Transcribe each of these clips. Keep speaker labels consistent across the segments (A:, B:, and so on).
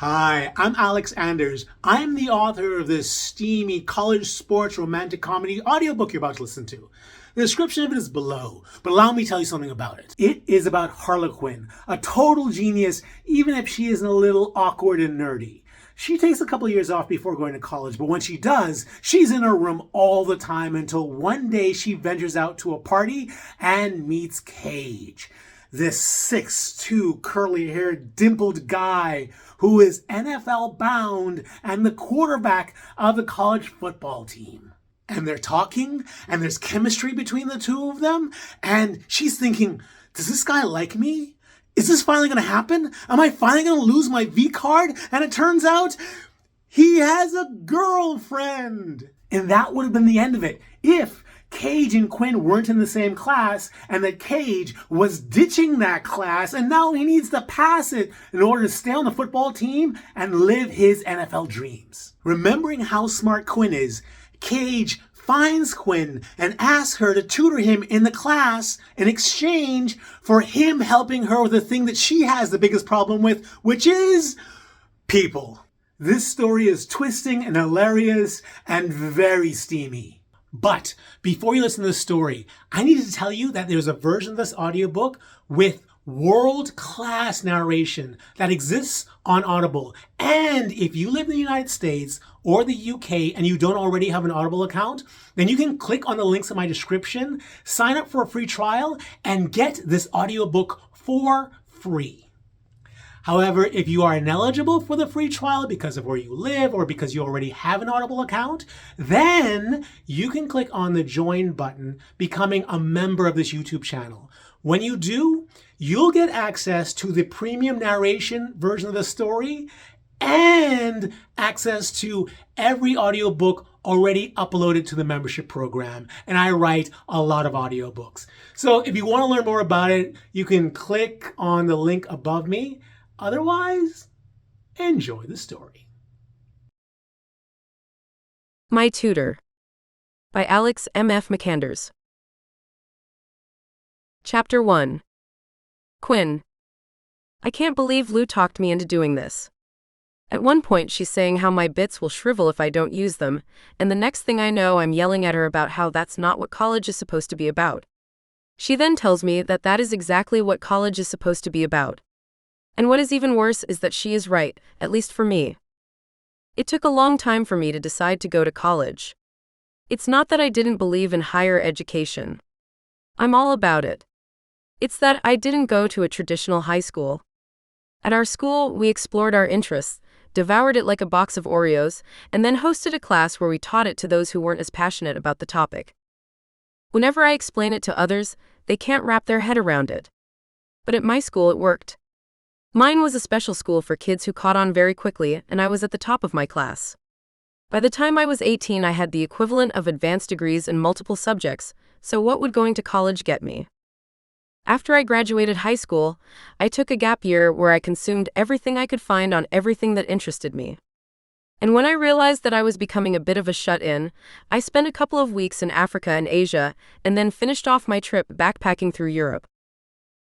A: Hi, I'm McAnders. I'm the author of this steamy college sports romantic comedy audiobook you're about to listen to. The description of it is below, but allow me to tell you something about it. It is about Harlequin, a total genius, even if she is a little awkward and nerdy. She takes a couple years off before going to college, but when she does, she's in her room all the time until one day she ventures out to a party and meets Cage. This 6'2", curly-haired, dimpled guy who is NFL bound and the quarterback of the college football team. And they're talking, and there's chemistry between the two of them, and she's thinking, does this guy like me? Is this finally going to happen? Am I finally going to lose my V card? And it turns out he has a girlfriend. And that would have been the end of it if Cage and Quin weren't in the same class and that Cage was ditching that class and now he needs to pass it in order to stay on the football team and live his NFL dreams. Remembering how smart Quin is, Cage finds Quin and asks her to tutor him in the class in exchange for him helping her with the thing that she has the biggest problem with, which is people. This story is twisting and hilarious and very steamy. But before you listen to the story, I needed to tell you that there's a version of this audiobook with world-class narration that exists on Audible. And if you live in the United States or the UK and you don't already have an Audible account, then you can click on the links in my description, sign up for a free trial, and get this audiobook for free. However, if you are ineligible for the free trial because of where you live or because you already have an Audible account, then you can click on the join button, becoming a member of this YouTube channel. When you do, you'll get access to the premium narration version of the story and access to every audiobook already uploaded to the membership program. And I write a lot of audiobooks. So if you want to learn more about it, you can click on the link above me. Otherwise, enjoy the story.
B: My Tutor by Alex M.F. McAnders. Chapter 1. Quin. I can't believe Lou talked me into doing this. At one point she's saying how my bits will shrivel if I don't use them, and the next thing I know I'm yelling at her about how that's not what college is supposed to be about. She then tells me that that is exactly what college is supposed to be about. And what is even worse is that she is right, at least for me. It took a long time for me to decide to go to college. It's not that I didn't believe in higher education. I'm all about it. It's that I didn't go to a traditional high school. At our school, we explored our interests, devoured it like a box of Oreos, and then hosted a class where we taught it to those who weren't as passionate about the topic. Whenever I explain it to others, they can't wrap their head around it. But at my school, it worked. Mine was a special school for kids who caught on very quickly, and I was at the top of my class. By the time I was 18, I had the equivalent of advanced degrees in multiple subjects, so what would going to college get me? After I graduated high school, I took a gap year where I consumed everything I could find on everything that interested me. And when I realized that I was becoming a bit of a shut-in, I spent a couple of weeks in Africa and Asia, and then finished off my trip backpacking through Europe.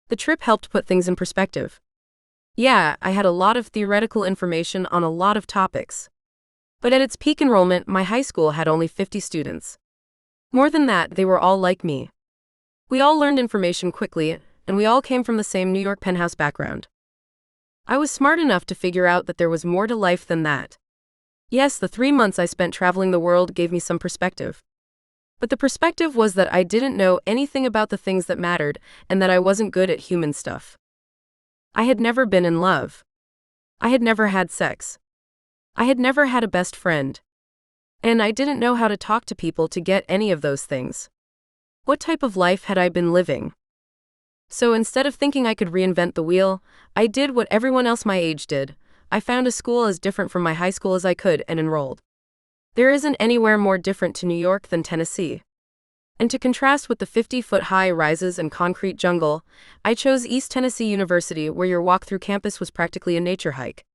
B: The trip helped put things in perspective. Yeah, I had a lot of theoretical information on a lot of topics. But at its peak enrollment, my high school had only 50 students. More than that, they were all like me. We all learned information quickly, and we all came from the same New York penthouse background. I was smart enough to figure out that there was more to life than that. Yes, the 3 months I spent traveling the world gave me some perspective. But the perspective was that I didn't know anything about the things that mattered, and that I wasn't good at human stuff. I had never been in love. I had never had sex. I had never had a best friend. And I didn't know how to talk to people to get any of those things. What type of life had I been living? So instead of thinking I could reinvent the wheel, I did what everyone else my age did. I found a school as different from my high school as I could and enrolled. There isn't anywhere more different to New York than Tennessee. And to contrast with the 50-foot-high rises and concrete jungle, I chose East Tennessee University, where your walk through campus was practically a nature hike.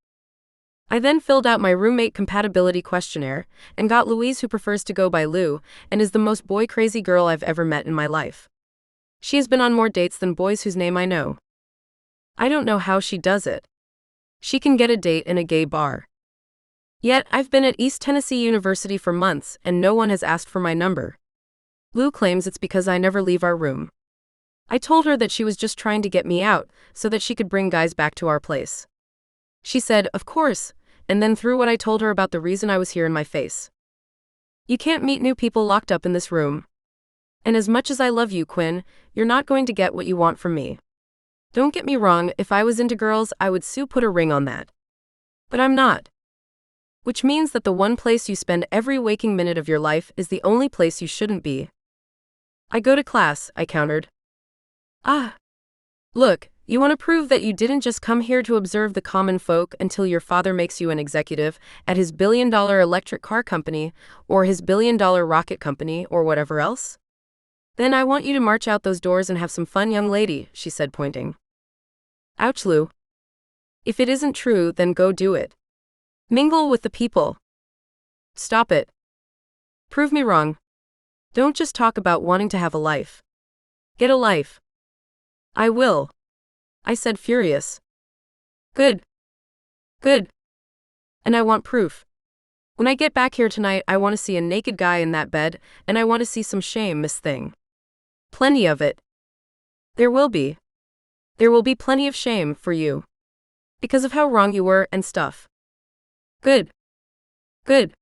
B: I then filled out my roommate compatibility questionnaire and got Louise, who prefers to go by Lou, and is the most boy-crazy girl I've ever met in my life. She has been on more dates than boys whose name I know. I don't know how she does it. She can get a date in a gay bar. Yet, I've been at East Tennessee University for months and no one has asked for my number. Lou claims it's because I never leave our room. I told her that she was just trying to get me out so that she could bring guys back to our place. She said, of course, and then threw what I told her about the reason I was here in my face. You can't meet new people locked up in this room. And as much as I love you, Quin, you're not going to get what you want from me. Don't get me wrong, if I was into girls, I would put a ring on that. But I'm not. Which means that the one place you spend every waking minute of your life is the only place you shouldn't be. I go to class, I countered. Ah. Look, you want to prove that you didn't just come here to observe the common folk until your father makes you an executive at his billion-dollar electric car company, or his billion-dollar rocket company, or whatever else? Then I want you to march out those doors and have some fun, young lady, she said, pointing. Ouch, Lou. If it isn't true, then go do it. Mingle with the people. Stop it. Prove me wrong. Don't just talk about wanting to have a life. Get a life. I will. I said, furious. Good. Good. And I want proof. When I get back here tonight, I want to see a naked guy in that bed, and I want to see some shame, Miss Thing. Plenty of it. There will be. There will be plenty of shame for you. Because of how wrong you were and stuff. Good. Good.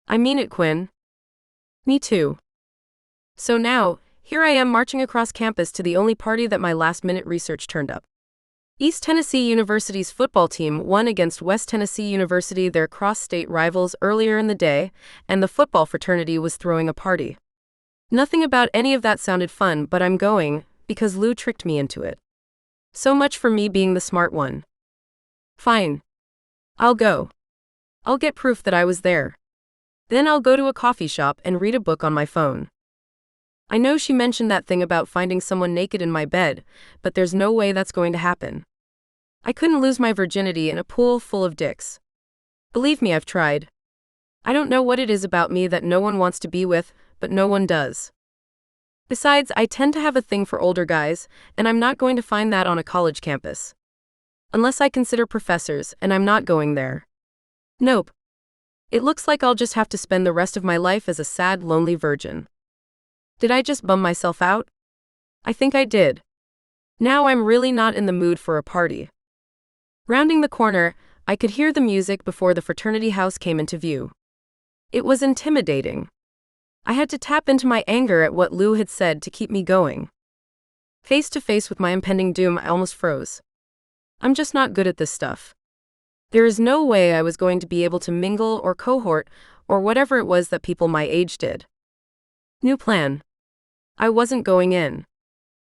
B: I mean it, Quin. Me too. So now, here I am marching across campus to the only party that my last-minute research turned up. East Tennessee University's football team won against West Tennessee University, their cross-state rivals, earlier in the day, and the football fraternity was throwing a party. Nothing about any of that sounded fun, but I'm going, because Lou tricked me into it. So much for me being the smart one. Fine. I'll go. I'll get proof that I was there. Then I'll go to a coffee shop and read a book on my phone. I know she mentioned that thing about finding someone naked in my bed, but there's no way that's going to happen. I couldn't lose my virginity in a pool full of dicks. Believe me, I've tried. I don't know what it is about me that no one wants to be with, but no one does. Besides, I tend to have a thing for older guys, and I'm not going to find that on a college campus. Unless I consider professors, and I'm not going there. Nope. It looks like I'll just have to spend the rest of my life as a sad, lonely virgin. Did I just bum myself out? I think I did. Now I'm really not in the mood for a party. Rounding the corner, I could hear the music before the fraternity house came into view. It was intimidating. I had to tap into my anger at what Lou had said to keep me going. Face to face with my impending doom, I almost froze. I'm just not good at this stuff. There is no way I was going to be able to mingle or cohort or whatever it was that people my age did. New plan. I wasn't going in.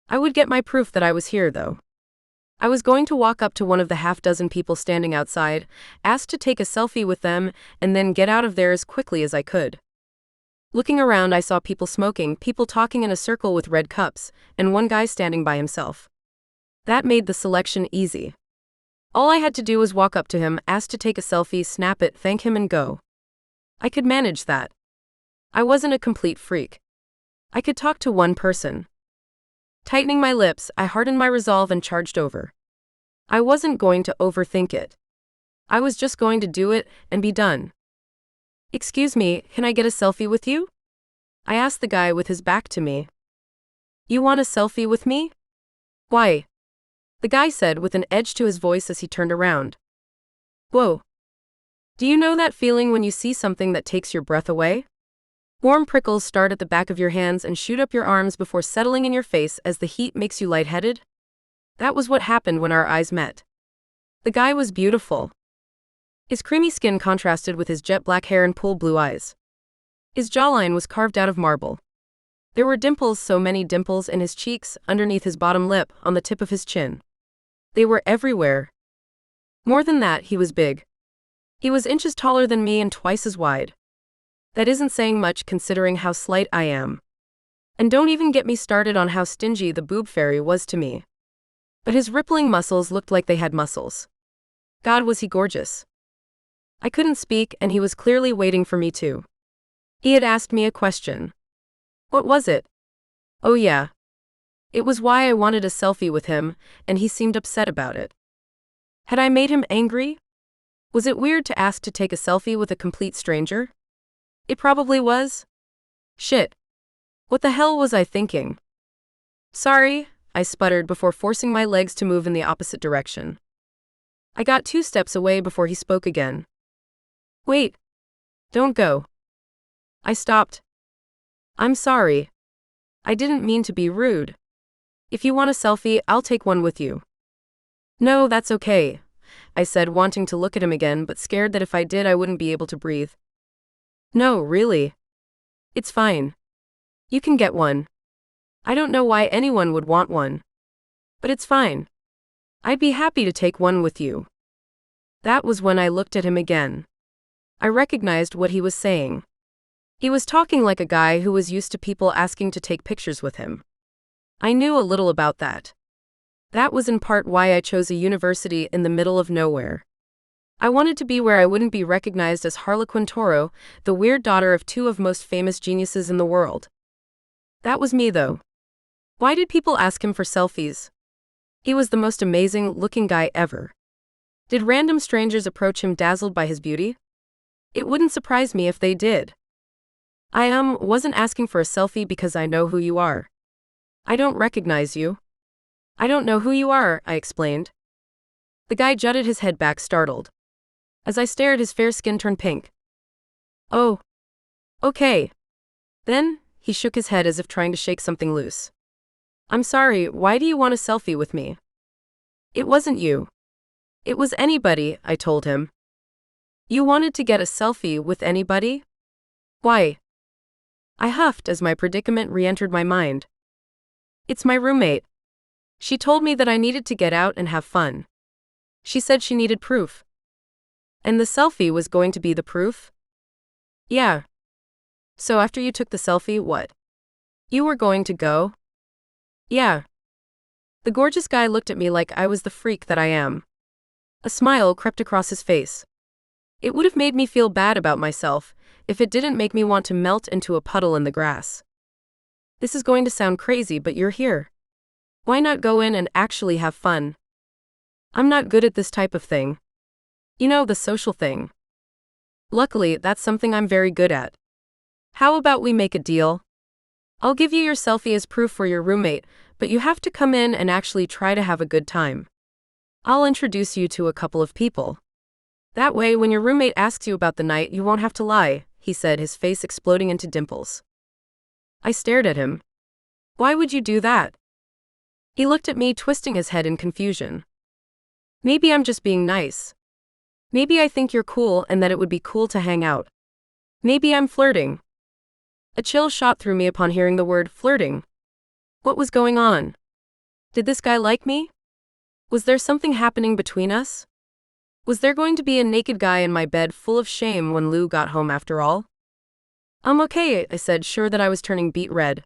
B: I would get my proof that I was here, though. I was going to walk up to one of the half-dozen people standing outside, ask to take a selfie with them, and then get out of there as quickly as I could. Looking around, I saw people smoking, people talking in a circle with red cups, and one guy standing by himself. That made the selection easy. All I had to do was walk up to him, ask to take a selfie, snap it, thank him, and go. I could manage that. I wasn't a complete freak. I could talk to one person. Tightening my lips, I hardened my resolve and charged over. I wasn't going to overthink it. I was just going to do it and be done. Excuse me, can I get a selfie with you? I asked the guy with his back to me. You want a selfie with me? Why? The guy said with an edge to his voice as he turned around. Whoa. Do you know that feeling when you see something that takes your breath away? Warm prickles start at the back of your hands and shoot up your arms before settling in your face as the heat makes you lightheaded? That was what happened when our eyes met. The guy was beautiful. His creamy skin contrasted with his jet black hair and pool blue eyes. His jawline was carved out of marble. There were dimples, so many dimples, in his cheeks, underneath his bottom lip, on the tip of his chin. They were everywhere. More than that, he was big. He was inches taller than me and twice as wide. That isn't saying much considering how slight I am. And don't even get me started on how stingy the boob fairy was to me. But his rippling muscles looked like they had muscles. God, was he gorgeous. I couldn't speak, and he was clearly waiting for me to. He had asked me a question. What was it? Oh yeah. It was why I wanted a selfie with him, and he seemed upset about it. Had I made him angry? Was it weird to ask to take a selfie with a complete stranger? It probably was. Shit. What the hell was I thinking? Sorry, I sputtered before forcing my legs to move in the opposite direction. I got 2 steps away before he spoke again. Wait. Don't go. I stopped. I'm sorry. I didn't mean to be rude. If you want a selfie, I'll take one with you. No, that's okay, I said, wanting to look at him again but scared that if I did I wouldn't be able to breathe. No, really. It's fine. You can get one. I don't know why anyone would want one. But it's fine. I'd be happy to take one with you. That was when I looked at him again. I recognized what he was saying. He was talking like a guy who was used to people asking to take pictures with him. I knew a little about that. That was in part why I chose a university in the middle of nowhere. I wanted to be where I wouldn't be recognized as Harlequin Toro, the weird daughter of 2 of most famous geniuses in the world. That was me, though. Why did people ask him for selfies? He was the most amazing-looking guy ever. Did random strangers approach him dazzled by his beauty? It wouldn't surprise me if they did. I wasn't asking for a selfie because I know who you are. I don't recognize you. I don't know who you are, I explained. The guy jutted his head back, startled. As I stared, his fair skin turned pink. Oh. Okay. Then, he shook his head as if trying to shake something loose. I'm sorry, why do you want a selfie with me? It wasn't you. It was anybody, I told him. You wanted to get a selfie with anybody? Why? I huffed as my predicament re-entered my mind. It's my roommate. She told me that I needed to get out and have fun. She said she needed proof. And the selfie was going to be the proof? Yeah. So after you took the selfie, what? You were going to go? Yeah. The gorgeous guy looked at me like I was the freak that I am. A smile crept across his face. It would have made me feel bad about myself if it didn't make me want to melt into a puddle in the grass. This is going to sound crazy, but you're here. Why not go in and actually have fun? I'm not good at this type of thing. You know, the social thing. Luckily, that's something I'm very good at. How about we make a deal? I'll give you your selfie as proof for your roommate, but you have to come in and actually try to have a good time. I'll introduce you to a couple of people. That way, when your roommate asks you about the night, you won't have to lie, he said, his face exploding into dimples. I stared at him. Why would you do that? He looked at me, twisting his head in confusion. Maybe I'm just being nice. Maybe I think you're cool and that it would be cool to hang out. Maybe I'm flirting. A chill shot through me upon hearing the word flirting. What was going on? Did this guy like me? Was there something happening between us? Was there going to be a naked guy in my bed full of shame when Lou got home after all? I'm okay, I said, sure that I was turning beet red.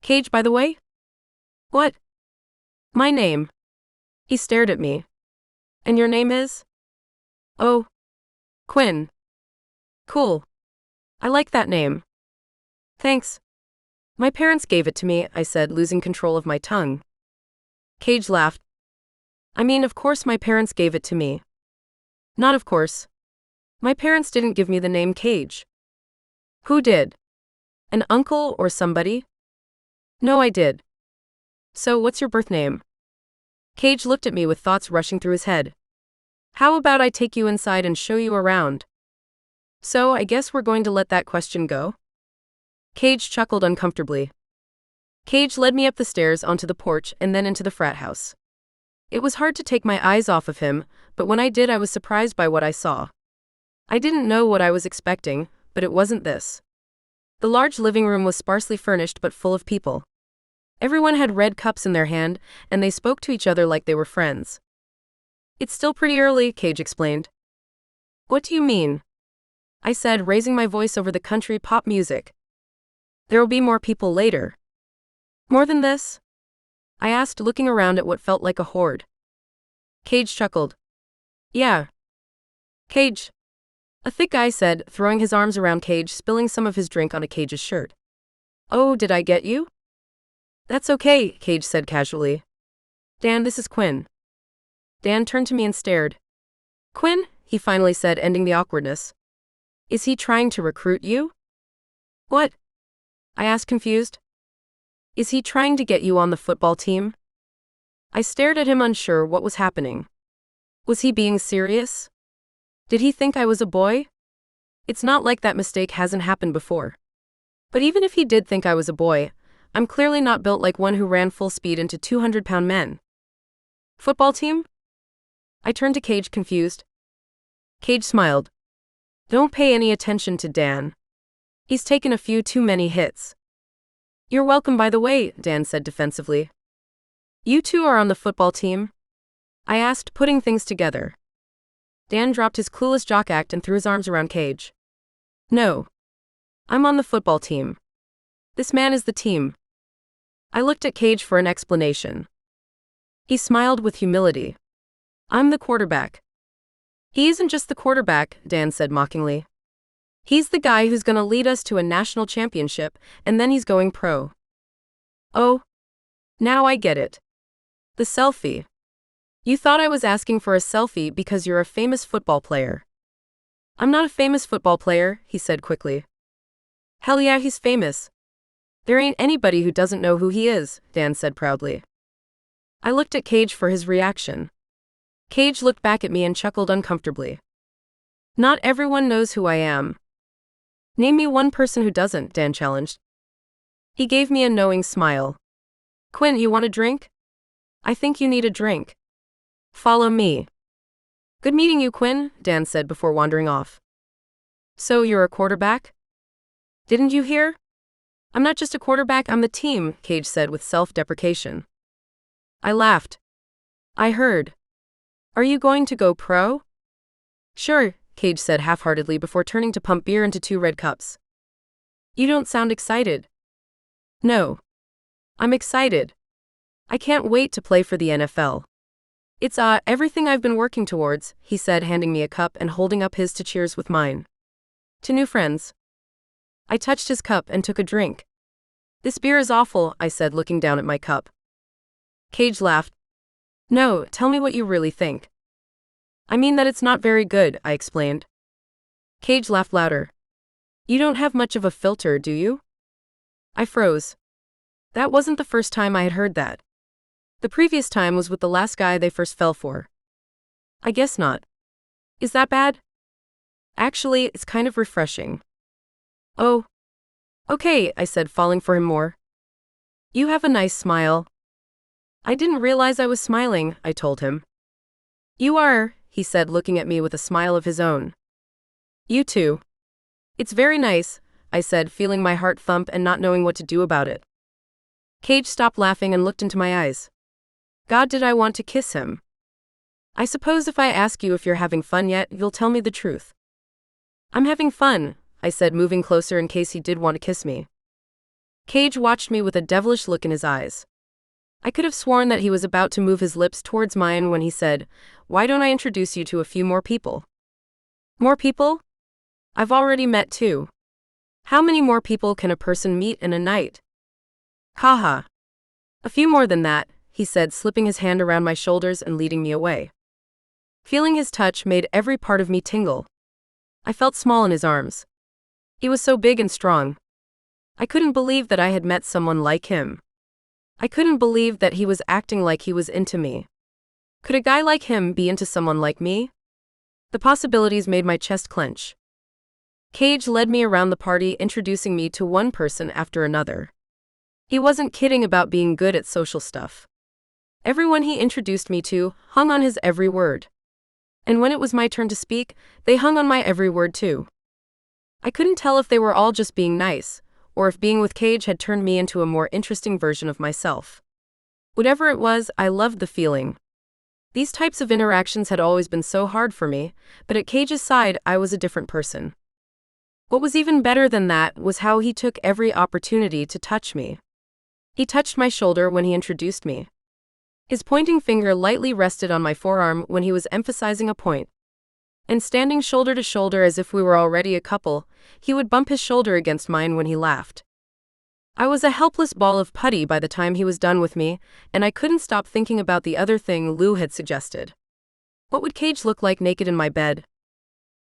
B: Cage, by the way? What? My name. He stared at me. And your name is? Oh. Quin. Cool. I like that name. Thanks. My parents gave it to me, I said, losing control of my tongue. Cage laughed. I mean, of course my parents gave it to me. Not of course. My parents didn't give me the name Cage. Who did? An uncle or somebody? No, I did. So what's your birth name? Cage looked at me with thoughts rushing through his head. How about I take you inside and show you around? So I guess we're going to let that question go? Cage chuckled uncomfortably. Cage led me up the stairs onto the porch and then into the frat house. It was hard to take my eyes off of him, but when I did, I was surprised by what I saw. I didn't know what I was expecting, but it wasn't this. The large living room was sparsely furnished but full of people. Everyone had red cups in their hand, and they spoke to each other like they were friends. It's still pretty early, Cage explained. What do you mean? I said, raising my voice over the country pop music. There'll be more people later. More than this? I asked, looking around at what felt like a horde. Cage chuckled. Yeah. Cage. A thick guy said, throwing his arms around Cage, spilling some of his drink on Cage's shirt. Oh, did I get you? That's okay, Cage said casually. Dan, this is Quin. Dan turned to me and stared. Quin, he finally said, ending the awkwardness. Is he trying to recruit you? What? I asked, confused. Is he trying to get you on the football team? I stared at him, unsure what was happening. Was he being serious? Did he think I was a boy? It's not like that mistake hasn't happened before. But even if he did think I was a boy, I'm clearly not built like one who ran full speed into 200-pound men. Football team? I turned to Cage, confused. Cage smiled. Don't pay any attention to Dan. He's taken a few too many hits. You're welcome, by the way, Dan said defensively. You two are on the football team? I asked, putting things together. Dan dropped his clueless jock act and threw his arms around Cage. No. I'm on the football team. This man is the team. I looked at Cage for an explanation. He smiled with humility. I'm the quarterback. He isn't just the quarterback, Dan said mockingly. He's the guy who's going to lead us to a national championship, and then he's going pro. Oh. Now I get it. The selfie. You thought I was asking for a selfie because you're a famous football player. I'm not a famous football player, he said quickly. Hell yeah, he's famous. There ain't anybody who doesn't know who he is, Dan said proudly. I looked at Cage for his reaction. Cage looked back at me and chuckled uncomfortably. Not everyone knows who I am. Name me one person who doesn't, Dan challenged. He gave me a knowing smile. Quin, you want a drink? I think you need a drink. Follow me. Good meeting you, Quin, Dan said before wandering off. So you're a quarterback? Didn't you hear? I'm not just a quarterback, I'm the team, Cage said with self-deprecation. I laughed. I heard. Are you going to go pro? Sure, Cage said half-heartedly before turning to pump beer into 2 red cups. You don't sound excited. No. I'm excited. I can't wait to play for the NFL. It's everything I've been working towards, he said, handing me a cup and holding up his to cheers with mine. To new friends. I touched his cup and took a drink. This beer is awful, I said, looking down at my cup. Cage laughed. No, tell me what you really think. I mean that it's not very good, I explained. Cage laughed louder. You don't have much of a filter, do you? I froze. That wasn't the first time I had heard that. The previous time was with the last guy they first fell for. I guess not. Is that bad? Actually, it's kind of refreshing. Oh. Okay, I said, falling for him more. You have a nice smile. I didn't realize I was smiling, I told him. You are, he said, looking at me with a smile of his own. You too. It's very nice, I said, feeling my heart thump and not knowing what to do about it. Cage stopped laughing and looked into my eyes. God, did I want to kiss him? I suppose if I ask you if you're having fun yet, you'll tell me the truth. I'm having fun, I said, moving closer in case he did want to kiss me. Cage watched me with a devilish look in his eyes. I could have sworn that he was about to move his lips towards mine when he said, Why don't I introduce you to a few more people? More people? I've already met 2. How many more people can a person meet in a night? Haha. A few more than that, he said, slipping his hand around my shoulders and leading me away. Feeling his touch made every part of me tingle. I felt small in his arms. He was so big and strong. I couldn't believe that I had met someone like him. I couldn't believe that he was acting like he was into me. Could a guy like him be into someone like me? The possibilities made my chest clench. Cage led me around the party, introducing me to one person after another. He wasn't kidding about being good at social stuff. Everyone he introduced me to hung on his every word. And when it was my turn to speak, they hung on my every word too. I couldn't tell if they were all just being nice, or if being with Cage had turned me into a more interesting version of myself. Whatever it was, I loved the feeling. These types of interactions had always been so hard for me, but at Cage's side, I was a different person. What was even better than that was how he took every opportunity to touch me. He touched my shoulder when he introduced me. His pointing finger lightly rested on my forearm when he was emphasizing a point. And standing shoulder to shoulder as if we were already a couple, he would bump his shoulder against mine when he laughed. I was a helpless ball of putty by the time he was done with me, and I couldn't stop thinking about the other thing Lou had suggested. What would Cage look like naked in my bed?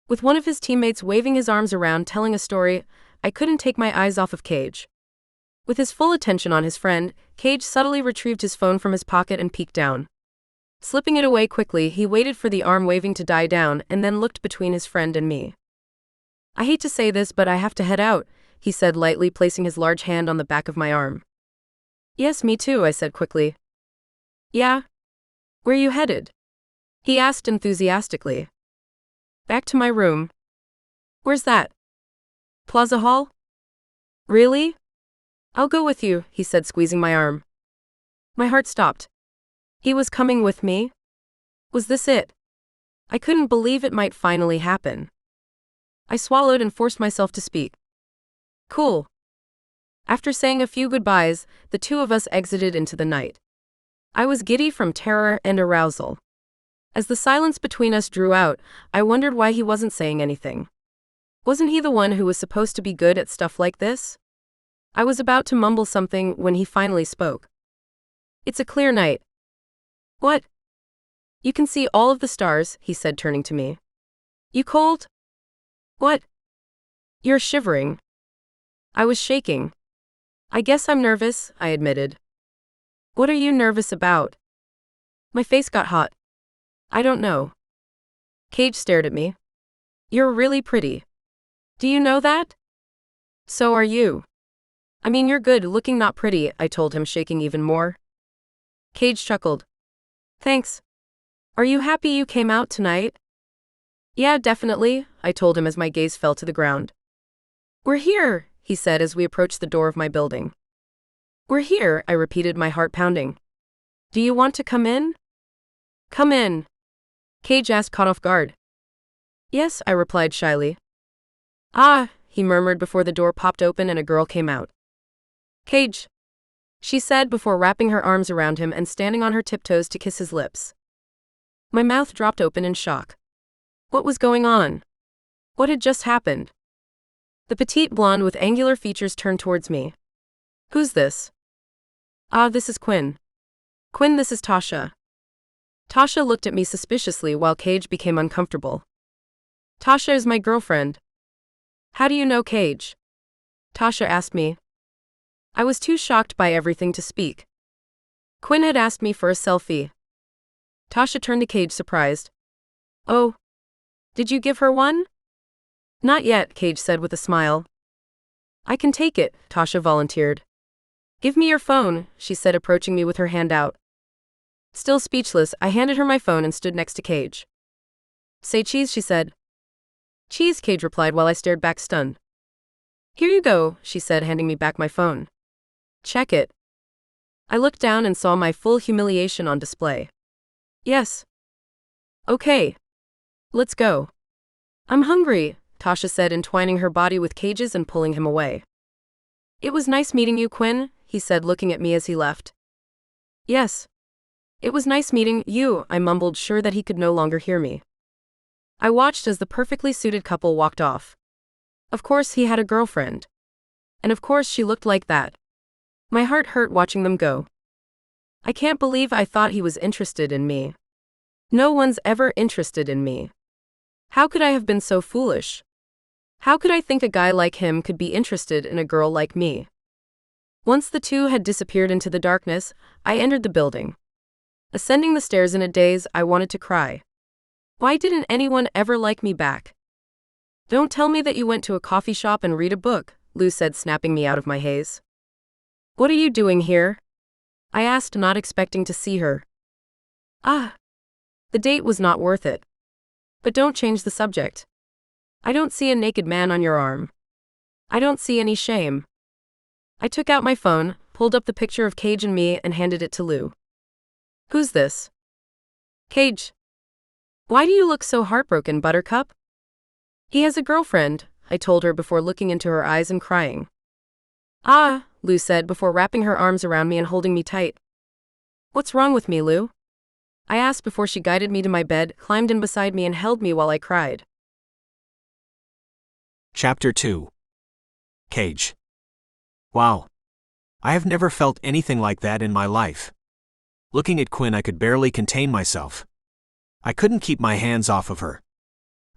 B: With one of his teammates waving his arms around telling a story, I couldn't take my eyes off of Cage. With his full attention on his friend, Cage subtly retrieved his phone from his pocket and peeked down. Slipping it away quickly, he waited for the arm waving to die down and then looked between his friend and me. I hate to say this, but I have to head out, he said lightly, placing his large hand on the back of my arm. Yes, me too, I said quickly. Yeah? Where you headed? He asked enthusiastically. Back to my room. Where's that? Plaza Hall? Really? I'll go with you, he said, squeezing my arm. My heart stopped. He was coming with me? Was this it? I couldn't believe it might finally happen. I swallowed and forced myself to speak. Cool. After saying a few goodbyes, the two of us exited into the night. I was giddy from terror and arousal. As the silence between us drew out, I wondered why he wasn't saying anything. Wasn't he the one who was supposed to be good at stuff like this? I was about to mumble something when he finally spoke. It's a clear night. What? You can see all of the stars, he said, turning to me. You cold? What? You're shivering. I was shaking. I guess I'm nervous, I admitted. What are you nervous about? My face got hot. I don't know. Cage stared at me. You're really pretty. Do you know that? So are you. I mean, you're good looking, not pretty, I told him, shaking even more. Cage chuckled. Thanks. Are you happy you came out tonight? Yeah, definitely, I told him as my gaze fell to the ground. We're here, he said as we approached the door of my building. We're here, I repeated, my heart pounding. Do you want to come in? Come in. Cage asked, caught off guard. Yes, I replied shyly. Ah, he murmured before the door popped open and a girl came out. Cage, she said before wrapping her arms around him and standing on her tiptoes to kiss his lips. My mouth dropped open in shock. What was going on? What had just happened? The petite blonde with angular features turned towards me. Who's this? Ah, this is Quin. Quin, this is Tasha. Tasha looked at me suspiciously while Cage became uncomfortable. Tasha is my girlfriend. How do you know Cage? Tasha asked me. I was too shocked by everything to speak. Quin had asked me for a selfie. Tasha turned to Cage, surprised. Oh. Did you give her one? Not yet, Cage said with a smile. I can take it, Tasha volunteered. Give me your phone, she said, approaching me with her hand out. Still speechless, I handed her my phone and stood next to Cage. Say cheese, she said. Cheese, Cage replied while I stared back stunned. Here you go, she said, handing me back my phone. Check it. I looked down and saw my full humiliation on display. Yes. Okay. Let's go. I'm hungry, Tasha said, entwining her body with Cage's and pulling him away. It was nice meeting you, Quin, he said, looking at me as he left. Yes. It was nice meeting you, I mumbled, sure that he could no longer hear me. I watched as the perfectly suited couple walked off. Of course he had a girlfriend. And of course she looked like that. My heart hurt watching them go. I can't believe I thought he was interested in me. No one's ever interested in me. How could I have been so foolish? How could I think a guy like him could be interested in a girl like me? Once the two had disappeared into the darkness, I entered the building. Ascending the stairs in a daze, I wanted to cry. Why didn't anyone ever like me back? Don't tell me that you went to a coffee shop and read a book, Lou said, snapping me out of my haze. What are you doing here? I asked, not expecting to see her. Ah. The date was not worth it. But don't change the subject. I don't see a naked man on your arm. I don't see any shame. I took out my phone, pulled up the picture of Cage and me, and handed it to Lou. Who's this? Cage. Why do you look so heartbroken, Buttercup? He has a girlfriend, I told her before looking into her eyes and crying. Ah, Lou said before wrapping her arms around me and holding me tight. What's wrong with me, Lou? I asked before she guided me to my bed, climbed in beside me and held me while I cried.
C: Chapter 2. Cage. Wow. I have never felt anything like that in my life. Looking at Quin, I could barely contain myself. I couldn't keep my hands off of her.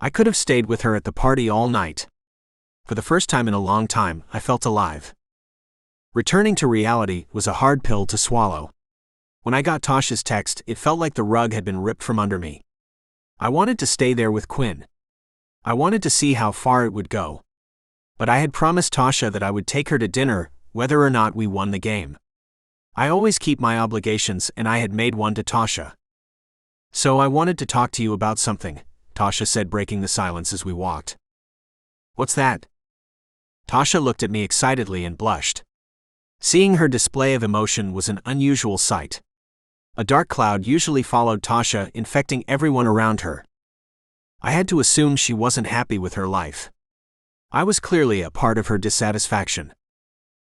C: I could have stayed with her at the party all night. For the first time in a long time, I felt alive. Returning to reality was a hard pill to swallow. When I got Tasha's text, it felt like the rug had been ripped from under me. I wanted to stay there with Quin. I wanted to see how far it would go. But I had promised Tasha that I would take her to dinner, whether or not we won the game. I always keep my obligations, and I had made one to Tasha. So I wanted to talk to you about something, Tasha said, breaking the silence as we walked. What's that? Tasha looked at me excitedly and blushed. Seeing her display of emotion was an unusual sight. A dark cloud usually followed Tasha, infecting everyone around her. I had to assume she wasn't happy with her life. I was clearly a part of her dissatisfaction.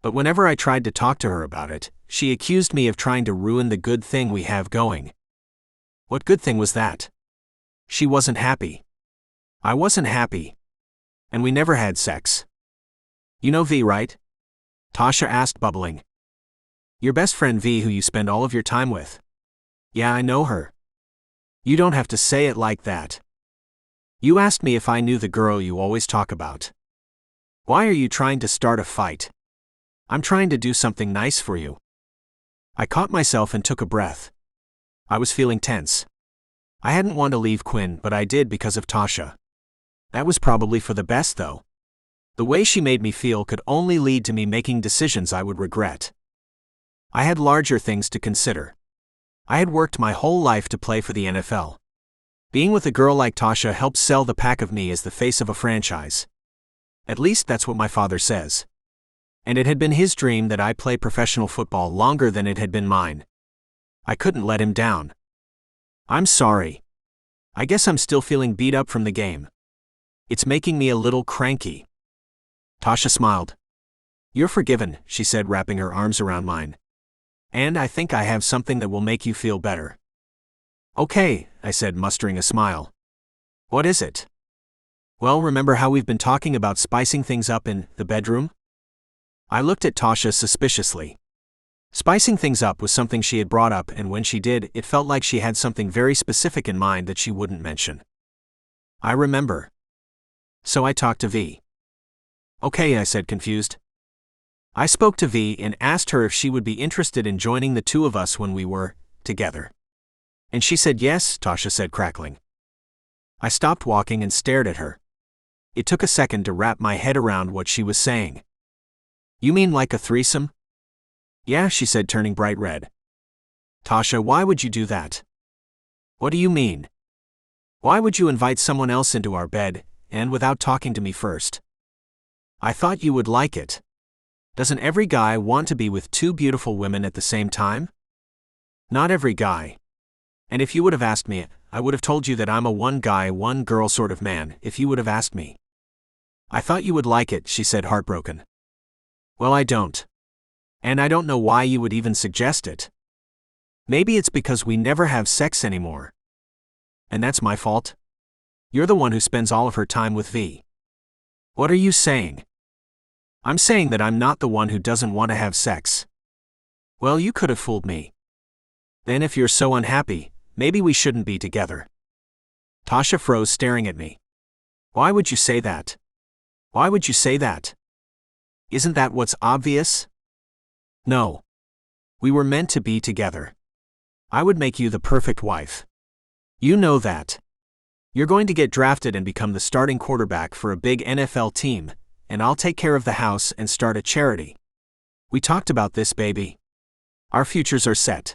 C: But whenever I tried to talk to her about it, she accused me of trying to ruin the good thing we have going. What good thing was that? She wasn't happy. I wasn't happy. And we never had sex. You know V, right? Tasha asked, bubbling. Your best friend V, who you spend all of your time with. Yeah, I know her. You don't have to say it like that. You asked me if I knew the girl you always talk about. Why are you trying to start a fight? I'm trying to do something nice for you. I caught myself and took a breath. I was feeling tense. I hadn't wanted to leave Quin, but I did because of Tasha. That was probably for the best, though. The way she made me feel could only lead to me making decisions I would regret. I had larger things to consider. I had worked my whole life to play for the NFL. Being with a girl like Tasha helped sell the pack of me as the face of a franchise. At least that's what my father says. And it had been his dream that I play professional football longer than it had been mine. I couldn't let him down. I'm sorry. I guess I'm still feeling beat up from the game. It's making me a little cranky. Tasha smiled. You're forgiven, she said, wrapping her arms around mine. And I think I have something that will make you feel better. Okay, I said, mustering a smile. What is it? Well, remember how we've been talking about spicing things up in the bedroom? I looked at Tasha suspiciously. Spicing things up was something she had brought up, and when she did, it felt like she had something very specific in mind that she wouldn't mention. I remember. So I talked to V. Okay, I said, confused. I spoke to V and asked her if she would be interested in joining the two of us when we were together. And she said yes, Tasha said, crackling. I stopped walking and stared at her. It took a second to wrap my head around what she was saying. You mean like a threesome? Yeah, she said, turning bright red. Tasha, why would you do that? What do you mean? Why would you invite someone else into our bed, and without talking to me first? I thought you would like it. Doesn't every guy want to be with two beautiful women at the same time? Not every guy. And if you would have asked me, I would have told you that I'm a one guy, one girl sort of man, if you would have asked me. I thought you would like it, she said, heartbroken. Well, I don't. And I don't know why you would even suggest it. Maybe it's because we never have sex anymore. And that's my fault? You're the one who spends all of her time with V. What are you saying? I'm saying that I'm not the one who doesn't want to have sex. Well, you could have fooled me. Then if you're so unhappy, maybe we shouldn't be together. Tasha froze, staring at me. Why would you say that? Why would you say that? Isn't that what's obvious? No. We were meant to be together. I would make you the perfect wife. You know that. You're going to get drafted and become the starting quarterback for a big NFL team, and I'll take care of the house and start a charity. We talked about this, baby. Our futures are set.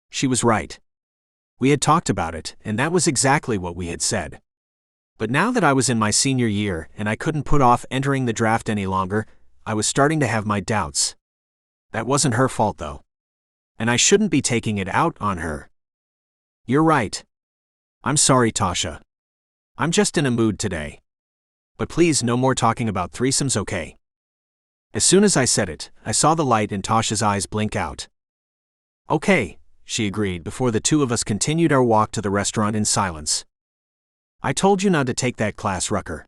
C: She was right. We had talked about it, and that was exactly what we had said. But now that I was in my senior year and I couldn't put off entering the draft any longer, I was starting to have my doubts. That wasn't her fault, though. And I shouldn't be taking it out on her. You're right. I'm sorry, Tasha. I'm just in a mood today. But please, no more talking about threesomes, okay? As soon as I said it, I saw the light in Tasha's eyes blink out. Okay, she agreed before the two of us continued our walk to the restaurant in silence. I told you not to take that class, Rucker.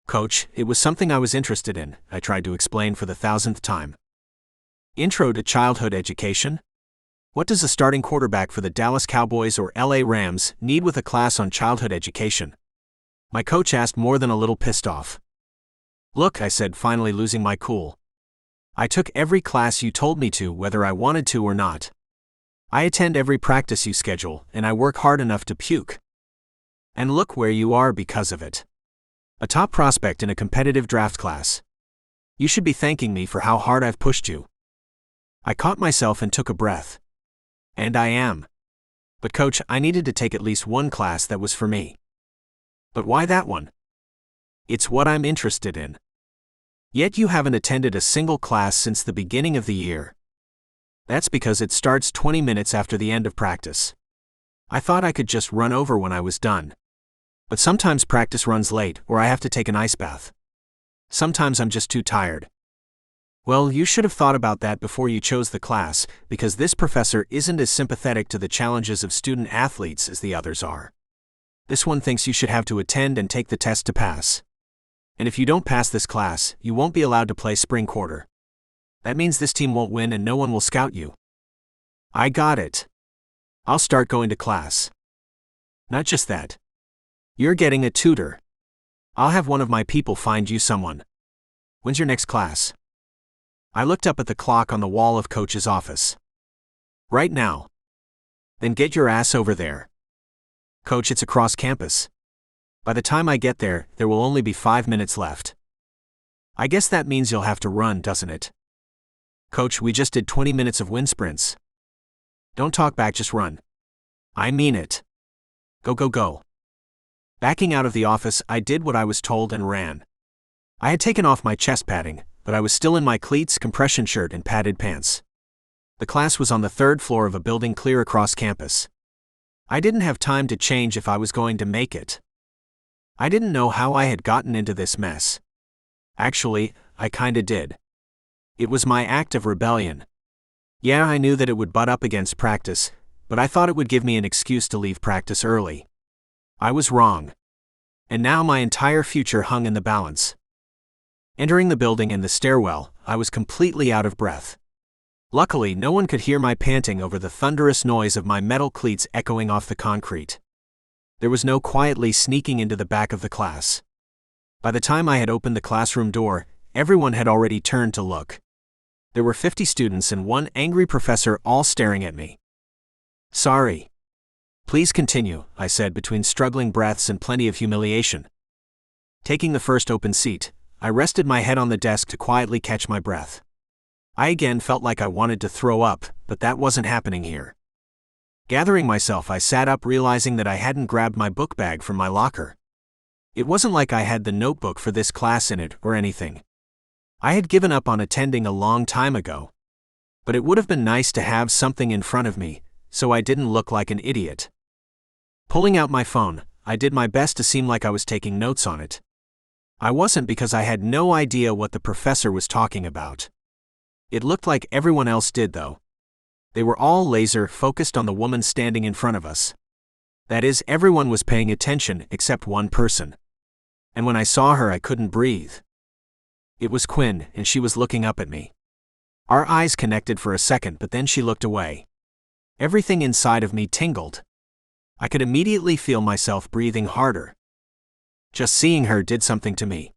C: Coach, it was something I was interested in, I tried to explain for the 1000th time. Intro to Childhood Education? What does a starting quarterback for the Dallas Cowboys or LA Rams need with a class on childhood education? My coach asked, more than a little pissed off. Look, I said, finally losing my cool. I took every class you told me to, whether I wanted to or not. I attend every practice you schedule, and I work hard enough to puke. And look where you are because of it. A top prospect in a competitive draft class. You should be thanking me for how hard I've pushed you. I caught myself and took a breath. And I am. But coach, I needed to take at least one class that was for me. But why that one? It's what I'm interested in. Yet you haven't attended a single class since the beginning of the year. That's because it starts 20 minutes after the end of practice. I thought I could just run over when I was done. But sometimes practice runs late, or I have to take an ice bath. Sometimes I'm just too tired. Well, you should have thought about that before you chose the class, because this professor isn't as sympathetic to the challenges of student athletes as the others are. This one thinks you should have to attend and take the test to pass. And if you don't pass this class, you won't be allowed to play spring quarter. That means this team won't win and no one will scout you. I got it. I'll start going to class. Not just that. You're getting a tutor. I'll have one of my people find you someone. When's your next class? I looked up at the clock on the wall of Coach's office. Right now. Then get your ass over there. Coach, it's across campus. By the time I get there, there will only be 5 minutes left. I guess that means you'll have to run, doesn't it? Coach, we just did 20 minutes of wind sprints. Don't talk back, just run. I mean it. Go, go, go. Backing out of the office, I did what I was told and ran. I had taken off my chest padding, but I was still in my cleats, compression shirt, and padded pants. The class was on the 3rd floor of a building clear across campus. I didn't have time to change if I was going to make it. I didn't know how I had gotten into this mess. Actually, I kinda did. It was my act of rebellion. Yeah, I knew that it would butt up against practice, but I thought it would give me an excuse to leave practice early. I was wrong. And now my entire future hung in the balance. Entering the building and the stairwell, I was completely out of breath. Luckily, no one could hear my panting over the thunderous noise of my metal cleats echoing off the concrete. There was no quietly sneaking into the back of the class. By the time I had opened the classroom door, everyone had already turned to look. There were 50 students and one angry professor all staring at me. Sorry. Please continue, I said between struggling breaths and plenty of humiliation. Taking the first open seat, I rested my head on the desk to quietly catch my breath. I again felt like I wanted to throw up, but that wasn't happening here. Gathering myself, I sat up, realizing that I hadn't grabbed my book bag from my locker. It wasn't like I had the notebook for this class in it or anything. I had given up on attending a long time ago. But it would have been nice to have something in front of me, so I didn't look like an idiot. Pulling out my phone, I did my best to seem like I was taking notes on it. I wasn't, because I had no idea what the professor was talking about. It looked like everyone else did, though. They were all laser-focused on the woman standing in front of us. That is, everyone was paying attention except one person. And when I saw her, I couldn't breathe. It was Quin, and she was looking up at me. Our eyes connected for a second, but then she looked away. Everything inside of me tingled. I could immediately feel myself breathing harder. Just seeing her did something to me.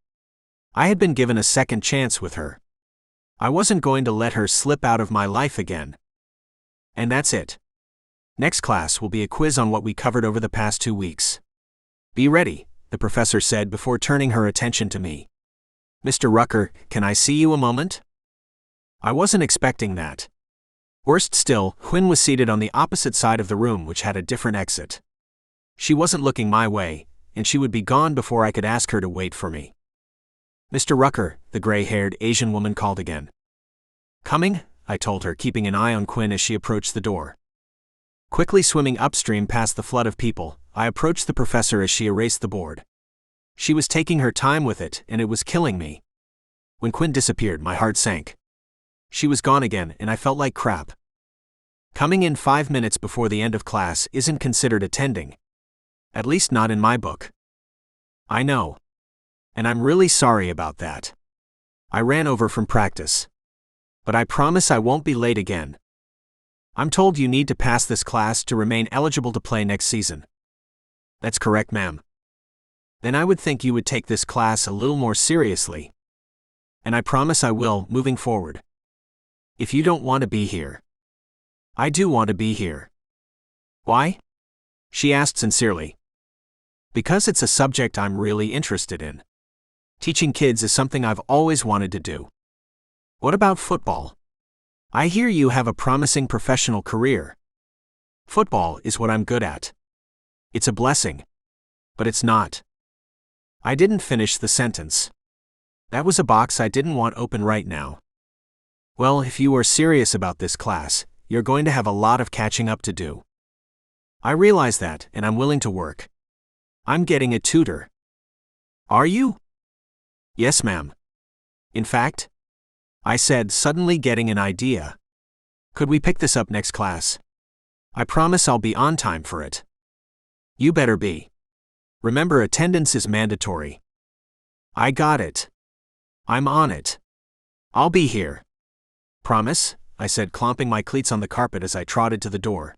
C: I had been given a second chance with her. I wasn't going to let her slip out of my life again. And that's it. Next class will be a quiz on what we covered over the past 2 weeks. Be ready, the professor said before turning her attention to me. Mr. Rucker, can I see you a moment? I wasn't expecting that. Worst still, Quin was seated on the opposite side of the room, which had a different exit. She wasn't looking my way, and she would be gone before I could ask her to wait for me. Mr. Rucker, the gray-haired Asian woman called again. Coming, I told her, keeping an eye on Quin as she approached the door. Quickly swimming upstream past the flood of people, I approached the professor as she erased the board. She was taking her time with it, and it was killing me. When Quin disappeared, my heart sank. She was gone again, and I felt like crap. Coming in 5 minutes before the end of class isn't considered attending. At least not in my book. I know. And I'm really sorry about that. I ran over from practice. But I promise I won't be late again. I'm told you need to pass this class to remain eligible to play next season. That's correct, ma'am. Then I would think you would take this class a little more seriously. And I promise I will, moving forward. If you don't want to be here. I do want to be here. Why? She asked sincerely. Because it's a subject I'm really interested in. Teaching kids is something I've always wanted to do. What about football? I hear you have a promising professional career. Football is what I'm good at. It's a blessing. But it's not. I didn't finish the sentence. That was a box I didn't want open right now. Well, if you are serious about this class, you're going to have a lot of catching up to do. I realize that, and I'm willing to work. I'm getting a tutor. Are you? Yes, ma'am. In fact, I said, suddenly getting an idea. Could we pick this up next class? I promise I'll be on time for it. You better be. Remember, attendance is mandatory. I got it. I'm on it. I'll be here. Promise? I said, clomping my cleats on the carpet as I trotted to the door.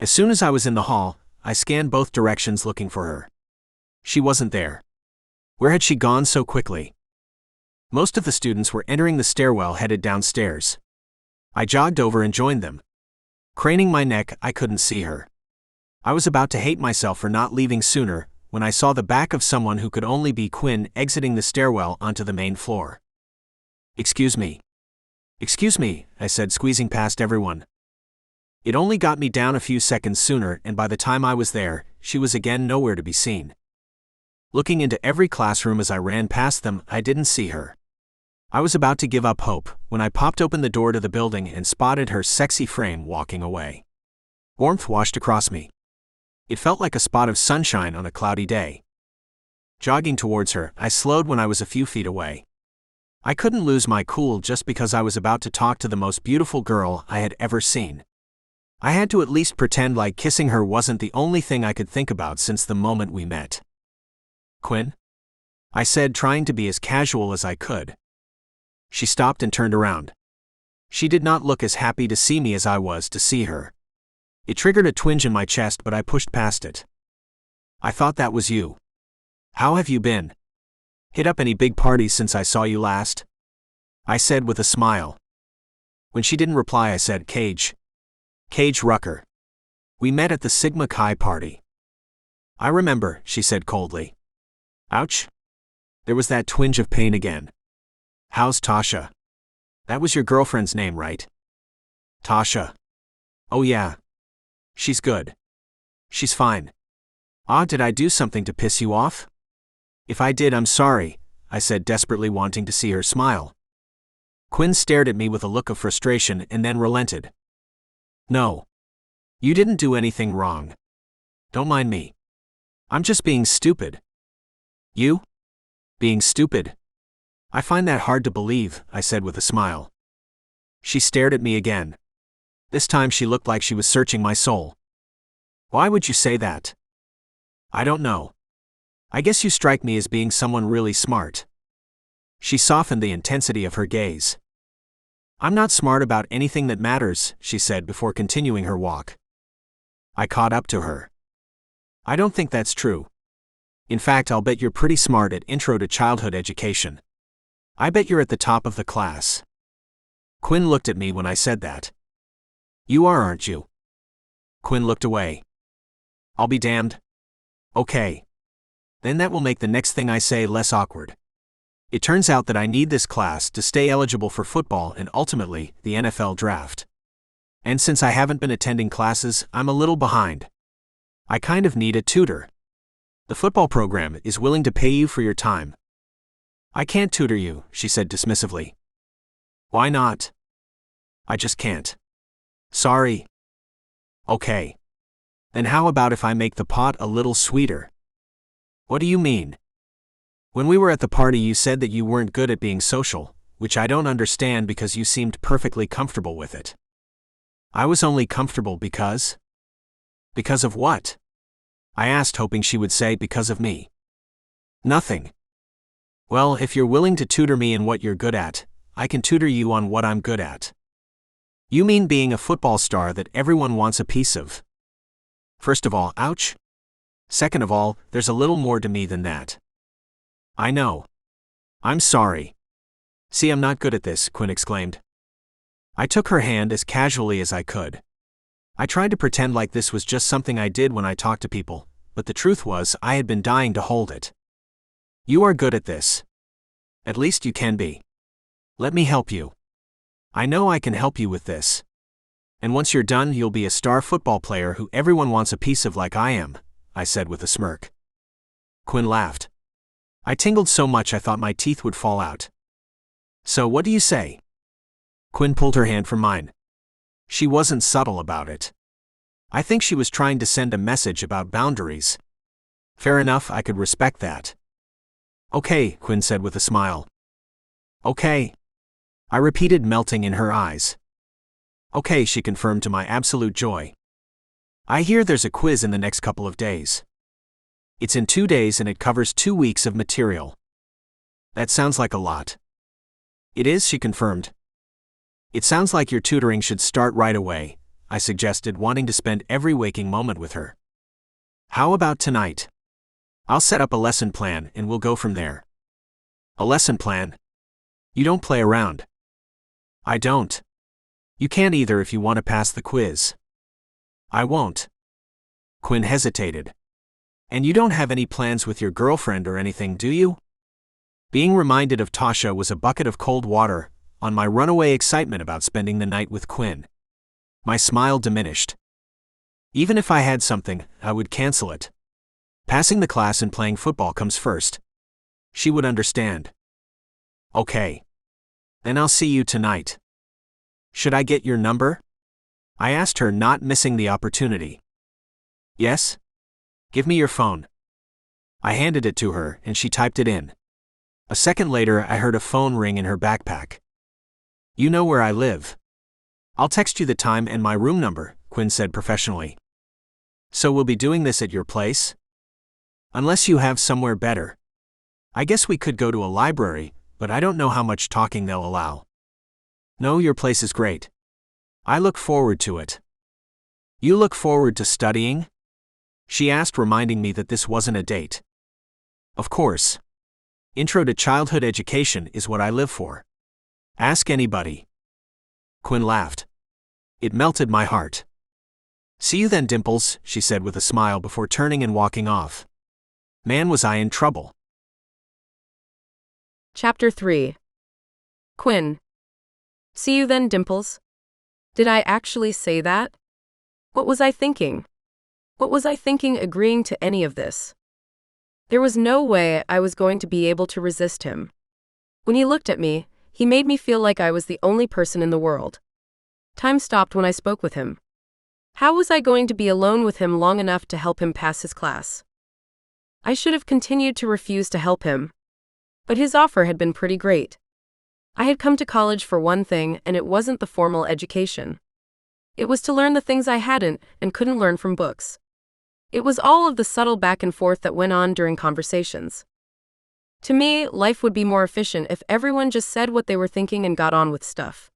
C: As soon as I was in the hall, I scanned both directions looking for her. She wasn't there. Where had she gone so quickly? Most of the students were entering the stairwell headed downstairs. I jogged over and joined them. Craning my neck, I couldn't see her. I was about to hate myself for not leaving sooner, when I saw the back of someone who could only be Quin exiting the stairwell onto the main floor. Excuse me. Excuse me, I said, squeezing past everyone. It only got me down a few seconds sooner, and by the time I was there, she was again nowhere to be seen. Looking into every classroom as I ran past them, I didn't see her. I was about to give up hope, when I popped open the door to the building and spotted her sexy frame walking away. Warmth washed across me. It felt like a spot of sunshine on a cloudy day. Jogging towards her, I slowed when I was a few feet away. I couldn't lose my cool just because I was about to talk to the most beautiful girl I had ever seen. I had to at least pretend like kissing her wasn't the only thing I could think about since the moment we met. Quin? I said, trying to be as casual as I could. She stopped and turned around. She did not look as happy to see me as I was to see her. It triggered a twinge in my chest, but I pushed past it. I thought that was you. How have you been? Hit up any big parties since I saw you last? I said with a smile. When she didn't reply, I said, Cage Rucker. We met at the Sigma Chi party. I remember, she said coldly. Ouch. There was that twinge of pain again. How's Tasha? That was your girlfriend's name, right? Tasha. Oh yeah. She's good. She's fine. Did I do something to piss you off? If I did, I'm sorry, I said, desperately wanting to see her smile. Quin stared at me with a look of frustration and then relented. No. You didn't do anything wrong. Don't mind me. I'm just being stupid. You? Being stupid? I find that hard to believe, I said with a smile. She stared at me again. This time she looked like she was searching my soul. Why would you say that? I don't know. I guess you strike me as being someone really smart. She softened the intensity of her gaze. I'm not smart about anything that matters, she said before continuing her walk. I caught up to her. I don't think that's true. In fact, I'll bet you're pretty smart at Intro to Childhood Education. I bet you're at the top of the class. Quin looked at me when I said that. You are, aren't you? Quin looked away. I'll be damned. Okay. Then that will make the next thing I say less awkward. It turns out that I need this class to stay eligible for football and ultimately, the NFL draft. And since I haven't been attending classes, I'm a little behind. I kind of need a tutor. The football program is willing to pay you for your time. I can't tutor you, she said dismissively. Why not? I just can't. Sorry. Okay. Then how about if I make the pot a little sweeter? What do you mean? When we were at the party, you said that you weren't good at being social, which I don't understand because you seemed perfectly comfortable with it. I was only comfortable because? Because of what? I asked, hoping she would say because of me. Nothing. Well, if you're willing to tutor me in what you're good at, I can tutor you on what I'm good at. You mean being a football star that everyone wants a piece of? First of all, ouch. Second of all, there's a little more to me than that. I know. I'm sorry. See, I'm not good at this, Quin exclaimed. I took her hand as casually as I could. I tried to pretend like this was just something I did when I talked to people, but the truth was I had been dying to hold it. You are good at this. At least you can be. Let me help you. I know I can help you with this. And once you're done, you'll be a star football player who everyone wants a piece of like I am, I said with a smirk. Quin laughed. I tingled so much I thought my teeth would fall out. So what do you say? Quin pulled her hand from mine. She wasn't subtle about it. I think she was trying to send a message about boundaries. Fair enough, I could respect that. Okay, Quin said with a smile. Okay. I repeated, melting in her eyes. Okay, she confirmed to my absolute joy. I hear there's a quiz in the next couple of days. It's in 2 days and it covers 2 weeks of material. That sounds like a lot. It is, she confirmed. It sounds like your tutoring should start right away, I suggested, wanting to spend every waking moment with her. How about tonight? I'll set up a lesson plan and we'll go from there. A lesson plan? You don't play around. I don't. You can't either if you want to pass the quiz. I won't. Quin hesitated. And you don't have any plans with your girlfriend or anything, do you? Being reminded of Tasha was a bucket of cold water on my runaway excitement about spending the night with Quin. My smile diminished. Even if I had something, I would cancel it. Passing the class and playing football comes first. She would understand. Okay. Then I'll see you tonight. Should I get your number? I asked her, not missing the opportunity. Yes? Give me your phone. I handed it to her and she typed it in. A second later, I heard a phone ring in her backpack. You know where I live. I'll text you the time and my room number, Quin said professionally. So we'll be doing this at your place? Unless you have somewhere better. I guess we could go to a library, but I don't know how much talking they'll allow. No, your place is great. I look forward to it. You look forward to studying? She asked, reminding me that this wasn't a date. Of course. Intro to childhood education is what I live for. Ask anybody. Quin laughed. It melted my heart. See you then, Dimples, she said with a smile before turning and walking off. Man, was I in trouble.
B: Chapter 3. Quin. See you then, Dimples. Did I actually say that? What was I thinking? What was I thinking agreeing to any of this? There was no way I was going to be able to resist him. When he looked at me, he made me feel like I was the only person in the world. Time stopped when I spoke with him. How was I going to be alone with him long enough to help him pass his class? I should have continued to refuse to help him. But his offer had been pretty great. I had come to college for one thing, and it wasn't the formal education. It was to learn the things I hadn't and couldn't learn from books. It was all of the subtle back and forth that went on during conversations. To me, life would be more efficient if everyone just said what they were thinking and got on with stuff.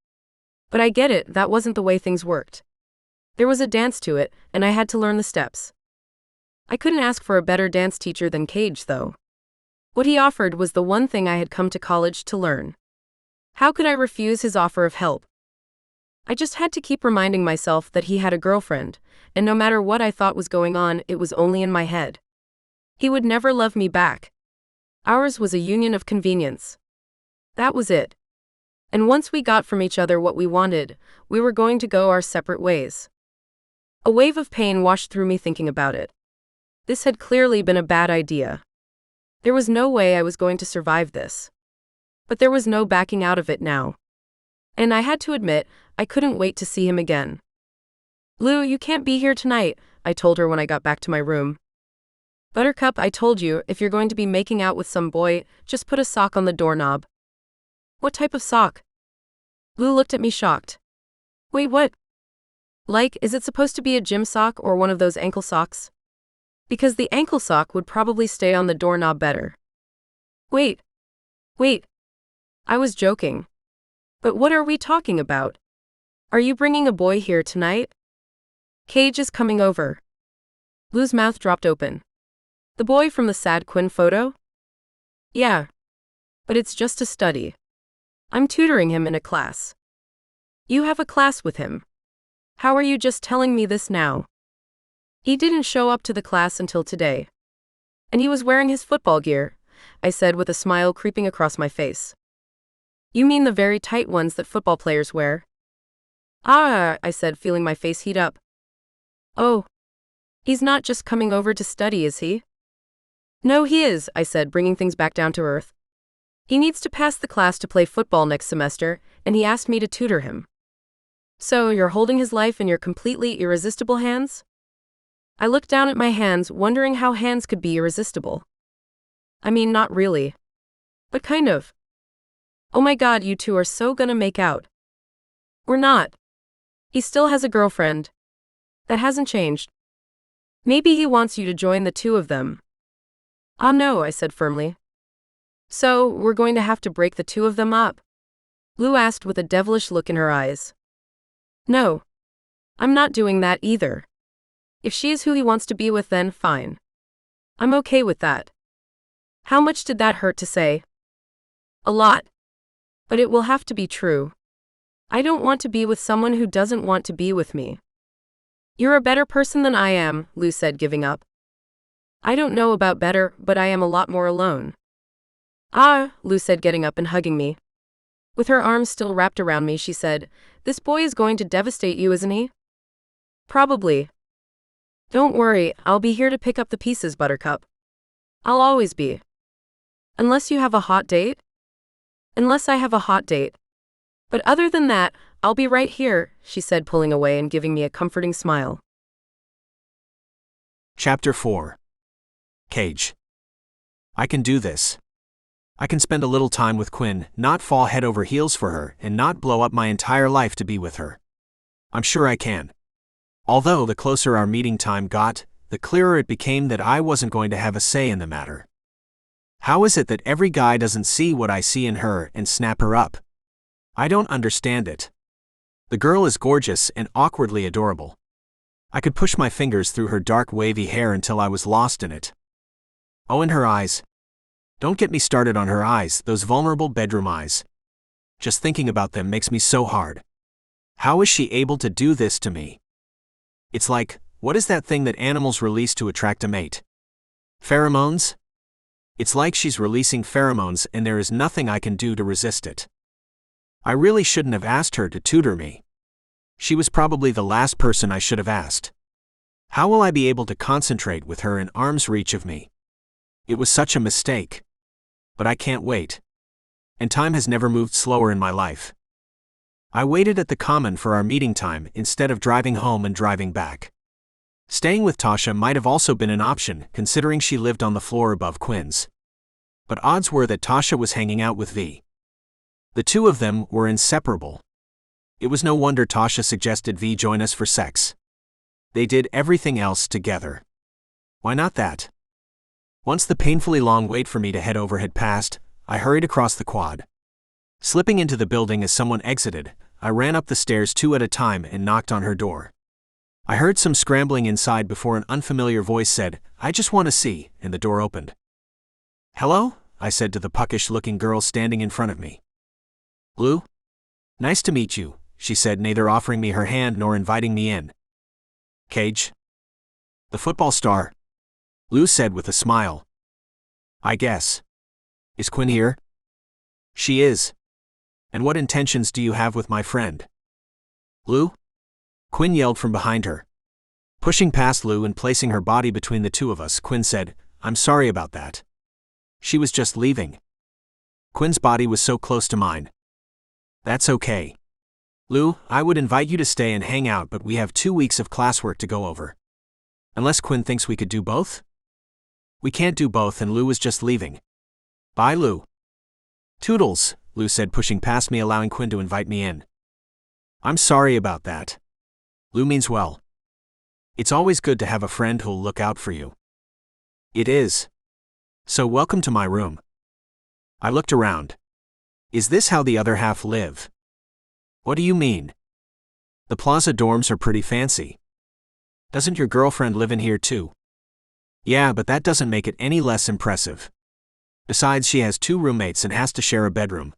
B: But I get it, that wasn't the way things worked. There was a dance to it, and I had to learn the steps. I couldn't ask for a better dance teacher than Cage, though. What he offered was the one thing I had come to college to learn. How could I refuse his offer of help? I just had to keep reminding myself that he had a girlfriend, and no matter what I thought was going on, it was only in my head. He would never love me back. Ours was a union of convenience. That was it. And once we got from each other what we wanted, we were going to go our separate ways. A wave of pain washed through me thinking about it. This had clearly been a bad idea. There was no way I was going to survive this. But there was no backing out of it now. And I had to admit, I couldn't wait to see him again. Lou, you can't be here tonight, I told her when I got back to my room. Buttercup, I told you, if you're going to be making out with some boy, just put a sock on the doorknob. What type of sock? Lou looked at me shocked. Wait, what? Like, is it supposed to be a gym sock or one of those ankle socks? Because the ankle sock would probably stay on the doorknob better. Wait. I was joking. But what are we talking about? Are you bringing a boy here tonight? Cage is coming over. Lou's mouth dropped open. The boy from the sad Quin photo? Yeah. But it's just a study. I'm tutoring him in a class. You have a class with him. How are you just telling me this now? He didn't show up to the class until today. And he was wearing his football gear, I said with a smile creeping across my face. You mean the very tight ones that football players wear? Ah, I said, feeling my face heat up. Oh. He's not just coming over to study, is he? No, he is, I said, bringing things back down to earth. He needs to pass the class to play football next semester, and he asked me to tutor him. So, you're holding his life in your completely irresistible hands? I looked down at my hands, wondering how hands could be irresistible. I mean, not really. But kind of. Oh my god, you two are so gonna make out. We're not. He still has a girlfriend. That hasn't changed. Maybe he wants you to join the two of them. Ah no, I said firmly. So, we're going to have to break the two of them up? Lou asked with a devilish look in her eyes. No. I'm not doing that either. If she is who he wants to be with, then fine. I'm okay with that. How much did that hurt to say? A lot. But it will have to be true. I don't want to be with someone who doesn't want to be with me. You're a better person than I am, Lou said, giving up. I don't know about better, but I am a lot more alone. Ah, Lou said, getting up and hugging me. With her arms still wrapped around me, she said, this boy is going to devastate you, isn't he? Probably. Don't worry, I'll be here to pick up the pieces, Buttercup. I'll always be. Unless you have a hot date? Unless I have a hot date. But other than that, I'll be right here, she said, pulling away and giving me a comforting smile.
C: Chapter 4. Cage. I can do this. I can spend a little time with Quin, not fall head over heels for her, and not blow up my entire life to be with her. I'm sure I can. Although the closer our meeting time got, the clearer it became that I wasn't going to have a say in the matter. How is it that every guy doesn't see what I see in her and snap her up? I don't understand it. The girl is gorgeous and awkwardly adorable. I could push my fingers through her dark wavy hair until I was lost in it. Oh, and her eyes. Don't get me started on her eyes, those vulnerable bedroom eyes. Just thinking about them makes me so hard. How is she able to do this to me? It's like, what is that thing that animals release to attract a mate? Pheromones? It's like she's releasing pheromones and there is nothing I can do to resist it. I really shouldn't have asked her to tutor me. She was probably the last person I should have asked. How will I be able to concentrate with her in arm's reach of me? It was such a mistake. But I can't wait. And time has never moved slower in my life. I waited at the common for our meeting time instead of driving home and driving back. Staying with Tasha might have also been an option, considering she lived on the floor above Quin's. But odds were that Tasha was hanging out with V. The two of them were inseparable. It was no wonder Tasha suggested V join us for sex. They did everything else together. Why not that? Once the painfully long wait for me to head over had passed, I hurried across the quad. Slipping into the building as someone exited, I ran up the stairs 2 at a time and knocked on her door. I heard some scrambling inside before an unfamiliar voice said, "I just want to see," and the door opened. "Hello?" I said to the puckish-looking girl standing in front of me. "Lou? Nice to meet you," she said, neither offering me her hand nor inviting me in. "Cage? The football star?" Lou said with a smile. "I guess. Is Quin here?" "She is. And what intentions do you have with my friend?" "Lou?" Quin yelled from behind her. Pushing past Lou and placing her body between the two of us, Quin said, "I'm sorry about that. She was just leaving." Quin's body was so close to mine. "That's okay. Lou, I would invite you to stay and hang out, but we have 2 weeks of classwork to go over. Unless Quin thinks we could do both?" "We can't do both, and Lou was just leaving. Bye, Lou." "Toodles," Lou said, pushing past me, allowing Quin to invite me in. "I'm sorry about that. Lou means well. It's always good to have a friend who'll look out for you." "It is. So welcome to my room." I looked around. Is this how the other half live? "What do you mean?" The Plaza dorms are pretty fancy. Doesn't your girlfriend live in here too? Yeah, but that doesn't make it any less impressive. Besides, she has 2 roommates and has to share a bedroom.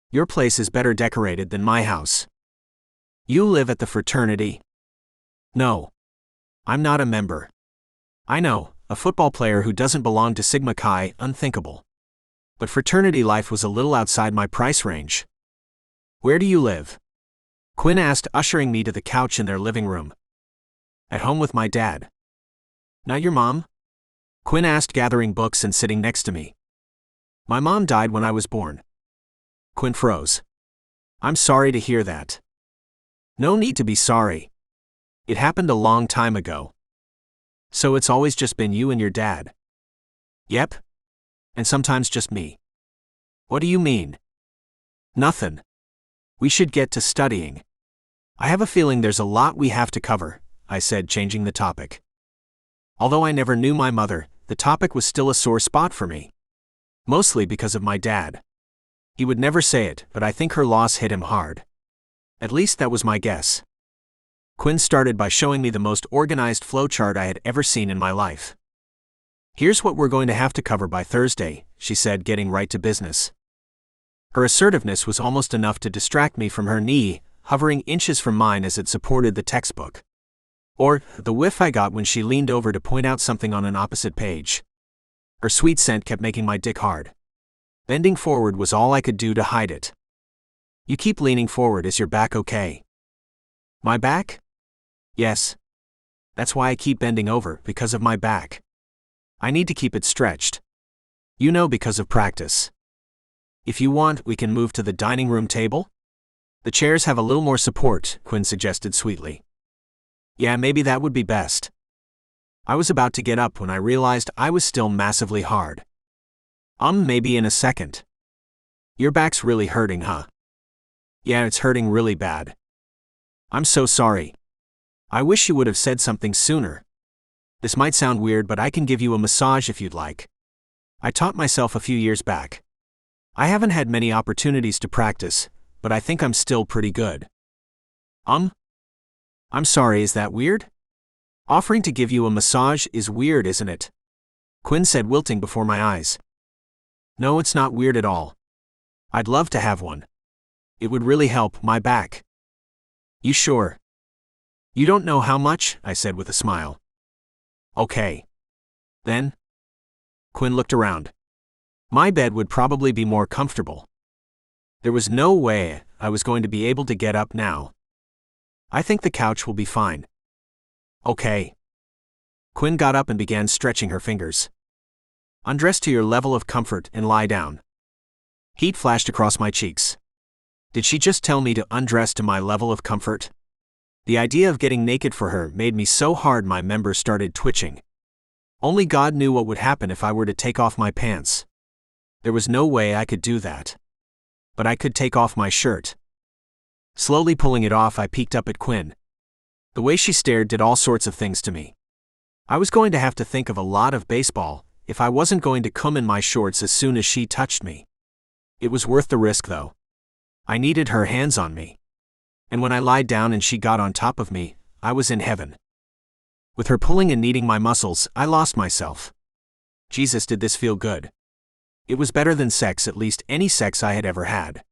C: Your place is better decorated than my house. You live at the fraternity? No. I'm not a member. I know, a football player who doesn't belong to Sigma Chi, unthinkable. But fraternity life was a little outside my price range. Where do you live? Quin asked, ushering me to the couch in their living room. At home with my dad. Not your mom? Quin asked, gathering books and sitting next to me. My mom died when I was born. Quin froze. I'm sorry to hear that. No need to be sorry. It happened a long time ago. So it's always just been you and your dad? Yep. And sometimes just me. What do you mean? Nothing. We should get to studying. I have a feeling there's a lot we have to cover, I said, changing the topic. Although I never knew my mother, the topic was still a sore spot for me. Mostly because of my dad. He would never say it, but I think her loss hit him hard. At least that was my guess. Quin started by showing me the most organized flowchart I had ever seen in my life. Here's what we're going to have to cover by Thursday, she said, getting right to business. Her assertiveness was almost enough to distract me from her knee, hovering inches from mine as it supported the textbook. Or the whiff I got when she leaned over to point out something on an opposite page. Her sweet scent kept making my dick hard. Bending forward was all I could do to hide it. You keep leaning forward. Is your back okay? My back? Yes. That's why I keep bending over, because of my back. I need to keep it stretched. You know, because of practice. If you want, we can move to the dining room table? The chairs have a little more support, Quin suggested sweetly. Yeah, maybe that would be best. I was about to get up when I realized I was still massively hard. Maybe in a second. Your back's really hurting, huh? Yeah, it's hurting really bad. I'm so sorry. I wish you would have said something sooner. This might sound weird, but I can give you a massage if you'd like. I taught myself a few years back. I haven't had many opportunities to practice, but I think I'm still pretty good. I'm sorry, is that weird? Offering to give you a massage is weird, isn't it? Quin said, wilting before my eyes. No, it's not weird at all. I'd love to have one. It would really help my back. You sure? You don't know how much, I said with a smile. Okay. Then? Quin looked around. My bed would probably be more comfortable. There was no way I was going to be able to get up now. I think the couch will be fine. Okay. Quin got up and began stretching her fingers. Undress to your level of comfort and lie down. Heat flashed across my cheeks. Did she just tell me to undress to my level of comfort? The idea of getting naked for her made me so hard my members started twitching. Only God knew what would happen if I were to take off my pants. There was no way I could do that. But I could take off my shirt. Slowly pulling it off, I peeked up at Quin. The way she stared did all sorts of things to me. I was going to have to think of a lot of baseball if I wasn't going to come in my shorts as soon as she touched me. It was worth the risk, though. I needed her hands on me. And when I lied down and she got on top of me, I was in heaven. With her pulling and kneading my muscles, I lost myself. Jesus, did this feel good. It was better than sex, at least any sex I had ever had.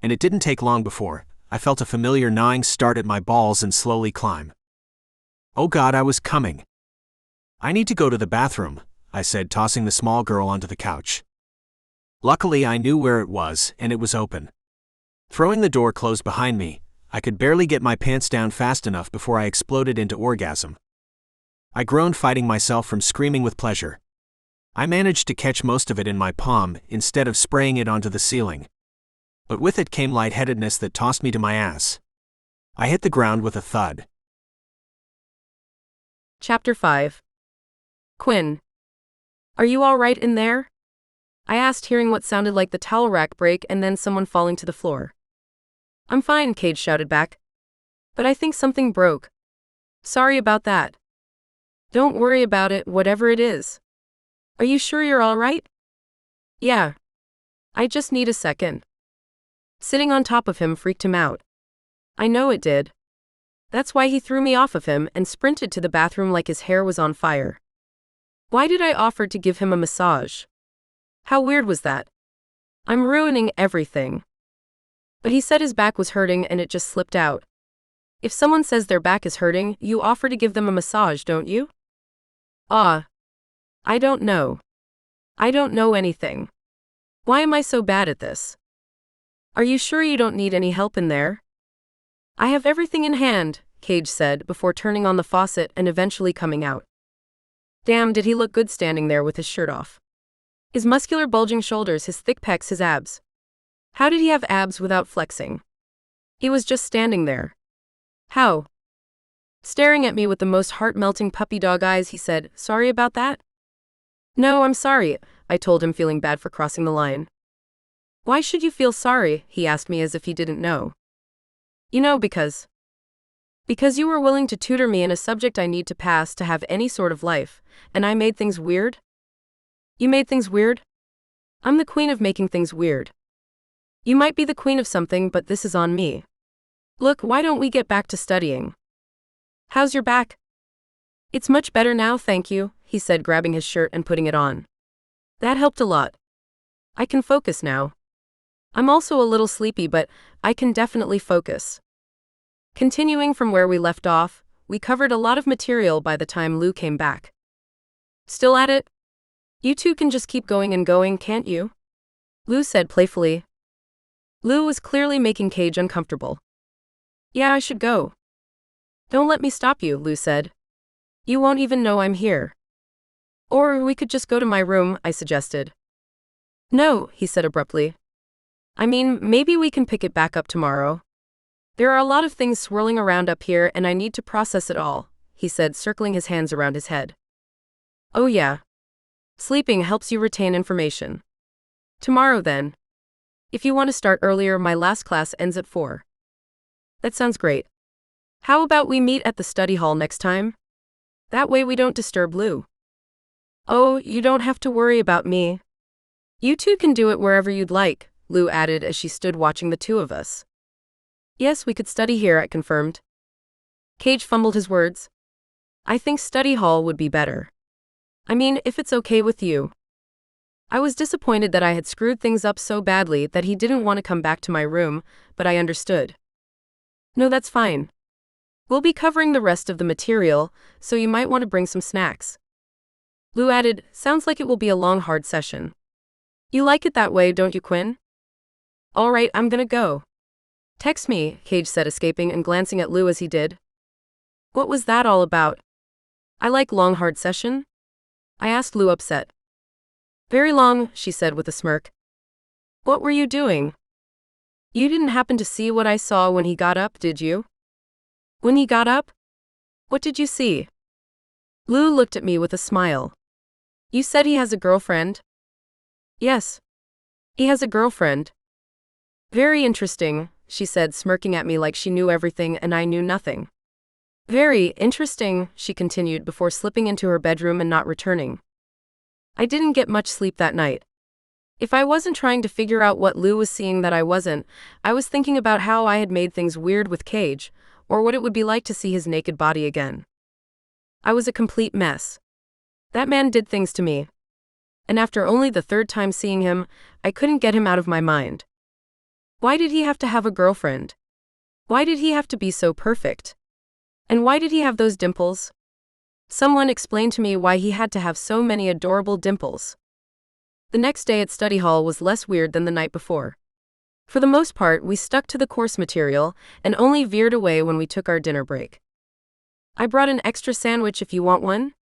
C: And it didn't take long before I felt a familiar gnawing start at my balls and slowly climb. Oh God, I was coming. I need to go to the bathroom, I said, tossing the small girl onto the couch. Luckily, I knew where it was, and it was open. Throwing the door closed behind me, I could barely get my pants down fast enough before I exploded into orgasm. I groaned, fighting myself from screaming with pleasure. I managed to catch most of it in my palm instead of spraying it onto the ceiling. But with it came lightheadedness that tossed me to my ass. I hit the ground with a thud.
B: Chapter 5. Quin. Are you all right in there? I asked, hearing what sounded like the towel rack break and then someone falling to the floor. I'm fine, Cade shouted back. But I think something broke. Sorry about that. Don't worry about it, whatever it is. Are you sure you're all right? Yeah. I just need a second. Sitting on top of him freaked him out. I know it did. That's why he threw me off of him and sprinted to the bathroom like his hair was on fire. Why did I offer to give him a massage? How weird was that? I'm ruining everything. But he said his back was hurting and it just slipped out. If someone says their back is hurting, you offer to give them a massage, don't you? I don't know. I don't know anything. Why am I so bad at this? Are you sure you don't need any help in there? I have everything in hand, Cage said before turning on the faucet and eventually coming out. Damn, did he look good standing there with his shirt off. His muscular bulging shoulders, his thick pecs, his abs. How did he have abs without flexing? He was just standing there. How? Staring at me with the most heart-melting puppy dog eyes, he said, "Sorry about that?" "No, I'm sorry," I told him, feeling bad for crossing the line. "Why should you feel sorry?" he asked me as if he didn't know. "You know, because you were willing to tutor me in a subject I need to pass to have any sort of life, and I made things weird." "You made things weird?" "I'm the queen of making things weird. You might be the queen of something, but this is on me. Look, why don't we get back to studying? How's your back?" "It's much better now, thank you," he said, grabbing his shirt and putting it on. "That helped a lot. I can focus now. I'm also a little sleepy, but I can definitely focus." Continuing from where we left off, we covered a lot of material by the time Lou came back. "Still at it? You two can just keep going and going, can't you?" Lou said playfully. Lou was clearly making Cage uncomfortable. "Yeah, I should go." "Don't let me stop you," Lou said. "You won't even know I'm here." "Or we could just go to my room," I suggested. "No," he said abruptly. "I mean, maybe we can pick it back up tomorrow. There are a lot of things swirling around up here and I need to process it all," he said, circling his hands around his head. "Oh yeah. Sleeping helps you retain information. Tomorrow then. If you want to start earlier, my last class ends at 4. "That sounds great. How about we meet at the study hall next time? That way we don't disturb Lou." "Oh, you don't have to worry about me. You two can do it wherever you'd like," Lou added as she stood watching the two of us. "Yes, we could study here," I confirmed. Cage fumbled his words. "I think study hall would be better. I mean, if it's okay with you." I was disappointed that I had screwed things up so badly that he didn't want to come back to my room, but I understood. "No, that's fine. We'll be covering the rest of the material, so you might want to bring some snacks." Lou added, "Sounds like it will be a long, hard session. You like it that way, don't you, Quin?" "All right, I'm gonna go." "Text me," Cage said, escaping and glancing at Lou as he did. "What was that all about? I like long, hard session?" I asked Lou, upset. "Very long," she said with a smirk. "What were you doing? You didn't happen to see what I saw when he got up, did you?" "When he got up? What did you see?" Lou looked at me with a smile. "You said he has a girlfriend?" "Yes. He has a girlfriend." "Very interesting," she said, smirking at me like she knew everything and I knew nothing. "Very interesting," she continued before slipping into her bedroom and not returning. I didn't get much sleep that night. If I wasn't trying to figure out what Lou was seeing that I wasn't, I was thinking about how I had made things weird with Cage, or what it would be like to see his naked body again. I was a complete mess. That man did things to me. And after only the third time seeing him, I couldn't get him out of my mind. Why did he have to have a girlfriend? Why did he have to be so perfect? And why did he have those dimples? Someone explained to me why he had to have so many adorable dimples. The next day at study hall was less weird than the night before. For the most part, we stuck to the course material and only veered away when we took our dinner break. "I brought an extra sandwich if you want one,"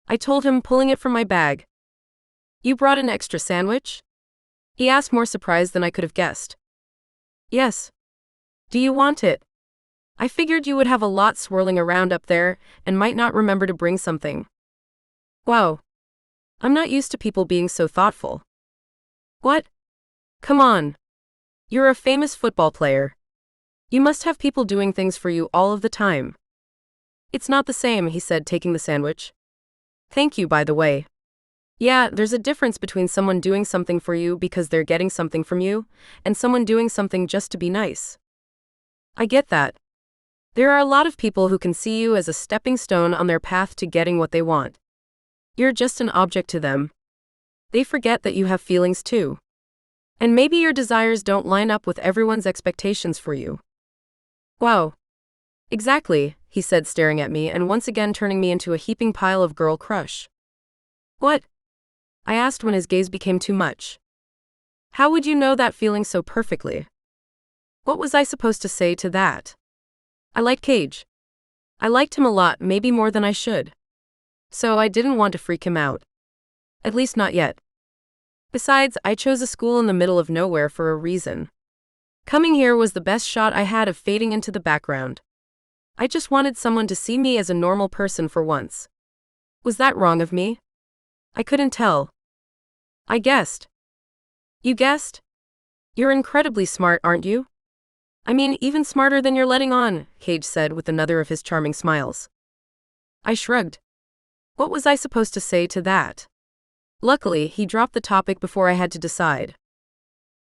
B: I told him, pulling it from my bag. "You brought an extra sandwich?" he asked, more surprised than I could have guessed. "Yes. Do you want it? I figured you would have a lot swirling around up there and might not remember to bring something." "Wow. I'm not used to people being so thoughtful." "What? Come on. You're a famous football player. You must have people doing things for you all of the time." "It's not the same," he said, taking the sandwich. "Thank you, by the way. Yeah, there's a difference between someone doing something for you because they're getting something from you, and someone doing something just to be nice." "I get that. There are a lot of people who can see you as a stepping stone on their path to getting what they want. You're just an object to them. They forget that you have feelings too. And maybe your desires don't line up with everyone's expectations for you. Wow. Exactly, he said, staring at me and once again turning me into a heaping pile of girl crush. What? I asked when his gaze became too much. How would you know that feeling so perfectly? What was I supposed to say to that? I liked Cage. I liked him a lot, maybe more than I should. So I didn't want to freak him out. At least not yet. Besides, I chose a school in the middle of nowhere for a reason. Coming here was the best shot I had of fading into the background. I just wanted someone to see me as a normal person for once. Was that wrong of me? I couldn't tell. I guessed. You guessed? You're incredibly smart, aren't you? I mean, even smarter than you're letting on, Cage said with another of his charming smiles. I shrugged. What was I supposed to say to that? Luckily, he dropped the topic before I had to decide.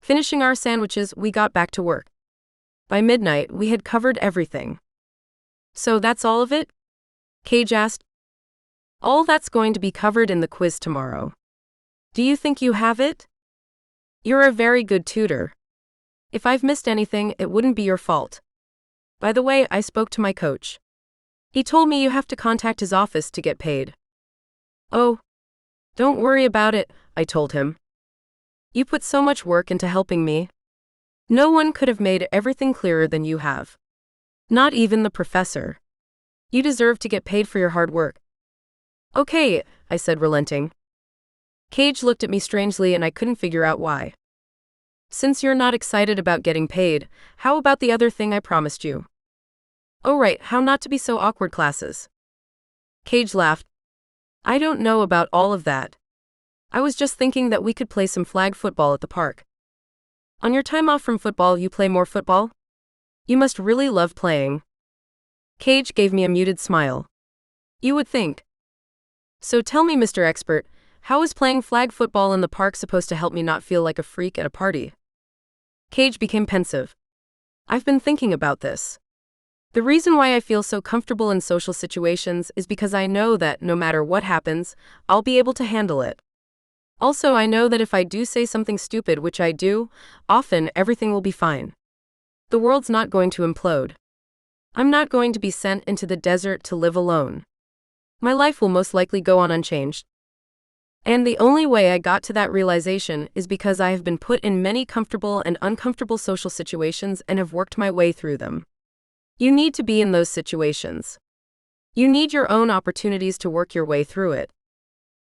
B: Finishing our sandwiches, we got back to work. By midnight, we had covered everything. So that's all of it? Cage asked. All that's going to be covered in the quiz tomorrow. Do you think you have it? You're a very good tutor. If I've missed anything, it wouldn't be your fault. By the way, I spoke to my coach. He told me you have to contact his office to get paid. Oh, don't worry about it, I told him. You put so much work into helping me. No one could have made everything clearer than you have. Not even the professor. You deserve to get paid for your hard work. Okay, I said, relenting. Cage looked at me strangely and I couldn't figure out why. Since you're not excited about getting paid, how about the other thing I promised you? Oh right, how not to be so awkward classes. Cage laughed. I don't know about all of that. I was just thinking that we could play some flag football at the park. On your time off from football, you play more football? You must really love playing. Cage gave me a muted smile. You would think. So tell me, Mr. Expert, how is playing flag football in the park supposed to help me not feel like a freak at a party? Cage became pensive. I've been thinking about this. The reason why I feel so comfortable in social situations is because I know that no matter what happens, I'll be able to handle it. Also, I know that if I do say something stupid, which I do, often everything will be fine. The world's not going to implode. I'm not going to be sent into the desert to live alone. My life will most likely go on unchanged. And the only way I got to that realization is because I have been put in many comfortable and uncomfortable social situations and have worked my way through them. You need to be in those situations. You need your own opportunities to work your way through it.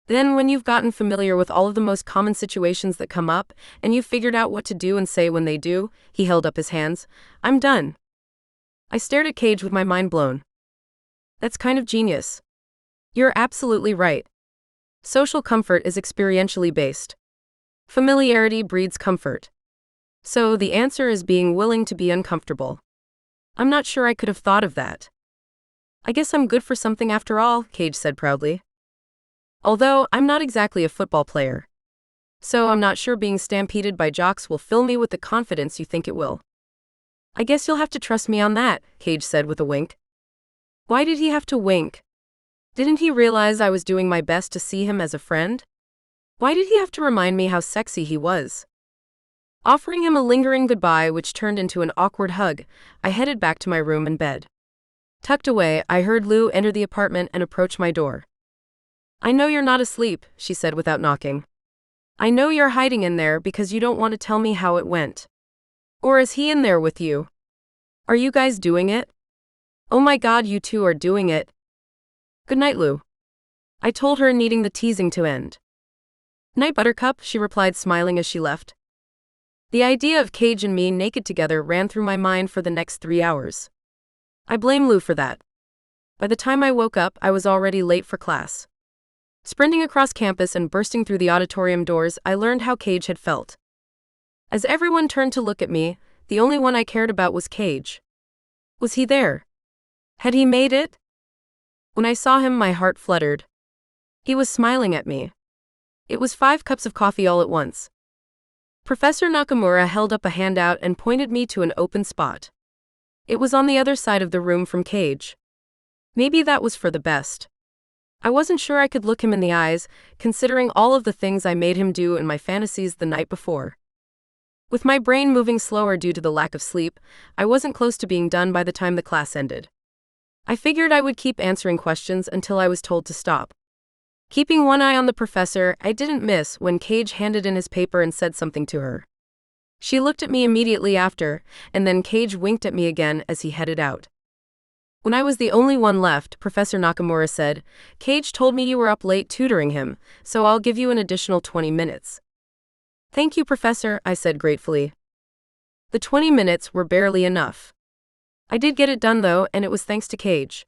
B: Then when you've gotten familiar with all of the most common situations that come up, and you've figured out what to do and say when they do, he held up his hands, I'm done. I stared at Cage with my mind blown. That's kind of genius. You're absolutely right. Social comfort is experientially based. Familiarity breeds comfort. So the answer is being willing to be uncomfortable. I'm not sure I could have thought of that. I guess I'm good for something after all, Cage said proudly. Although, I'm not exactly a football player. So I'm not sure being stampeded by jocks will fill me with the confidence you think it will. I guess you'll have to trust me on that, Cage said with a wink. Why did he have to wink? Didn't he realize I was doing my best to see him as a friend? Why did he have to remind me how sexy he was? Offering him a lingering goodbye which turned into an awkward hug, I headed back to my room and bed. Tucked away, I heard Lou enter the apartment and approach my door. I know you're not asleep, she said without knocking. I know you're hiding in there because you don't want to tell me how it went. Or is he in there with you? Are you guys doing it? Oh my God, you two are doing it. Good night, Lou. I told her, needing the teasing to end. Night, Buttercup, she replied, smiling as she left. The idea of Cage and me naked together ran through my mind for the next 3 hours. I blame Lou for that. By the time I woke up, I was already late for class. Sprinting across campus and bursting through the auditorium doors, I learned how Cage had felt. As everyone turned to look at me, the only one I cared about was Cage. Was he there? Had he made it? When I saw him, my heart fluttered. He was smiling at me. It was 5 cups of coffee all at once. Professor Nakamura held up a handout and pointed me to an open spot. It was on the other side of the room from Cage. Maybe that was for the best. I wasn't sure I could look him in the eyes, considering all of the things I made him do in my fantasies the night before. With my brain moving slower due to the lack of sleep, I wasn't close to being done by the time the class ended. I figured I would keep answering questions until I was told to stop. Keeping one eye on the professor, I didn't miss when Cage handed in his paper and said something to her. She looked at me immediately after, and then Cage winked at me again as he headed out. When I was the only one left, Professor Nakamura said, "Cage told me you were up late tutoring him, so I'll give you an additional 20 minutes. "Thank you, Professor," I said gratefully. The 20 minutes were barely enough. I did get it done though, and it was thanks to Cage.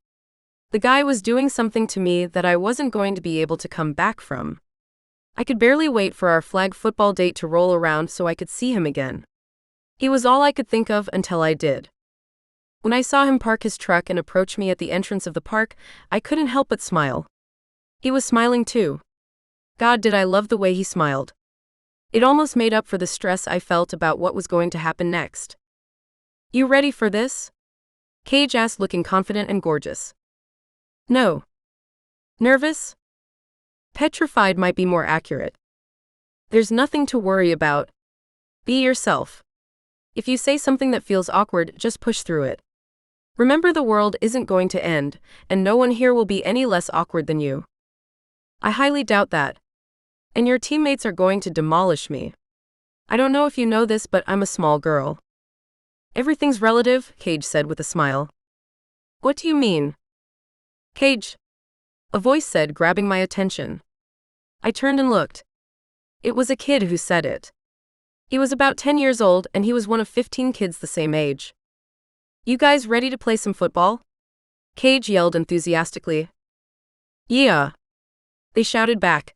B: The guy was doing something to me that I wasn't going to be able to come back from. I could barely wait for our flag football date to roll around so I could see him again. He was all I could think of until I did. When I saw him park his truck and approach me at the entrance of the park, I couldn't help but smile. He was smiling too. God, did I love the way he smiled. It almost made up for the stress I felt about what was going to happen next. "You ready for this?" Cage asked, looking confident and gorgeous. "No." "Nervous?" "Petrified might be more accurate." "There's nothing to worry about. Be yourself. If you say something that feels awkward, just push through it. Remember, the world isn't going to end, and no one here will be any less awkward than you." "I highly doubt that. And your teammates are going to demolish me. I don't know if you know this, but I'm a small girl." "Everything's relative," Cage said with a smile. "What do you mean?" "Cage," a voice said, grabbing my attention. I turned and looked. It was a kid who said it. He was about 10 years old, and he was one of 15 kids the same age. "You guys ready to play some football?" Cage yelled enthusiastically. "Yeah," they shouted back.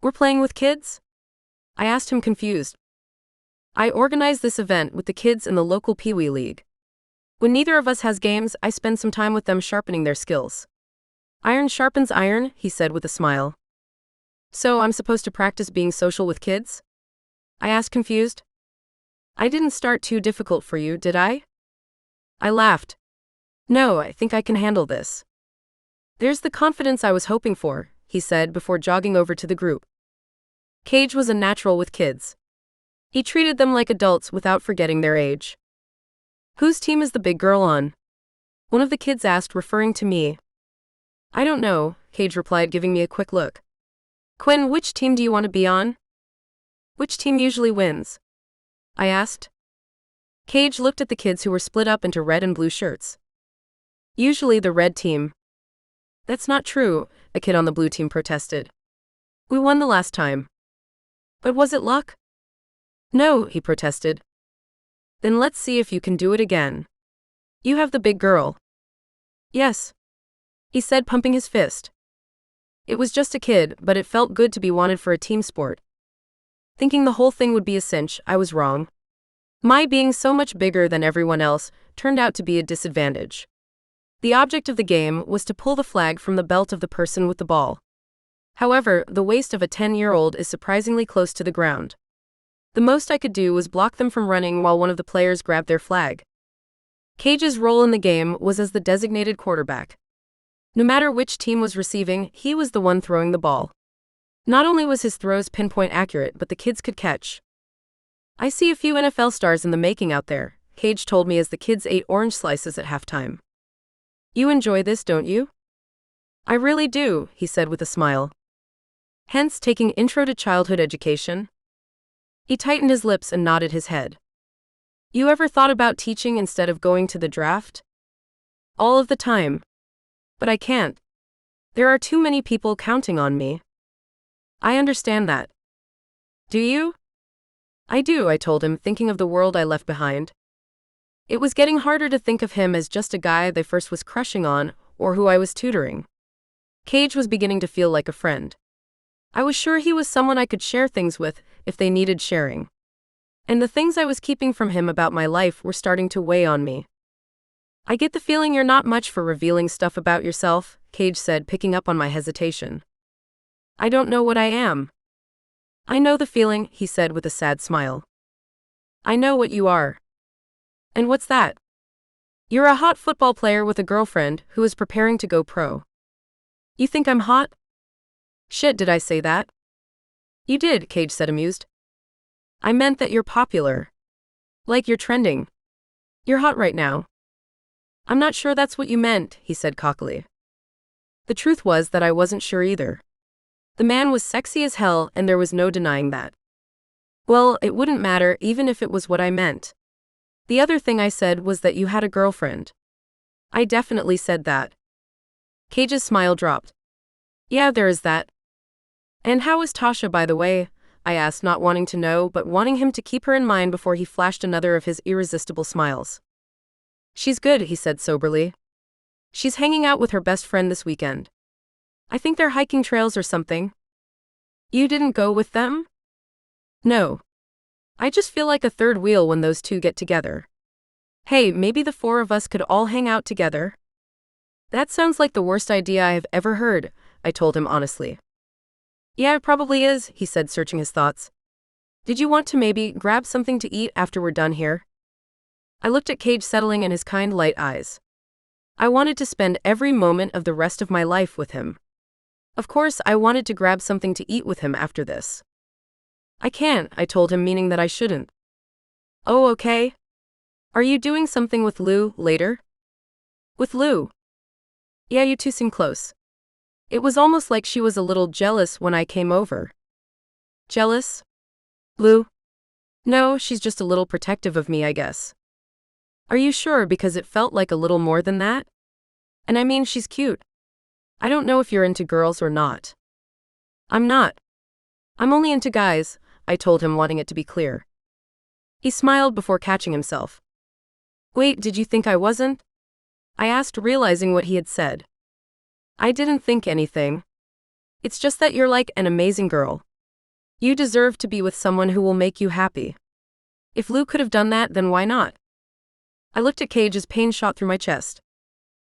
B: "We're playing with kids?" I asked him, confused. "I organize this event with the kids in the local Pee Wee League. When neither of us has games, I spend some time with them sharpening their skills." "Iron sharpens iron," he said with a smile. "So I'm supposed to practice being social with kids?" I asked, confused. "I didn't start too difficult for you, did I?" I laughed. "No, I think I can handle this." "There's the confidence I was hoping for," he said before jogging over to the group. Cage was a natural with kids. He treated them like adults without forgetting their age. "Whose team is the big girl on?" one of the kids asked, referring to me. "I don't know," Cage replied, giving me a quick look. "Quin, which team do you want to be on?" "Which team usually wins?" I asked. Cage looked at the kids who were split up into red and blue shirts. "Usually the red team." "That's not true," a kid on the blue team protested. "We won the last time." "But was it luck?" "No," he protested. "Then let's see if you can do it again. You have the big girl." "Yes," he said, pumping his fist. It was just a kid, but it felt good to be wanted for a team sport. Thinking the whole thing would be a cinch, I was wrong. My being so much bigger than everyone else turned out to be a disadvantage. The object of the game was to pull the flag from the belt of the person with the ball. However, the waist of a 10-year-old is surprisingly close to the ground. The most I could do was block them from running while one of the players grabbed their flag. Cage's role in the game was as the designated quarterback. No matter which team was receiving, he was the one throwing the ball. Not only was his throws pinpoint accurate, but the kids could catch. "I see a few NFL stars in the making out there," Cage told me as the kids ate orange slices at halftime. "You enjoy this, don't you?" "I really do," he said with a smile. "Hence taking Intro to Childhood Education?" He tightened his lips and nodded his head. "You ever thought about teaching instead of going to the draft?" "All of the time. But I can't. There are too many people counting on me." "I understand that." "Do you?" "I do," I told him, thinking of the world I left behind. It was getting harder to think of him as just a guy they first was crushing on, or who I was tutoring. Cage was beginning to feel like a friend. I was sure he was someone I could share things with if they needed sharing. And the things I was keeping from him about my life were starting to weigh on me. "I get the feeling you're not much for revealing stuff about yourself," Cage said, picking up on my hesitation. "I don't know what I am." "I know the feeling," he said with a sad smile. "I know what you are." "And what's that?" You're a hot football player with a girlfriend who is preparing to go pro. You think I'm hot? Shit, did I say that? You did, Cage said, amused. I meant that you're popular. Like you're trending. You're hot right now. I'm not sure that's what you meant, he said cockily. The truth was that I wasn't sure either. The man was sexy as hell, and there was no denying that. Well, it wouldn't matter even if it was what I meant. The other thing I said was that you had a girlfriend. I definitely said that. Cage's smile dropped. Yeah, there is that. And how is Tasha, by the way? I asked, not wanting to know, but wanting him to keep her in mind before he flashed another of his irresistible smiles. She's good, he said soberly. She's hanging out with her best friend this weekend. I think they're hiking trails or something. You didn't go with them? No. I just feel like a third wheel when those two get together. Hey, maybe the four of us could all hang out together? That sounds like the worst idea I have ever heard, I told him honestly. Yeah, it probably is, he said, searching his thoughts. Did you want to maybe grab something to eat after we're done here? I looked at Cage settling in his kind light eyes. I wanted to spend every moment of the rest of my life with him. Of course, I wanted to grab something to eat with him after this. I can't, I told him, meaning that I shouldn't. Oh, okay. Are you doing something with Lou later? With Lou? Yeah, you two seem close. It was almost like she was a little jealous when I came over. Jealous? Lou? No, she's just a little protective of me, I guess. Are you sure? Because it felt like a little more than that? And I mean, she's cute. I don't know if you're into girls or not. I'm not. I'm only into guys, I told him, wanting it to be clear. He smiled before catching himself. Wait, did you think I wasn't? I asked, realizing what he had said. I didn't think anything. It's just that you're like an amazing girl. You deserve to be with someone who will make you happy. If Lou could have done that, then why not? I looked at Cage as pain shot through my chest.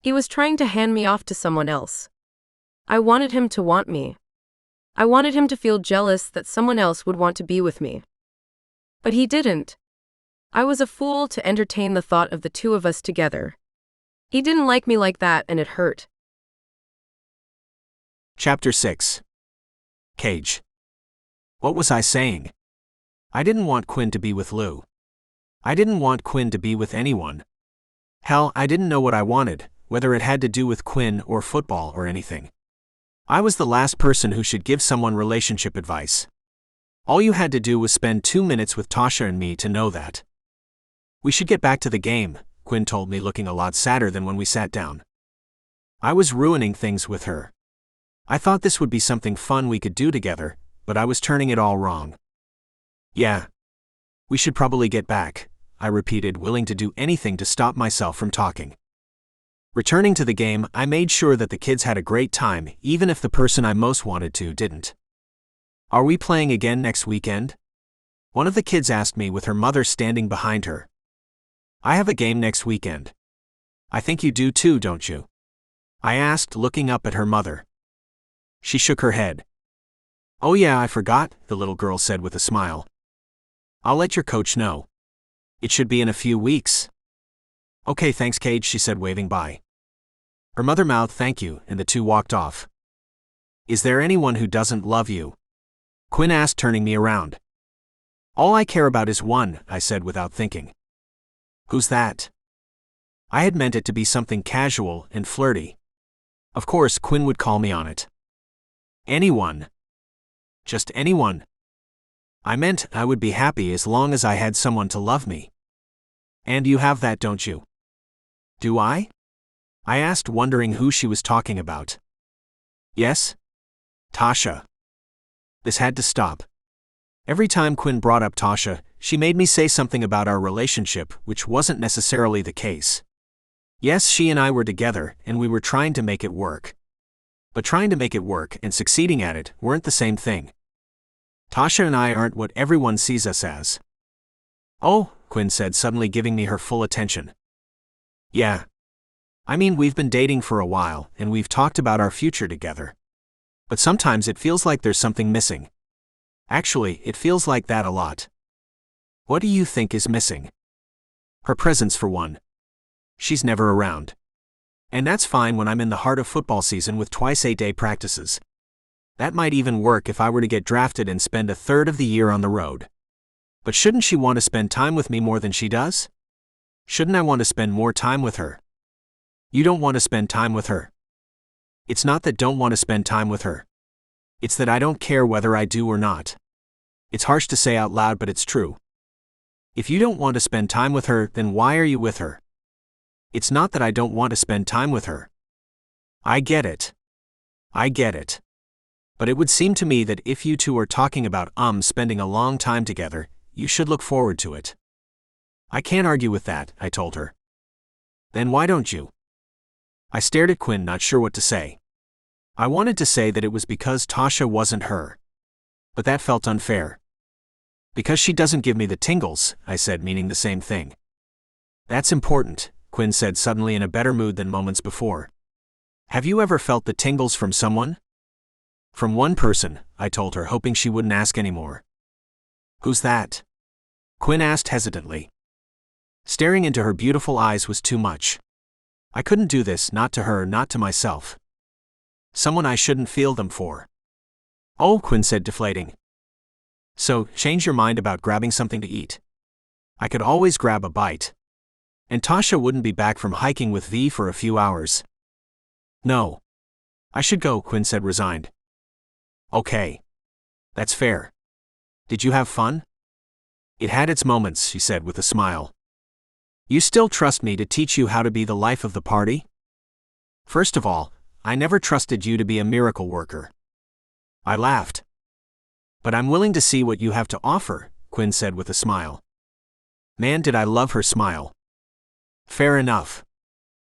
B: He was trying to hand me off to someone else. I wanted him to want me. I wanted him to feel jealous that someone else would want to be with me. But he didn't. I was a fool to entertain the thought of the two of us together. He didn't like me like that, and it hurt.
C: Chapter 6. Cage. What was I saying? I didn't want Quin to be with Lou. I didn't want Quin to be with anyone. Hell, I didn't know what I wanted, whether it had to do with Quin or football or anything. I was the last person who should give someone relationship advice. All you had to do was spend 2 minutes with Tasha and me to know that. We should get back to the game, Quin told me, looking a lot sadder than when we sat down. I was ruining things with her. I thought this would be something fun we could do together, but I was turning it all wrong. Yeah. We should probably get back, I repeated, willing to do anything to stop myself from talking. Returning to the game, I made sure that the kids had a great time, even if the person I most wanted to didn't. Are we playing again next weekend? One of the kids asked me, with her mother standing behind her. I have a game next weekend. I think you do too, don't you? I asked, looking up at her mother. She shook her head. Oh yeah, I forgot, the little girl said with a smile. I'll let your coach know. It should be in a few weeks. Okay, thanks, Cage, she said, waving bye. Her mother mouthed thank you, and the two walked off. Is there anyone who doesn't love you? Quin asked, turning me around. All I care about is one, I said without thinking. Who's that? I had meant it to be something casual and flirty. Of course, Quin would call me on it. Anyone. Just anyone. I meant I would be happy as long as I had someone to love me. And you have that, don't you? Do I? I asked, wondering who she was talking about. Yes? Tasha. This had to stop. Every time Quin brought up Tasha, she made me say something about our relationship, which wasn't necessarily the case. Yes, she and I were together, and we were trying to make it work. But trying to make it work and succeeding at it weren't the same thing. Tasha and I aren't what everyone sees us as. Oh, Quin said, suddenly giving me her full attention. Yeah. I mean, we've been dating for a while, and we've talked about our future together. But sometimes it feels like there's something missing. Actually, it feels like that a lot. What do you think is missing? Her presence, for one. She's never around. And that's fine when I'm in the heart of football season with twice 8-day practices. That might even work if I were to get drafted and spend a third of the year on the road. But shouldn't she want to spend time with me more than she does? Shouldn't I want to spend more time with her? You don't want to spend time with her. It's not that I don't want to spend time with her. It's that I don't care whether I do or not. It's harsh to say out loud, but it's true. If you don't want to spend time with her, then why are you with her? It's not that I don't want to spend time with her. I get it. I get it. But it would seem to me that if you two are talking about spending a long time together, you should look forward to it. I can't argue with that, I told her. Then why don't you? I stared at Quin, not sure what to say. I wanted to say that it was because Tasha wasn't her. But that felt unfair. Because she doesn't give me the tingles, I said, meaning the same thing. That's important, Quin said, suddenly in a better mood than moments before. Have you ever felt the tingles from someone? From one person, I told her, hoping she wouldn't ask anymore. Who's that? Quin asked hesitantly. Staring into her beautiful eyes was too much. I couldn't do this, not to her, not to myself. Someone I shouldn't feel them for. Oh, Quin said, deflating. So, change your mind about grabbing something to eat. I could always grab a bite. And Tasha wouldn't be back from hiking with V for a few hours. No. I should go, Quin said, resigned. Okay. That's fair. Did you have fun? It had its moments, she said with a smile. You still trust me to teach you how to be the life of the party? First of all, I never trusted you to be a miracle worker. I laughed. But I'm willing to see what you have to offer, Quin said with a smile. Man, did I love her smile. Fair enough.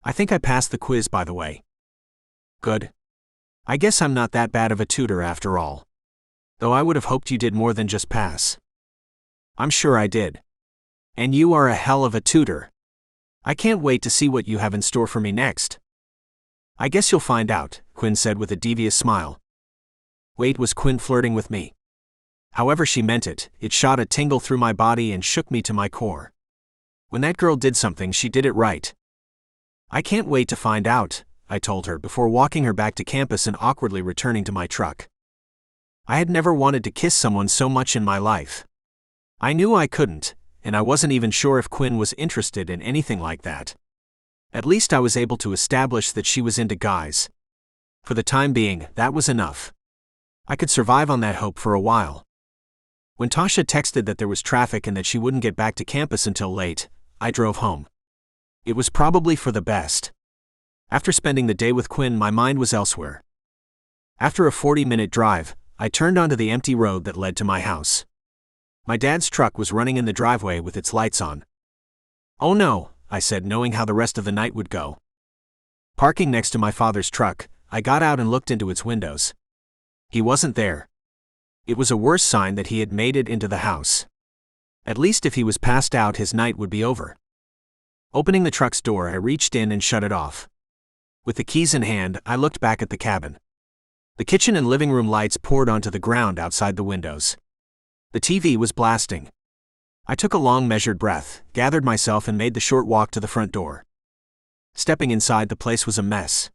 C: I think I passed the quiz, by the way. Good. I guess I'm not that bad of a tutor after all. Though I would have hoped you did more than just pass. I'm sure I did. And you are a hell of a tutor. I can't wait to see what you have in store for me next. I guess you'll find out, Quin said with a devious smile. Wait, was Quin flirting with me? However she meant it, it shot a tingle through my body and shook me to my core. When that girl did something, she did it right. I can't wait to find out, I told her before walking her back to campus and awkwardly returning to my truck. I had never wanted to kiss someone so much in my life. I knew I couldn't, and I wasn't even sure if Quin was interested in anything like that. At least I was able to establish that she was into guys. For the time being, that was enough. I could survive on that hope for a while. When Tasha texted that there was traffic and that she wouldn't get back to campus until late, I drove home. It was probably for the best. After spending the day with Quin, my mind was elsewhere. After a 40-minute drive, I turned onto the empty road that led to my house. My dad's truck was running in the driveway with its lights on. Oh no, I said, knowing how the rest of the night would go. Parking next to my father's truck, I got out and looked into its windows. He wasn't there. It was a worse sign that he had made it into the house. At least if he was passed out, his night would be over. Opening the truck's door, I reached in and shut it off. With the keys in hand, I looked back at the cabin. The kitchen and living room lights poured onto the ground outside the windows. The TV was blasting. I took a long, measured breath, gathered myself, and made the short walk to the front door. Stepping inside, the place was a mess.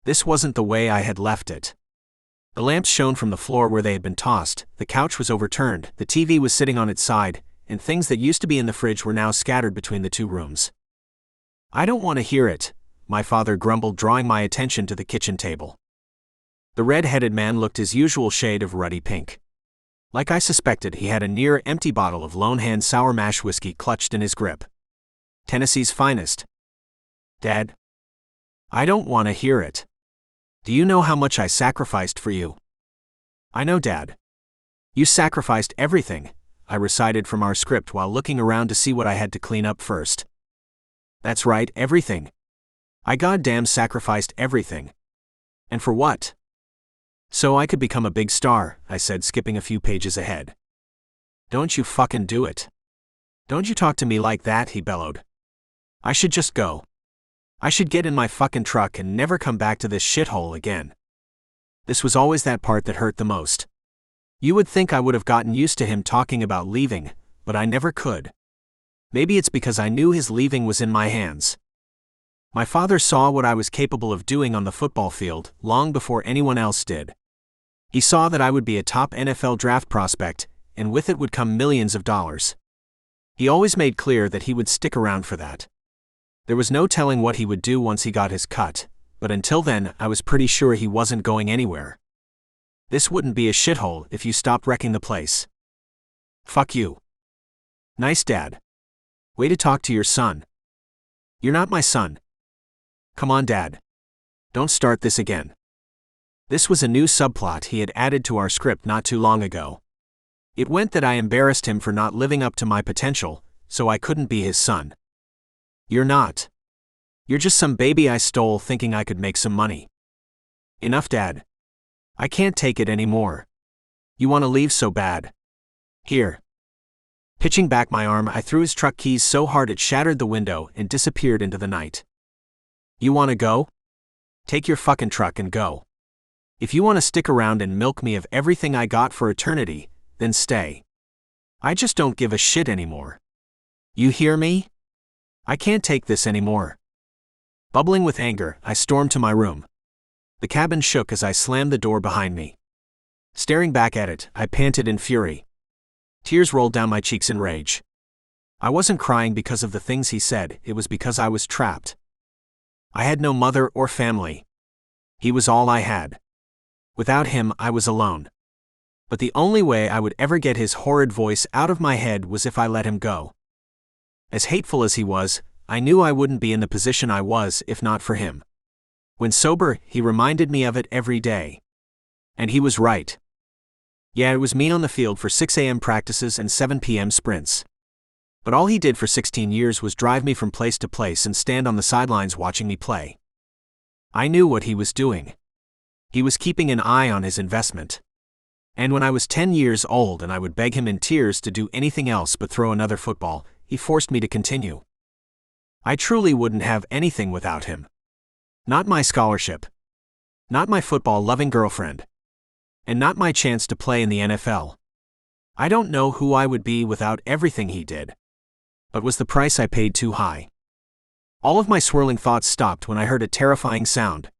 C: This wasn't the way I had left it. The lamps shone from the floor where they had been tossed, the couch was overturned, the TV was sitting on its side, and things that used to be in the fridge were now scattered between the two rooms. I don't want to hear it, my father grumbled, drawing my attention to the kitchen table. The red-headed man looked his usual shade of ruddy pink. Like I suspected, he had a near-empty bottle of Lone Hand sour mash whiskey clutched in his grip. Tennessee's finest. Dad? I don't want to hear it. Do you know how much I sacrificed for you? I know, Dad. You sacrificed everything, I recited from our script while looking around to see what I had to clean up first. That's right, everything. I goddamn sacrificed everything. And for what? So I could become a big star, I said, skipping a few pages ahead. Don't you fucking do it. Don't you talk to me like that, he bellowed. I should just go. I should get in my fucking truck and never come back to this shithole again. This was always that part that hurt the most. You would think I would have gotten used to him talking about leaving, but I never could. Maybe it's because I knew his leaving was in my hands. My father saw what I was capable of doing on the football field long before anyone else did. He saw that I would be a top NFL draft prospect, and with it would come millions of dollars. He always made clear that he would stick around for that. There was no telling what he would do once he got his cut, but until then I was pretty sure he wasn't going anywhere. This wouldn't be a shithole if you stopped wrecking the place. Fuck you. Nice, Dad. Way to talk to your son. You're not my son. Come on, Dad. Don't start this again. This was a new subplot he had added to our script not too long ago. It went that I embarrassed him for not living up to my potential, so I couldn't be his son. You're not. You're just some baby I stole thinking I could make some money. Enough, Dad. I can't take it anymore. You want to leave so bad. Here. Pitching back my arm, I threw his truck keys so hard it shattered the window and disappeared into the night. You want to go? Take your fucking truck and go. If you want to stick around and milk me of everything I got for eternity, then stay. I just don't give a shit anymore. You hear me? I can't take this anymore. Bubbling with anger, I stormed to my room. The cabin shook as I slammed the door behind me. Staring back at it, I panted in fury. Tears rolled down my cheeks in rage. I wasn't crying because of the things he said, it was because I was trapped. I had no mother or family. He was all I had. Without him, I was alone. But the only way I would ever get his horrid voice out of my head was if I let him go. As hateful as he was, I knew I wouldn't be in the position I was if not for him. When sober, he reminded me of it every day. And he was right. Yeah, it was me on the field for 6 a.m. practices and 7 p.m. sprints. But all he did for 16 years was drive me from place to place and stand on the sidelines watching me play. I knew what he was doing. He was keeping an eye on his investment. And when I was 10 years old and I would beg him in tears to do anything else but throw another football, he forced me to continue. I truly wouldn't have anything without him. Not my scholarship. Not my football-loving girlfriend. And not my chance to play in the NFL. I don't know who I would be without everything he did. But was the price I paid too high? All of my swirling thoughts stopped when I heard a terrifying sound.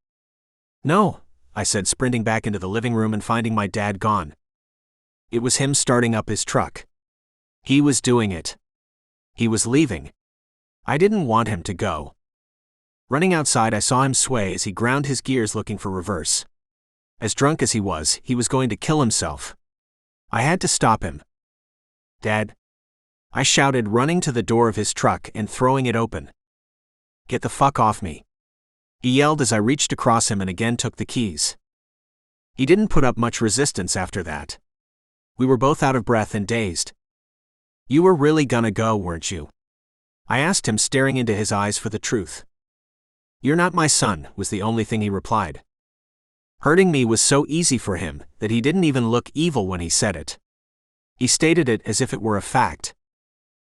C: No, I said, sprinting back into the living room and finding my dad gone. It was him starting up his truck. He was doing it. He was leaving. I didn't want him to go. Running outside, I saw him sway as he ground his gears looking for reverse. As drunk as he was going to kill himself. I had to stop him. Dad, I shouted, running to the door of his truck and throwing it open. Get the fuck off me. He yelled as I reached across him and again took the keys. He didn't put up much resistance after that. We were both out of breath and dazed. You were really gonna go, weren't you? I asked him, staring into his eyes for the truth. You're not my son, was the only thing he replied. Hurting me was so easy for him that he didn't even look evil when he said it. He stated it as if it were a fact.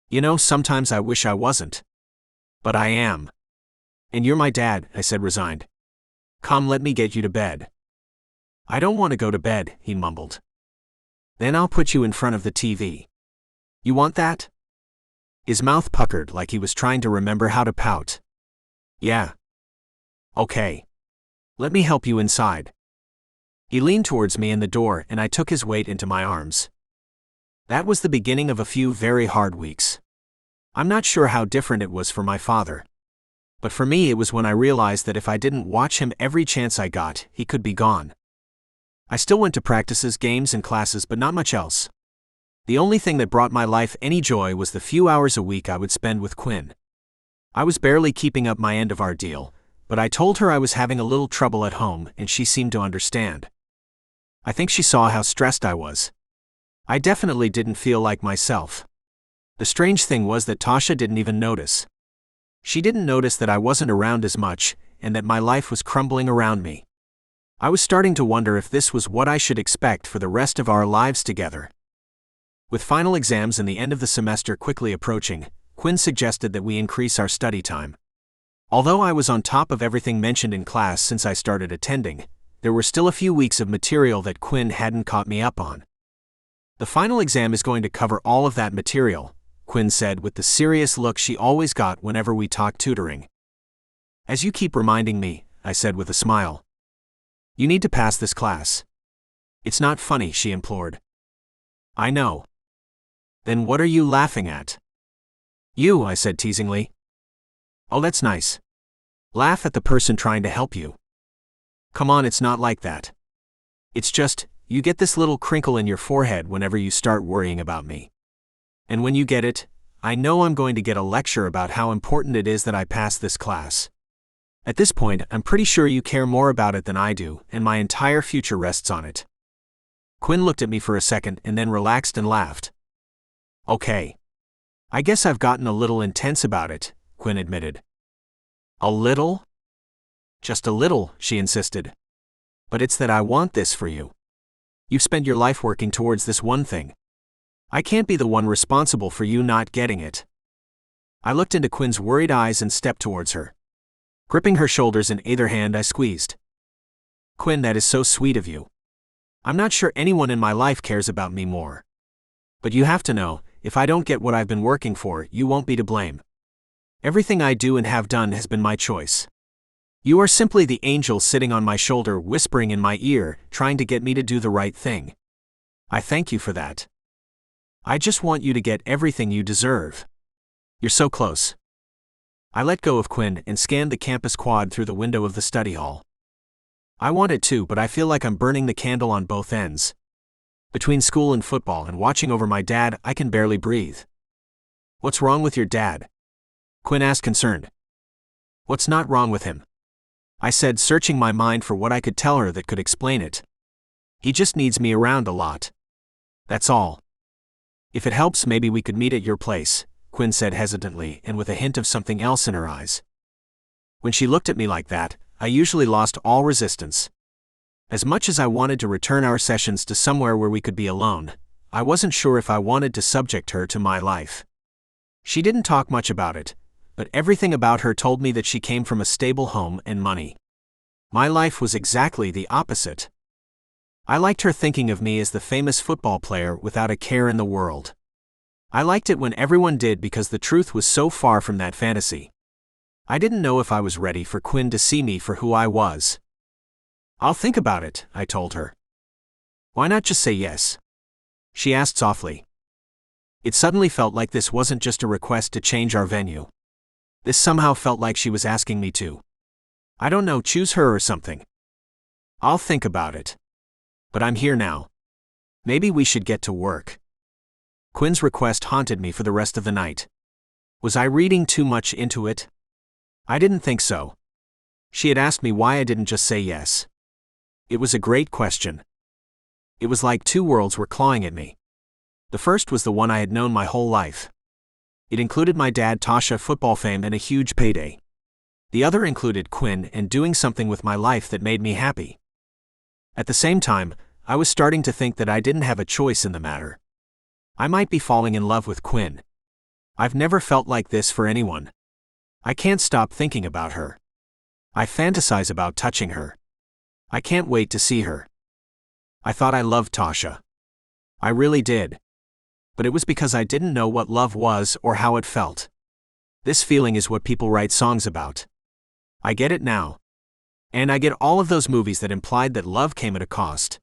C: You know, sometimes I wish I wasn't. But I am. And you're my dad, I said, resigned. Come, let me get you to bed. I don't want to go to bed, he mumbled. Then I'll put you in front of the TV. You want that? His mouth puckered like he was trying to remember how to pout. Yeah. Okay. Let me help you inside. He leaned towards me in the door and I took his weight into my arms. That was the beginning of a few very hard weeks. I'm not sure how different it was for my father. But for me, it was when I realized that if I didn't watch him every chance I got, he could be gone. I still went to practices, games, and classes, but not much else. The only thing that brought my life any joy was the few hours a week I would spend with Quin. I was barely keeping up my end of our deal, but I told her I was having a little trouble at home and she seemed to understand. I think she saw how stressed I was. I definitely didn't feel like myself. The strange thing was that Tasha didn't even notice. She didn't notice that I wasn't around as much and that my life was crumbling around me. I was starting to wonder if this was what I should expect for the rest of our lives together. With final exams and the end of the semester quickly approaching, Quin suggested that we increase our study time. Although I was on top of everything mentioned in class since I started attending, there were still a few weeks of material that Quin hadn't caught me up on. The final exam is going to cover all of that material, Quin said with the serious look she always got whenever we talked tutoring. As you keep reminding me, I said with a smile. You need to pass this class. It's not funny, she implored. I know. Then what are you laughing at? You, I said teasingly. Oh, that's nice. Laugh at the person trying to help you. Come on, it's not like that. It's just, you get this little crinkle in your forehead whenever you start worrying about me. And when you get it, I know I'm going to get a lecture about how important it is that I pass this class. At this point, I'm pretty sure you care more about it than I do, and my entire future rests on it. Quin looked at me for a second and then relaxed and laughed. Okay. I guess I've gotten a little intense about it, Quin admitted. A little? Just a little, she insisted. But it's that I want this for you. You've spent your life working towards this one thing. I can't be the one responsible for you not getting it. I looked into Quin's worried eyes and stepped towards her. Gripping her shoulders in either hand, I squeezed. Quin, that is so sweet of you. I'm not sure anyone in my life cares about me more. But you have to know, if I don't get what I've been working for, you won't be to blame. Everything I do and have done has been my choice. You are simply the angel sitting on my shoulder, whispering in my ear, trying to get me to do the right thing. I thank you for that. I just want you to get everything you deserve. You're so close. I let go of Quin and scanned the campus quad through the window of the study hall. I wanted to, but I feel like I'm burning the candle on both ends. Between school and football and watching over my dad, I can barely breathe. What's wrong with your dad? Quin asked, concerned. What's not wrong with him? I said, searching my mind for what I could tell her that could explain it. He just needs me around a lot. That's all. If it helps, maybe we could meet at your place, Quin said hesitantly and with a hint of something else in her eyes. When she looked at me like that, I usually lost all resistance. As much as I wanted to return our sessions to somewhere where we could be alone, I wasn't sure if I wanted to subject her to my life. She didn't talk much about it, but everything about her told me that she came from a stable home and money. My life was exactly the opposite. I liked her thinking of me as the famous football player without a care in the world. I liked it when everyone did because the truth was so far from that fantasy. I didn't know if I was ready for Quin to see me for who I was. I'll think about it, I told her. Why not just say yes? She asked softly. It suddenly felt like this wasn't just a request to change our venue. This somehow felt like she was asking me to. I don't know, choose her or something. I'll think about it. But I'm here now. Maybe we should get to work. Quin's request haunted me for the rest of the night. Was I reading too much into it? I didn't think so. She had asked me why I didn't just say yes. It was a great question. It was like two worlds were clawing at me. The first was the one I had known my whole life. It included my dad, Tasha, football fame, and a huge payday. The other included Quin and doing something with my life that made me happy. At the same time, I was starting to think that I didn't have a choice in the matter. I might be falling in love with Quin. I've never felt like this for anyone. I can't stop thinking about her. I fantasize about touching her. I can't wait to see her. I thought I loved Tasha. I really did. But it was because I didn't know what love was or how it felt. This feeling is what people write songs about. I get it now. And I get all of those movies that implied that love came at a cost.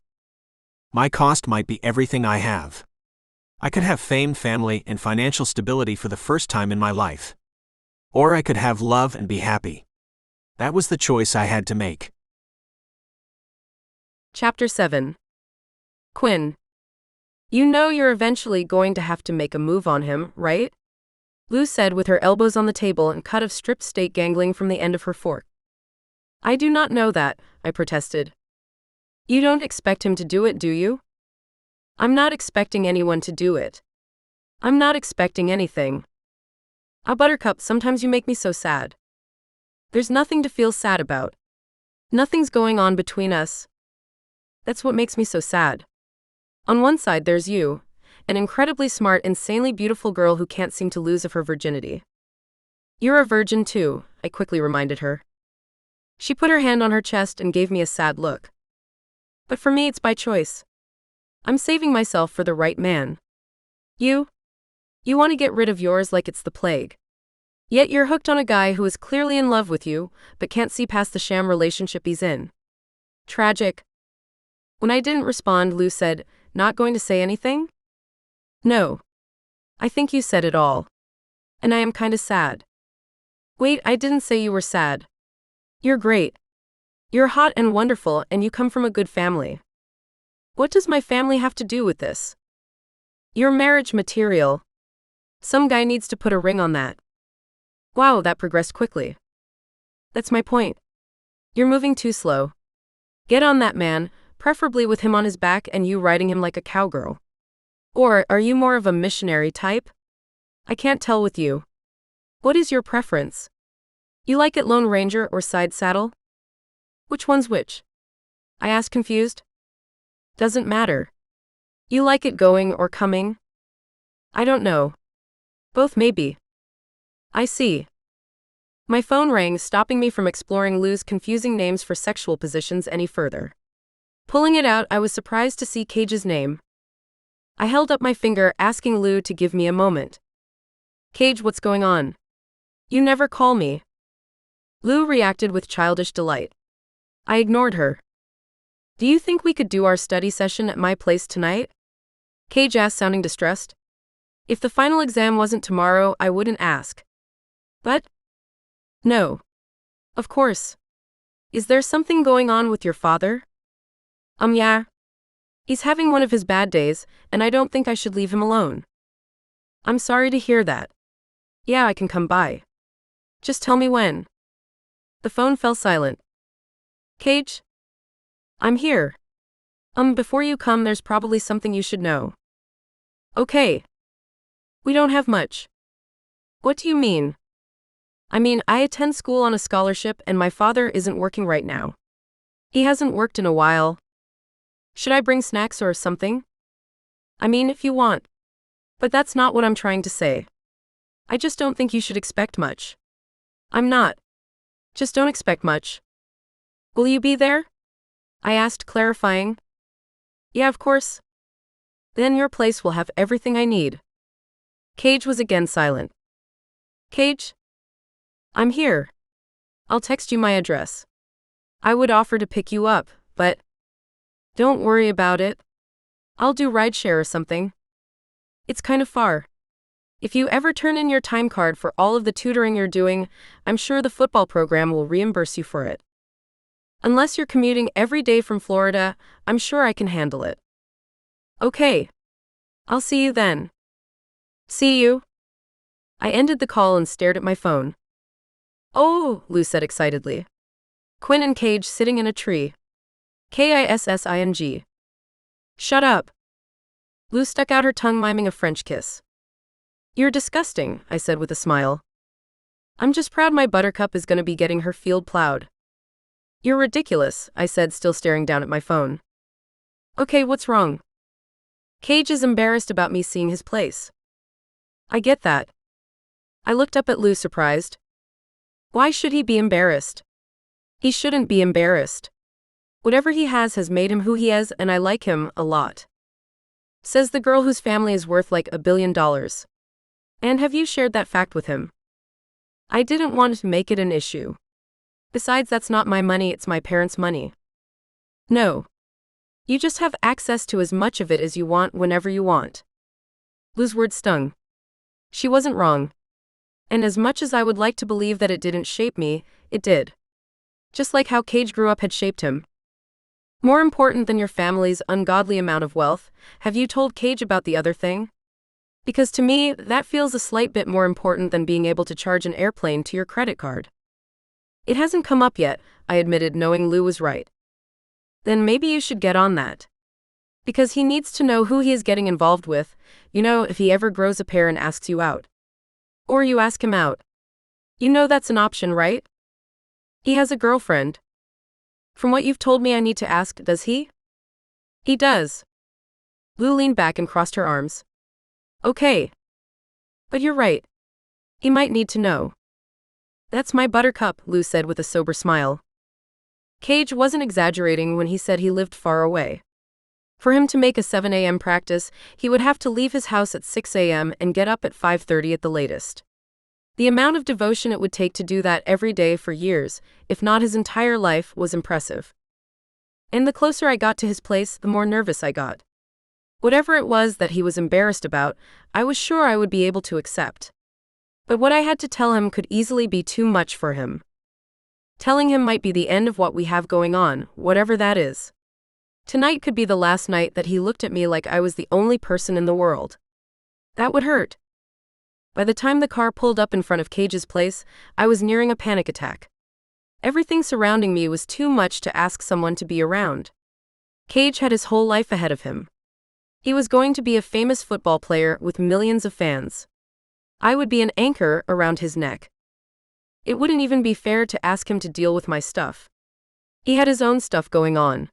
C: My cost might be everything I have. I could have fame, family, and financial stability for the first time in my life. Or I could have love and be happy. That was the choice I had to make.
B: Chapter 7. Quin. You know you're eventually going to have to make a move on him, right? Lou said with her elbows on the table and cut of stripped steak dangling from the end of her fork. I do not know that, I protested. You don't expect him to do it, do you? I'm not expecting anyone to do it. I'm not expecting anything. Buttercup, sometimes you make me so sad. There's nothing to feel sad about. Nothing's going on between us. That's what makes me so sad. On one side there's you, an incredibly smart, insanely beautiful girl who can't seem to lose of her virginity. You're a virgin too, I quickly reminded her. She put her hand on her chest and gave me a sad look. But for me it's by choice. I'm saving myself for the right man. You want to get rid of yours like it's the plague. Yet you're hooked on a guy who is clearly in love with you, but can't see past the sham relationship he's in. Tragic. When I didn't respond, Lou said, "Not going to say anything?" "No. I think you said it all. And I am kinda sad." "Wait, I didn't say you were sad. You're great. You're hot and wonderful, and you come from a good family." "What does my family have to do with this?" "You're marriage material. Some guy needs to put a ring on that." Wow, that progressed quickly. That's my point. You're moving too slow. Get on that man, preferably with him on his back and you riding him like a cowgirl. Or, are you more of a missionary type? I can't tell with you. What is your preference? You like it Lone Ranger or side saddle? Which one's which? I asked, confused. Doesn't matter. You like it going or coming? I don't know. Both maybe. I see. My phone rang, stopping me from exploring Lou's confusing names for sexual positions any further. Pulling it out, I was surprised to see Cage's name. I held up my finger, asking Lou to give me a moment. "Cage, what's going on? You never call me." Lou reacted with childish delight. I ignored her. "Do you think we could do our study session at my place tonight?" Cage asked, sounding distressed. If the final exam wasn't tomorrow, I wouldn't ask. But? No. Of course. Is there something going on with your father? Yeah. He's having one of his bad days, and I don't think I should leave him alone. I'm sorry to hear that. Yeah, I can come by. Just tell me when. The phone fell silent. Cage? I'm here. Before you come, there's probably something you should know. Okay. We don't have much. What do you mean? I mean, I attend school on a scholarship and my father isn't working right now. He hasn't worked in a while. Should I bring snacks or something? I mean, if you want. But that's not what I'm trying to say. I just don't think you should expect much. I'm not. Just don't expect much. Will you be there? I asked, clarifying. Yeah, of course. Then your place will have everything I need. Cage was again silent. Cage? I'm here. I'll text you my address. I would offer to pick you up, but don't worry about it. I'll do rideshare or something. It's kind of far. If you ever turn in your time card for all of the tutoring you're doing, I'm sure the football program will reimburse you for it. Unless you're commuting every day from Florida, I'm sure I can handle it. Okay. I'll see you then. See you. I ended the call and stared at my phone. Oh, Lou said excitedly. Quin and Cage sitting in a tree. Kissing. Shut up. Lou stuck out her tongue, miming a French kiss. You're disgusting, I said with a smile. I'm just proud my buttercup is going to be getting her field plowed. You're ridiculous, I said, still staring down at my phone. Okay, what's wrong? Cage is embarrassed about me seeing his place. I get that. I looked up at Lou, surprised. Why should he be embarrassed? He shouldn't be embarrassed. Whatever he has made him who he is, and I like him a lot. Says the girl whose family is worth like $1 billion. And have you shared that fact with him? I didn't want to make it an issue. Besides, that's not my money, it's my parents' money. No. You just have access to as much of it as you want whenever you want. Lou's words stung. She wasn't wrong. And as much as I would like to believe that it didn't shape me, it did. Just like how Cage grew up had shaped him. More important than your family's ungodly amount of wealth, have you told Cage about the other thing? Because to me, that feels a slight bit more important than being able to charge an airplane to your credit card. It hasn't come up yet, I admitted, knowing Lou was right. Then maybe you should get on that. Because he needs to know who he is getting involved with, if he ever grows a pair and asks you out. Or you ask him out. That's an option, right? He has a girlfriend. From what you've told me, I need to ask, does he? He does. Lou leaned back and crossed her arms. Okay. But you're right. He might need to know. That's my buttercup, Lou said with a sober smile. Cage wasn't exaggerating when he said he lived far away. For him to make a 7 a.m. practice, he would have to leave his house at 6 a.m. and get up at 5:30 at the latest. The amount of devotion it would take to do that every day for years, if not his entire life, was impressive. And the closer I got to his place, the more nervous I got. Whatever it was that he was embarrassed about, I was sure I would be able to accept. But what I had to tell him could easily be too much for him. Telling him might be the end of what we have going on, whatever that is. Tonight could be the last night that he looked at me like I was the only person in the world. That would hurt. By the time the car pulled up in front of Cage's place, I was nearing a panic attack. Everything surrounding me was too much to ask someone to be around. Cage had his whole life ahead of him. He was going to be a famous football player with millions of fans. I would be an anchor around his neck. It wouldn't even be fair to ask him to deal with my stuff. He had his own stuff going on.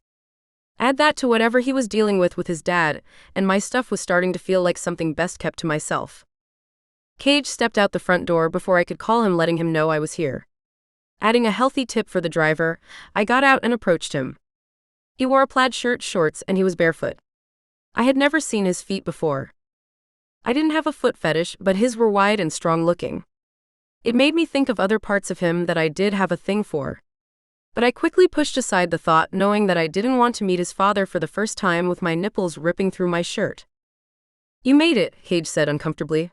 B: Add that to whatever he was dealing with his dad, and my stuff was starting to feel like something best kept to myself. Cage stepped out the front door before I could call him, letting him know I was here. Adding a healthy tip for the driver, I got out and approached him. He wore a plaid shirt, shorts, and he was barefoot. I had never seen his feet before. I didn't have a foot fetish, but his were wide and strong-looking. It made me think of other parts of him that I did have a thing for. But I quickly pushed aside the thought, knowing that I didn't want to meet his father for the first time with my nipples ripping through my shirt. "You made it," Cage said uncomfortably.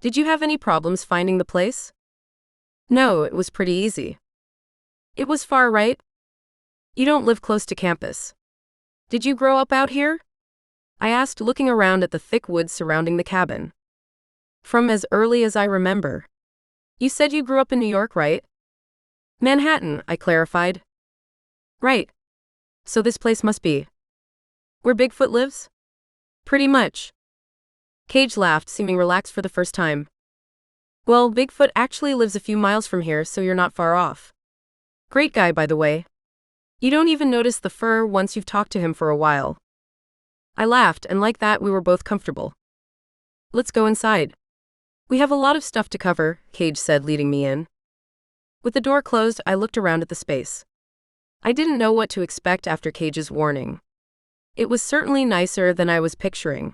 B: "Did you have any problems finding the place?" "No, it was pretty easy." "It was far, right? You don't live close to campus. Did you grow up out here?" I asked, looking around at the thick woods surrounding the cabin. "From as early as I remember." "You said you grew up in New York, right?" "Manhattan," I clarified. "Right. So this place must be where Bigfoot lives?" "Pretty much." Cage laughed, seeming relaxed for the first time. "Well, Bigfoot actually lives a few miles from here, so you're not far off. Great guy, by the way. You don't even notice the fur once you've talked to him for a while." I laughed, and like that we were both comfortable. "Let's go inside. We have a lot of stuff to cover," Cage said, leading me in. With the door closed, I looked around at the space. I didn't know what to expect after Cage's warning. It was certainly nicer than I was picturing.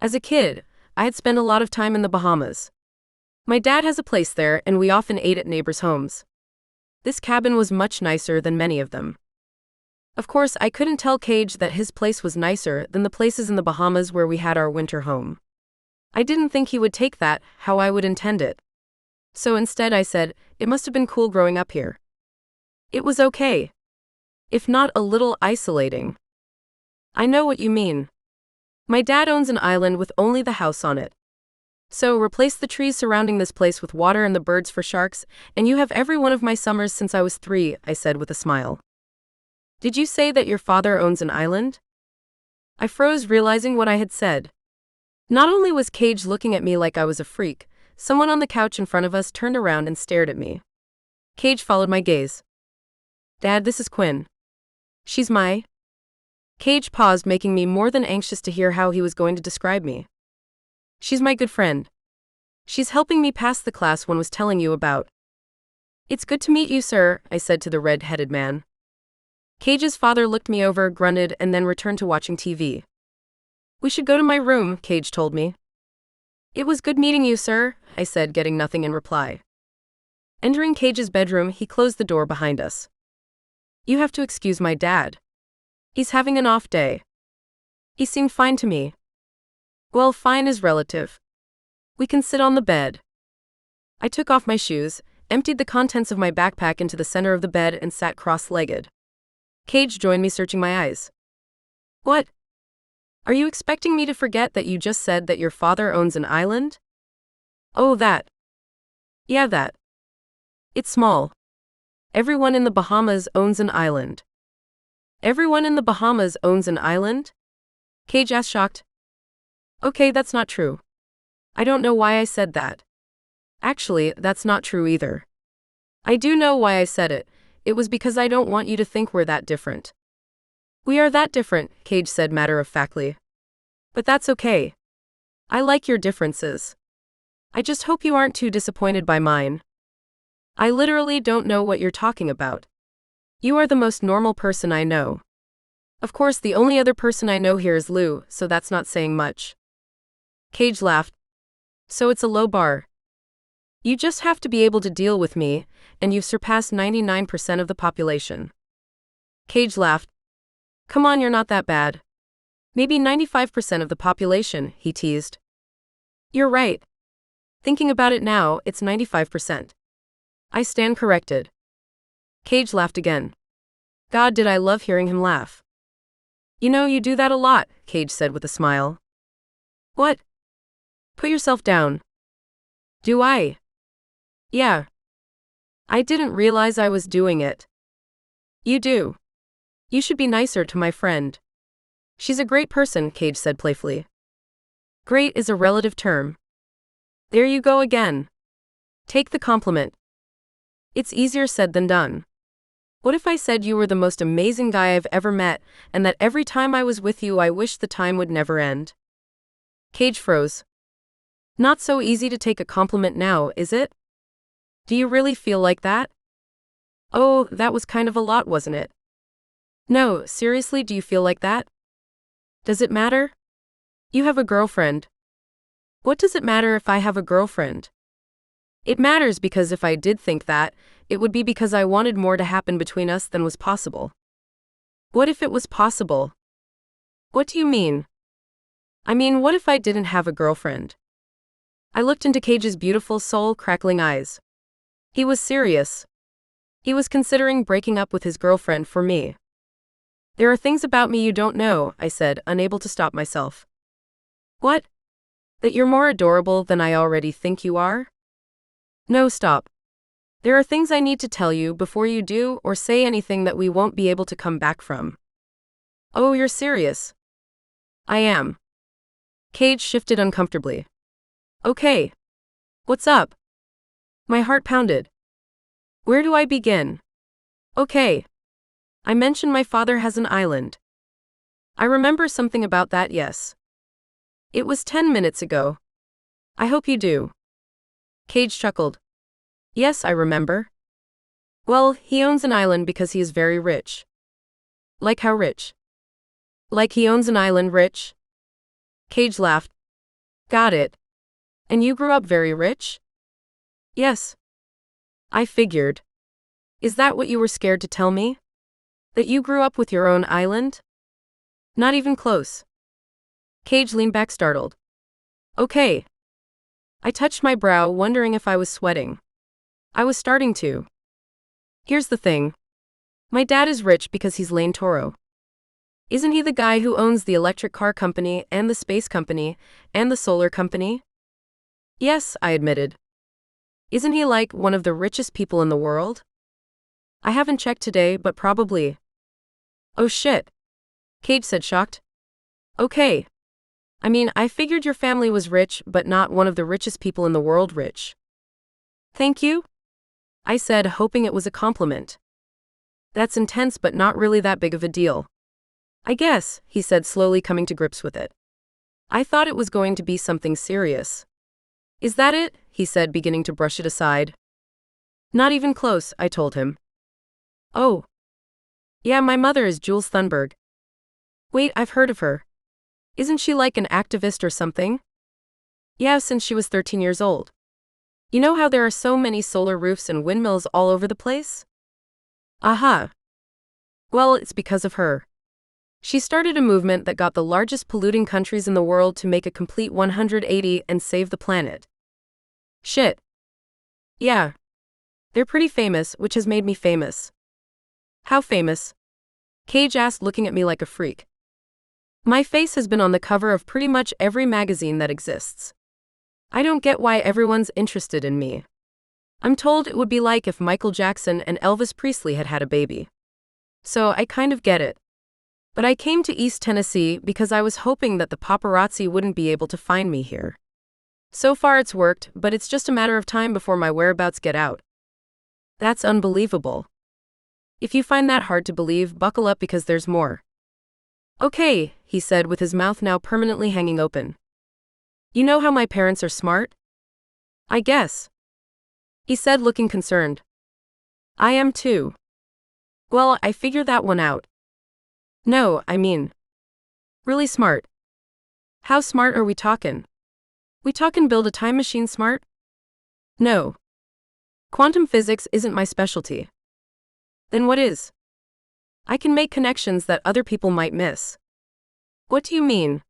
B: As a kid, I had spent a lot of time in the Bahamas. My dad has a place there, and we often ate at neighbors' homes. This cabin was much nicer than many of them. Of course, I couldn't tell Cage that his place was nicer than the places in the Bahamas where we had our winter home. I didn't think he would take that how I would intend it. So instead I said, it must have been cool growing up here. It was okay. If not a little isolating. I know what you mean. My dad owns an island with only the house on it. So replace the trees surrounding this place with water and the birds for sharks, and you have every one of my summers since I was 3, I said with a smile. Did you say that your father owns an island? I froze, realizing what I had said. Not only was Cage looking at me like I was a freak, someone on the couch in front of us turned around and stared at me. Cage followed my gaze. "Dad, this is Quin. She's my..." Cage paused, making me more than anxious to hear how he was going to describe me. "She's my good friend. She's helping me pass the class one was telling you about." "It's good to meet you, sir," I said to the red-headed man. Cage's father looked me over, grunted, and then returned to watching TV. "We should go to my room," Cage told me. "It was good meeting you, sir," I said, getting nothing in reply. Entering Cage's bedroom, he closed the door behind us. "You have to excuse my dad. He's having an off day." He seemed fine to me. Well, fine is relative. "We can sit on the bed." I took off my shoes, emptied the contents of my backpack into the center of the bed, and sat cross-legged. Cage joined me, searching my eyes. "What? Are you expecting me to forget that you just said that your father owns an island?" "Oh, that. Yeah, that. It's small. Everyone in the Bahamas owns an island." "Everyone in the Bahamas owns an island?" Cage asked, shocked. "Okay, that's not true. I don't know why I said that. Actually, that's not true either. I do know why I said it. It was because I don't want you to think we're that different." "We are that different," Cage said matter-of-factly. "But that's okay. I like your differences. I just hope you aren't too disappointed by mine. I literally don't know what you're talking about. You are the most normal person I know. Of course, the only other person I know here is Lou, so that's not saying much." Cage laughed. "So it's a low bar." You just have to be able to deal with me, and you've surpassed 99% of the population. Cage laughed. Come on, you're not that bad. Maybe 95% of the population, he teased. You're right. Thinking about it now, it's 95%. I stand corrected. Cage laughed again. God, did I love hearing him laugh. You know, you do that a lot, Cage said with a smile. What? Put yourself down. Do I? Yeah. I didn't realize I was doing it. You do. You should be nicer to my friend. She's a great person, Cage said playfully. Great is a relative term. There you go again. Take the compliment. It's easier said than done. What if I said you were the most amazing guy I've ever met, and that every time I was with you I wished the time would never end? Cage froze. Not so easy to take a compliment now, is it? Do you really feel like that? Oh, that was kind of a lot, wasn't it? No, seriously, do you feel like that? Does it matter? You have a girlfriend. What does it matter if I have a girlfriend? It matters because if I did think that, it would be because I wanted more to happen between us than was possible. What if it was possible? What do you mean? I mean, what if I didn't have a girlfriend? I looked into Cage's beautiful soul-crackling eyes. He was serious. He was considering breaking up with his girlfriend for me. There are things about me you don't know, I said, unable to stop myself. What? That you're more adorable than I already think you are? No, stop. There are things I need to tell you before you do or say anything that we won't be able to come back from. Oh, you're serious? I am. Cage shifted uncomfortably. Okay. What's up? My heart pounded. Where do I begin? Okay. I mentioned my father has an island. I remember something about that, yes. It was 10 minutes ago. I hope you do. Cage chuckled. Yes, I remember. Well, he owns an island because he is very rich. Like how rich? Like he owns an island rich? Cage laughed. Got it. And you grew up very rich? Yes. I figured. Is that what you were scared to tell me? That you grew up with your own island? Not even close. Cage leaned back startled. Okay. I touched my brow, wondering if I was sweating. I was starting to. Here's the thing. My dad is rich because he's Lane Toro. Isn't he the guy who owns the electric car company and the space company and the solar company? Yes, I admitted. Isn't he like one of the richest people in the world? I haven't checked today, but probably. Oh shit. Cage said, shocked. Okay. I mean, I figured your family was rich, but not one of the richest people in the world rich. Thank you? I said, hoping it was a compliment. That's intense, but not really that big of a deal. I guess, he said, slowly coming to grips with it. I thought it was going to be something serious. Is that it? He said, beginning to brush it aside. Not even close, I told him. Oh. Yeah, my mother is Jules Thunberg. Wait, I've heard of her. Isn't she like an activist or something? Yeah, since she was 13 years old. You know how there are so many solar roofs and windmills all over the place? Aha. Well, it's because of her. She started a movement that got the largest polluting countries in the world to make a complete 180 and save the planet. Shit. Yeah. They're pretty famous, which has made me famous. How famous? Cage asked, looking at me like a freak. My face has been on the cover of pretty much every magazine that exists. I don't get why everyone's interested in me. I'm told it would be like if Michael Jackson and Elvis Presley had had a baby. So I kind of get it. But I came to East Tennessee because I was hoping that the paparazzi wouldn't be able to find me here. So far it's worked, but it's just a matter of time before my whereabouts get out. That's unbelievable. If you find that hard to believe, buckle up because there's more. Okay, he said with his mouth now permanently hanging open. You know how my parents are smart? I guess. He said, looking concerned. I am too. Well, I figured that one out. No, I mean. Really smart. How smart are we talking? We talkin' build a time machine smart? No. Quantum physics isn't my specialty. Then what is? I can make connections that other people might miss. What do you mean?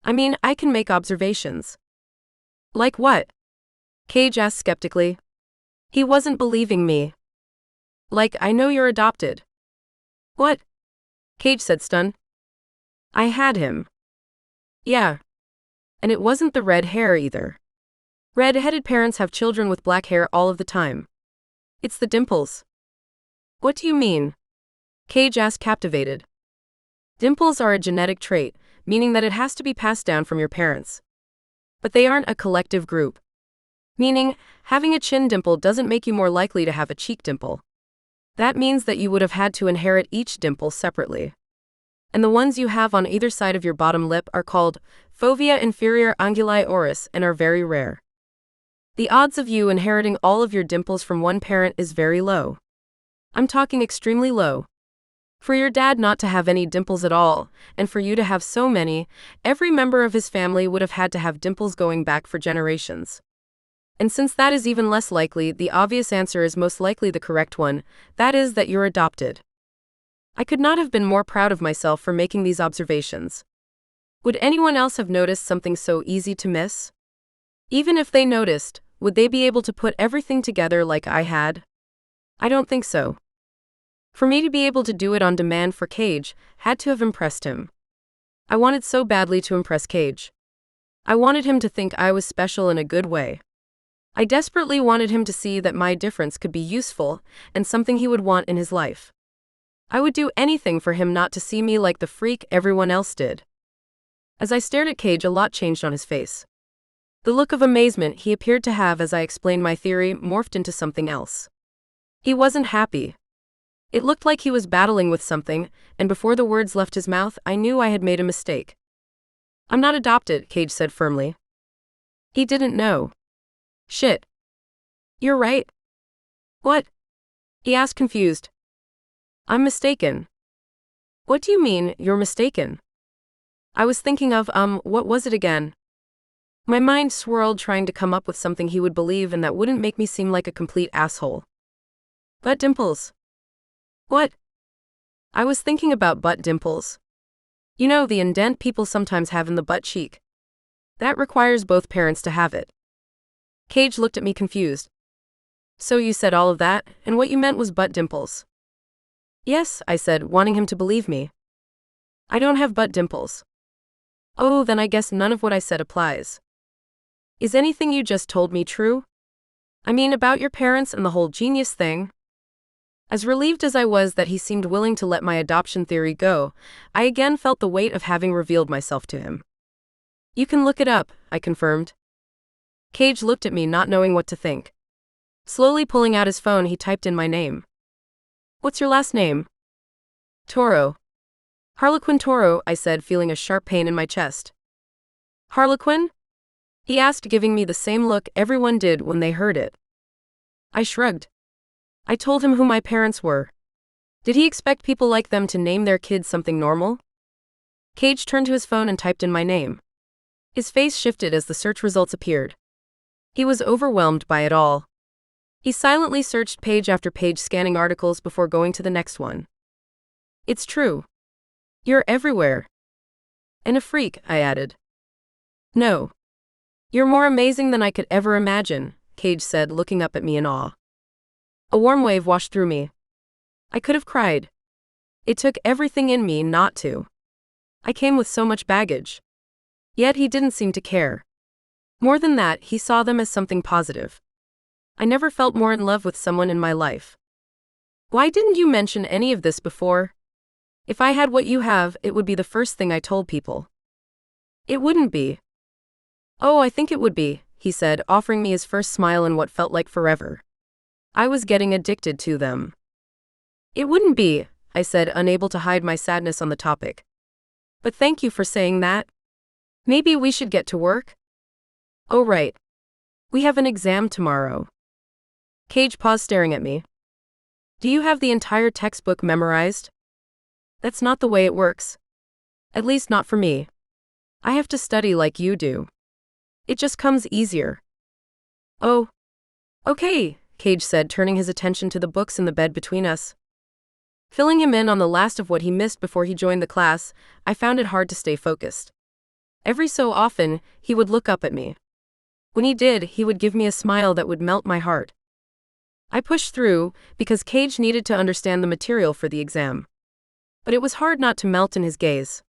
B: I mean, I can make observations. Like what? Cage asked skeptically. He wasn't believing me. Like, I know you're adopted. What? Cage said, stunned. I had him. Yeah. And it wasn't the red hair either. Red-headed parents have children with black hair all of the time. It's the dimples. What do you mean? Cage asked, captivated. Dimples are a genetic trait, meaning that it has to be passed down from your parents. But they aren't a collective group. Meaning, having a chin dimple doesn't make you more likely to have a cheek dimple. That means that you would have had to inherit each dimple separately. And the ones you have on either side of your bottom lip are called fovea inferior anguli oris and are very rare. The odds of you inheriting all of your dimples from one parent is very low. I'm talking extremely low. For your dad not to have any dimples at all, and for you to have so many, every member of his family would have had to have dimples going back for generations. And since that is even less likely, the obvious answer is most likely the correct one, that is that you're adopted. I could not have been more proud of myself for making these observations. Would anyone else have noticed something so easy to miss? Even if they noticed, would they be able to put everything together like I had? I don't think so. For me to be able to do it on demand for Cage, had to have impressed him. I wanted so badly to impress Cage. I wanted him to think I was special in a good way. I desperately wanted him to see that my difference could be useful and something he would want in his life. I would do anything for him not to see me like the freak everyone else did. As I stared at Cage, a lot changed on his face. The look of amazement he appeared to have as I explained my theory morphed into something else. He wasn't happy. It looked like he was battling with something, and before the words left his mouth, I knew I had made a mistake. I'm not adopted, Cage said firmly. He didn't know. Shit. You're right. What? He asked, confused. I'm mistaken. What do you mean, you're mistaken? I was thinking of, what was it again? My mind swirled trying to come up with something he would believe and that wouldn't make me seem like a complete asshole. Butt dimples. What? I was thinking about butt dimples. You know, the indent people sometimes have in the butt cheek. That requires both parents to have it. Cage looked at me confused. So you said all of that, and what you meant was butt dimples? Yes, I said, wanting him to believe me. I don't have butt dimples. Oh, then I guess none of what I said applies. Is anything you just told me true? I mean, about your parents and the whole genius thing? As relieved as I was that he seemed willing to let my adoption theory go, I again felt the weight of having revealed myself to him. You can look it up, I confirmed. Cage looked at me, not knowing what to think. Slowly pulling out his phone, he typed in my name. What's your last name? Toro. Harlequin Toro, I said, feeling a sharp pain in my chest. Harlequin? He asked, giving me the same look everyone did when they heard it. I shrugged. I told him who my parents were. Did he expect people like them to name their kids something normal? Cage turned to his phone and typed in my name. His face shifted as the search results appeared. He was overwhelmed by it all. He silently searched page after page, scanning articles before going to the next one. It's true. You're everywhere. And a freak, I added. No. You're more amazing than I could ever imagine, Cage said, looking up at me in awe. A warm wave washed through me. I could have cried. It took everything in me not to. I came with so much baggage. Yet he didn't seem to care. More than that, he saw them as something positive. I never felt more in love with someone in my life. Why didn't you mention any of this before? If I had what you have, it would be the first thing I told people. It wouldn't be. Oh, I think it would be, he said, offering me his first smile in what felt like forever. I was getting addicted to them. It wouldn't be, I said, unable to hide my sadness on the topic. But thank you for saying that. Maybe we should get to work? Oh, right. We have an exam tomorrow. Cage paused, staring at me. Do you have the entire textbook memorized? That's not the way it works. At least not for me. I have to study like you do. It just comes easier. Oh, Okay, Cage said, turning his attention to the books in the bed between us. Filling him in on the last of what he missed before he joined the class, I found it hard to stay focused. Every so often, he would look up at me. When he did, he would give me a smile that would melt my heart. I pushed through, because Cage needed to understand the material for the exam. But it was hard not to melt in his gaze.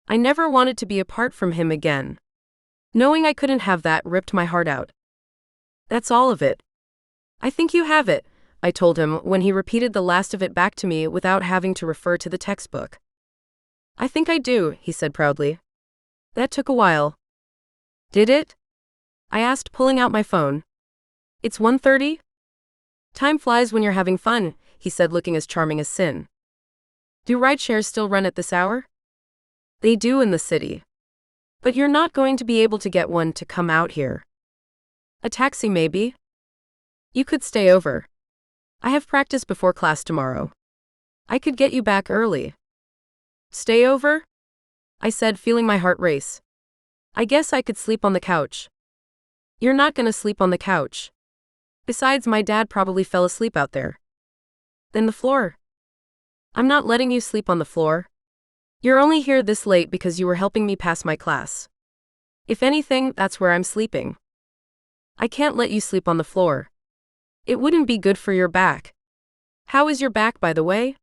B: I never wanted to be apart from him again. Knowing I couldn't have that ripped my heart out. That's all of it. I think you have it, I told him when he repeated the last of it back to me without having to refer to the textbook. I think I do, he said proudly. That took a while. Did it? I asked, pulling out my phone. It's 1:30? Time flies when you're having fun, he said, looking as charming as sin. Do rideshares still run at this hour? They do in the city. But you're not going to be able to get one to come out here. A taxi maybe? You could stay over. I have practice before class tomorrow. I could get you back early. Stay over? I said, feeling my heart race. I guess I could sleep on the couch. You're not gonna sleep on the couch. Besides, my dad probably fell asleep out there. Then the floor. I'm not letting you sleep on the floor. You're only here this late because you were helping me pass my class. If anything, that's where I'm sleeping. I can't let you sleep on the floor. It wouldn't be good for your back. How is your back, by the way?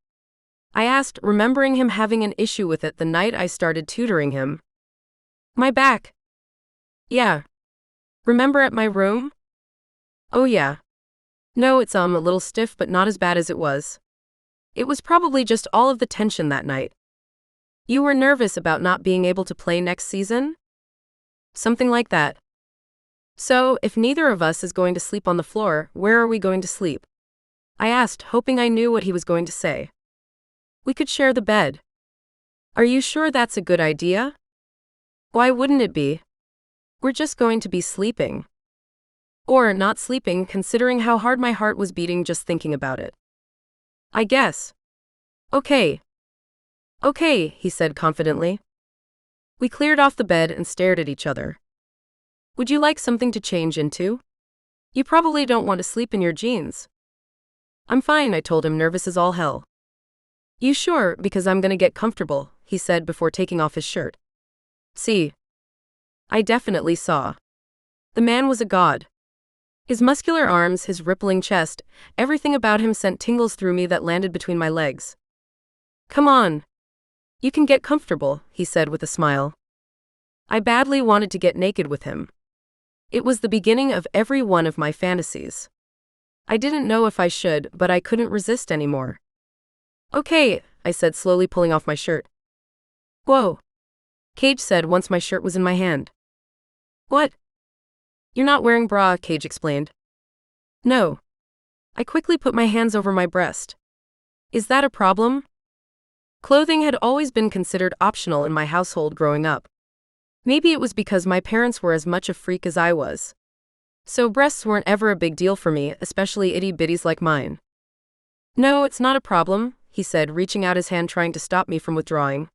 B: I asked, remembering him having an issue with it the night I started tutoring him. My back. Yeah. Remember at my room? Oh yeah. No, it's a little stiff, but not as bad as it was. It was probably just all of the tension that night. You were nervous about not being able to play next season? Something like that. So, if neither of us is going to sleep on the floor, where are we going to sleep? I asked, hoping I knew what he was going to say. We could share the bed. Are you sure that's a good idea? Why wouldn't it be? We're just going to be sleeping. Or not sleeping, considering how hard my heart was beating just thinking about it. I guess. Okay. Okay, he said confidently. We cleared off the bed and stared at each other. Would you like something to change into? You probably don't want to sleep in your jeans. I'm fine, I told him, nervous as all hell. You sure, because I'm gonna get comfortable, he said before taking off his shirt. See. I definitely saw. The man was a god. His muscular arms, his rippling chest, everything about him sent tingles through me that landed between my legs. Come on. You can get comfortable, he said with a smile. I badly wanted to get naked with him. It was the beginning of every one of my fantasies. I didn't know if I should, but I couldn't resist anymore. Okay, I said, slowly pulling off my shirt. Whoa. Cage said once my shirt was in my hand. What? You're not wearing bra, Cage explained. No. I quickly put my hands over my breast. Is that a problem? Clothing had always been considered optional in my household growing up. Maybe it was because my parents were as much a freak as I was. So breasts weren't ever a big deal for me, especially itty-bitties like mine. No, it's not a problem, he said, reaching out his hand trying to stop me from withdrawing.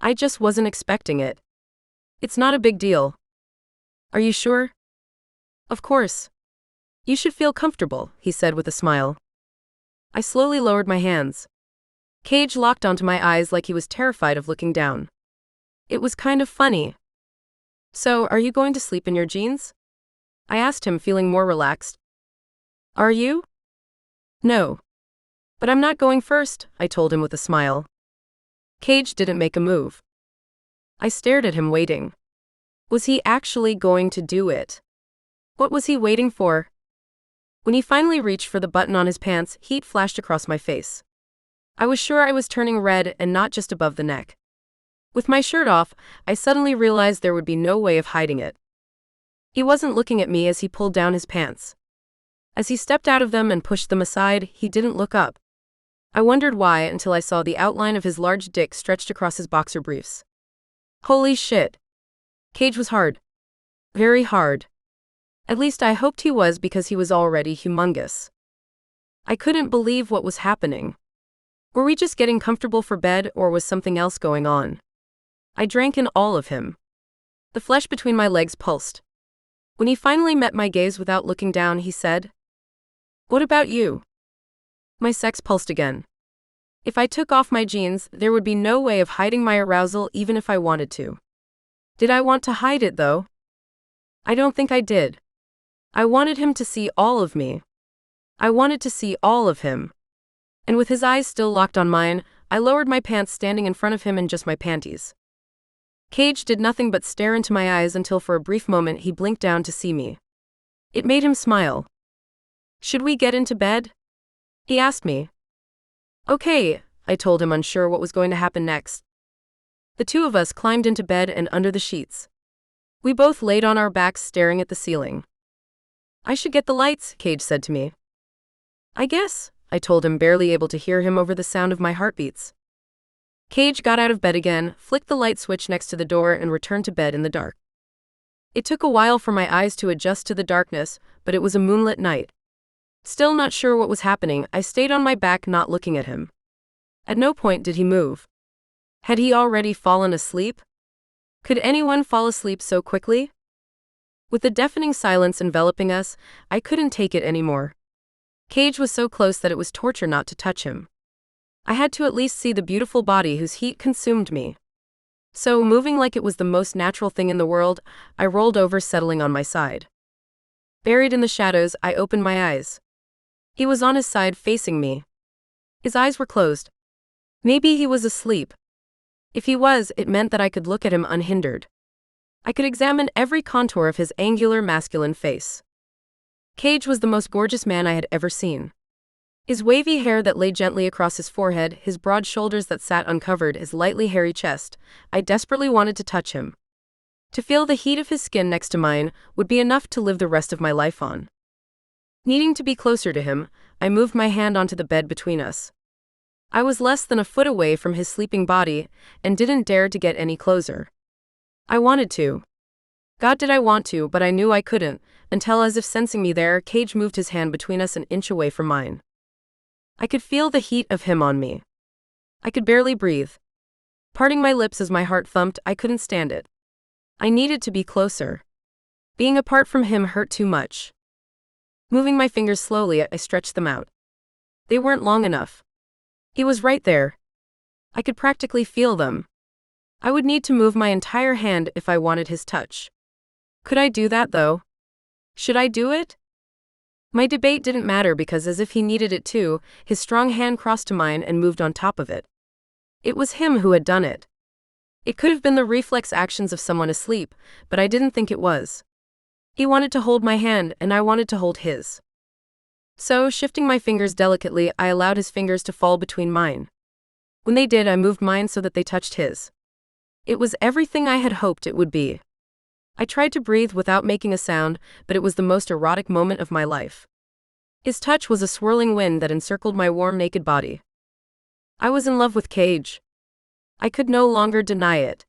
B: I just wasn't expecting it. It's not a big deal. Are you sure? Of course. You should feel comfortable, he said with a smile. I slowly lowered my hands. Cage locked onto my eyes like he was terrified of looking down. It was kind of funny. So, are you going to sleep in your jeans? I asked him, feeling more relaxed. Are you? No. But I'm not going first, I told him with a smile. Cage didn't make a move. I stared at him, waiting. Was he actually going to do it? What was he waiting for? When he finally reached for the button on his pants, heat flashed across my face. I was sure I was turning red and not just above the neck. With my shirt off, I suddenly realized there would be no way of hiding it. He wasn't looking at me as he pulled down his pants. As he stepped out of them and pushed them aside, he didn't look up. I wondered why until I saw the outline of his large dick stretched across his boxer briefs. Holy shit. Cage was hard. Very hard. At least I hoped he was, because he was already humongous. I couldn't believe what was happening. Were we just getting comfortable for bed, or was something else going on? I drank in all of him. The flesh between my legs pulsed. When he finally met my gaze without looking down, he said, "What about you?" My sex pulsed again. If I took off my jeans, there would be no way of hiding my arousal even if I wanted to. Did I want to hide it, though? I don't think I did. I wanted him to see all of me. I wanted to see all of him. And with his eyes still locked on mine, I lowered my pants, standing in front of him in just my panties. Cage did nothing but stare into my eyes until for a brief moment he blinked down to see me. It made him smile. "Should we get into bed?" he asked me. "Okay," I told him, unsure what was going to happen next. The two of us climbed into bed and under the sheets. We both laid on our backs, staring at the ceiling. "I should get the lights," Cage said to me. "I guess," I told him, barely able to hear him over the sound of my heartbeats. Cage got out of bed again, flicked the light switch next to the door, and returned to bed in the dark. It took a while for my eyes to adjust to the darkness, but it was a moonlit night. Still not sure what was happening, I stayed on my back, not looking at him. At no point did he move. Had he already fallen asleep? Could anyone fall asleep so quickly? With the deafening silence enveloping us, I couldn't take it anymore. Cage was so close that it was torture not to touch him. I had to at least see the beautiful body whose heat consumed me. So, moving like it was the most natural thing in the world, I rolled over, settling on my side. Buried in the shadows, I opened my eyes. He was on his side, facing me. His eyes were closed. Maybe he was asleep. If he was, it meant that I could look at him unhindered. I could examine every contour of his angular masculine face. Cage was the most gorgeous man I had ever seen. His wavy hair that lay gently across his forehead, his broad shoulders that sat uncovered, his lightly hairy chest. I desperately wanted to touch him. To feel the heat of his skin next to mine would be enough to live the rest of my life on. Needing to be closer to him, I moved my hand onto the bed between us. I was less than a foot away from his sleeping body, and didn't dare to get any closer. I wanted to. God, did I want to, but I knew I couldn't, until, as if sensing me there, Cage moved his hand between us an inch away from mine. I could feel the heat of him on me. I could barely breathe. Parting my lips as my heart thumped, I couldn't stand it. I needed to be closer. Being apart from him hurt too much. Moving my fingers slowly, I stretched them out. They weren't long enough. He was right there. I could practically feel them. I would need to move my entire hand if I wanted his touch. Could I do that, though? Should I do it? My debate didn't matter because, as if he needed it too, his strong hand crossed to mine and moved on top of it. It was him who had done it. It could have been the reflex actions of someone asleep, but I didn't think it was. He wanted to hold my hand, and I wanted to hold his. So, shifting my fingers delicately, I allowed his fingers to fall between mine. When they did, I moved mine so that they touched his. It was everything I had hoped it would be. I tried to breathe without making a sound, but it was the most erotic moment of my life. His touch was a swirling wind that encircled my warm, naked body. I was in love with Cage. I could no longer deny it.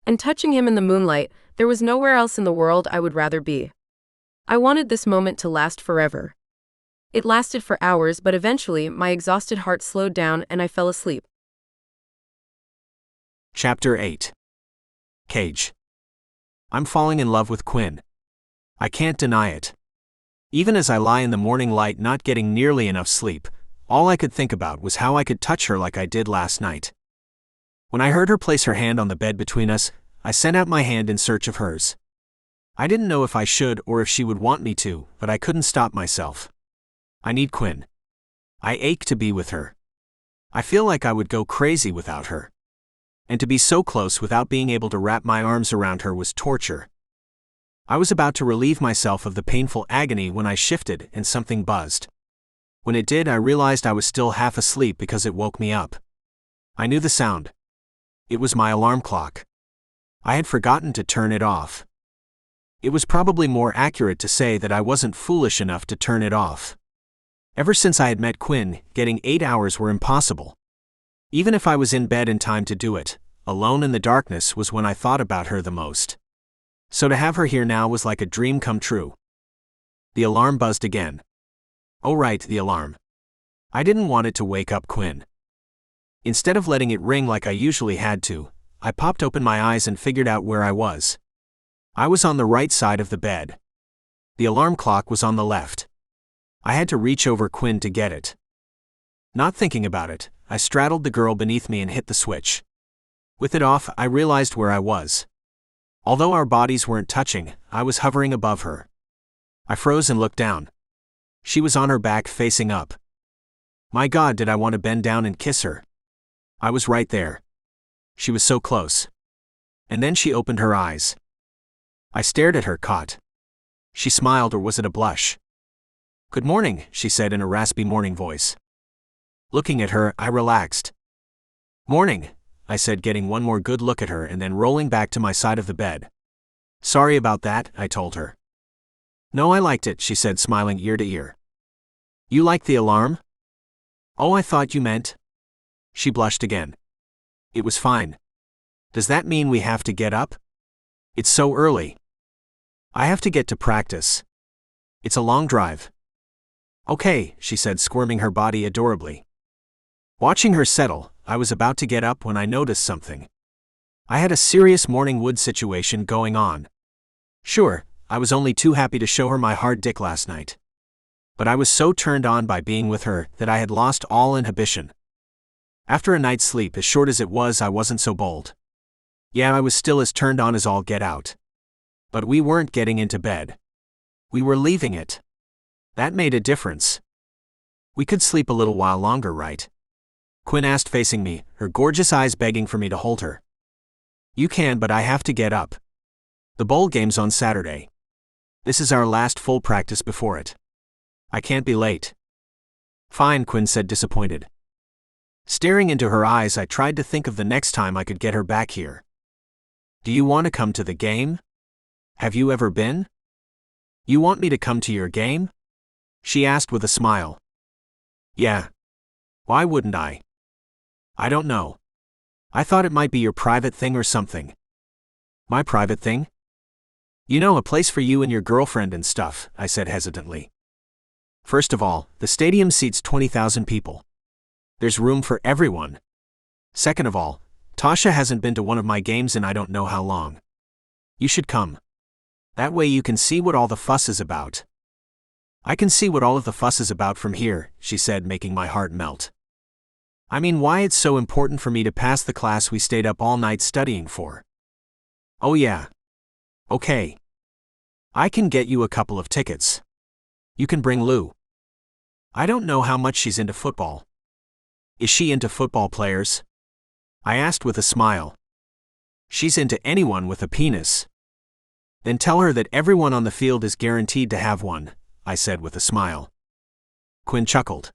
B: And touching him in the moonlight, there was nowhere else in the world I would rather be. I wanted this moment to last forever. It lasted for hours, but eventually my exhausted heart slowed down and I fell asleep.
C: Chapter 8. Cage. I'm falling in love with Quin. I can't deny it. Even as I lie in the morning light not getting nearly enough sleep, all I could think about was how I could touch her like I did last night. When I heard her place her hand on the bed between us, I sent out my hand in search of hers. I didn't know if I should or if she would want me to, but I couldn't stop myself. I need Quin. I ache to be with her. I feel like I would go crazy without her. And to be so close without being able to wrap my arms around her was torture. I was about to relieve myself of the painful agony when I shifted and something buzzed. When it did, I realized I was still half asleep because it woke me up. I knew the sound. It was my alarm clock. I had forgotten to turn it off. It was probably more accurate to say that I wasn't foolish enough to turn it off. Ever since I had met Quin, getting 8 hours were impossible. Even if I was in bed in time to do it, alone in the darkness was when I thought about her the most. So to have her here now was like a dream come true. The alarm buzzed again. Oh right, the alarm. I didn't want it to wake up Quin. Instead of letting it ring like I usually had to, I popped open my eyes and figured out where I was. I was on the right side of the bed, The alarm clock was on the left. I had to reach over Quin to get it. Not thinking about it, I straddled the girl beneath me and hit the switch. With it off, I realized where I was. Although our bodies weren't touching, I was hovering above her. I froze and looked down. She was on her back facing up. My God, did I want to bend down and kiss her? I was right there. She was so close. And then she opened her eyes. I stared at her, caught. She smiled, or was it a blush? "Good morning," she said in a raspy morning voice. Looking at her, I relaxed. "Morning," I said, getting one more good look at her and then rolling back to my side of the bed. "Sorry about that," I told her. "No, I liked it," she said, smiling ear to ear. "You liked the alarm?" "Oh, I thought you meant..." She blushed again. "It was fine. Does that mean we have to get up? It's so early." "I have to get to practice. It's a long drive." "Okay," she said, squirming her body adorably. Watching her settle, I was about to get up when I noticed something. I had a serious morning wood situation going on. Sure, I was only too happy to show her my hard dick last night. But I was so turned on by being with her that I had lost all inhibition. After a night's sleep as short as it was, I wasn't so bold. Yeah, I was still as turned on as all get out. But we weren't getting into bed. We were leaving it. That made a difference. "We could sleep a little while longer, right?" Quin asked, facing me, her gorgeous eyes begging for me to hold her. "You can, but I have to get up. The bowl game's on Saturday. This is our last full practice before it. I can't be late." "Fine," Quin said, disappointed. Staring into her eyes, I tried to think of the next time I could get her back here. "Do you want to come to the game? Have you ever been?" "You want me to come to your game?" she asked with a smile. "Yeah. Why wouldn't I?" "I don't know. I thought it might be your private thing or something." "My private thing?" "You know, a place for you and your girlfriend and stuff," I said hesitantly. "First of all, the stadium seats 20,000 people. There's room for everyone. Second of all, Tasha hasn't been to one of my games in I don't know how long. You should come. That way you can see what all the fuss is about." "I can see what all of the fuss is about from here," she said, making my heart melt. "I mean, why it's so important for me to pass the class we stayed up all night studying for." "Oh yeah. Okay. I can get you a couple of tickets. You can bring Lou. I don't know how much she's into football." "Is she into football players?" I asked with a smile. "She's into anyone with a penis." "Then tell her that everyone on the field is guaranteed to have one," I said with a smile. Quin chuckled.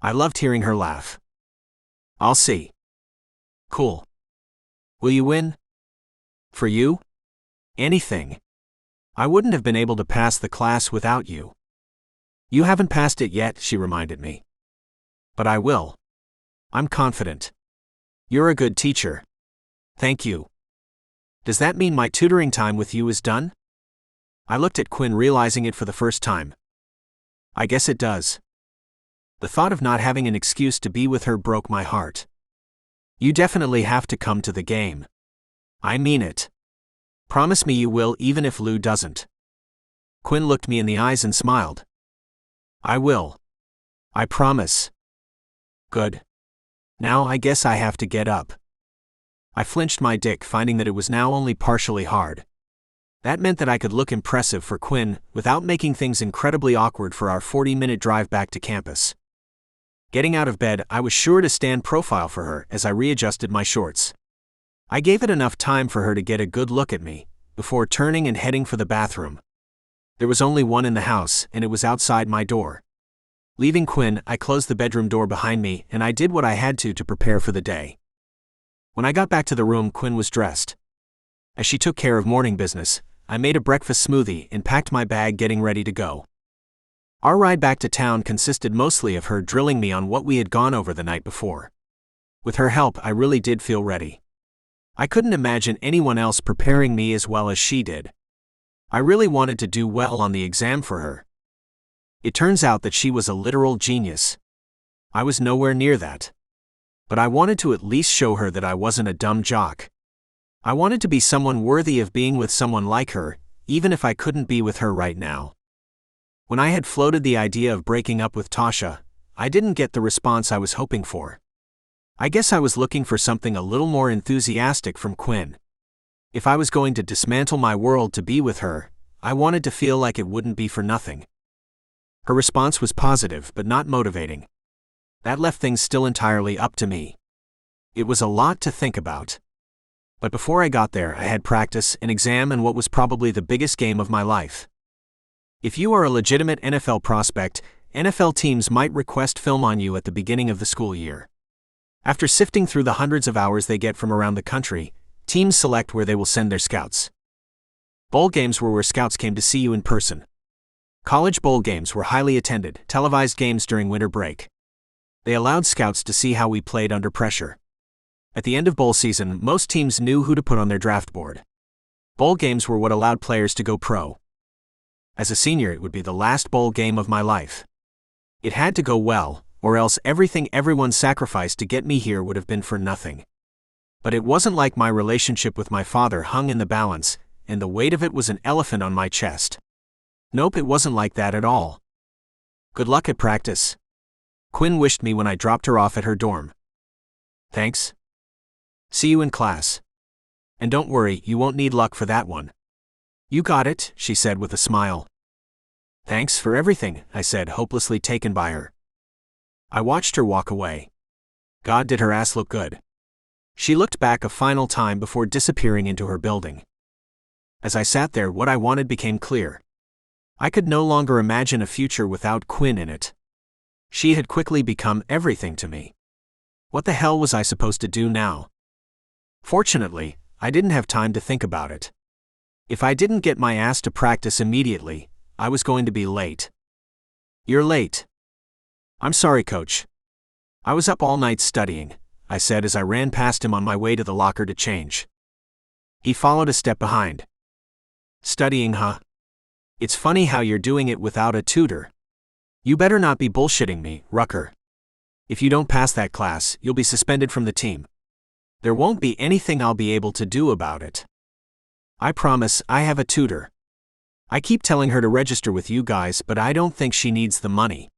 C: I loved hearing her laugh. "I'll see." "Cool. Will you win?" "For you? Anything. I wouldn't have been able to pass the class without you." "You haven't passed it yet," she reminded me. "But I will. I'm confident. You're a good teacher." "Thank you. Does that mean my tutoring time with you is done?" I looked at Quin, realizing it for the first time. "I guess it does." The thought of not having an excuse to be with her broke my heart. "You definitely have to come to the game. I mean it. Promise me you will, even if Lou doesn't." Quin looked me in the eyes and smiled. "I will. I promise." "Good. Now I guess I have to get up." I flinched my dick, finding that it was now only partially hard. That meant that I could look impressive for Quin without making things incredibly awkward for our 40-minute drive back to campus. Getting out of bed, I was sure to stand profile for her as I readjusted my shorts. I gave it enough time for her to get a good look at me, before turning and heading for the bathroom. There was only one in the house, and it was outside my door. Leaving Quin, I closed the bedroom door behind me, and I did what I had to prepare for the day. When I got back to the room, Quin was dressed. As she took care of morning business, I made a breakfast smoothie and packed my bag, getting ready to go. Our ride back to town consisted mostly of her drilling me on what we had gone over the night before. With her help, I really did feel ready. I couldn't imagine anyone else preparing me as well as she did. I really wanted to do well on the exam for her. It turns out that she was a literal genius. I was nowhere near that. But I wanted to at least show her that I wasn't a dumb jock. I wanted to be someone worthy of being with someone like her, even if I couldn't be with her right now. When I had floated the idea of breaking up with Tasha, I didn't get the response I was hoping for. I guess I was looking for something a little more enthusiastic from Quin. If I was going to dismantle my world to be with her, I wanted to feel like it wouldn't be for nothing. Her response was positive but not motivating. That left things still entirely up to me. It was a lot to think about. But before I got there, I had practice, an exam, and what was probably the biggest game of my life. If you are a legitimate NFL prospect, NFL teams might request film on you at the beginning of the school year. After sifting through the hundreds of hours they get from around the country, teams select where they will send their scouts. Bowl games were where scouts came to see you in person. College bowl games were highly attended, televised games during winter break. They allowed scouts to see how we played under pressure. At the end of bowl season, most teams knew who to put on their draft board. Bowl games were what allowed players to go pro. As a senior, it would be the last bowl game of my life. It had to go well, or else everything everyone sacrificed to get me here would have been for nothing. But it wasn't like my relationship with my father hung in the balance, and the weight of it was an elephant on my chest. Nope, it wasn't like that at all. Good luck at practice. Quin wished me when I dropped her off at her dorm. Thanks. See you in class. And don't worry, you won't need luck for that one. You got it, she said with a smile. Thanks for everything, I said, hopelessly taken by her. I watched her walk away. God, did her ass look good. She looked back a final time before disappearing into her building. As I sat there, what I wanted became clear. I could no longer imagine a future without Quin in it. She had quickly become everything to me. What the hell was I supposed to do now? Fortunately, I didn't have time to think about it. If I didn't get my ass to practice immediately, I was going to be late. You're late. I'm sorry, coach. I was up all night studying, I said as I ran past him on my way to the locker to change. He followed a step behind. Studying, huh? It's funny how you're doing it without a tutor. You better not be bullshitting me, Rucker. If you don't pass that class, you'll be suspended from the team. There won't be anything I'll be able to do about it. I promise, I have a tutor. I keep telling her to register with you guys, but I don't think she needs the money.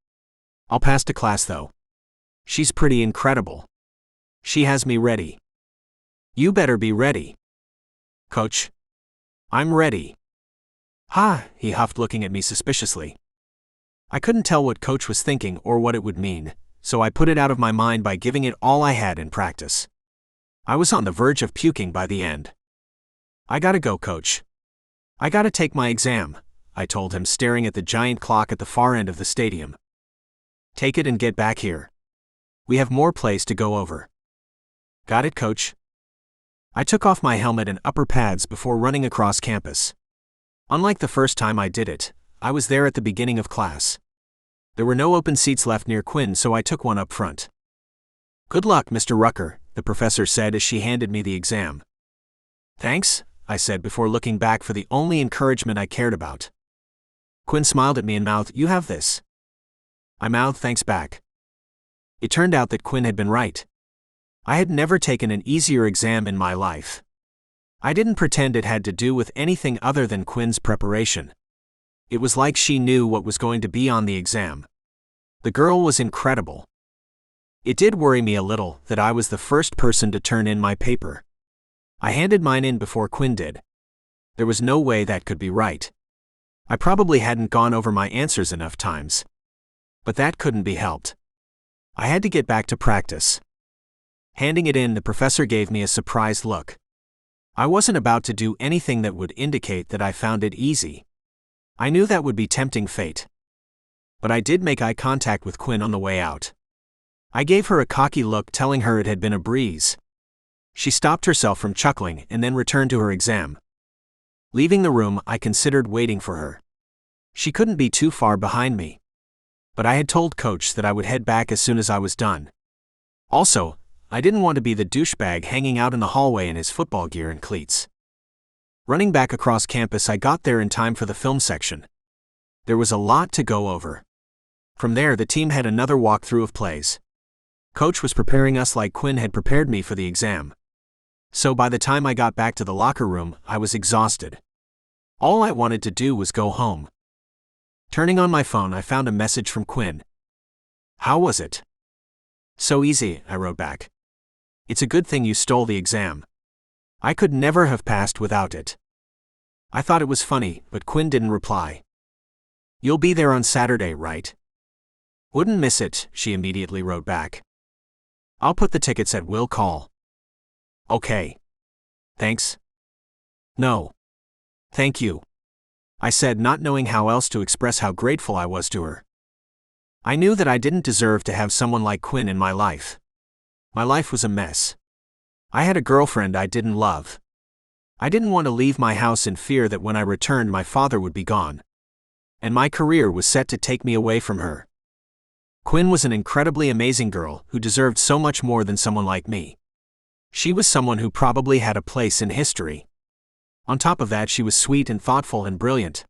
C: I'll pass to class though. She's pretty incredible. She has me ready. You better be ready. Coach. I'm ready. Ha, he huffed, looking at me suspiciously. I couldn't tell what Coach was thinking or what it would mean, so I put it out of my mind by giving it all I had in practice. I was on the verge of puking by the end. I gotta go, Coach. I gotta take my exam, I told him, staring at the giant clock at the far end of the stadium. Take it and get back here. We have more plays to go over. Got it, Coach. I took off my helmet and upper pads before running across campus. Unlike the first time I did it, I was there at the beginning of class. There were no open seats left near Quin, so I took one up front. Good luck, Mr. Rucker, the professor said as she handed me the exam. Thanks, I said before looking back for the only encouragement I cared about. Quin smiled at me and mouthed, "You have this." I mouthed thanks back. It turned out that Quin had been right. I had never taken an easier exam in my life. I didn't pretend it had to do with anything other than Quin's preparation. It was like she knew what was going to be on the exam. The girl was incredible. It did worry me a little that I was the first person to turn in my paper. I handed mine in before Quin did. There was no way that could be right. I probably hadn't gone over my answers enough times. But that couldn't be helped. I had to get back to practice. Handing it in, the professor gave me a surprised look. I wasn't about to do anything that would indicate that I found it easy. I knew that would be tempting fate. But I did make eye contact with Quin on the way out. I gave her a cocky look, telling her it had been a breeze. She stopped herself from chuckling and then returned to her exam. Leaving the room, I considered waiting for her. She couldn't be too far behind me. But I had told Coach that I would head back as soon as I was done. Also, I didn't want to be the douchebag hanging out in the hallway in his football gear and cleats. Running back across campus, I got there in time for the film section. There was a lot to go over. From there, the team had another walkthrough of plays. Coach was preparing us like Quin had prepared me for the exam. So by the time I got back to the locker room, I was exhausted. All I wanted to do was go home. Turning on my phone, I found a message from Quin. "How was it?" "So easy," I wrote back. "It's a good thing you stole the exam. I could never have passed without it." I thought it was funny, but Quin didn't reply. "You'll be there on Saturday, right?" "Wouldn't miss it," she immediately wrote back. "I'll put the tickets at will call." "Okay. Thanks." "No. Thank you," I said, not knowing how else to express how grateful I was to her. I knew that I didn't deserve to have someone like Quin in my life. My life was a mess. I had a girlfriend I didn't love. I didn't want to leave my house in fear that when I returned my father would be gone. And my career was set to take me away from her. Quin was an incredibly amazing girl who deserved so much more than someone like me. She was someone who probably had a place in history. On top of that, she was sweet and thoughtful and brilliant.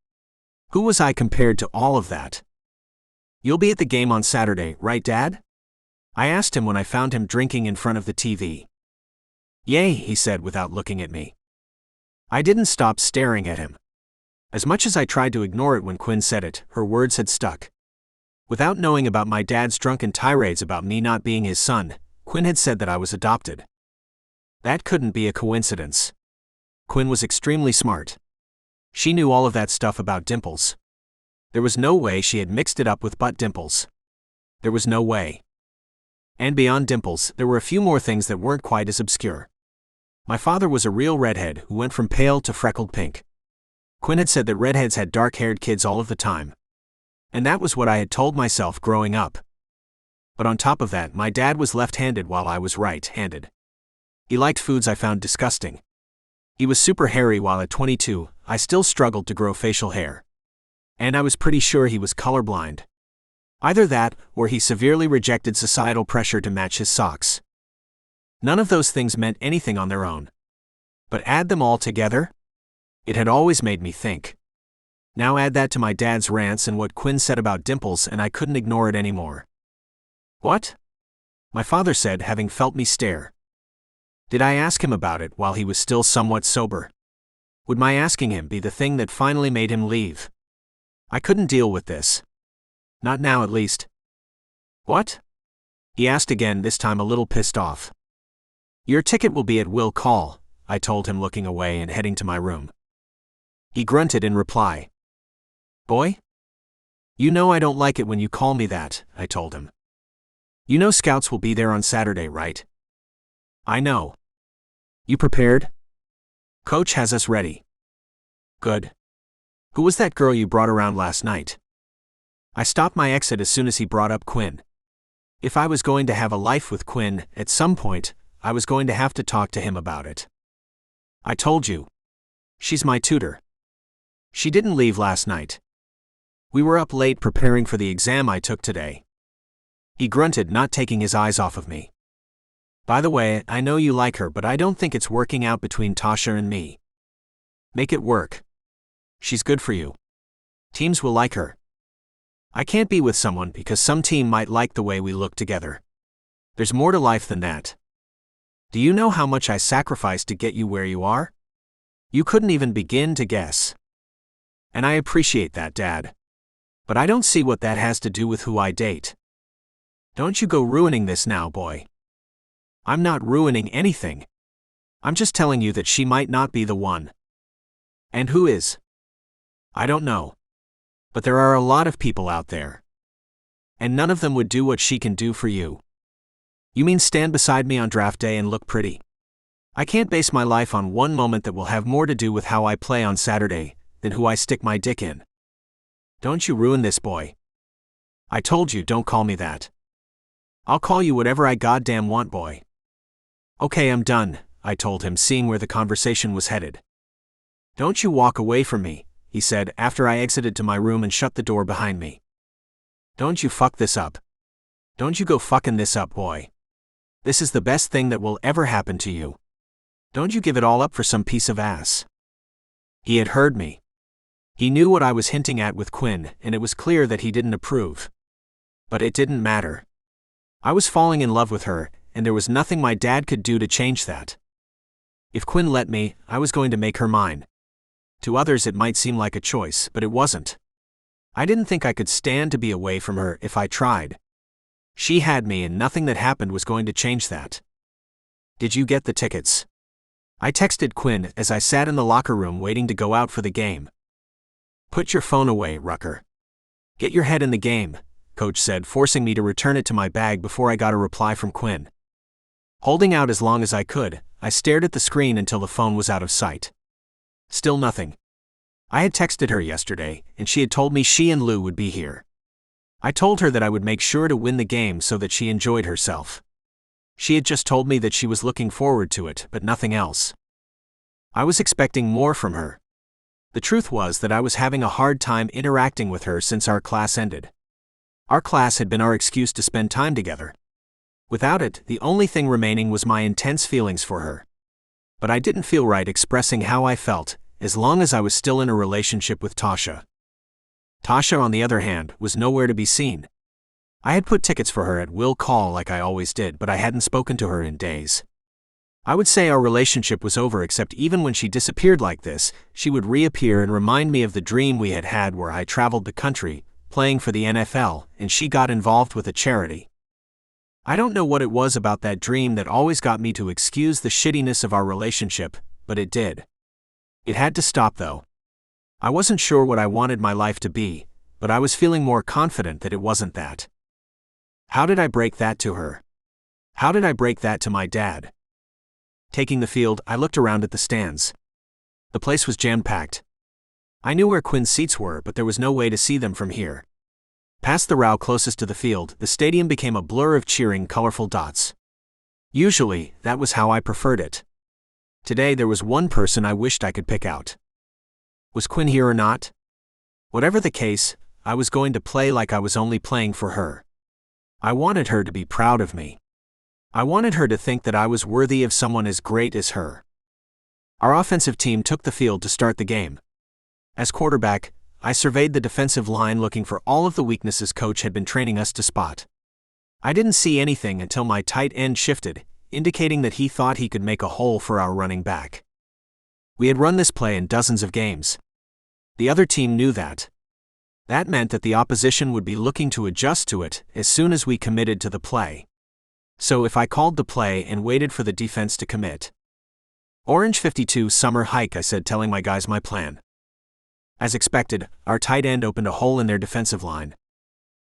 C: Who was I compared to all of that? "You'll be at the game on Saturday, right, Dad?" I asked him when I found him drinking in front of the TV. "Yay," he said without looking at me. I didn't stop staring at him. As much as I tried to ignore it when Quin said it, her words had stuck. Without knowing about my dad's drunken tirades about me not being his son, Quin had said that I was adopted. That couldn't be a coincidence. Quin was extremely smart. She knew all of that stuff about dimples. There was no way she had mixed it up with butt dimples. There was no way. And beyond dimples, there were a few more things that weren't quite as obscure. My father was a real redhead who went from pale to freckled pink. Quin had said that redheads had dark-haired kids all of the time. And that was what I had told myself growing up. But on top of that, my dad was left-handed while I was right-handed. He liked foods I found disgusting. He was super hairy while at 22, I still struggled to grow facial hair. And I was pretty sure he was colorblind. Either that, or he severely rejected societal pressure to match his socks. None of those things meant anything on their own. But add them all together? It had always made me think. Now add that to my dad's rants and what Quin said about dimples, and I couldn't ignore it anymore. "What?" my father said, having felt me stare. Did I ask him about it while he was still somewhat sober? Would my asking him be the thing that finally made him leave? I couldn't deal with this. Not now, at least. "What?" he asked again, this time a little pissed off. "Your ticket will be at will call," I told him, looking away and heading to my room. He grunted in reply. "Boy? You know I don't like it when you call me that," I told him. "You know Scouts will be there on Saturday, right?" "I know." "You prepared?" "Coach has us ready." "Good. Who was that girl you brought around last night?" I stopped my exit as soon as he brought up Quin. If I was going to have a life with Quin, at some point, I was going to have to talk to him about it. "I told you. She's my tutor. She didn't leave last night. We were up late preparing for the exam I took today." He grunted, not taking his eyes off of me. "By the way, I know you like her, but I don't think it's working out between Tasha and me. Make it work. She's good for you. Teams will like her. I can't be with someone because some team might like the way we look together. There's more to life than that. Do you know how much I sacrificed to get you where you are? You couldn't even begin to guess. And I appreciate that, Dad. But I don't see what that has to do with who I date. Don't you go ruining this now, boy." "I'm not ruining anything. I'm just telling you that she might not be the one." "And who is?" "I don't know. But there are a lot of people out there. And none of them would do what she can do for you." "You mean stand beside me on draft day and look pretty?" "I can't base my life on one moment that will have more to do with how I play on Saturday than who I stick my dick in. Don't you ruin this, boy." "I told you, don't call me that." "I'll call you whatever I goddamn want, boy." "Okay, I'm done," I told him, seeing where the conversation was headed. "Don't you walk away from me," he said after I exited to my room and shut the door behind me. "Don't you fuck this up. Don't you go fucking this up, boy. This is the best thing that will ever happen to you. Don't you give it all up for some piece of ass." He had heard me. He knew what I was hinting at with Quin, and it was clear that he didn't approve. But it didn't matter. I was falling in love with her, and there was nothing my dad could do to change that. If Quin let me, I was going to make her mine. To others it might seem like a choice, but it wasn't. I didn't think I could stand to be away from her if I tried. She had me and nothing that happened was going to change that. "Did you get the tickets?" I texted Quin as I sat in the locker room waiting to go out for the game. "Put your phone away, Rucker. Get your head in the game," Coach said, forcing me to return it to my bag before I got a reply from Quin. Holding out as long as I could, I stared at the screen until the phone was out of sight. Still nothing. I had texted her yesterday, and she had told me she and Lou would be here. I told her that I would make sure to win the game so that she enjoyed herself. She had just told me that she was looking forward to it, but nothing else. I was expecting more from her. The truth was that I was having a hard time interacting with her since our class ended. Our class had been our excuse to spend time together. Without it, the only thing remaining was my intense feelings for her. But I didn't feel right expressing how I felt, as long as I was still in a relationship with Tasha. Tasha, on the other hand, was nowhere to be seen. I had put tickets for her at will call like I always did, but I hadn't spoken to her in days. I would say our relationship was over, except even when she disappeared like this, she would reappear and remind me of the dream we had had where I traveled the country, playing for the NFL, and she got involved with a charity. I don't know what it was about that dream that always got me to excuse the shittiness of our relationship, but it did. It had to stop though. I wasn't sure what I wanted my life to be, but I was feeling more confident that it wasn't that. How did I break that to her? How did I break that to my dad? Taking the field, I looked around at the stands. The place was jam-packed. I knew where Quin's seats were, but there was no way to see them from here. Past the row closest to the field, the stadium became a blur of cheering, colorful dots. Usually, that was how I preferred it. Today there was one person I wished I could pick out. Was Quin here or not? Whatever the case, I was going to play like I was only playing for her. I wanted her to be proud of me. I wanted her to think that I was worthy of someone as great as her. Our offensive team took the field to start the game. As quarterback, I surveyed the defensive line looking for all of the weaknesses Coach had been training us to spot. I didn't see anything until my tight end shifted, indicating that he thought he could make a hole for our running back. We had run this play in dozens of games. The other team knew that. That meant that the opposition would be looking to adjust to it as soon as we committed to the play. So if I called the play and waited for the defense to commit. Orange 52 summer hike, I said, telling my guys my plan. As expected, our tight end opened a hole in their defensive line.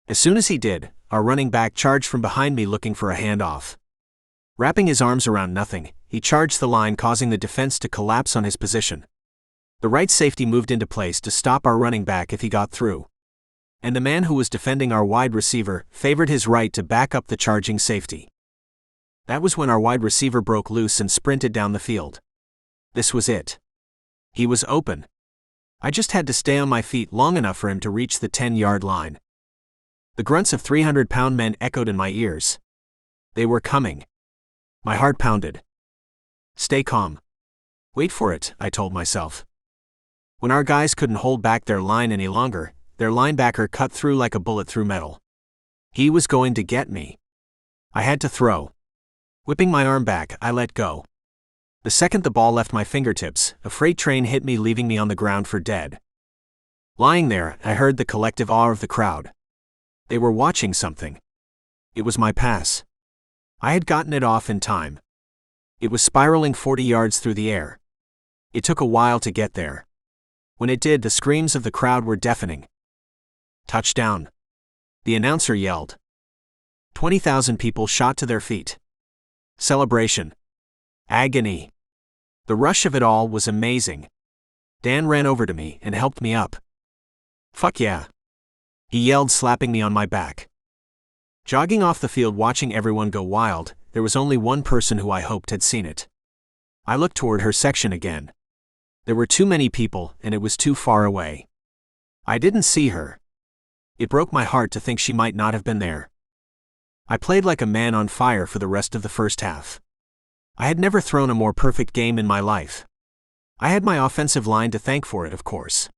C: As soon as he did, our running back charged from behind me looking for a handoff. Wrapping his arms around nothing, he charged the line, causing the defense to collapse on his position. The right safety moved into place to stop our running back if he got through. And the man who was defending our wide receiver favored his right to back up the charging safety. That was when our wide receiver broke loose and sprinted down the field. This was it. He was open. I just had to stay on my feet long enough for him to reach the 10-yard line. The grunts of 300-pound men echoed in my ears. They were coming. My heart pounded. Stay calm. Wait for it, I told myself. When our guys couldn't hold back their line any longer, their linebacker cut through like a bullet through metal. He was going to get me. I had to throw. Whipping my arm back, I let go. The second the ball left my fingertips, a freight train hit me, leaving me on the ground for dead. Lying there, I heard the collective awe of the crowd. They were watching something. It was my pass. I had gotten it off in time. It was spiraling 40 yards through the air. It took a while to get there. When it did, the screams of the crowd were deafening. Touchdown! The announcer yelled. 20,000 people shot to their feet. Celebration. Agony. The rush of it all was amazing. Dan ran over to me and helped me up. Fuck yeah! He yelled, slapping me on my back. Jogging off the field, watching everyone go wild, there was only one person who I hoped had seen it. I looked toward her section again. There were too many people, and it was too far away. I didn't see her. It broke my heart to think she might not have been there. I played like a man on fire for the rest of the first half. I had never thrown a more perfect game in my life. I had my offensive line to thank for it, of course.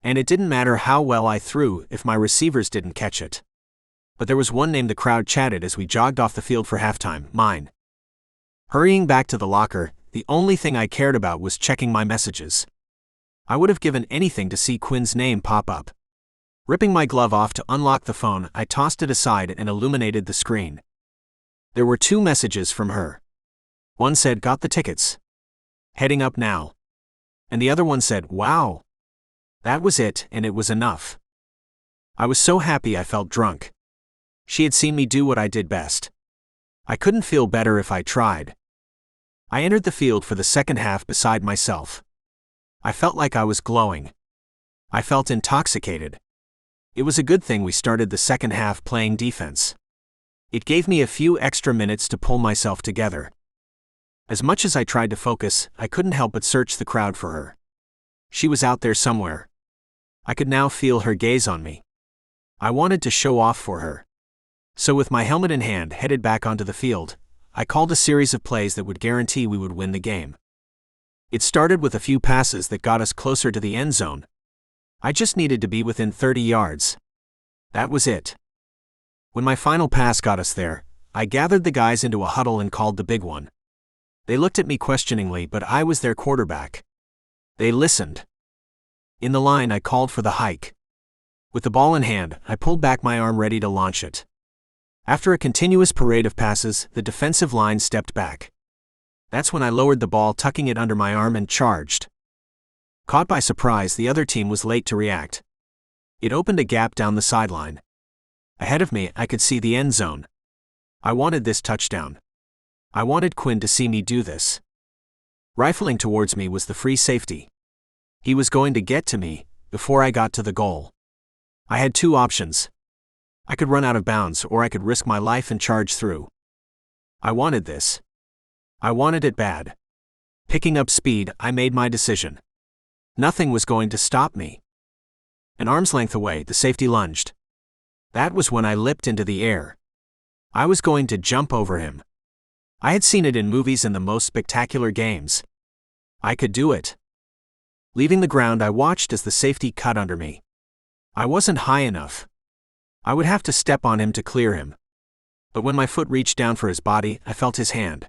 C: And it didn't matter how well I threw if my receivers didn't catch it. But there was one name the crowd chatted as we jogged off the field for halftime: mine. Hurrying back to the locker, the only thing I cared about was checking my messages. I would have given anything to see Quin's name pop up. Ripping my glove off to unlock the phone, I tossed it aside and illuminated the screen. There were 2 messages from her. One said, "Got the tickets. Heading up now." And the other one said, "Wow." That was it, and it was enough. I was so happy I felt drunk. She had seen me do what I did best. I couldn't feel better if I tried. I entered the field for the second half beside myself. I felt like I was glowing. I felt intoxicated. It was a good thing we started the second half playing defense. It gave me a few extra minutes to pull myself together. As much as I tried to focus, I couldn't help but search the crowd for her. She was out there somewhere. I could now feel her gaze on me. I wanted to show off for her. So with my helmet in hand headed back onto the field, I called a series of plays that would guarantee we would win the game. It started with a few passes that got us closer to the end zone. I just needed to be within 30 yards. That was it. When my final pass got us there, I gathered the guys into a huddle and called the big one. They looked at me questioningly, but I was their quarterback. They listened. In the line, I called for the hike. With the ball in hand, I pulled back my arm ready to launch it. After a continuous parade of passes, the defensive line stepped back. That's when I lowered the ball, tucking it under my arm, and charged. Caught by surprise, the other team was late to react. It opened a gap down the sideline. Ahead of me, I could see the end zone. I wanted this touchdown. I wanted Quin to see me do this. Rifling towards me was the free safety. He was going to get to me before I got to the goal. I had 2 options. I could run out of bounds, or I could risk my life and charge through. I wanted this. I wanted it bad. Picking up speed, I made my decision. Nothing was going to stop me. An arm's length away, the safety lunged. That was when I leapt into the air. I was going to jump over him. I had seen it in movies and the most spectacular games. I could do it. Leaving the ground, I watched as the safety cut under me. I wasn't high enough. I would have to step on him to clear him. But when my foot reached down for his body, I felt his hand.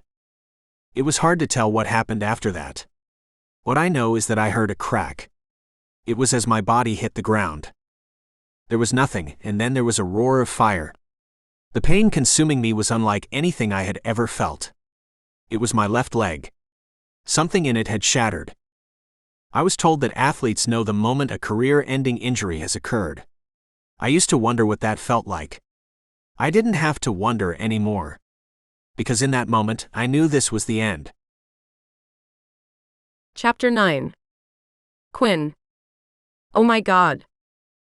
C: It was hard to tell what happened after that. What I know is that I heard a crack. It was as my body hit the ground. There was nothing, and then there was a roar of fire. The pain consuming me was unlike anything I had ever felt. It was my left leg. Something in it had shattered. I was told that athletes know the moment a career-ending injury has occurred. I used to wonder what that felt like. I didn't have to wonder anymore. Because in that moment, I knew this was the end.
B: Chapter 9. Quin. Oh my God.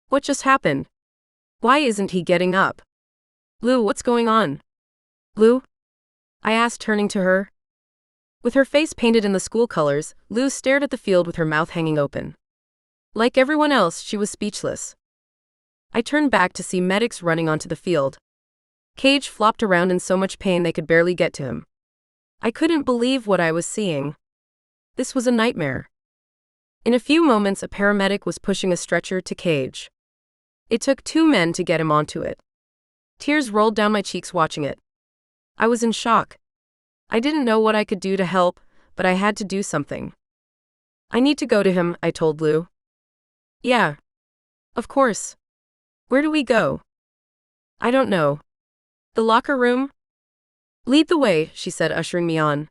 B: What just happened? Why isn't he getting up? Lou, what's going on? Lou? I asked, turning to her. With her face painted in the school colors, Lou stared at the field with her mouth hanging open. Like everyone else, she was speechless. I turned back to see medics running onto the field. Cage flopped around in so much pain they could barely get to him. I couldn't believe what I was seeing. This was a nightmare. In a few moments, a paramedic was pushing a stretcher to Cage. It took 2 men to get him onto it. Tears rolled down my cheeks watching it. I was in shock. I didn't know what I could do to help, but I had to do something. I need to go to him, I told Lou. Yeah. Of course. Where do we go? I don't know. The locker room? Lead the way, she said, ushering me on.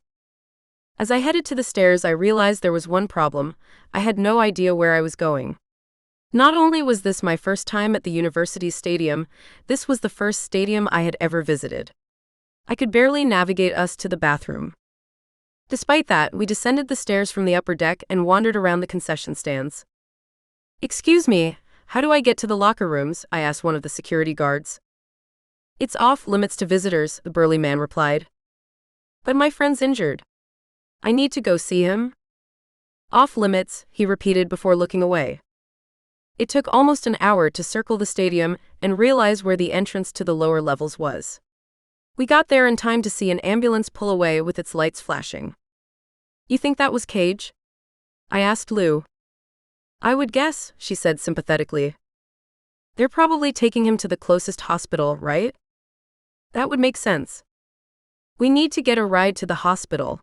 B: As I headed to the stairs, I realized there was one problem. I had no idea where I was going. Not only was this my first time at the university's stadium, this was the first stadium I had ever visited. I could barely navigate us to the bathroom. Despite that, we descended the stairs from the upper deck and wandered around the concession stands. Excuse me, how do I get to the locker rooms? I asked one of the security guards. It's off limits to visitors, the burly man replied. But my friend's injured. I need to go see him. Off limits, he repeated before looking away. It took almost an hour to circle the stadium and realize where the entrance to the lower levels was. We got there in time to see an ambulance pull away with its lights flashing. You think that was Cage? I asked Lou. I would guess, she said sympathetically. They're probably taking him to the closest hospital, right? That would make sense. We need to get a ride to the hospital.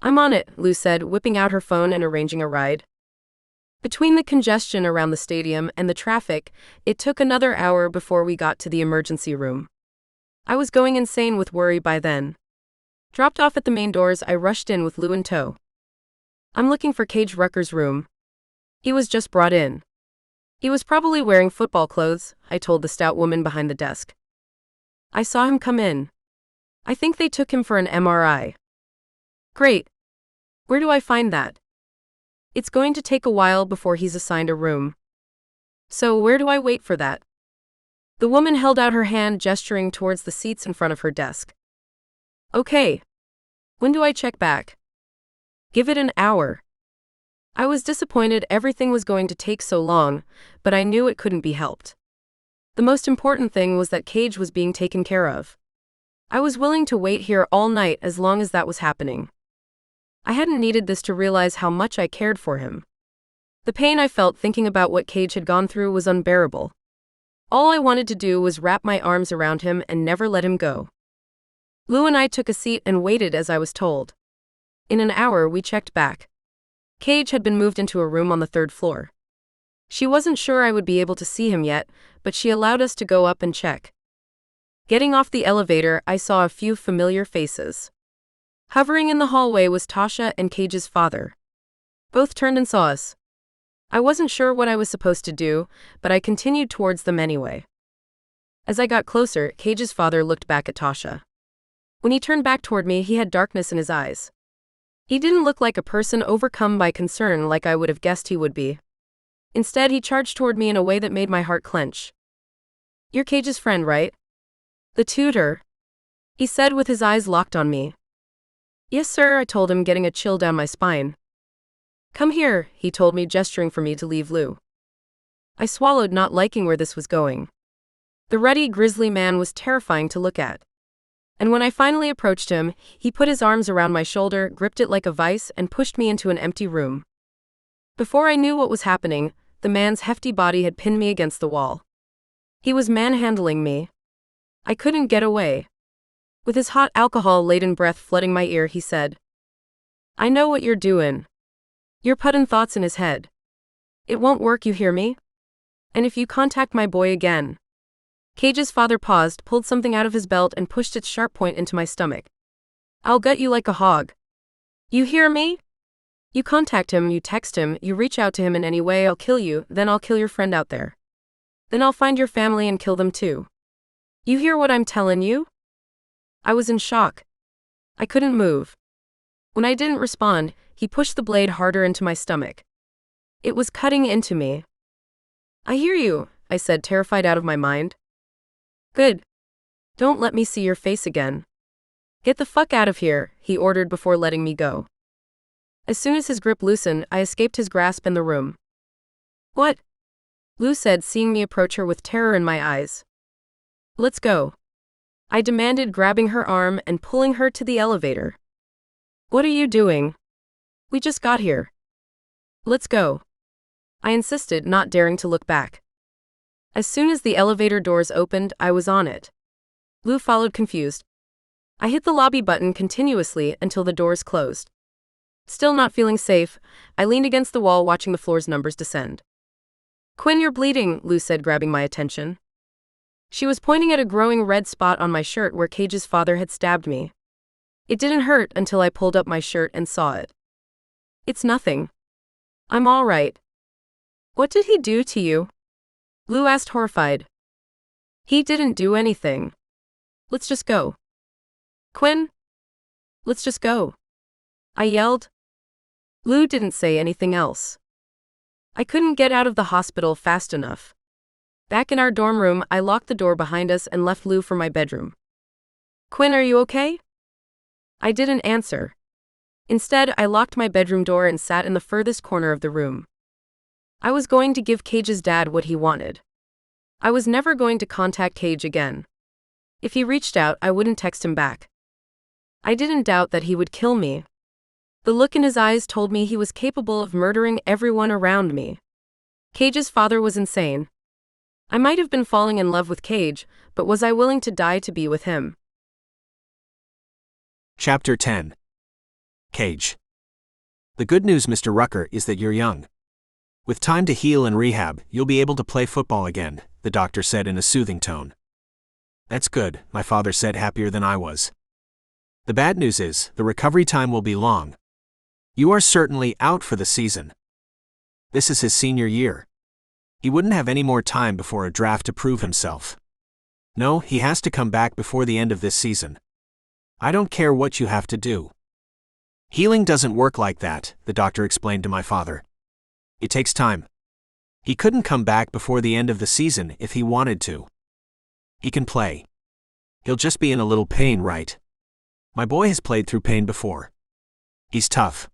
B: I'm on it, Lou said, whipping out her phone and arranging a ride. Between the congestion around the stadium and the traffic, it took another hour before we got to the emergency room. I was going insane with worry by then. Dropped off at the main doors, I rushed in with Lou in tow. "I'm looking for Cage Rucker's room. He was just brought in." "He was probably wearing football clothes," I told the stout woman behind the desk. "I saw him come in. I think they took him for an MRI." "Great. Where do I find that?" "It's going to take a while before he's assigned a room." "So where do I wait for that?" The woman held out her hand, gesturing towards the seats in front of her desk. "Okay. When do I check back?" "Give it an hour." I was disappointed everything was going to take so long, but I knew it couldn't be helped. The most important thing was that Cage was being taken care of. I was willing to wait here all night as long as that was happening. I hadn't needed this to realize how much I cared for him. The pain I felt thinking about what Cage had gone through was unbearable. All I wanted to do was wrap my arms around him and never let him go. Lou and I took a seat and waited as I was told. In an hour, we checked back. Cage had been moved into a room on the 3rd floor. She wasn't sure I would be able to see him yet, but she allowed us to go up and check. Getting off the elevator, I saw a few familiar faces. Hovering in the hallway was Tasha and Cage's father. Both turned and saw us. I wasn't sure what I was supposed to do, but I continued towards them anyway. As I got closer, Cage's father looked back at Tasha. When he turned back toward me, he had darkness in his eyes. He didn't look like a person overcome by concern like I would have guessed he would be. Instead, he charged toward me in a way that made my heart clench. "You're Cage's friend, right?" "The tutor," he said with his eyes locked on me. "Yes, sir," I told him, getting a chill down my spine. "Come here," he told me, gesturing for me to leave Lou. I swallowed, not liking where this was going. The ruddy, grizzly man was terrifying to look at. And when I finally approached him, he put his arms around my shoulder, gripped it like a vice, and pushed me into an empty room. Before I knew what was happening, the man's hefty body had pinned me against the wall. He was manhandling me. I couldn't get away. With his hot, alcohol-laden breath flooding my ear, he said, "I know what you're doing. You're putting thoughts in his head. It won't work, you hear me? And if you contact my boy again..." Cage's father paused, pulled something out of his belt, and pushed its sharp point into my stomach. "I'll gut you like a hog. You hear me? You contact him, you text him, you reach out to him in any way, I'll kill you, then I'll kill your friend out there. Then I'll find your family and kill them too. You hear what I'm telling you?" I was in shock. I couldn't move. When I didn't respond, he pushed the blade harder into my stomach. It was cutting into me. "I hear you," I said, terrified out of my mind. "Good. Don't let me see your face again. Get the fuck out of here," he ordered before letting me go. As soon as his grip loosened, I escaped his grasp in the room. "What?" Lou said, seeing me approach her with terror in my eyes. "Let's go," I demanded, grabbing her arm and pulling her to the elevator. "What are you doing? We just got here." "Let's go," I insisted, not daring to look back. As soon as the elevator doors opened, I was on it. Lou followed, confused. I hit the lobby button continuously until the doors closed. Still not feeling safe, I leaned against the wall, watching the floor's numbers descend. "Quin, you're bleeding," Lou said, grabbing my attention. She was pointing at a growing red spot on my shirt where Cage's father had stabbed me. It didn't hurt until I pulled up my shirt and saw it. "It's nothing. I'm all right." "What did he do to you?" Lou asked, horrified. "He didn't do anything. Let's just go." "Quin? Let's just go," I yelled. Lou didn't say anything else. I couldn't get out of the hospital fast enough. Back in our dorm room, I locked the door behind us and left Lou for my bedroom. "Quin, are you okay?" I didn't answer. Instead, I locked my bedroom door and sat in the furthest corner of the room. I was going to give Cage's dad what he wanted. I was never going to contact Cage again. If he reached out, I wouldn't text him back. I didn't doubt that he would kill me. The look in his eyes told me he was capable of murdering everyone around me. Cage's father was insane. I might have been falling in love with Cage, but was I willing to die to be with him?
C: Chapter 10. Cage. The good news, Mr. Rucker, is that you're young. With time to heal and rehab, you'll be able to play football again, the doctor said in a soothing tone. That's good, my father said, happier than I was. The bad news is, the recovery time will be long. You are certainly out for the season. This is his senior year. He wouldn't have any more time before a draft to prove himself. No, he has to come back before the end of this season. I don't care what you have to do. Healing doesn't work like that, the doctor explained to my father. It takes time. He couldn't come back before the end of the season if he wanted to. He can play. He'll just be in a little pain, right? My boy has played through pain before. He's tough.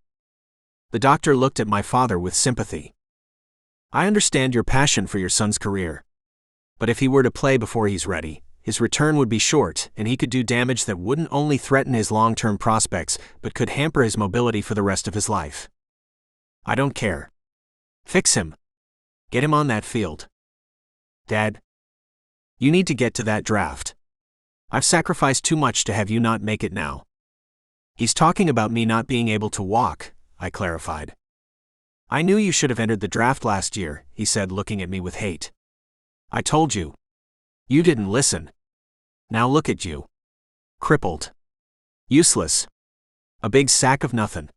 C: The doctor looked at my father with sympathy. I understand your passion for your son's career. But if he were to play before he's ready, his return would be short, and he could do damage that wouldn't only threaten his long-term prospects, but could hamper his mobility for the rest of his life. I don't care. Fix him. Get him on that field. Dad, you need to get to that draft. I've sacrificed too much to have you not make it now. He's talking about me not being able to walk, I clarified. I knew you should have entered the draft last year, he said, looking at me with hate. I told you. You didn't listen. Now look at you. Crippled. Useless. A big sack of nothing.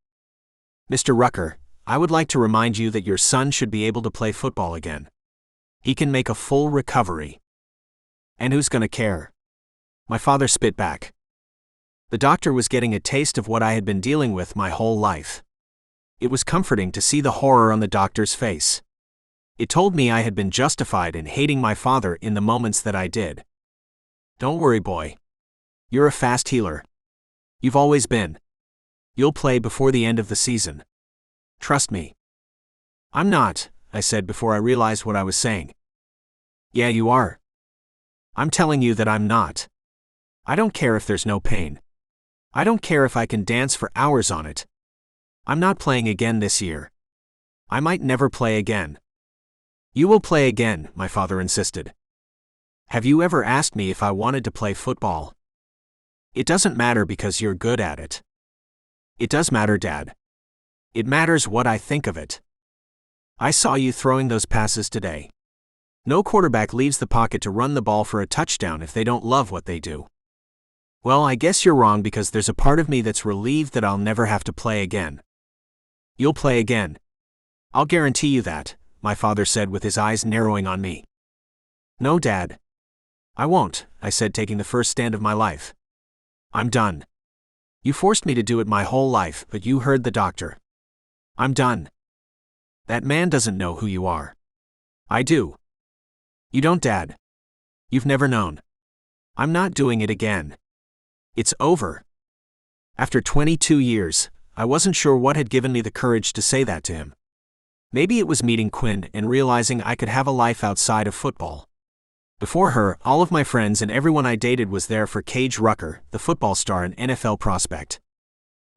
C: Mr. Rucker, I would like to remind you that your son should be able to play football again. He can make a full recovery. And who's gonna care? My father spit back. The doctor was getting a taste of what I had been dealing with my whole life. It was comforting to see the horror on the doctor's face. It told me I had been justified in hating my father in the moments that I did. Don't worry, boy. You're a fast healer. You've always been. You'll play before the end of the season. Trust me. I'm not, I said before I realized what I was saying. Yeah, you are. I'm telling you that I'm not. I don't care if there's no pain. I don't care if I can dance for hours on it. I'm not playing again this year. I might never play again. You will play again, my father insisted. Have you ever asked me if I wanted to play football? It doesn't matter because you're good at it. It does matter, Dad. It matters what I think of it. I saw you throwing those passes today. No quarterback leaves the pocket to run the ball for a touchdown if they don't love what they do. Well, I guess you're wrong because there's a part of me that's relieved that I'll never have to play again. You'll play again. I'll guarantee you that, my father said with his eyes narrowing on me. No, Dad. I won't, I said, taking the first stand of my life. I'm done. You forced me to do it my whole life, but you heard the doctor. I'm done. That man doesn't know who you are. I do. You don't, Dad. You've never known. I'm not doing it again. It's over. After 22 years, I wasn't sure what had given me the courage to say that to him. Maybe it was meeting Quin and realizing I could have a life outside of football. Before her, all of my friends and everyone I dated was there for Cage Rucker, the football star and NFL prospect.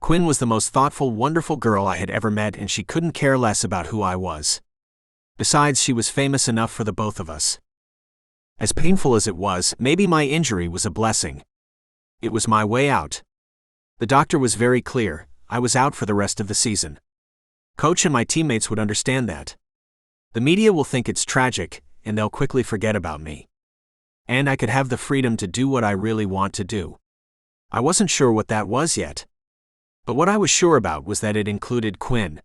C: Quin was the most thoughtful, wonderful girl I had ever met, and she couldn't care less about who I was. Besides, she was famous enough for the both of us. As painful as it was, maybe my injury was a blessing. It was my way out. The doctor was very clear. I was out for the rest of the season. Coach and my teammates would understand that. The media will think it's tragic, and they'll quickly forget about me. And I could have the freedom to do what I really want to do. I wasn't sure what that was yet. But what I was sure about was that it included Quin.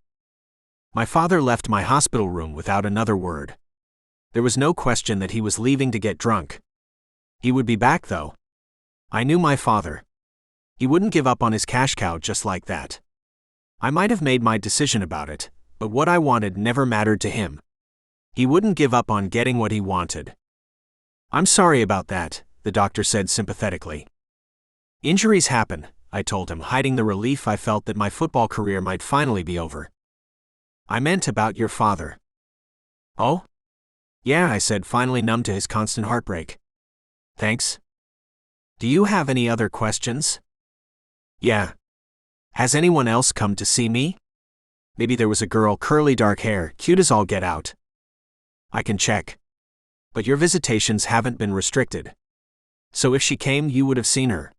C: My father left my hospital room without another word. There was no question that he was leaving to get drunk. He would be back, though. I knew my father. He wouldn't give up on his cash cow just like that. I might have made my decision about it, but what I wanted never mattered to him. He wouldn't give up on getting what he wanted. I'm sorry about that, the doctor said sympathetically. Injuries happen, I told him, hiding the relief I felt that my football career might finally be over. I meant about your father. Oh? Yeah, I said, finally numb to his constant heartbreak. Thanks. Do you have any other questions? Yeah. Has anyone else come to see me? Maybe there was a girl, curly dark hair, cute as all get out. I can check. But your visitations haven't been restricted. So if she came, you would have seen her.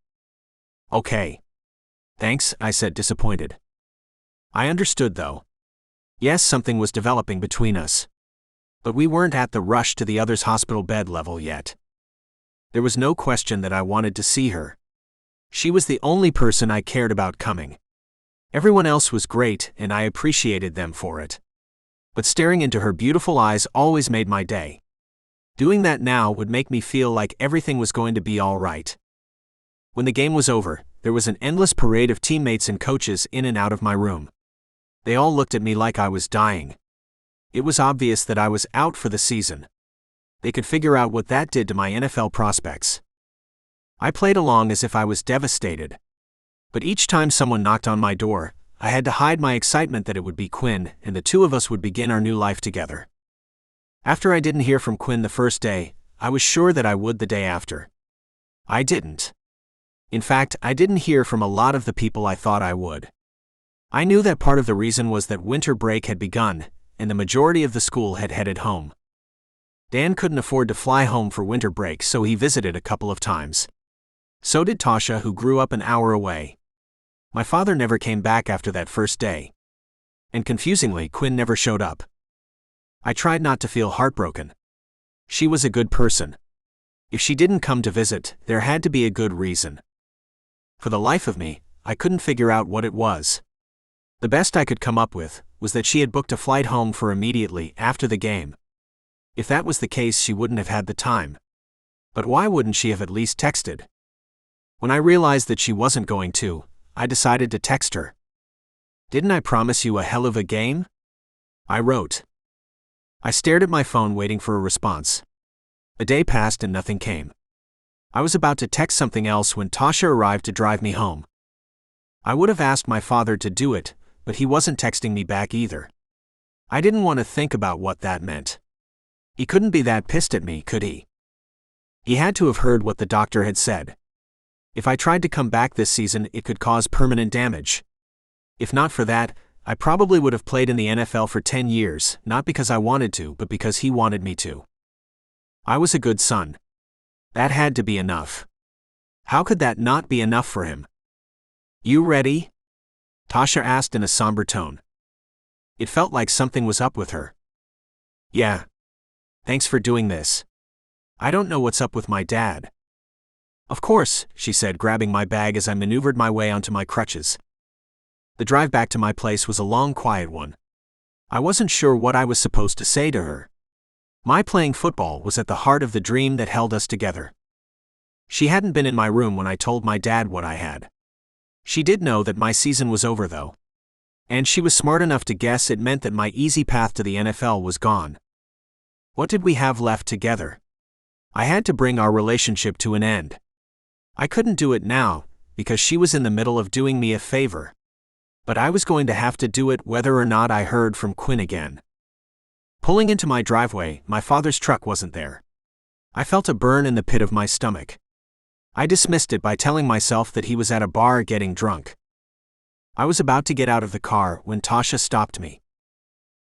C: Okay. Thanks, I said, disappointed. I understood, though. Yes, something was developing between us. But we weren't at the rush to the other's hospital bed level yet. There was no question that I wanted to see her. She was the only person I cared about coming. Everyone else was great, and I appreciated them for it. But staring into her beautiful eyes always made my day. Doing that now would make me feel like everything was going to be all right. When the game was over, there was an endless parade of teammates and coaches in and out of my room. They all looked at me like I was dying. It was obvious that I was out for the season. They could figure out what that did to my NFL prospects. I played along as if I was devastated. But each time someone knocked on my door, I had to hide my excitement that it would be Quin, and the two of us would begin our new life together. After I didn't hear from Quin the first day, I was sure that I would the day after. I didn't. In fact, I didn't hear from a lot of the people I thought I would. I knew that part of the reason was that winter break had begun, and the majority of the school had headed home. Dan couldn't afford to fly home for winter break, so he visited a couple of times. So did Tasha, who grew up an hour away. My father never came back after that first day. And confusingly, Quin never showed up. I tried not to feel heartbroken. She was a good person. If she didn't come to visit, there had to be a good reason. For the life of me, I couldn't figure out what it was. The best I could come up with was that she had booked a flight home for immediately after the game. If that was the case, she wouldn't have had the time. But why wouldn't she have at least texted? When I realized that she wasn't going to, I decided to text her. "Didn't I promise you a hell of a game?" I wrote. I stared at my phone waiting for a response. A day passed and nothing came. I was about to text something else when Tasha arrived to drive me home. I would have asked my father to do it, but he wasn't texting me back either. I didn't want to think about what that meant. He couldn't be that pissed at me, could he? He had to have heard what the doctor had said. If I tried to come back this season, it could cause permanent damage. If not for that, I probably would have played in the NFL for 10 years, not because I wanted to, but because he wanted me to. I was a good son. That had to be enough. How could that not be enough for him? "You ready?" Tasha asked in a somber tone. It felt like something was up with her. "Yeah. Thanks for doing this. I don't know what's up with my dad." "Of course," she said, grabbing my bag as I maneuvered my way onto my crutches. The drive back to my place was a long, quiet one. I wasn't sure what I was supposed to say to her. My playing football was at the heart of the dream that held us together. She hadn't been in my room when I told my dad what I had. She did know that my season was over, though. And she was smart enough to guess it meant that my easy path to the NFL was gone. What did we have left together? I had to bring our relationship to an end. I couldn't do it now, because she was in the middle of doing me a favor. But I was going to have to do it whether or not I heard from Quin again. Pulling into my driveway, my father's truck wasn't there. I felt a burn in the pit of my stomach. I dismissed it by telling myself that he was at a bar getting drunk. I was about to get out of the car when Tasha stopped me.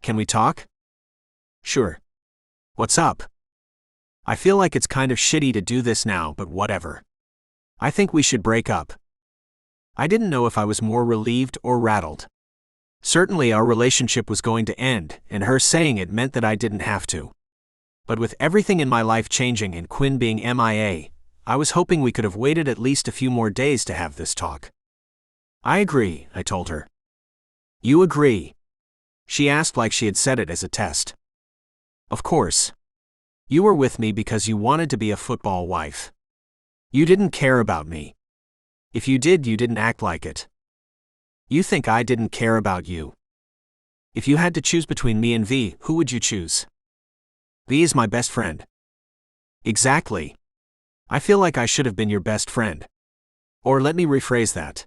C: "Can we talk?" "Sure. What's up?" "I feel like it's kind of shitty to do this now, but whatever. I think we should break up." I didn't know if I was more relieved or rattled. Certainly our relationship was going to end, and her saying it meant that I didn't have to. But with everything in my life changing and Quin being MIA, I was hoping we could have waited at least a few more days to have this talk. "I agree," I told her. "You agree?" She asked like she had said it as a test. "Of course. You were with me because you wanted to be a football wife. You didn't care about me. If you did, you didn't act like it. You think I didn't care about you. If you had to choose between me and V, who would you choose?" "V is my best friend." "Exactly. I feel like I should have been your best friend. Or let me rephrase that.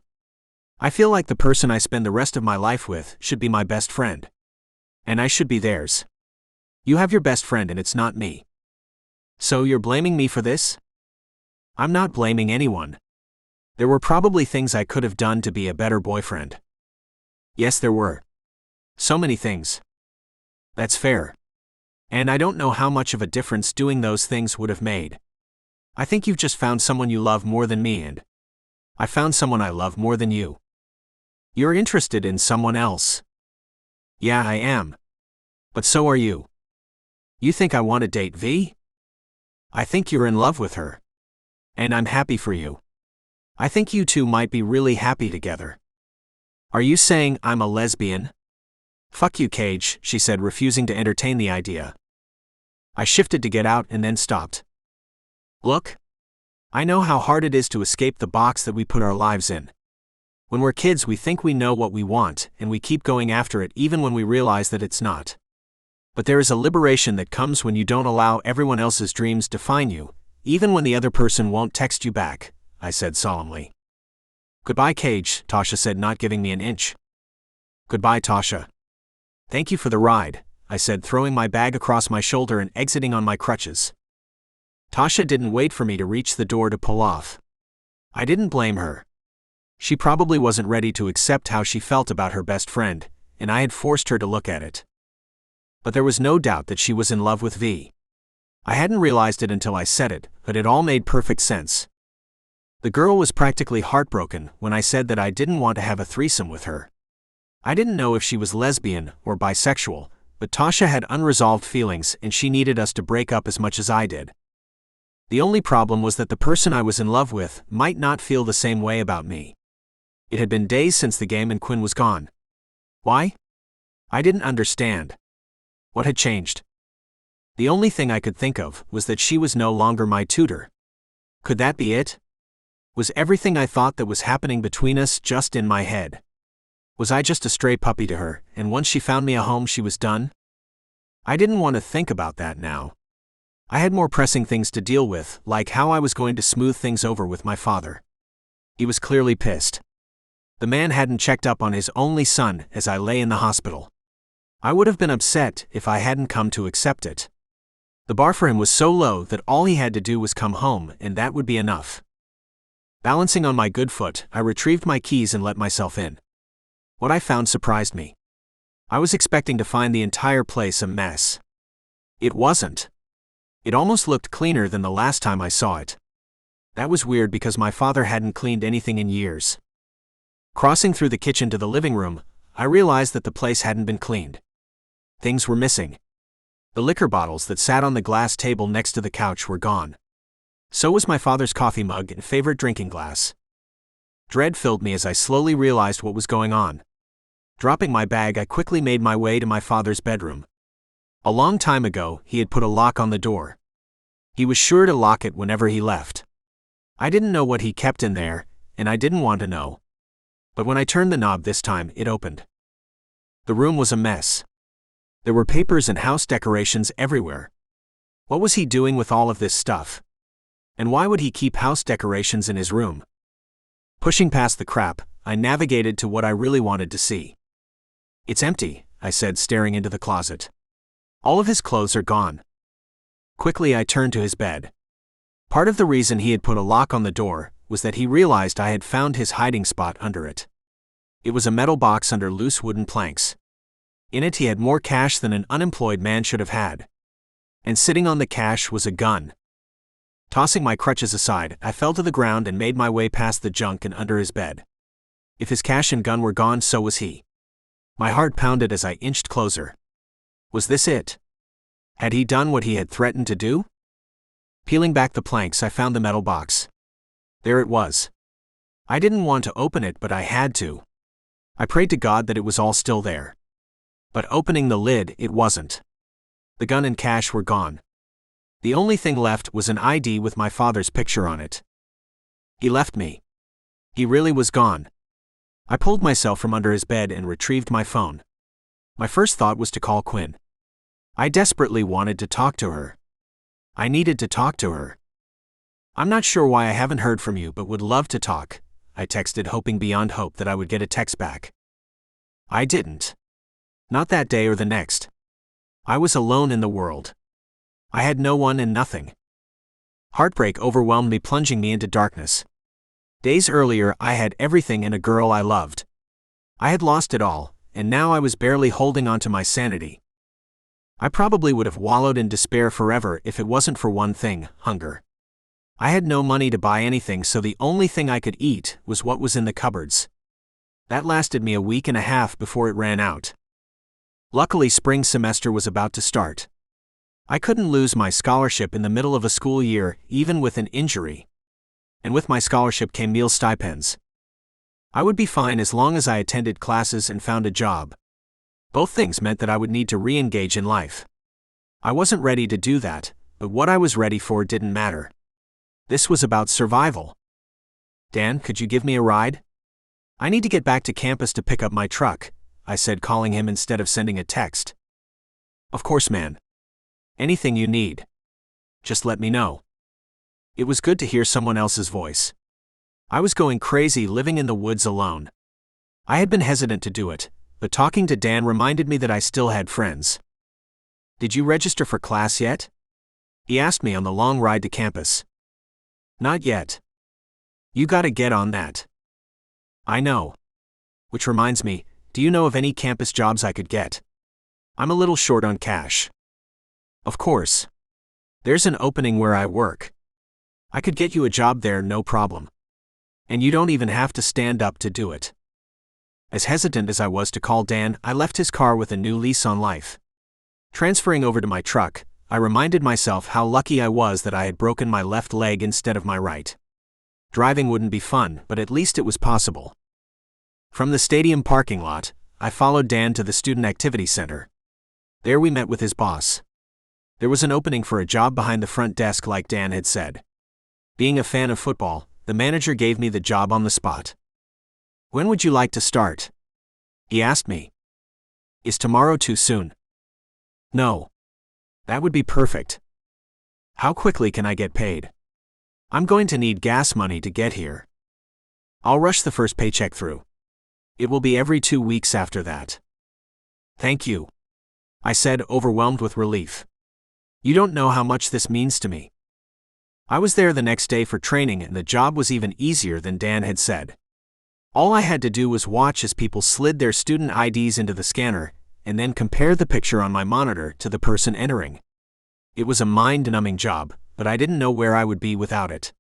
C: I feel like the person I spend the rest of my life with should be my best friend. And I should be theirs. You have your best friend and it's not me. So you're blaming me for this?" "I'm not blaming anyone. There were probably things I could have done to be a better boyfriend." "Yes, there were. So many things." "That's fair. And I don't know how much of a difference doing those things would have made. I think you've just found someone you love more than me, and I found someone I love more than you. You're interested in someone else." Yeah, I am. But so are you. You think I want to date V? I think you're in love with her. And I'm happy for you. I think you two might be really happy together. Are you saying I'm a lesbian? Fuck you, Cage, she said, refusing to entertain the idea. I shifted to get out and then stopped. Look. I know how hard it is to escape the box that we put our lives in. When we're kids, we think we know what we want, and we keep going after it even when we realize that it's not. But there is a liberation that comes when you don't allow everyone else's dreams define you, even when the other person won't text you back, I said solemnly. Goodbye, Cage, Tasha said, not giving me an inch. Goodbye, Tasha. Thank you for the ride, I said, throwing my bag across my shoulder and exiting on my crutches. Tasha didn't wait for me to reach the door to pull off. I didn't blame her. She probably wasn't ready to accept how she felt about her best friend, and I had forced her to look at it. But there was no doubt that she was in love with V. I hadn't realized it until I said it, but it all made perfect sense. The girl was practically heartbroken when I said that I didn't want to have a threesome with her. I didn't know if she was lesbian or bisexual, but Tasha had unresolved feelings and she needed us to break up as much as I did. The only problem was that the person I was in love with might not feel the same way about me. It had been days since the game and Quin was gone. Why? I didn't understand. What had changed? The only thing I could think of was that she was no longer my tutor. Could that be it? Was everything I thought that was happening between us just in my head? Was I just a stray puppy to her, and once she found me a home she was done? I didn't want to think about that now. I had more pressing things to deal with, like how I was going to smooth things over with my father. He was clearly pissed. The man hadn't checked up on his only son as I lay in the hospital. I would have been upset if I hadn't come to accept it. The bar for him was so low that all he had to do was come home, and that would be enough. Balancing on my good foot, I retrieved my keys and let myself in. What I found surprised me. I was expecting to find the entire place a mess. It wasn't. It almost looked cleaner than the last time I saw it. That was weird because my father hadn't cleaned anything in years. Crossing through the kitchen to the living room, I realized that the place hadn't been cleaned. Things were missing. The liquor bottles that sat on the glass table next to the couch were gone. So was my father's coffee mug and favorite drinking glass. Dread filled me as I slowly realized what was going on. Dropping my bag, I quickly made my way to my father's bedroom. A long time ago, he had put a lock on the door. He was sure to lock it whenever he left. I didn't know what he kept in there, and I didn't want to know. But when I turned the knob this time, it opened. The room was a mess. There were papers and house decorations everywhere. What was he doing with all of this stuff? And why would he keep house decorations in his room? Pushing past the crap, I navigated to what I really wanted to see. It's empty, I said, staring into the closet. All of his clothes are gone. Quickly I turned to his bed. Part of the reason he had put a lock on the door was that he realized I had found his hiding spot under it. It was a metal box under loose wooden planks. In it he had more cash than an unemployed man should have had. And sitting on the cash was a gun. Tossing my crutches aside, I fell to the ground and made my way past the junk and under his bed. If his cash and gun were gone, so was he. My heart pounded as I inched closer. Was this it? Had he done what he had threatened to do? Peeling back the planks, I found the metal box. There it was. I didn't want to open it, but I had to. I prayed to God that it was all still there. But opening the lid, it wasn't. The gun and cash were gone. The only thing left was an ID with my father's picture on it. He left me. He really was gone. I pulled myself from under his bed and retrieved my phone. My first thought was to call Quin. I desperately wanted to talk to her. I needed to talk to her. I'm not sure why I haven't heard from you, but would love to talk, I texted, hoping beyond hope that I would get a text back. I didn't. Not that day or the next. I was alone in the world. I had no one and nothing. Heartbreak overwhelmed me, plunging me into darkness. Days earlier, I had everything and a girl I loved. I had lost it all, and now I was barely holding on to my sanity. I probably would have wallowed in despair forever if it wasn't for one thing: hunger. I had no money to buy anything, so the only thing I could eat was what was in the cupboards. That lasted me a week and a half before it ran out. Luckily, spring semester was about to start. I couldn't lose my scholarship in the middle of a school year, even with an injury. And with my scholarship came meal stipends. I would be fine as long as I attended classes and found a job. Both things meant that I would need to re-engage in life. I wasn't ready to do that, but what I was ready for didn't matter. This was about survival. Dan, could you give me a ride? I need to get back to campus to pick up my truck, I said, calling him instead of sending a text. Of course, man. Anything you need. Just let me know. It was good to hear someone else's voice. I was going crazy living in the woods alone. I had been hesitant to do it, but talking to Dan reminded me that I still had friends. Did you register for class yet? He asked me on the long ride to campus. Not yet. You gotta get on that. I know. Which reminds me, do you know of any campus jobs I could get? I'm a little short on cash. Of course. There's an opening where I work. I could get you a job there, no problem. And you don't even have to stand up to do it. As hesitant as I was to call Dan, I left his car with a new lease on life. Transferring over to my truck, I reminded myself how lucky I was that I had broken my left leg instead of my right. Driving wouldn't be fun, but at least it was possible. From the stadium parking lot, I followed Dan to the Student Activity Center. There we met with his boss. There was an opening for a job behind the front desk like Dan had said. Being a fan of football, the manager gave me the job on the spot. When would you like to start? He asked me. Is tomorrow too soon? No. That would be perfect. How quickly can I get paid? I'm going to need gas money to get here. I'll rush the first paycheck through. It will be every 2 weeks after that. Thank you, I said, overwhelmed with relief. You don't know how much this means to me. I was there the next day for training, and the job was even easier than Dan had said. All I had to do was watch as people slid their student IDs into the scanner, and then compare the picture on my monitor to the person entering. It was a mind-numbing job, but I didn't know where I would be without it.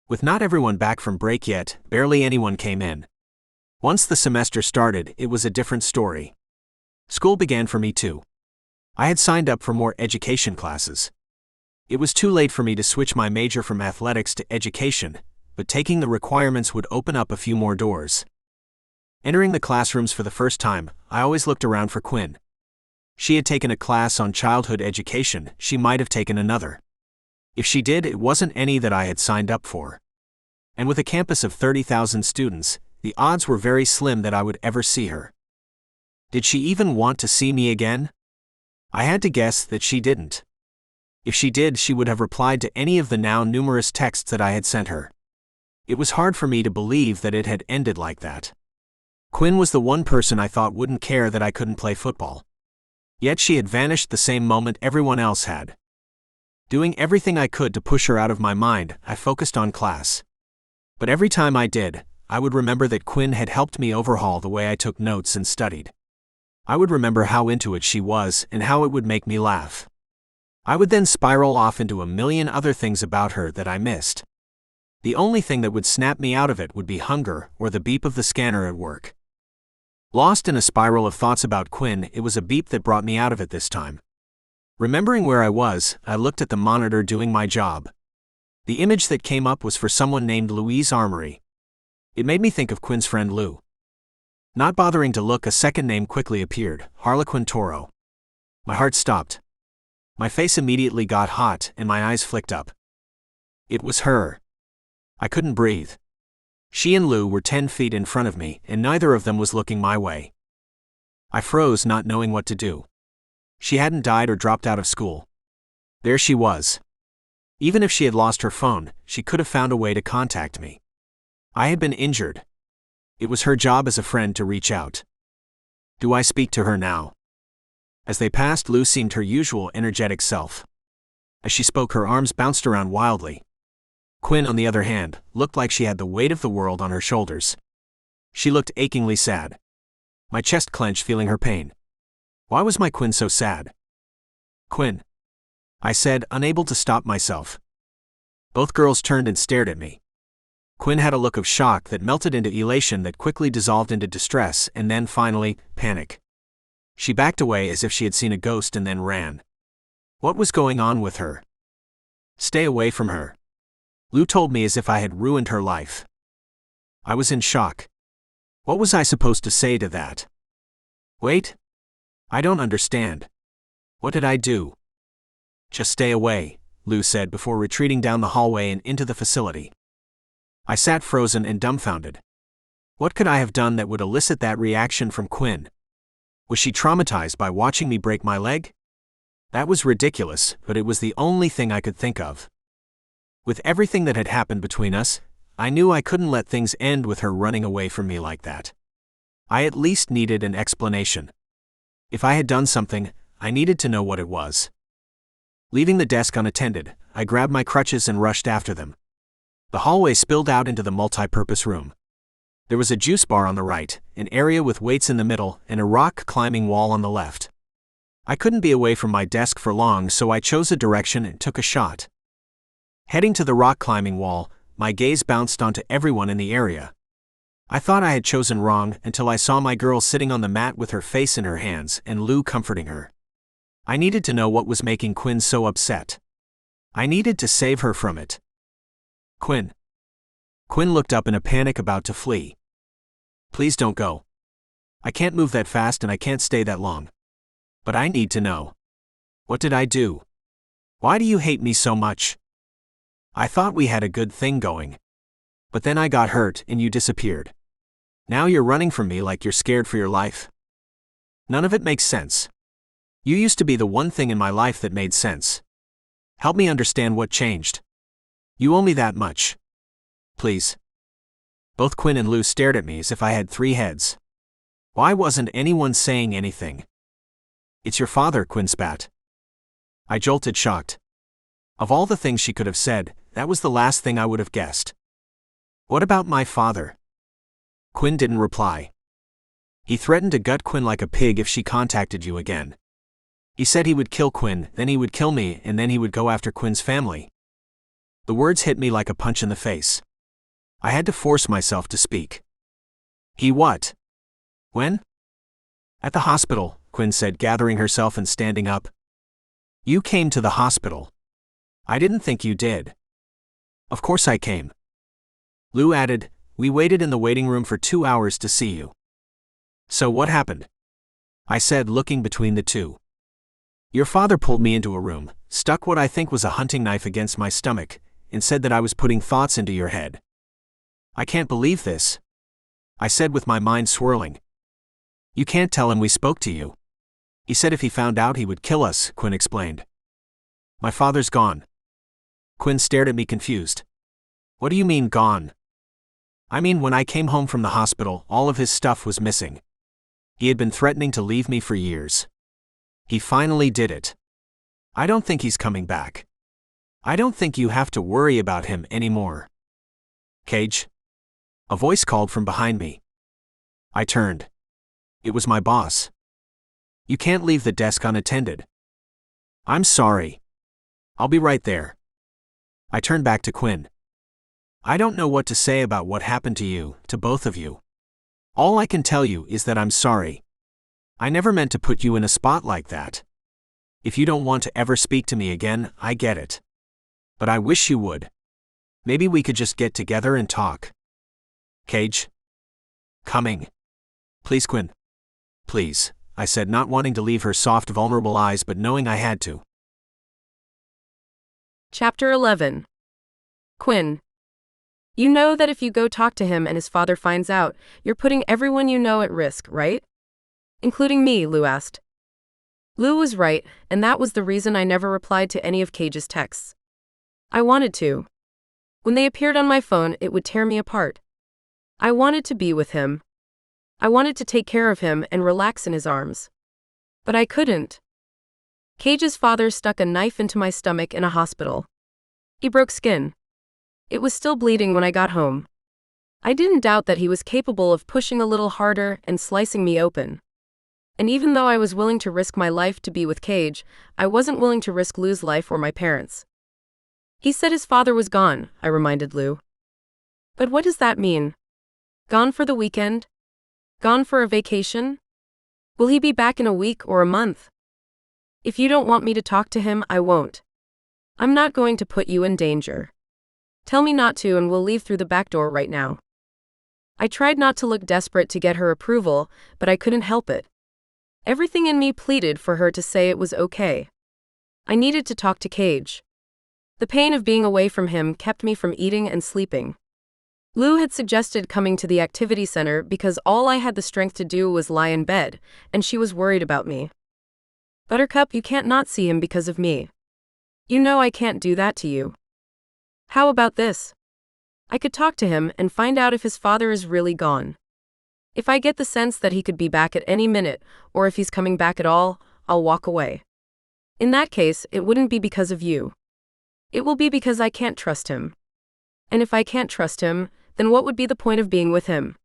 C: With not everyone back from break yet, barely anyone came in. Once the semester started, it was a different story. School began for me too. I had signed up for more education classes. It was too late for me to switch my major from athletics to education, but taking the requirements would open up a few more doors. Entering the classrooms for the first time, I always looked around for Quin. She had taken a class on childhood education, she might have taken another. If she did, it wasn't any that I had signed up for. And with a campus of 30,000 students, the odds were very slim that I would ever see her. Did she even want to see me again? I had to guess that she didn't. If she did, she would have replied to any of the now numerous texts that I had sent her. It was hard for me to believe that it had ended like that. Quin was the one person I thought wouldn't care that I couldn't play football. Yet she had vanished the same moment everyone else had. Doing everything I could to push her out of my mind, I focused on class. But every time I did, I would remember that Quin had helped me overhaul the way I took notes and studied. I would remember how into it she was and how it would make me laugh. I would then spiral off into a million other things about her that I missed. The only thing that would snap me out of it would be hunger or the beep of the scanner at work. Lost in a spiral of thoughts about Quin, it was a beep that brought me out of it this time. Remembering where I was, I looked at the monitor doing my job. The image that came up was for someone named Louise Armory. It made me think of Quin's friend Lou. Not bothering to look, a second name quickly appeared, Harlequin Toro. My heart stopped. My face immediately got hot and my eyes flicked up. It was her. I couldn't breathe. She and Lou were 10 feet in front of me, and neither of them was looking my way. I froze, not knowing what to do. She hadn't died or dropped out of school. There she was. Even if she had lost her phone, she could have found a way to contact me. I had been injured. It was her job as a friend to reach out. Do I speak to her now? As they passed, Lou seemed her usual energetic self. As she spoke, her arms bounced around wildly. Quin, on the other hand, looked like she had the weight of the world on her shoulders. She looked achingly sad. My chest clenched, feeling her pain. Why was my Quin so sad? Quin, I said, unable to stop myself. Both girls turned and stared at me. Quin had a look of shock that melted into elation that quickly dissolved into distress and then finally, panic. She backed away as if she had seen a ghost and then ran. What was going on with her? Stay away from her. Lou told me as if I had ruined her life. I was in shock. What was I supposed to say to that? Wait. I don't understand. What did I do? Just stay away, Lou said before retreating down the hallway and into the facility. I sat frozen and dumbfounded. What could I have done that would elicit that reaction from Quin? Was she traumatized by watching me break my leg? That was ridiculous, but it was the only thing I could think of. With everything that had happened between us, I knew I couldn't let things end with her running away from me like that. I at least needed an explanation. If I had done something, I needed to know what it was. Leaving the desk unattended, I grabbed my crutches and rushed after them. The hallway spilled out into the multi-purpose room. There was a juice bar on the right, an area with weights in the middle, and a rock climbing wall on the left. I couldn't be away from my desk for long, so I chose a direction and took a shot. Heading to the rock climbing wall, my gaze bounced onto everyone in the area. I thought I had chosen wrong until I saw my girl sitting on the mat with her face in her hands and Lou comforting her. I needed to know what was making Quin so upset. I needed to save her from it. Quin. Quin looked up in a panic, about to flee. Please don't go. I can't move that fast and I can't stay that long. But I need to know. What did I do? Why do you hate me so much? I thought we had a good thing going. But then I got hurt and you disappeared. Now you're running from me like you're scared for your life. None of it makes sense. You used to be the one thing in my life that made sense. Help me understand what changed. You owe me that much. Please. Both Quin and Lou stared at me as if I had three heads. Why wasn't anyone saying anything? It's your father, Quin spat. I jolted, shocked. Of all the things she could have said, that was the last thing I would have guessed. What about my father? Quin didn't reply. He threatened to gut Quin like a pig if she contacted you again. He said he would kill Quin, then he would kill me, and then he would go after Quin's family. The words hit me like a punch in the face. I had to force myself to speak. He what? When? At the hospital, Quin said, gathering herself and standing up. You came to the hospital. I didn't think you did. Of course I came. Lou added, we waited in the waiting room for 2 hours to see you. So what happened? I said, looking between the two. Your father pulled me into a room, stuck what I think was a hunting knife against my stomach, and said that I was putting thoughts into your head. I can't believe this. I said with my mind swirling. You can't tell him we spoke to you. He said if he found out he would kill us, Quin explained. My father's gone. Quin stared at me confused. What do you mean gone? I mean when I came home from the hospital, all of his stuff was missing. He had been threatening to leave me for years. He finally did it. I don't think he's coming back. I don't think you have to worry about him anymore. Cage? A voice called from behind me. I turned. It was my boss. You can't leave the desk unattended. I'm sorry. I'll be right there. I turned back to Quin. I don't know what to say about what happened to you, to both of you. All I can tell you is that I'm sorry. I never meant to put you in a spot like that. If you don't want to ever speak to me again, I get it. But I wish you would. Maybe we could just get together and talk. Cage? Coming. Please, Quin. Please, I said, not wanting to leave her soft, vulnerable eyes but knowing I had to.
B: Chapter 11. Quin. You know that if you go talk to him and his father finds out, you're putting everyone you know at risk, right? Including me, Lou asked. Lou was right, and that was the reason I never replied to any of Cage's texts. I wanted to. When they appeared on my phone, it would tear me apart. I wanted to be with him. I wanted to take care of him and relax in his arms. But I couldn't. Cage's father stuck a knife into my stomach in a hospital. He broke skin. It was still bleeding when I got home. I didn't doubt that he was capable of pushing a little harder and slicing me open. And even though I was willing to risk my life to be with Cage, I wasn't willing to risk Lou's life or my parents'. He said his father was gone, I reminded Lou. But what does that mean? Gone for the weekend? Gone for a vacation? Will he be back in a week or a month? If you don't want me to talk to him, I won't. I'm not going to put you in danger. Tell me not to and we'll leave through the back door right now. I tried not to look desperate to get her approval, but I couldn't help it. Everything in me pleaded for her to say it was okay. I needed to talk to Cage. The pain of being away from him kept me from eating and sleeping. Lou had suggested coming to the activity center because all I had the strength to do was lie in bed, and she was worried about me. Buttercup, you can't not see him because of me. You know I can't do that to you. How about this? I could talk to him and find out if his father is really gone. If I get the sense that he could be back at any minute, or if he's coming back at all, I'll walk away. In that case, it wouldn't be because of you. It will be because I can't trust him. And if I can't trust him, then what would be the point of being with him?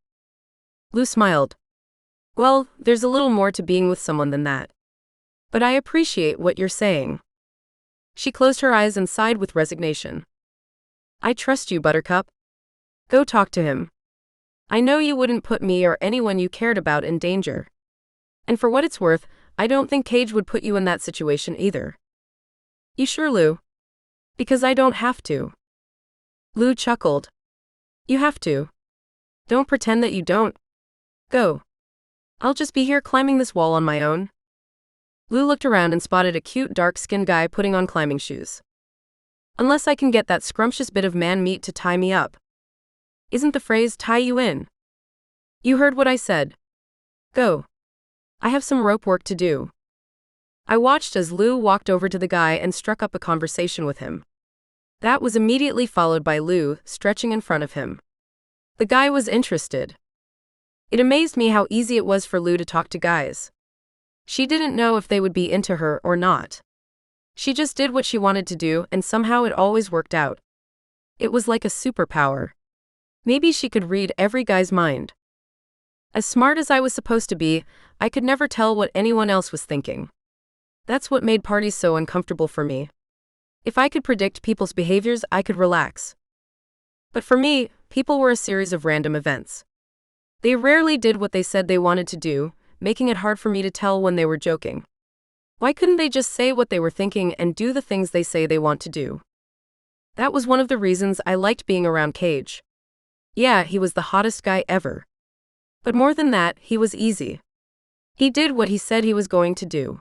B: Lou smiled. Well, there's a little more to being with someone than that. But I appreciate what you're saying. She closed her eyes and sighed with resignation. I trust you, Buttercup. Go talk to him. I know you wouldn't put me or anyone you cared about in danger. And for what it's worth, I don't think Cage would put you in that situation either. You sure, Lou? Because I don't have to. Lou chuckled. You have to. Don't pretend that you don't. Go. I'll just be here climbing this wall on my own. Lou looked around and spotted a cute dark-skinned guy putting on climbing shoes. Unless I can get that scrumptious bit of man meat to tie me up. Isn't the phrase tie you in? You heard what I said. Go. I have some rope work to do. I watched as Lou walked over to the guy and struck up a conversation with him. That was immediately followed by Lou stretching in front of him. The guy was interested. It amazed me how easy it was for Lou to talk to guys. She didn't know if they would be into her or not. She just did what she wanted to do, and somehow it always worked out. It was like a superpower. Maybe she could read every guy's mind. As smart as I was supposed to be, I could never tell what anyone else was thinking. That's what made parties so uncomfortable for me. If I could predict people's behaviors, I could relax. But for me, people were a series of random events. They rarely did what they said they wanted to do, making it hard for me to tell when they were joking. Why couldn't they just say what they were thinking and do the things they say they want to do? That was one of the reasons I liked being around Cage. Yeah, he was the hottest guy ever. But more than that, he was easy. He did what he said he was going to do.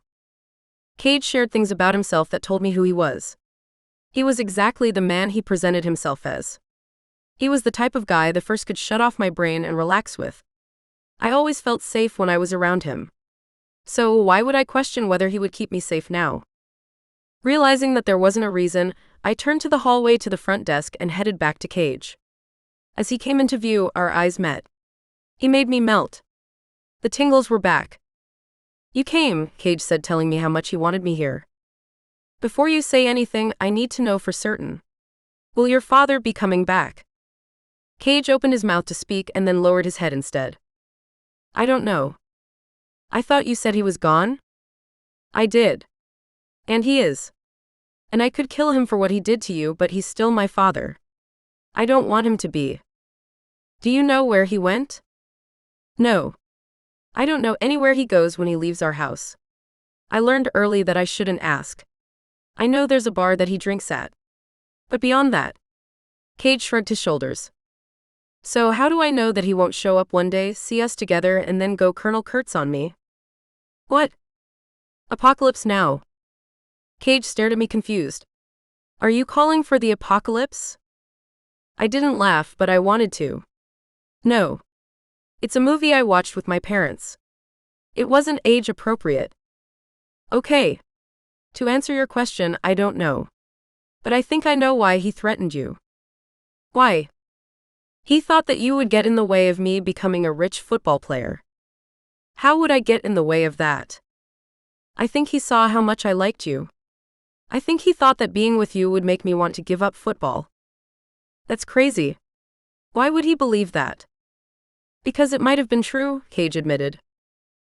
B: Cage shared things about himself that told me who he was. He was exactly the man he presented himself as. He was the type of guy the first could shut off my brain and relax with. I always felt safe when I was around him. So why would I question whether he would keep me safe now? Realizing that there wasn't a reason, I turned to the hallway to the front desk and headed back to Cage. As he came into view, our eyes met. He made me melt. The tingles were back. You came, Cage said, telling me how much he wanted me here. Before you say anything, I need to know for certain. Will your father be coming back? Cage opened his mouth to speak and then lowered his head instead. I don't know. I thought you said he was gone? I did. And he is. And I could kill him for what he did to you, but he's still my father. I don't want him to be. Do you know where he went? No. I don't know anywhere he goes when he leaves our house. I learned early that I shouldn't ask. I know there's a bar that he drinks at. But beyond that. Cage shrugged his shoulders. So how do I know that he won't show up one day, see us together, and then go Colonel Kurtz on me? What? Apocalypse now. Cage stared at me confused. Are you calling for the apocalypse? I didn't laugh, but I wanted to. No. It's a movie I watched with my parents. It wasn't age appropriate. Okay. To answer your question, I don't know. But I think I know why he threatened you. Why? He thought that you would get in the way of me becoming a rich football player. How would I get in the way of that? I think he saw how much I liked you. I think he thought that being with you would make me want to give up football. That's crazy. Why would he believe that? Because it might have been true, Cage admitted.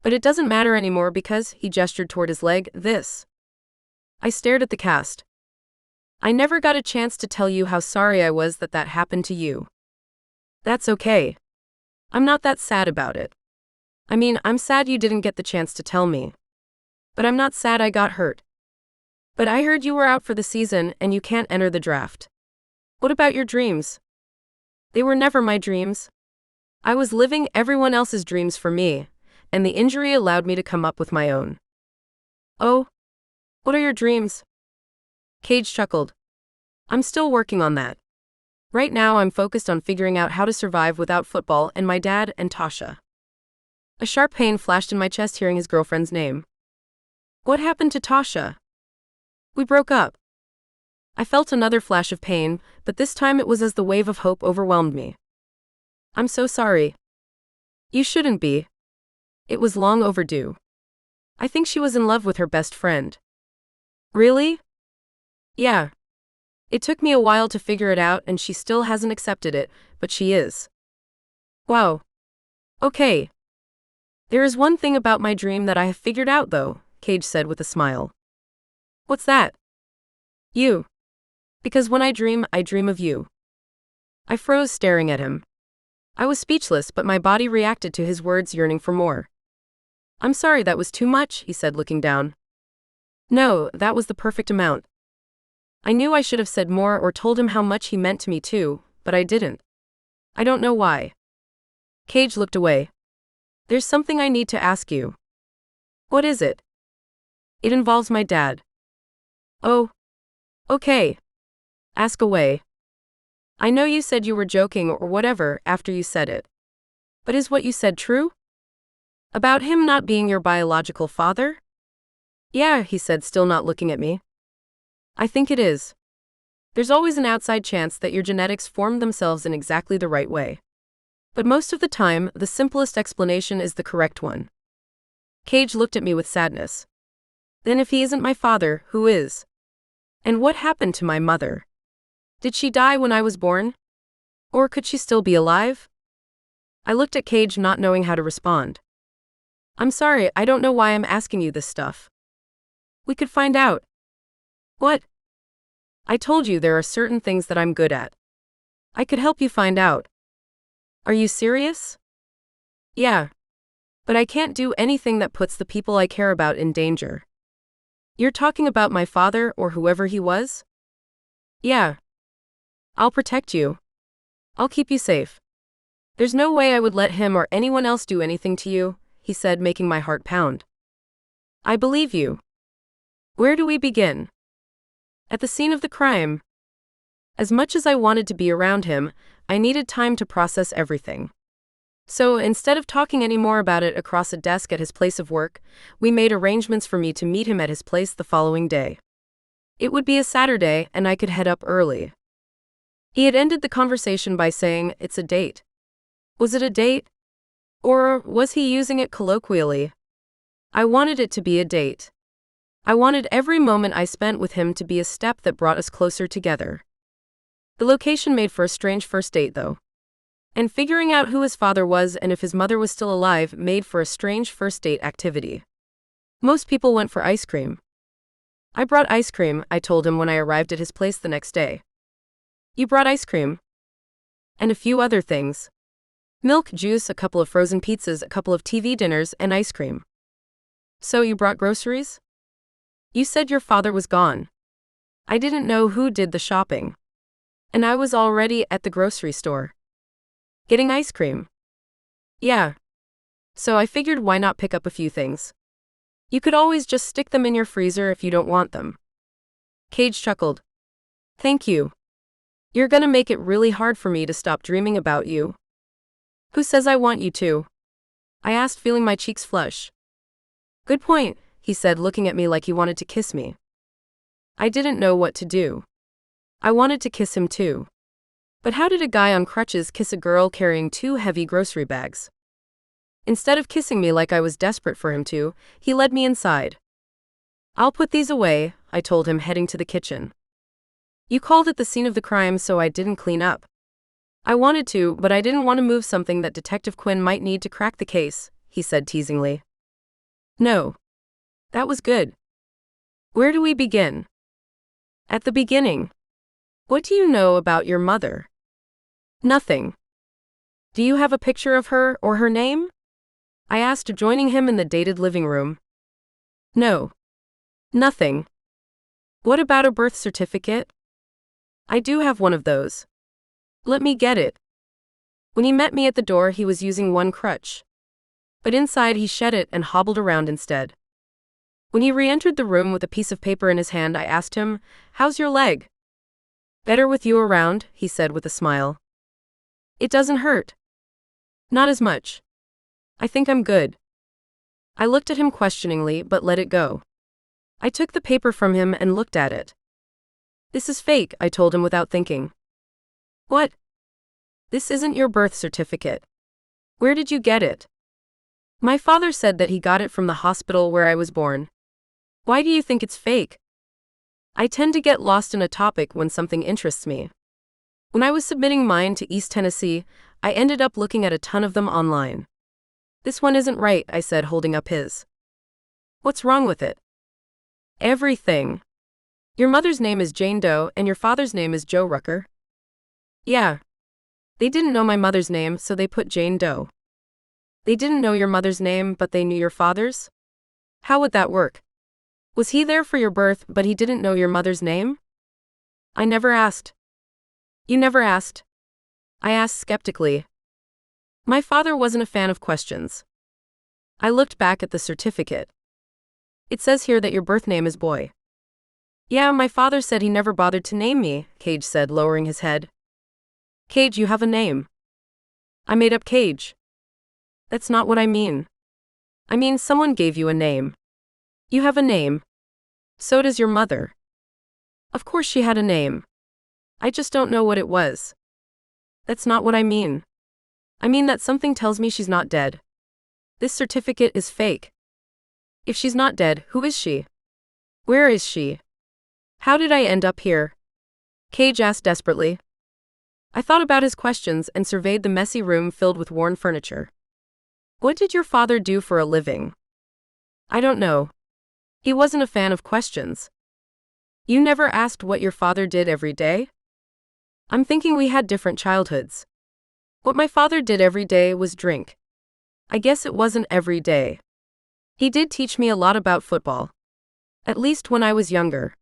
B: But it doesn't matter anymore because, he gestured toward his leg, this. I stared at the cast. I never got a chance to tell you how sorry I was that that happened to you. That's okay. I'm not that sad about it. I mean, I'm sad you didn't get the chance to tell me. But I'm not sad I got hurt. But I heard you were out for the season and you can't enter the draft. What about your dreams? They were never my dreams. I was living everyone else's dreams for me, and the injury allowed me to come up with my own. Oh? What are your dreams? Cage chuckled. I'm still working on that. Right now I'm focused on figuring out how to survive without football and my dad and Tasha. A sharp pain flashed in my chest hearing his girlfriend's name. What happened to Tasha? We broke up. I felt another flash of pain, but this time it was as the wave of hope overwhelmed me. I'm so sorry. You shouldn't be. It was long overdue. I think she was in love with her best friend. Really? Yeah. It took me a while to figure it out and she still hasn't accepted it, but she is. Wow. Okay. There is one thing about my dream that I have figured out though, Cage said with a smile. What's that? You. Because when I dream of you. I froze staring at him. I was speechless, but my body reacted to his words, yearning for more. I'm sorry that was too much, he said, looking down. No, that was the perfect amount. I knew I should have said more or told him how much he meant to me too, but I didn't. I don't know why. Cage looked away. There's something I need to ask you. What is it? It involves my dad. Oh. Okay. Ask away. I know you said you were joking or whatever after you said it. But is what you said true? About him not being your biological father? Yeah, he said, still not looking at me. I think it is. There's always an outside chance that your genetics formed themselves in exactly the right way. But most of the time, the simplest explanation is the correct one. Cage looked at me with sadness. Then if he isn't my father, who is? And what happened to my mother? Did she die when I was born? Or could she still be alive? I looked at Cage, not knowing how to respond. I'm sorry, I don't know why I'm asking you this stuff. We could find out. What? I told you there are certain things that I'm good at. I could help you find out. Are you serious? Yeah. But I can't do anything that puts the people I care about in danger. You're talking about my father or whoever he was? Yeah. I'll protect you. I'll keep you safe. There's no way I would let him or anyone else do anything to you, he said, making my heart pound. I believe you. Where do we begin? At the scene of the crime. As much as I wanted to be around him, I needed time to process everything. So instead of talking any more about it across a desk at his place of work, we made arrangements for me to meet him at his place the following day. It would be a Saturday and I could head up early. He had ended the conversation by saying, "It's a date." Was it a date? Or was he using it colloquially? I wanted it to be a date. I wanted every moment I spent with him to be a step that brought us closer together. The location made for a strange first date, though. And figuring out who his father was and if his mother was still alive made for a strange first date activity. Most people went for ice cream. I brought ice cream, I told him when I arrived at his place the next day. You brought ice cream? And a few other things. Milk, juice, a couple of frozen pizzas, a couple of TV dinners, and ice cream. So you brought groceries? You said your father was gone. I didn't know who did the shopping. And I was already at the grocery store. Getting ice cream. Yeah. So I figured why not pick up a few things. You could always just stick them in your freezer if you don't want them. Cage chuckled. Thank you. You're gonna make it really hard for me to stop dreaming about you. Who says I want you to? I asked, feeling my cheeks flush. Good point, he said, looking at me like he wanted to kiss me. I didn't know what to do. I wanted to kiss him too. But how did a guy on crutches kiss a girl carrying 2 heavy grocery bags? Instead of kissing me like I was desperate for him to, he led me inside. I'll put these away, I told him, heading to the kitchen. You called it the scene of the crime, so I didn't clean up. I wanted to, but I didn't want to move something that Detective Quin might need to crack the case, he said teasingly. No. That was good. Where do we begin? At the beginning. What do you know about your mother? Nothing. Do you have a picture of her or her name? I asked, joining him in the dated living room. No. Nothing. What about a birth certificate? I do have one of those. Let me get it. When he met me at the door, he was using one crutch. But inside he shed it and hobbled around instead. When he re-entered the room with a piece of paper in his hand, I asked him, "How's your leg?" "Better with you around," he said with a smile. "It doesn't hurt." "Not as much. I think I'm good." I looked at him questioningly but let it go. I took the paper from him and looked at it. "This is fake," I told him without thinking. "What?" "This isn't your birth certificate." "Where did you get it?" "My father said that he got it from the hospital where I was born." "Why do you think it's fake?" I tend to get lost in a topic when something interests me. When I was submitting mine to East Tennessee, I ended up looking at a ton of them online. "This one isn't right," I said, holding up his. "What's wrong with it?" "Everything. Your mother's name is Jane Doe and your father's name is Joe Rucker." "Yeah. They didn't know my mother's name, so they put Jane Doe." "They didn't know your mother's name, but they knew your father's? How would that work? Was he there for your birth, but he didn't know your mother's name?" "I never asked." "You never asked?" I asked skeptically. My father wasn't a fan of questions. I looked back at the certificate. "It says here that your birth name is Boy." "Yeah, my father said he never bothered to name me," Cage said, lowering his head. "Cage, you have a name." "I made up Cage." "That's not what I mean. I mean, someone gave you a name. You have a name. So does your mother." "Of course she had a name. I just don't know what it was." "That's not what I mean. I mean that something tells me she's not dead. This certificate is fake." "If she's not dead, who is she? Where is she? How did I end up here?" Cage asked desperately. I thought about his questions and surveyed the messy room filled with worn furniture. "What did your father do for a living?" "I don't know. He wasn't a fan of questions." "You never asked what your father did every day?" "I'm thinking we had different childhoods. What my father did every day was drink. I guess it wasn't every day. He did teach me a lot about football. At least when I was younger.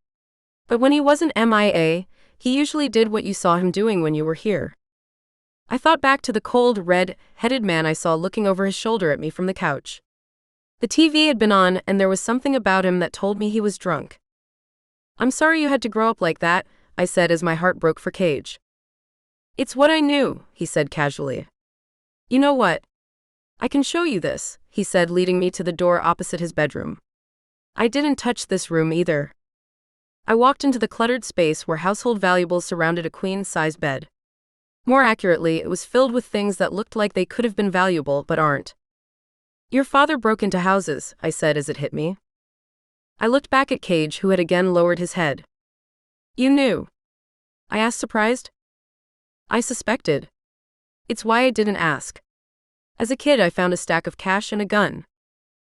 B: But when he wasn't MIA, he usually did what you saw him doing when you were here." I thought back to the cold, red-headed man I saw looking over his shoulder at me from the couch. The TV had been on, and there was something about him that told me he was drunk. "I'm sorry you had to grow up like that," I said as my heart broke for Cage. "It's what I knew," he said casually. "You know what? I can show you this," he said, leading me to the door opposite his bedroom. I didn't touch this room either. I walked into the cluttered space where household valuables surrounded a queen-size bed. More accurately, it was filled with things that looked like they could have been valuable but aren't. "Your father broke into houses," I said as it hit me. I looked back at Cage, who had again lowered his head. "You knew?" I asked, surprised. "I suspected. It's why I didn't ask. As a kid, I found a stack of cash and a gun.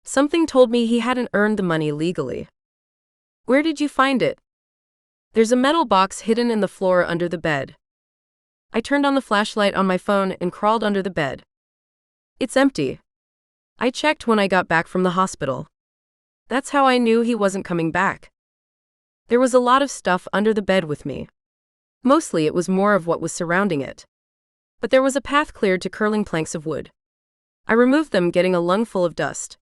B: Something told me he hadn't earned the money legally." "Where did you find it?" "There's a metal box hidden in the floor under the bed." I turned on the flashlight on my phone and crawled under the bed. "It's empty. I checked when I got back from the hospital. That's how I knew he wasn't coming back." There was a lot of stuff under the bed with me. Mostly it was more of what was surrounding it. But there was a path cleared to curling planks of wood. I removed them, getting a lungful of dust.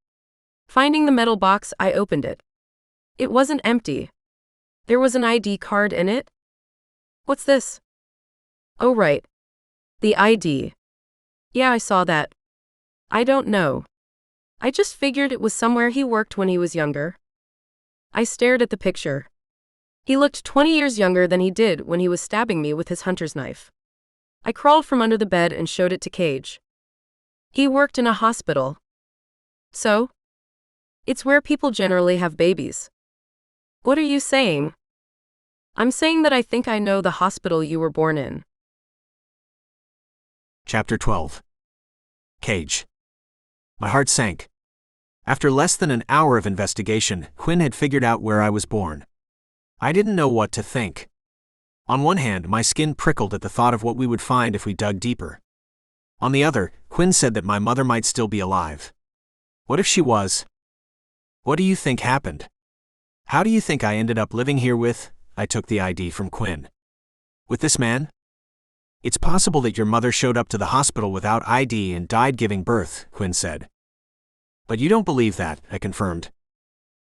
B: Finding the metal box, I opened it. It wasn't empty. There was an ID card in it. "What's this?" "Oh right. The ID. Yeah, I saw that. I don't know. I just figured it was somewhere he worked when he was younger." I stared at the picture. He looked 20 years younger than he did when he was stabbing me with his hunter's knife. I crawled from under the bed and showed it to Cage. "He worked in a hospital." "So?" "It's where people generally have babies." "What are you saying?" "I'm saying that I think I know the hospital you were born in."
C: Chapter 12. Cage. My heart sank. After less than an hour of investigation, Quin had figured out where I was born. I didn't know what to think. On one hand, my skin prickled at the thought of what we would find if we dug deeper. On the other, Quin said that my mother might still be alive. What if she was? What do you think happened? How do you think I ended up living here with? I took the ID from Quin. With this man? It's possible that your mother showed up to the hospital without ID and died giving birth, Quin said. But you don't believe that, I confirmed.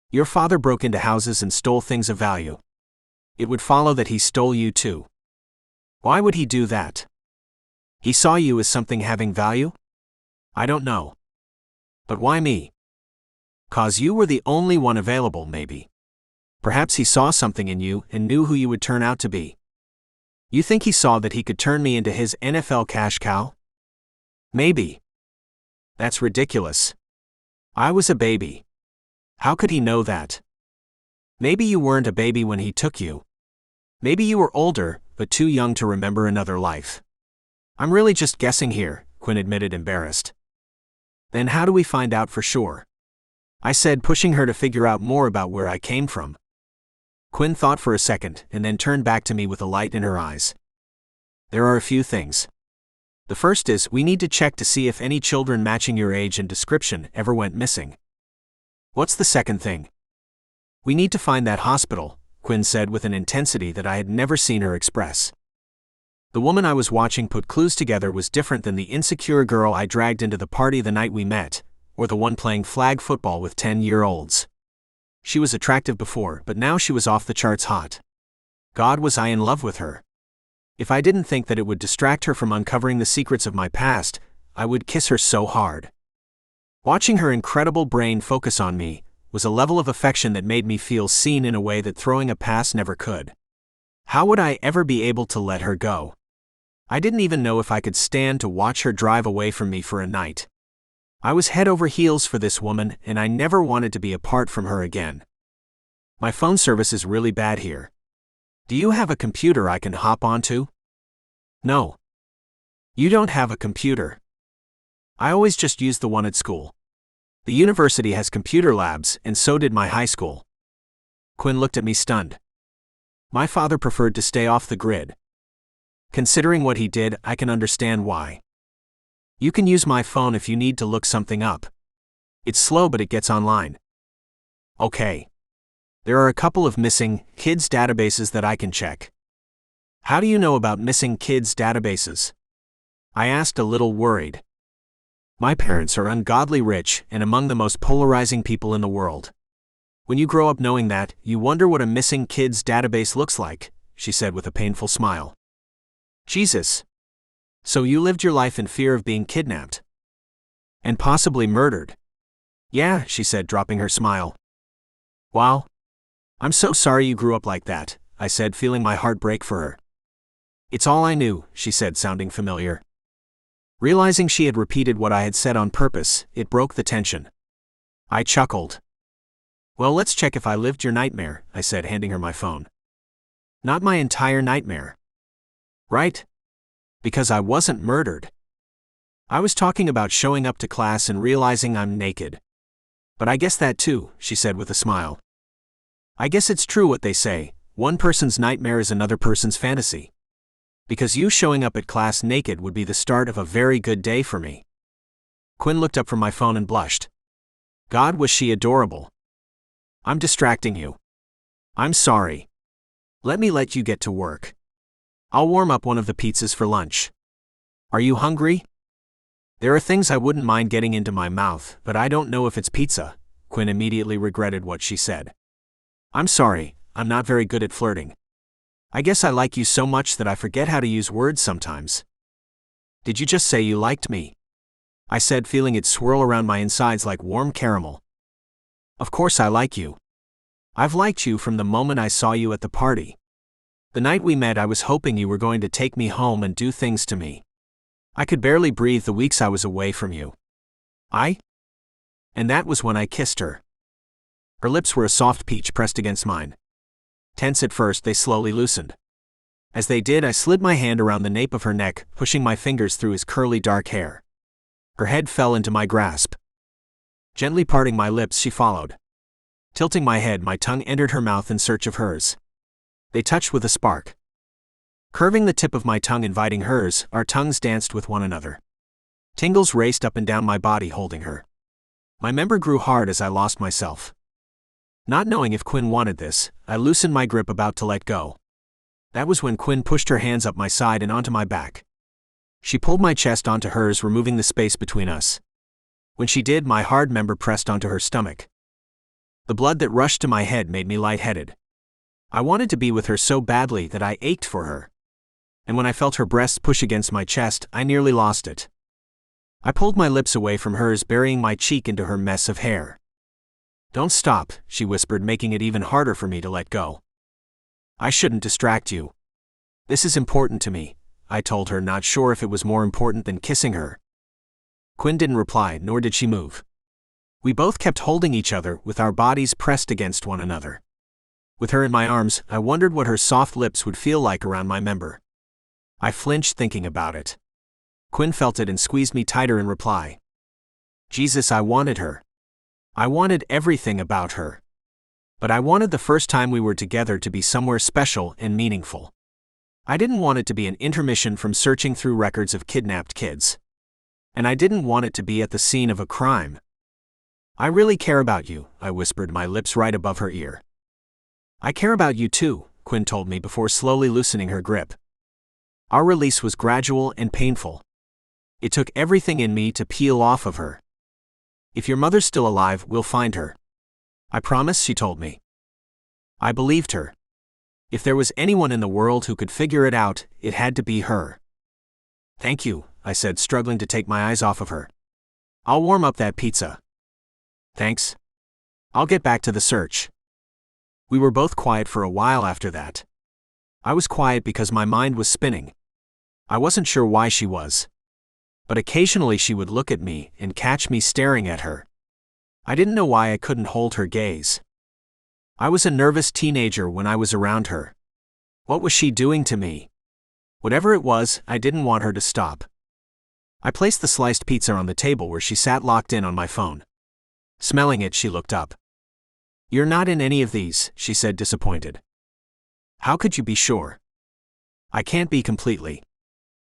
C: Your father broke into houses and stole things of value. It would follow that he stole you too. Why would he do that? He saw you as something having value? I don't know. But why me? 'Cause you were the only one available, maybe. Perhaps he saw something in you and knew who you would turn out to be. You think he saw that he could turn me into his NFL cash cow? Maybe. That's ridiculous. I was a baby. How could he know that? Maybe you weren't a baby when he took you. Maybe you were older, but too young to remember another life. I'm really just guessing here, Quin admitted, embarrassed. Then how do we find out for sure? I said, pushing her to figure out more about where I came from. Quin thought for a second and then turned back to me with a light in her eyes. There are a few things. The first is, we need to check to see if any children matching your age and description ever went missing. What's the second thing? We need to find that hospital, Quin said with an intensity that I had never seen her express. The woman I was watching put clues together was different than the insecure girl I dragged into the party the night we met, or the one playing flag football with 10-year-olds. She was attractive before, but now she was off the charts hot. God, was I in love with her? If I didn't think that it would distract her from uncovering the secrets of my past, I would kiss her so hard. Watching her incredible brain focus on me was a level of affection that made me feel seen in a way that throwing a pass never could. How would I ever be able to let her go? I didn't even know if I could stand to watch her drive away from me for a night. I was head over heels for this woman, and I never wanted to be apart from her again. My phone service is really bad here. Do you have a computer I can hop onto? No. You don't have a computer. I always just used the one at school. The university has computer labs, and so did my high school. Quin looked at me stunned. My father preferred to stay off the grid. Considering what he did, I can understand why. You can use my phone if you need to look something up. It's slow, but it gets online. Okay. There are a couple of missing kids databases that I can check. How do you know about missing kids databases? I asked, a little worried. My parents are ungodly rich and among the most polarizing people in the world. When you grow up knowing that, you wonder what a missing kids database looks like, she said with a painful smile. Jesus. So you lived your life in fear of being kidnapped? And possibly murdered? Yeah, she said, dropping her smile. Wow. I'm so sorry you grew up like that, I said, feeling my heart break for her. It's all I knew, she said, sounding familiar. Realizing she had repeated what I had said on purpose, it broke the tension. I chuckled. Well, let's check if I lived your nightmare, I said, handing her my phone. Not my entire nightmare. Right? Because I wasn't murdered. I was talking about showing up to class and realizing I'm naked. But I guess that too, she said with a smile. I guess it's true what they say, one person's nightmare is another person's fantasy. Because you showing up at class naked would be the start of a very good day for me. Quin looked up from my phone and blushed. God, was she adorable. I'm distracting you. I'm sorry. Let me let you get to work. I'll warm up one of the pizzas for lunch. Are you hungry? There are things I wouldn't mind getting into my mouth, but I don't know if it's pizza. Quin immediately regretted what she said. I'm sorry, I'm not very good at flirting. I guess I like you so much that I forget how to use words sometimes. Did you just say you liked me? I said, feeling it swirl around my insides like warm caramel. Of course I like you. I've liked you from the moment I saw you at the party. The night we met, I was hoping you were going to take me home and do things to me. I could barely breathe the weeks I was away from you. And that was when I kissed her. Her lips were a soft peach pressed against mine. Tense at first, they slowly loosened. As they did, I slid my hand around the nape of her neck, pushing my fingers through his curly dark hair. Her head fell into my grasp. Gently parting my lips, she followed. Tilting my head, my tongue entered her mouth in search of hers. They touched with a spark. Curving the tip of my tongue inviting hers, our tongues danced with one another. Tingles raced up and down my body holding her. My member grew hard as I lost myself. Not knowing if Quin wanted this, I loosened my grip about to let go. That was when Quin pushed her hands up my side and onto my back. She pulled my chest onto hers, removing the space between us. When she did, my hard member pressed onto her stomach. The blood that rushed to my head made me lightheaded. I wanted to be with her so badly that I ached for her. And when I felt her breasts push against my chest, I nearly lost it. I pulled my lips away from hers, burying my cheek into her mess of hair. "Don't stop," she whispered, making it even harder for me to let go. "I shouldn't distract you. This is important to me," I told her, not sure if it was more important than kissing her. Quin didn't reply, nor did she move. We both kept holding each other, with our bodies pressed against one another. With her in my arms, I wondered what her soft lips would feel like around my member. I flinched thinking about it. Quin felt it and squeezed me tighter in reply. Jesus, I wanted her. I wanted everything about her. But I wanted the first time we were together to be somewhere special and meaningful. I didn't want it to be an intermission from searching through records of kidnapped kids. And I didn't want it to be at the scene of a crime. "I really care about you," I whispered, my lips right above her ear. "I care about you too," Quin told me before slowly loosening her grip. Our release was gradual and painful. It took everything in me to peel off of her. "If your mother's still alive, we'll find her. I promise," she told me. I believed her. If there was anyone in the world who could figure it out, it had to be her. "Thank you," I said, struggling to take my eyes off of her. "I'll warm up that pizza." "Thanks. I'll get back to the search." We were both quiet for a while after that. I was quiet because my mind was spinning. I wasn't sure why she was. But occasionally she would look at me and catch me staring at her. I didn't know why I couldn't hold her gaze. I was a nervous teenager when I was around her. What was she doing to me? Whatever it was, I didn't want her to stop. I placed the sliced pizza on the table where she sat locked in on my phone. Smelling it, she looked up. "You're not in any of these," she said, disappointed. "How could you be sure?" "I can't be completely.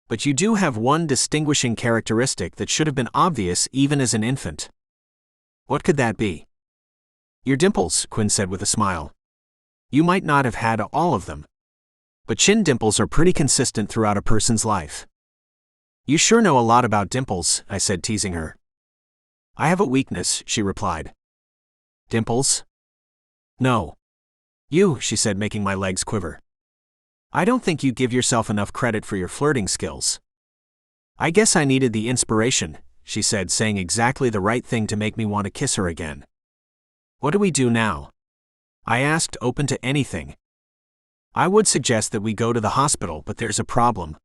C: But you do have one distinguishing characteristic that should have been obvious even as an infant." "What could that be?" "Your dimples," Quin said with a smile. "You might not have had all of them. But chin dimples are pretty consistent throughout a person's life." "You sure know a lot about dimples," I said, teasing her. "I have a weakness," she replied. "Dimples?" "No. You," she said, making my legs quiver. "I don't think you give yourself enough credit for your flirting skills." "I guess I needed the inspiration," she said, saying exactly the right thing to make me want to kiss her again. "What do we do now?" I asked, open to anything. "I would suggest that we go to the hospital, but there's a problem."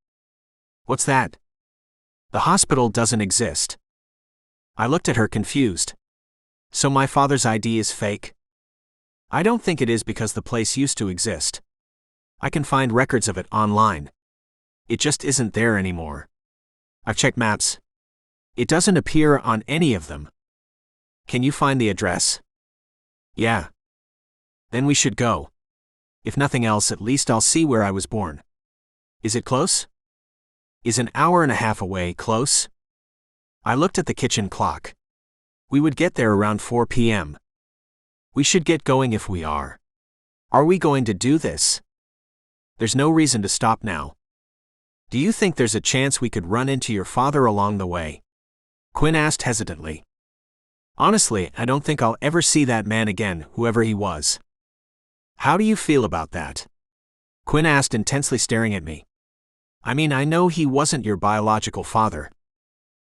C: "What's that?" "The hospital doesn't exist." I looked at her, confused. "So my father's ID is fake?" "I don't think it is, because the place used to exist. I can find records of it online. It just isn't there anymore. I've checked maps. It doesn't appear on any of them." "Can you find the address?" "Yeah." "Then we should go. If nothing else, at least I'll see where I was born." "Is it close?" "Is an hour and a half away close?" I looked at the kitchen clock. We would get there around 4 p.m. "We should get going if we are. Are we going to do this?" "There's no reason to stop now." "Do you think there's a chance we could run into your father along the way?" Quin asked hesitantly. "Honestly, I don't think I'll ever see that man again, whoever he was." "How do you feel about that?" Quin asked, intensely staring at me. "I mean, I know he wasn't your biological father.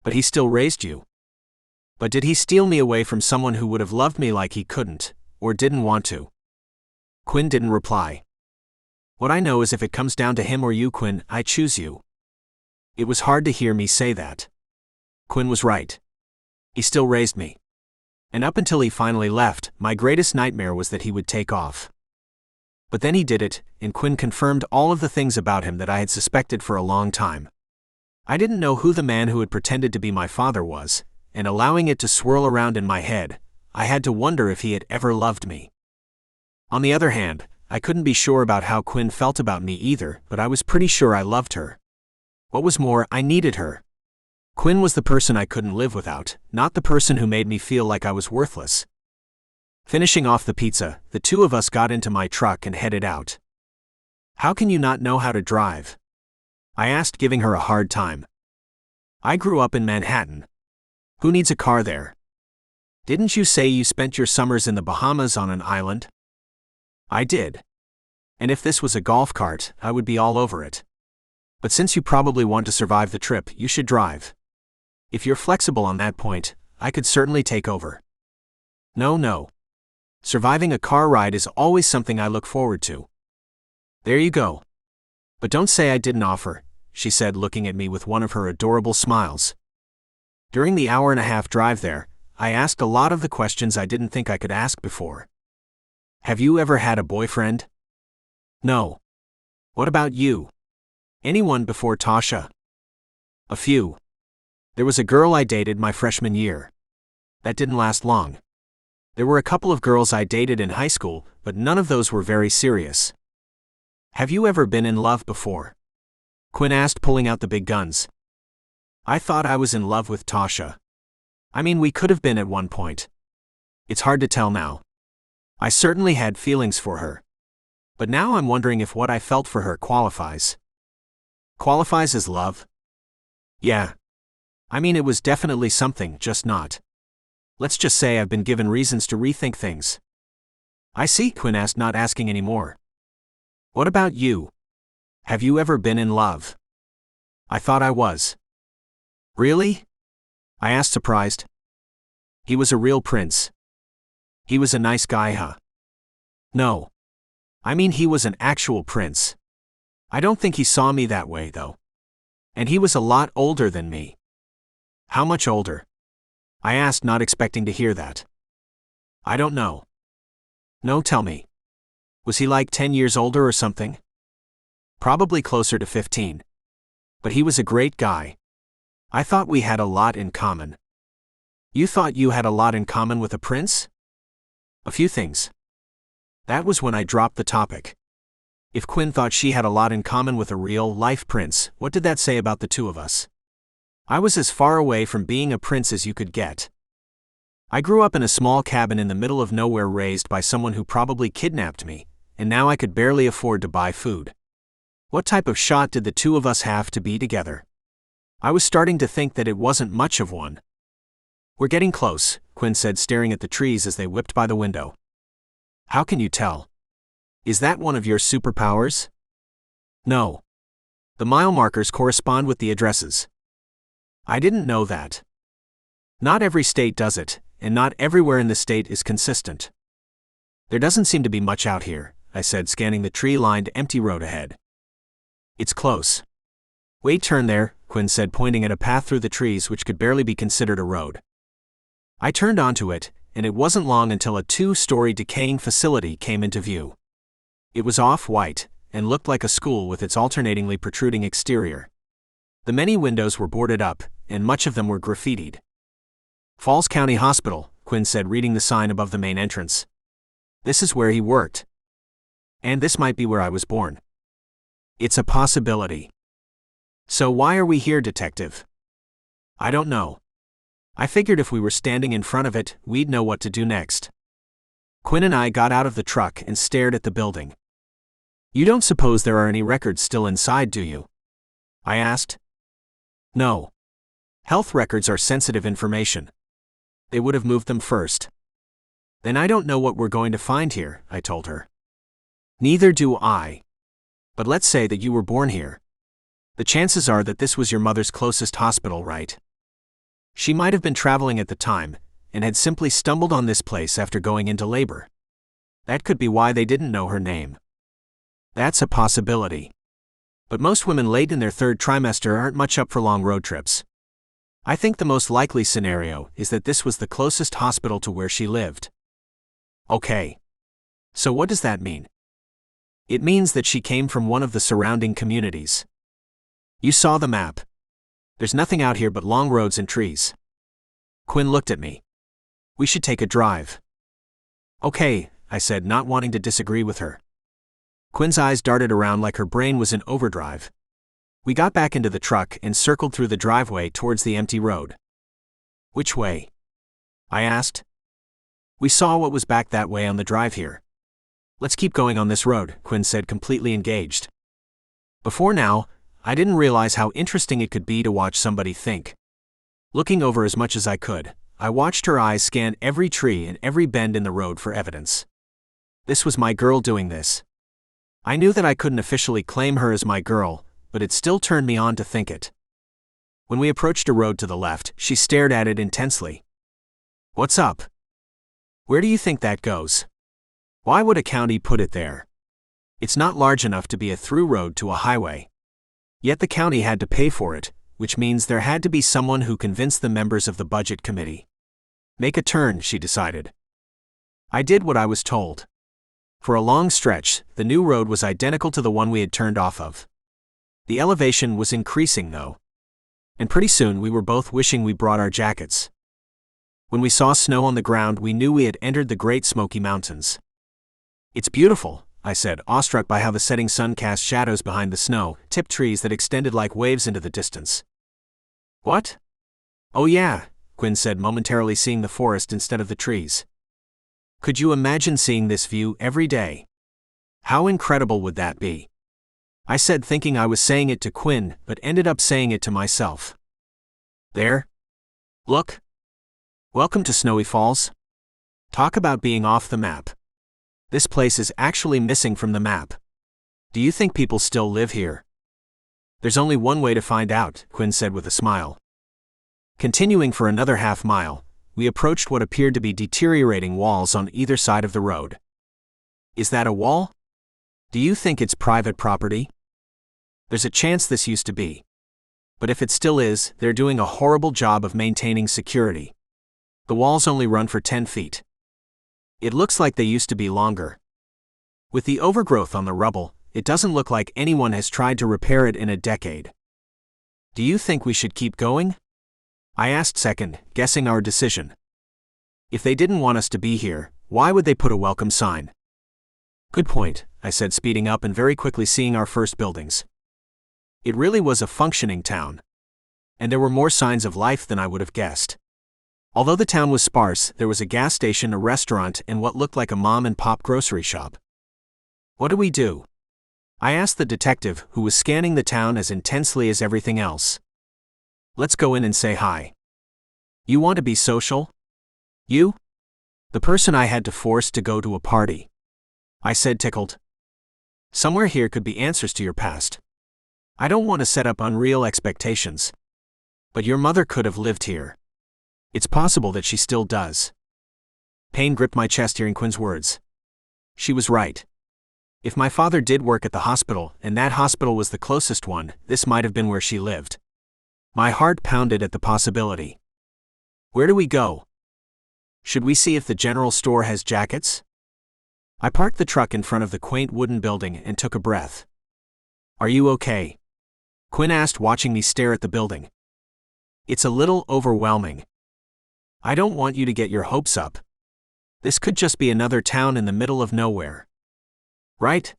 C: But he still raised you. But did he steal me away from someone who would have loved me like he couldn't, or didn't want to?" Quin didn't reply. "What I know is if it comes down to him or you, Quin, I choose you." It was hard to hear me say that. Quin was right. He still raised me. And up until he finally left, my greatest nightmare was that he would take off. But then he did it, and Quin confirmed all of the things about him that I had suspected for a long time. I didn't know who the man who had pretended to be my father was, and allowing it to swirl around in my head, I had to wonder if he had ever loved me. On the other hand, I couldn't be sure about how Quin felt about me either, but I was pretty sure I loved her. What was more, I needed her. Quin was the person I couldn't live without, not the person who made me feel like I was worthless. Finishing off the pizza, the two of us got into my truck and headed out. "How can you not know how to drive?" I asked, giving her a hard time. "I grew up in Manhattan. Who needs a car there?" "Didn't you say you spent your summers in the Bahamas on an island?" "I did. And if this was a golf cart, I would be all over it. But since you probably want to survive the trip, you should drive. If you're flexible on that point, I could certainly take over." No. Surviving a car ride is always something I look forward to." "There you go. But don't say I didn't offer," she said, looking at me with one of her adorable smiles. During the hour-and-a-half drive there, I asked a lot of the questions I didn't think I could ask before. "Have you ever had a boyfriend?" "No." "What about you? Anyone before Tasha?" "A few. There was a girl I dated my freshman year. That didn't last long. There were a couple of girls I dated in high school, but none of those were very serious." "Have you ever been in love before?" Quin asked, pulling out the big guns. I thought I was in love with Tasha. I mean, we could have been at one point. It's hard to tell now. I certainly had feelings for her. But now I'm wondering if what I felt for her qualifies. Qualifies as love? Yeah. I mean, it was definitely something, just not. Let's just say I've been given reasons to rethink things. I see, Quin asked, not asking any more. What about you? Have you ever been in love? I thought I was. Really? I asked, surprised. He was a real prince. He was a nice guy, huh? No. I mean, he was an actual prince. I don't think he saw me that way, though. And he was a lot older than me. How much older? I asked, not expecting to hear that. I don't know. No, tell me. Was he like 10 years older or something? Probably closer to 15. But he was a great guy. I thought we had a lot in common. You thought you had a lot in common with a prince? A few things. That was when I dropped the topic. If Quin thought she had a lot in common with a real-life prince, what did that say about the two of us? I was as far away from being a prince as you could get. I grew up in a small cabin in the middle of nowhere, raised by someone who probably kidnapped me, and now I could barely afford to buy food. What type of shot did the two of us have to be together? I was starting to think that it wasn't much of one. We're getting close, Quin said, staring at the trees as they whipped by the window. How can you tell? Is that one of your superpowers? No. The mile markers correspond with the addresses. I didn't know that. Not every state does it, and not everywhere in the state is consistent. There doesn't seem to be much out here, I said, scanning the tree-lined empty road ahead. It's close. Wait, turn there, Quin said, pointing at a path through the trees which could barely be considered a road. I turned onto it, and it wasn't long until a 2-story decaying facility came into view. It was off-white, and looked like a school with its alternatingly protruding exterior. The many windows were boarded up, and much of them were graffitied. Falls County Hospital, Quin said, reading the sign above the main entrance. This is where he worked. And this might be where I was born. It's a possibility. So why are we here, detective? I don't know. I figured if we were standing in front of it, we'd know what to do next. Quin and I got out of the truck and stared at the building. You don't suppose there are any records still inside, do you? I asked. No. Health records are sensitive information. They would have moved them first. Then I don't know what we're going to find here, I told her. Neither do I. But let's say that you were born here. The chances are that this was your mother's closest hospital, right? She might have been traveling at the time, and had simply stumbled on this place after going into labor. That could be why they didn't know her name. That's a possibility. But most women late in their 3rd trimester aren't much up for long road trips. I think the most likely scenario is that this was the closest hospital to where she lived. Okay. So what does that mean? It means that she came from one of the surrounding communities. You saw the map. There's nothing out here but long roads and trees. Quin looked at me. We should take a drive. Okay, I said, not wanting to disagree with her. Quin's eyes darted around like her brain was in overdrive. We got back into the truck and circled through the driveway towards the empty road. Which way? I asked. We saw what was back that way on the drive here. Let's keep going on this road, Quin said, completely engaged. Before now, I didn't realize how interesting it could be to watch somebody think. Looking over as much as I could, I watched her eyes scan every tree and every bend in the road for evidence. This was my girl doing this. I knew that I couldn't officially claim her as my girl, but it still turned me on to think it. When we approached a road to the left, she stared at it intensely. What's up? Where do you think that goes? Why would a county put it there? It's not large enough to be a through road to a highway. Yet the county had to pay for it, which means there had to be someone who convinced the members of the budget committee. Make a turn, she decided. I did what I was told. For a long stretch, the new road was identical to the one we had turned off of. The elevation was increasing though. And pretty soon we were both wishing we brought our jackets. When we saw snow on the ground, we knew we had entered the Great Smoky Mountains. It's beautiful, I said, awestruck by how the setting sun cast shadows behind the snow-tipped trees that extended like waves into the distance. What? Oh yeah, Quin said, momentarily seeing the forest instead of the trees. Could you imagine seeing this view every day? How incredible would that be? I said, thinking I was saying it to Quin, but ended up saying it to myself. There. Look. Welcome to Snowy Falls. Talk about being off the map. This place is actually missing from the map. Do you think people still live here? There's only one way to find out, Quin said with a smile. Continuing for another half mile, we approached what appeared to be deteriorating walls on either side of the road. Is that a wall? Do you think it's private property? There's a chance this used to be. But if it still is, they're doing a horrible job of maintaining security. The walls only run for 10 feet. It looks like they used to be longer. With the overgrowth on the rubble, it doesn't look like anyone has tried to repair it in a decade. Do you think we should keep going? I asked, second, guessing our decision. If they didn't want us to be here, why would they put a welcome sign? Good point, I said, speeding up and very quickly seeing our first buildings. It really was a functioning town. And there were more signs of life than I would have guessed. Although the town was sparse, there was a gas station, a restaurant, and what looked like a mom-and-pop grocery shop. What do we do? I asked the detective, who was scanning the town as intensely as everything else. Let's go in and say hi. You want to be social? You? The person I had to force to go to a party. I said, tickled. Somewhere here could be answers to your past. I don't want to set up unreal expectations. But your mother could have lived here. It's possible that she still does. Pain gripped my chest hearing Quin's words. She was right. If my father did work at the hospital, and that hospital was the closest one, this might have been where she lived. My heart pounded at the possibility. Where do we go? Should we see if the general store has jackets? I parked the truck in front of the quaint wooden building and took a breath. Are you okay? Quin asked, watching me stare at the building. It's a little overwhelming. I don't want you to get your hopes up. This could just be another town in the middle of nowhere. Right?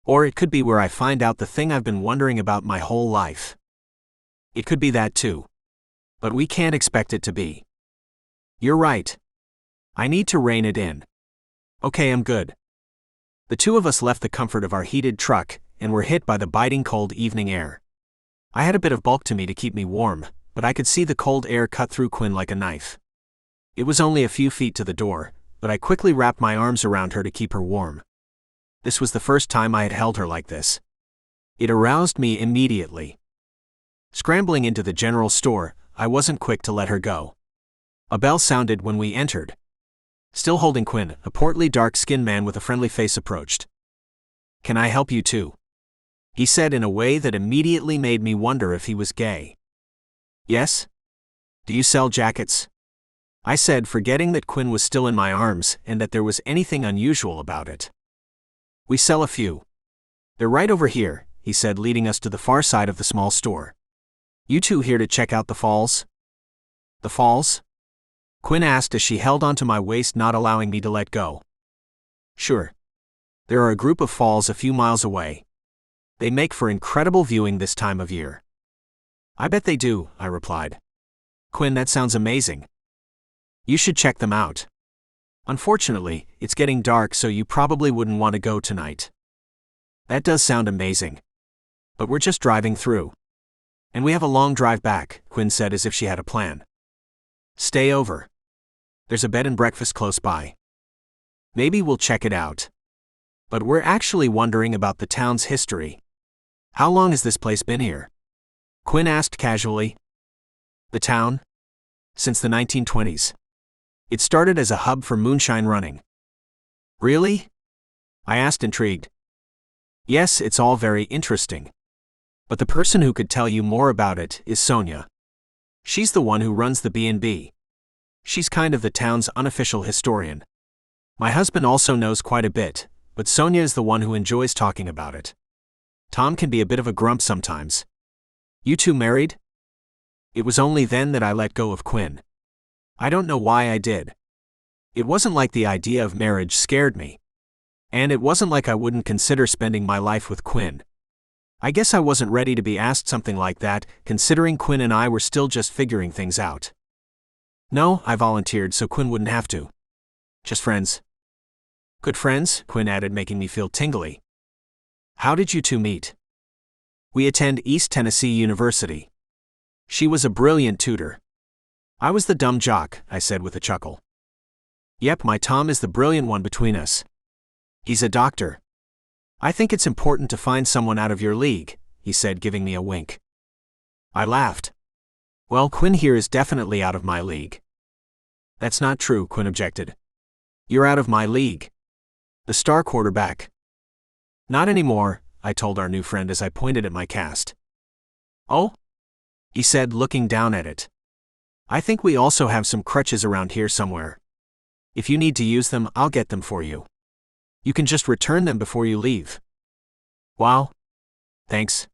C: Or it could be where I find out the thing I've been wondering about my whole life. It could be that too. But we can't expect it to be. You're right. I need to rein it in. Okay, I'm good. The two of us left the comfort of our heated truck and were hit by the biting cold evening air. I had a bit of bulk to me to keep me warm, but I could see the cold air cut through Quin like a knife. It was only a few feet to the door, but I quickly wrapped my arms around her to keep her warm. This was the first time I had held her like this. It aroused me immediately. Scrambling into the general store, I wasn't quick to let her go. A bell sounded when we entered. Still holding Quin, a portly dark-skinned man with a friendly face approached. Can I help you too? He said in a way that immediately made me wonder if he was gay. Yes? Do you sell jackets? I said, forgetting that Quin was still in my arms and that there was anything unusual about it. We sell a few. They're right over here, he said, leading us to the far side of the small store. You two here to check out the falls? The falls? Quin asked as she held onto my waist, not allowing me to let go. Sure. There are a group of falls a few miles away. They make for incredible viewing this time of year. I bet they do, I replied. Quin, that sounds amazing. You should check them out. Unfortunately, it's getting dark, so you probably wouldn't want to go tonight. That does sound amazing. But we're just driving through. And we have a long drive back, Quin said as if she had a plan. Stay over. There's a bed and breakfast close by. Maybe we'll check it out. But we're actually wondering about the town's history. How long has this place been here? Quin asked casually. The town? Since the 1920s. It started as a hub for moonshine running. Really? I asked, intrigued. Yes, it's all very interesting. But the person who could tell you more about it is Sonia. She's the one who runs the B&B. She's kind of the town's unofficial historian. My husband also knows quite a bit, but Sonia is the one who enjoys talking about it. Tom can be a bit of a grump sometimes. You two married? It was only then that I let go of Quin. I don't know why I did. It wasn't like the idea of marriage scared me. And it wasn't like I wouldn't consider spending my life with Quin. I guess I wasn't ready to be asked something like that, considering Quin and I were still just figuring things out. No, I volunteered so Quin wouldn't have to. Just friends. Good friends, Quin added, making me feel tingly. How did you two meet? We attend East Tennessee University. She was a brilliant tutor. I was the dumb jock, I said with a chuckle. Yep, my Tom is the brilliant one between us. He's a doctor. I think it's important to find someone out of your league, he said, giving me a wink. I laughed. Well, Quin here is definitely out of my league. That's not true, Quin objected. You're out of my league. The star quarterback. Not anymore, I told our new friend as I pointed at my cast. Oh? He said, looking down at it. I think we also have some crutches around here somewhere. If you need to use them, I'll get them for you. You can just return them before you leave. Wow. Thanks.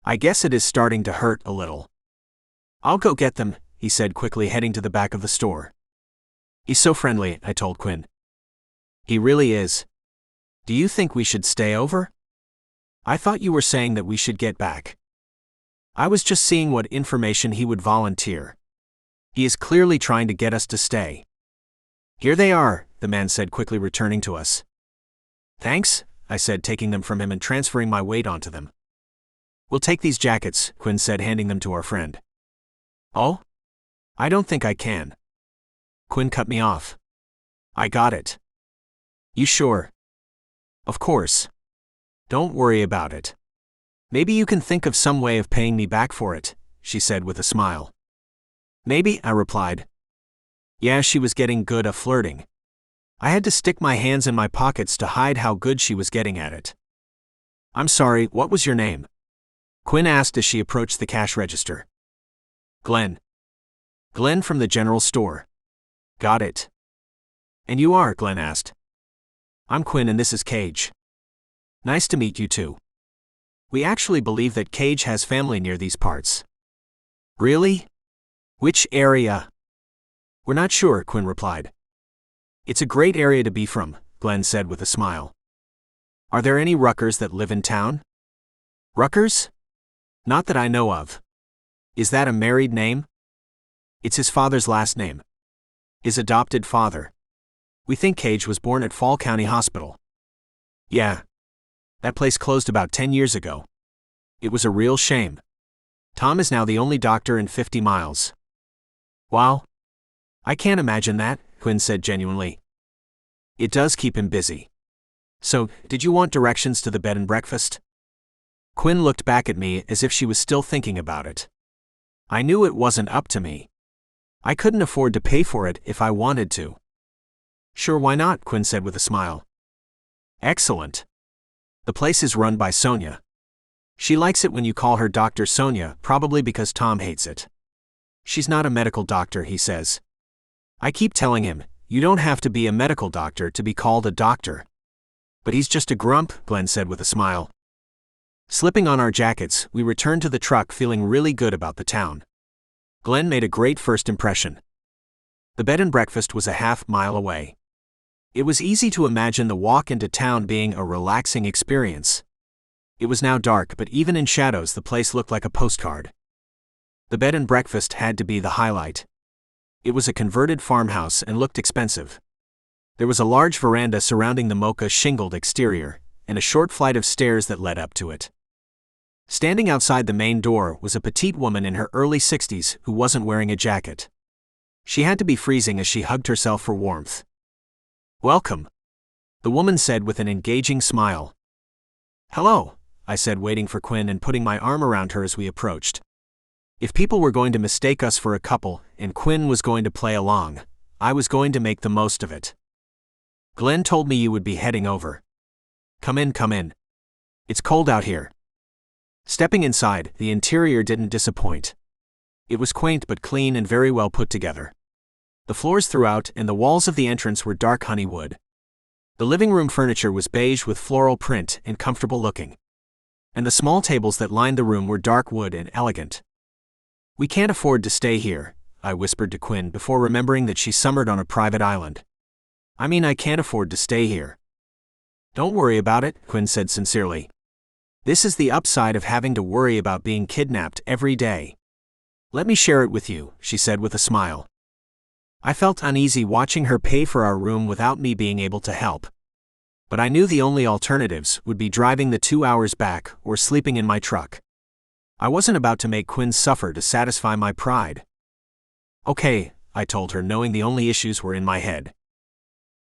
C: I guess it is starting to hurt a little. I'll go get them, he said quickly, heading to the back of the store. He's so friendly, I told Quin. He really is. Do you think we should stay over? I thought you were saying that we should get back. I was just seeing what information he would volunteer. He is clearly trying to get us to stay. Here they are, the man said, quickly returning to us. Thanks, I said, taking them from him and transferring my weight onto them. We'll take these jackets, Quin said, handing them to our friend. Oh? I don't think I can. Quin cut me off. I got it. You sure? Of course. Don't worry about it. Maybe you can think of some way of paying me back for it, she said with a smile. Maybe, I replied. Yeah, she was getting good at flirting. I had to stick my hands in my pockets to hide how good she was getting at it. I'm sorry, what was your name? Quin asked as she approached the cash register. Glenn. Glenn from the general store. Got it. And you are? Glenn asked. I'm Quin and this is Cage. Nice to meet you too. We actually believe that Cage has family near these parts. Really? Which area? We're not sure, Quin replied. It's a great area to be from, Glenn said with a smile. Are there any Ruckers that live in town? Ruckers? Not that I know of. Is that a married name? It's his father's last name. His adopted father. We think Cage was born at Fall County Hospital. Yeah. That place closed about 10 years ago. It was a real shame. Tom is now the only doctor in 50 miles. Wow. I can't imagine that, Quin said genuinely. It does keep him busy. So, did you want directions to the bed and breakfast? Quin looked back at me as if she was still thinking about it. I knew it wasn't up to me. I couldn't afford to pay for it if I wanted to. Sure, why not, Quin said with a smile. Excellent. The place is run by Sonia. She likes it when you call her Dr. Sonia, probably because Tom hates it. She's not a medical doctor, he says. I keep telling him, you don't have to be a medical doctor to be called a doctor. But he's just a grump, Glenn said with a smile. Slipping on our jackets, we returned to the truck feeling really good about the town. Glenn made a great first impression. The bed and breakfast was a half-mile away. It was easy to imagine the walk into town being a relaxing experience. It was now dark, but even in shadows the place looked like a postcard. The bed and breakfast had to be the highlight. It was a converted farmhouse and looked expensive. There was a large veranda surrounding the mocha shingled exterior, and a short flight of stairs that led up to it. Standing outside the main door was a petite woman in her early 60s who wasn't wearing a jacket. She had to be freezing as she hugged herself for warmth. "Welcome," the woman said with an engaging smile. "Hello," I said, waiting for Quin and putting my arm around her as we approached. If people were going to mistake us for a couple, and Quin was going to play along, I was going to make the most of it. "Glenn told me you would be heading over. Come in, come in. It's cold out here." Stepping inside, the interior didn't disappoint. It was quaint but clean and very well put together. The floors throughout and the walls of the entrance were dark honey wood. The living room furniture was beige with floral print and comfortable looking. And the small tables that lined the room were dark wood and elegant. "We can't afford to stay here," I whispered to Quin before remembering that she summered on a private island. I can't afford to stay here." "Don't worry about it," Quin said sincerely. "This is the upside of having to worry about being kidnapped every day." "Let me share it with you," she said with a smile. I felt uneasy watching her pay for our room without me being able to help. But I knew the only alternatives would be driving the 2 hours back or sleeping in my truck. I wasn't about to make Quin suffer to satisfy my pride. "Okay," I told her, knowing the only issues were in my head.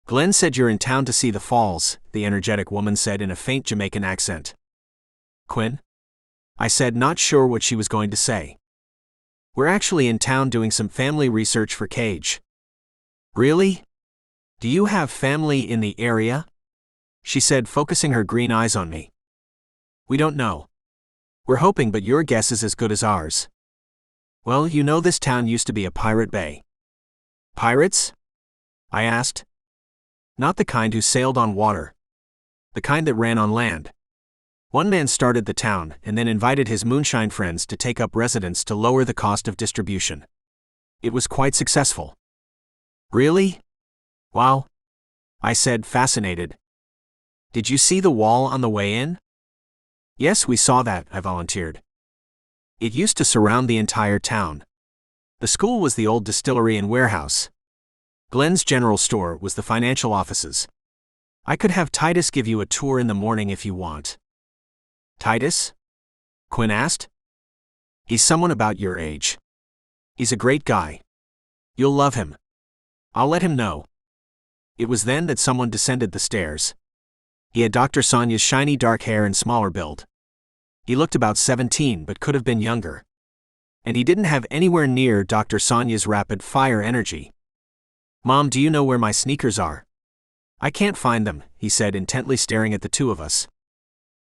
C: "Glenn said you're in town to see the falls," the energetic woman said in a faint Jamaican accent. "Quin?" I said, not sure what she was going to say. "We're actually in town doing some family research for Cage." "Really? Do you have family in the area?" she said, focusing her green eyes on me. "We don't know. We're hoping, but your guess is as good as ours." "Well, you know this town used to be a pirate bay." "Pirates?" I asked. "Not the kind who sailed on water. The kind that ran on land. One man started the town and then invited his moonshine friends to take up residence to lower the cost of distribution. It was quite successful." "Really? Wow," I said, fascinated. "Did you see the wall on the way in?" "Yes, we saw that," I volunteered. "It used to surround the entire town. The school was the old distillery and warehouse. Glenn's general store was the financial offices. I could have Titus give you a tour in the morning if you want." "Titus?" Quin asked. "He's someone about your age. He's a great guy. You'll love him. I'll let him know." It was then that someone descended the stairs. He had Dr. Sonia's shiny dark hair and smaller build. He looked about 17 but could have been younger. And he didn't have anywhere near Dr. Sonia's rapid-fire energy. "Mom, do you know where my sneakers are?" "I can't find them," he said, intently staring at the two of us.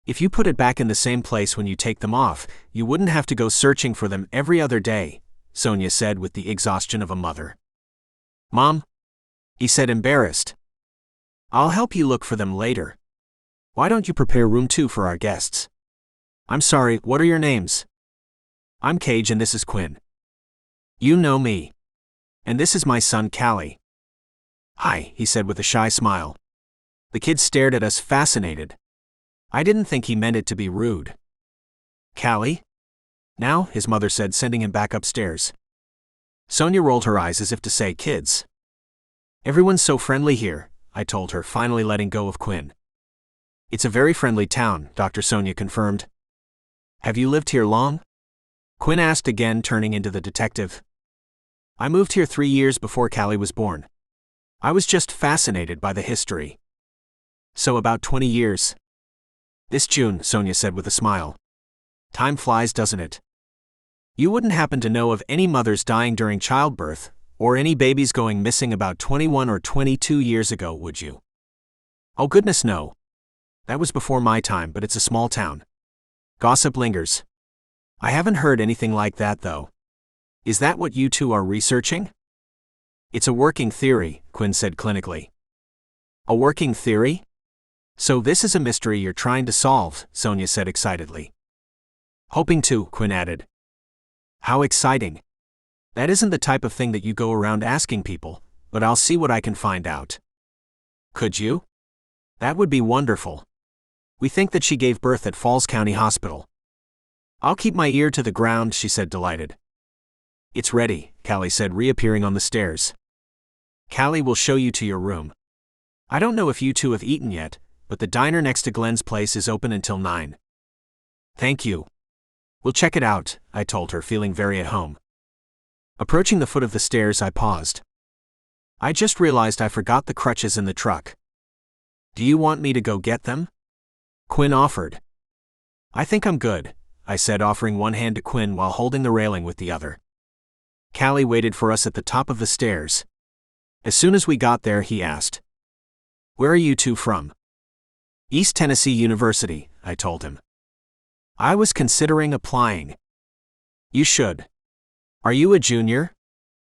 C: "If you put it back in the same place when you take them off, you wouldn't have to go searching for them every other day," Sonia said with the exhaustion of a mother. "Mom?" he said, embarrassed. "I'll help you look for them later. Why don't you prepare room 2 for our guests?" "I'm sorry, what are your names?" "I'm Cage and this is Quin." "You know me. And this is my son Callie." "Hi," he said with a shy smile. The kid stared at us, fascinated. I didn't think he meant it to be rude. "Callie?" "Now," his mother said, sending him back upstairs. Sonia rolled her eyes as if to say, "Kids." "Everyone's so friendly here," I told her, finally letting go of Quin. "It's a very friendly town," Dr. Sonia confirmed. "Have you lived here long?" Quin asked again, turning into the detective. "I moved here 3 years before Callie was born. I was just fascinated by the history." "So about 20 years. "This June," Sonia said with a smile. "Time flies, doesn't it? You wouldn't happen to know of any mothers dying during childbirth, or any babies going missing about 21 or 22 years ago, would you?" "Oh goodness, no. That was before my time, but it's a small town. Gossip lingers. I haven't heard anything like that, though. Is that what you two are researching?" "It's a working theory," Quin said clinically. "A working theory? So this is a mystery you're trying to solve," Sonia said excitedly. "Hoping to," Quin added. "How exciting. That isn't the type of thing that you go around asking people, but I'll see what I can find out." "Could you?" "That would be wonderful." We think that she gave birth at Falls County Hospital. I'll keep my ear to the ground, she said, delighted. It's ready, Callie said, reappearing on the stairs. Callie will show you to your room. I don't know if you two have eaten yet, but the diner next to Glenn's place is open until 9. Thank you. We'll check it out, I told her, feeling very at home. Approaching the foot of the stairs, I paused. I just realized I forgot the crutches in the truck. Do you want me to go get them? Quin offered. I think I'm good, I said, offering one hand to Quin while holding the railing with the other. Callie waited for us at the top of the stairs. As soon as we got there, he asked, Where are you two from? East Tennessee University, I told him. I was considering applying. You should. Are you a junior?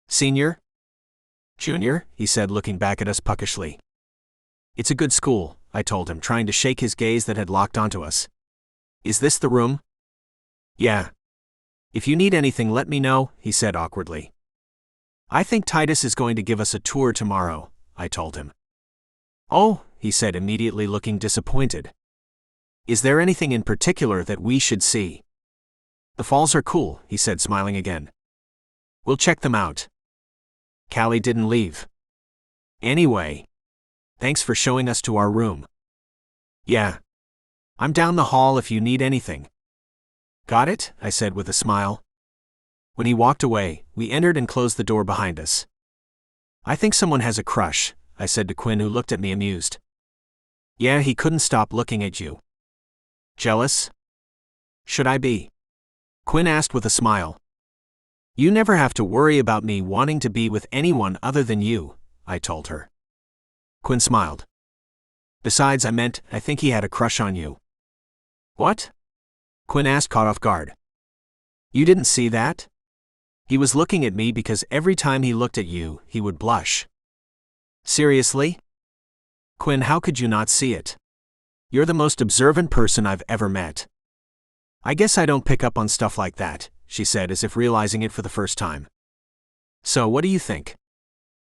C: Senior? Junior, he said, looking back at us puckishly. It's a good school, I told him, trying to shake his gaze that had locked onto us. Is this the room? Yeah. If you need anything, let me know, he said awkwardly. I think Titus is going to give us a tour tomorrow, I told him. Oh, he said, immediately looking disappointed. Is there anything in particular that we should see? The falls are cool, he said, smiling again. We'll check them out. Callie didn't leave. Anyway, thanks for showing us to our room. Yeah. I'm down the hall if you need anything. Got it, I said with a smile. When he walked away, we entered and closed the door behind us. I think someone has a crush, I said to Quin, who looked at me amused. Yeah, he couldn't stop looking at you. Jealous? Should I be? Quin asked with a smile. You never have to worry about me wanting to be with anyone other than you, I told her. Quin smiled. Besides, I think he had a crush on you. What? Quin asked, caught off guard. You didn't see that? He was looking at me because every time he looked at you, he would blush. Seriously? Quin, how could you not see it? You're the most observant person I've ever met. I guess I don't pick up on stuff like that, she said, as if realizing it for the first time. So what do you think?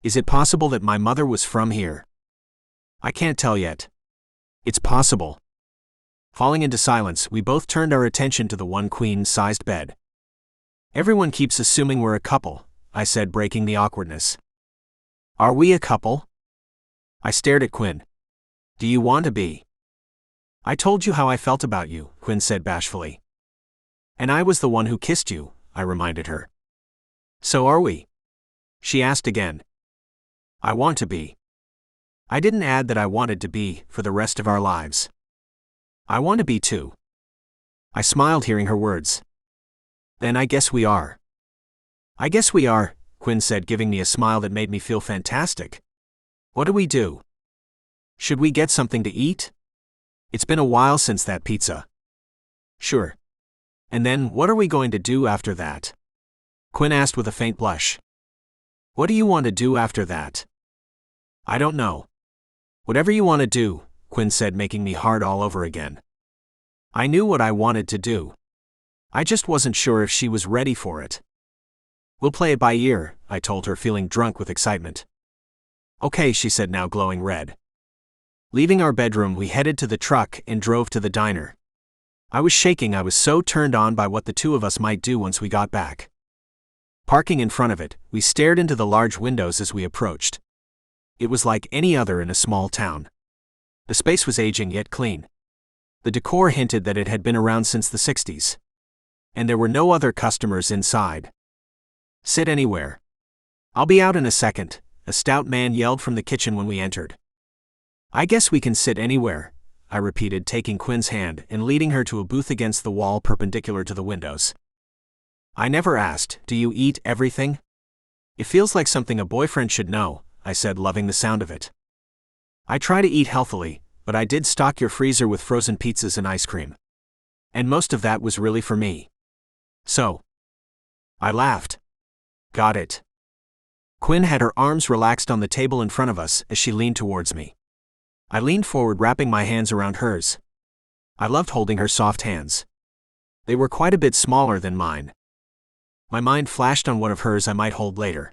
C: Is it possible that my mother was from here? I can't tell yet. It's possible. Falling into silence, we both turned our attention to the one queen-sized bed. Everyone keeps assuming we're a couple, I said, breaking the awkwardness. Are we a couple? I stared at Quin. Do you want to be? I told you how I felt about you, Quin said bashfully. And I was the one who kissed you, I reminded her. So are we? She asked again. I want to be. I didn't add that I wanted to be for the rest of our lives. I want to be too. I smiled hearing her words. Then I guess we are. I guess we are, Quin said, giving me a smile that made me feel fantastic. What do we do? Should we get something to eat? It's been a while since that pizza. Sure. And then, what are we going to do after that? Quin asked with a faint blush. What do you want to do after that? I don't know. Whatever you want to do, Quin said, making me hard all over again. I knew what I wanted to do. I just wasn't sure if she was ready for it. We'll play it by ear, I told her, feeling drunk with excitement. Okay, she said, now glowing red. Leaving our bedroom, we headed to the truck and drove to the diner. I was shaking. I was so turned on by what the two of us might do once we got back. Parking in front of it, we stared into the large windows as we approached. It was like any other in a small town. The space was aging yet clean. The decor hinted that it had been around since the 60s. And there were no other customers inside. Sit anywhere. I'll be out in a second, a stout man yelled from the kitchen when we entered. I guess we can sit anywhere, I repeated, taking Quin's hand and leading her to a booth against the wall perpendicular to the windows. I never asked, do you eat everything? It feels like something a boyfriend should know, I said, loving the sound of it. I try to eat healthily, but I did stock your freezer with frozen pizzas and ice cream. And most of that was really for me. So. I laughed. Got it. Quin had her arms relaxed on the table in front of us as she leaned towards me. I leaned forward, wrapping my hands around hers. I loved holding her soft hands. They were quite a bit smaller than mine. My mind flashed on one of hers I might hold later.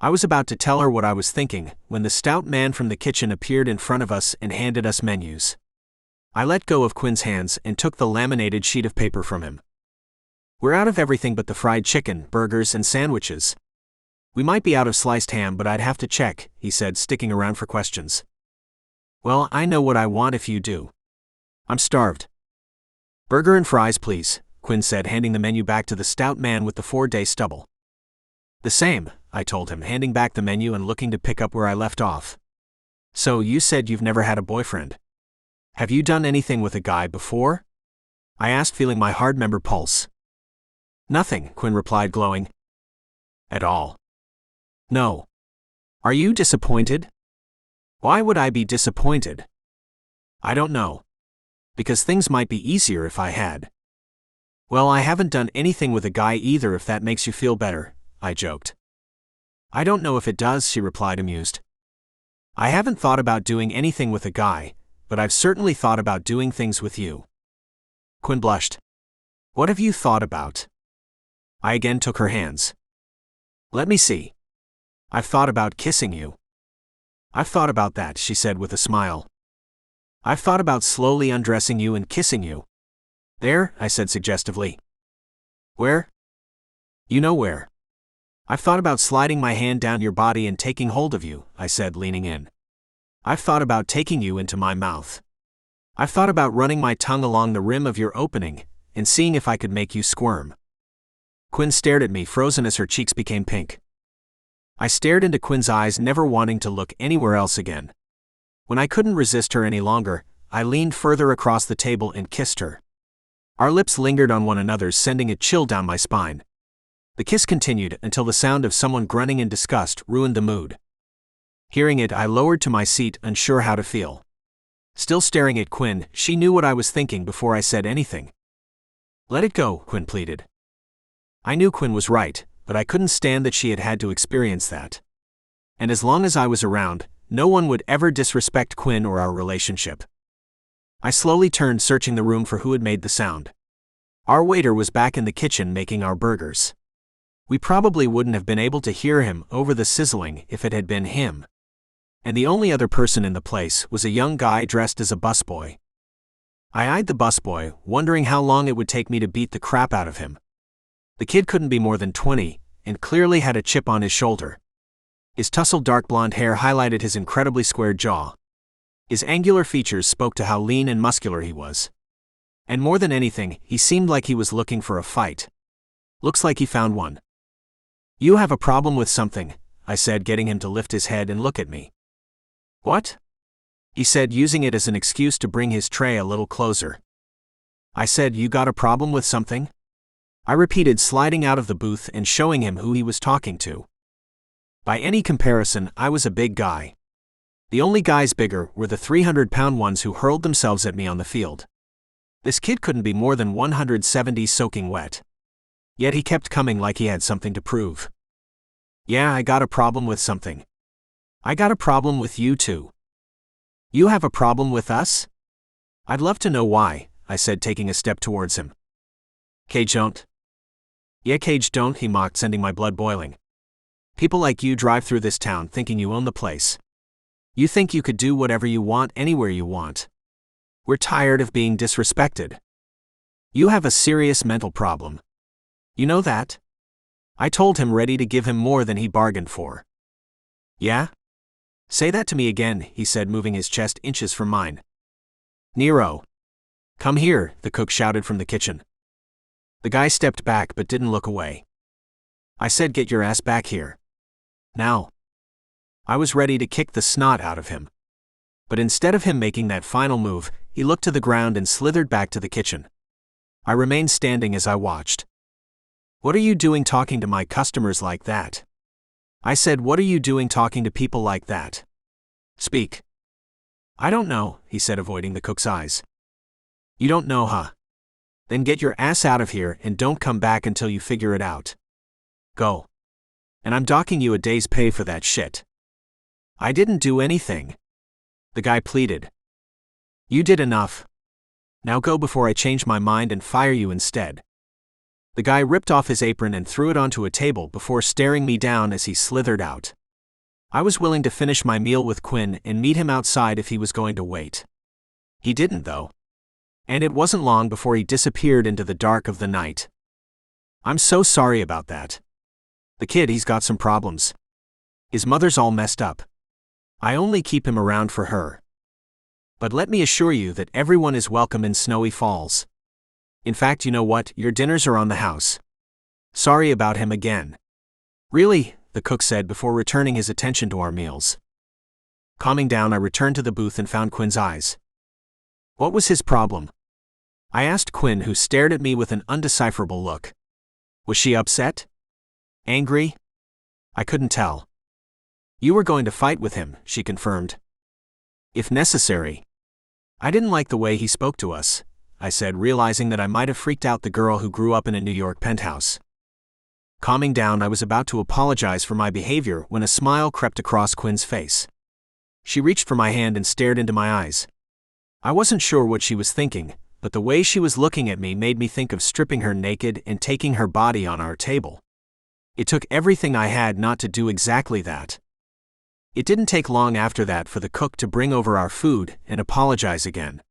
C: I was about to tell her what I was thinking when the stout man from the kitchen appeared in front of us and handed us menus. I let go of Quin's hands and took the laminated sheet of paper from him. We're out of everything but the fried chicken, burgers, and sandwiches. We might be out of sliced ham, but I'd have to check, he said, sticking around for questions. Well, I know what I want if you do. I'm starved. Burger and fries, please, Quin said, handing the menu back to the stout man with the 4-day stubble. The same, I told him, handing back the menu and looking to pick up where I left off. So, you said you've never had a boyfriend. Have you done anything with a guy before? I asked, feeling my hard member pulse. Nothing, Quin replied, glowing. At all. No. Are you disappointed? Why would I be disappointed? I don't know. Because things might be easier if I had. Well, I haven't done anything with a guy either, if that makes you feel better, I joked. I don't know if it does, she replied, amused. I haven't thought about doing anything with a guy, but I've certainly thought about doing things with you. Quin blushed. What have you thought about? I again took her hands. Let me see. I've thought about kissing you. I've thought about that, she said with a smile. I've thought about slowly undressing you and kissing you. There, I said suggestively. Where? You know where. I've thought about sliding my hand down your body and taking hold of you, I said, leaning in. I've thought about taking you into my mouth. I've thought about running my tongue along the rim of your opening and seeing if I could make you squirm. Quin stared at me, frozen as her cheeks became pink. I stared into Quin's eyes, never wanting to look anywhere else again. When I couldn't resist her any longer, I leaned further across the table and kissed her. Our lips lingered on one another's, sending a chill down my spine. The kiss continued until the sound of someone grunting in disgust ruined the mood. Hearing it, I lowered to my seat, unsure how to feel. Still staring at Quin, she knew what I was thinking before I said anything. Let it go, Quin pleaded. I knew Quin was right, but I couldn't stand that she had had to experience that. And as long as I was around, no one would ever disrespect Quin or our relationship. I slowly turned, searching the room for who had made the sound. Our waiter was back in the kitchen making our burgers. We probably wouldn't have been able to hear him over the sizzling if it had been him. And the only other person in the place was a young guy dressed as a busboy. I eyed the busboy, wondering how long it would take me to beat the crap out of him. The kid couldn't be more than 20, and clearly had a chip on his shoulder. His tousled dark blonde hair highlighted his incredibly square jaw. His angular features spoke to how lean and muscular he was. And more than anything, he seemed like he was looking for a fight. Looks like he found one. You have a problem with something, I said, getting him to lift his head and look at me. What? He said, using it as an excuse to bring his tray a little closer. I said, you got a problem with something? I repeated, sliding out of the booth and showing him who he was talking to. By any comparison, I was a big guy. The only guys bigger were the 300-pound ones who hurled themselves at me on the field. This kid couldn't be more than 170 soaking wet. Yet he kept coming like he had something to prove. Yeah, I got a problem with something. I got a problem with you too. You have a problem with us? I'd love to know why, I said, taking a step towards him. Cage don't. Yeah, Cage don't, he mocked, sending my blood boiling. People like you drive through this town thinking you own the place. You think you could do whatever you want anywhere you want. We're tired of being disrespected. You have a serious mental problem. You know that? I told him, ready to give him more than he bargained for. Yeah? Say that to me again, he said, moving his chest inches from mine. Nero. Come here, the cook shouted from the kitchen. The guy stepped back but didn't look away. I said, get your ass back here. Now. I was ready to kick the snot out of him. But instead of him making that final move, he looked to the ground and slithered back to the kitchen. I remained standing as I watched. What are you doing talking to my customers like that? I said, what are you doing talking to people like that? Speak. I don't know, he said, avoiding the cook's eyes. You don't know, huh? Then get your ass out of here and don't come back until you figure it out. Go. And I'm docking you a day's pay for that shit. I didn't do anything. The guy pleaded. You did enough. Now go before I change my mind and fire you instead. The guy ripped off his apron and threw it onto a table before staring me down as he slithered out. I was willing to finish my meal with Quin and meet him outside if he was going to wait. He didn't, though. And it wasn't long before he disappeared into the dark of the night. I'm so sorry about that. The kid, he's got some problems. His mother's all messed up. I only keep him around for her. But let me assure you that everyone is welcome in Snowy Falls. In fact, you know what? Your dinners are on the house. Sorry about him again. Really? The cook said before returning his attention to our meals. Calming down, I returned to the booth and found Quin's eyes. What was his problem? I asked Quin, who stared at me with an undecipherable look. Was she upset? Angry? I couldn't tell. You were going to fight with him, she confirmed. If necessary. I didn't like the way he spoke to us, I said, realizing that I might have freaked out the girl who grew up in a New York penthouse. Calming down, I was about to apologize for my behavior when a smile crept across Quin's face. She reached for my hand and stared into my eyes. I wasn't sure what she was thinking, but the way she was looking at me made me think of stripping her naked and taking her body on our table. It took everything I had not to do exactly that. It didn't take long after that for the cook to bring over our food and apologize again.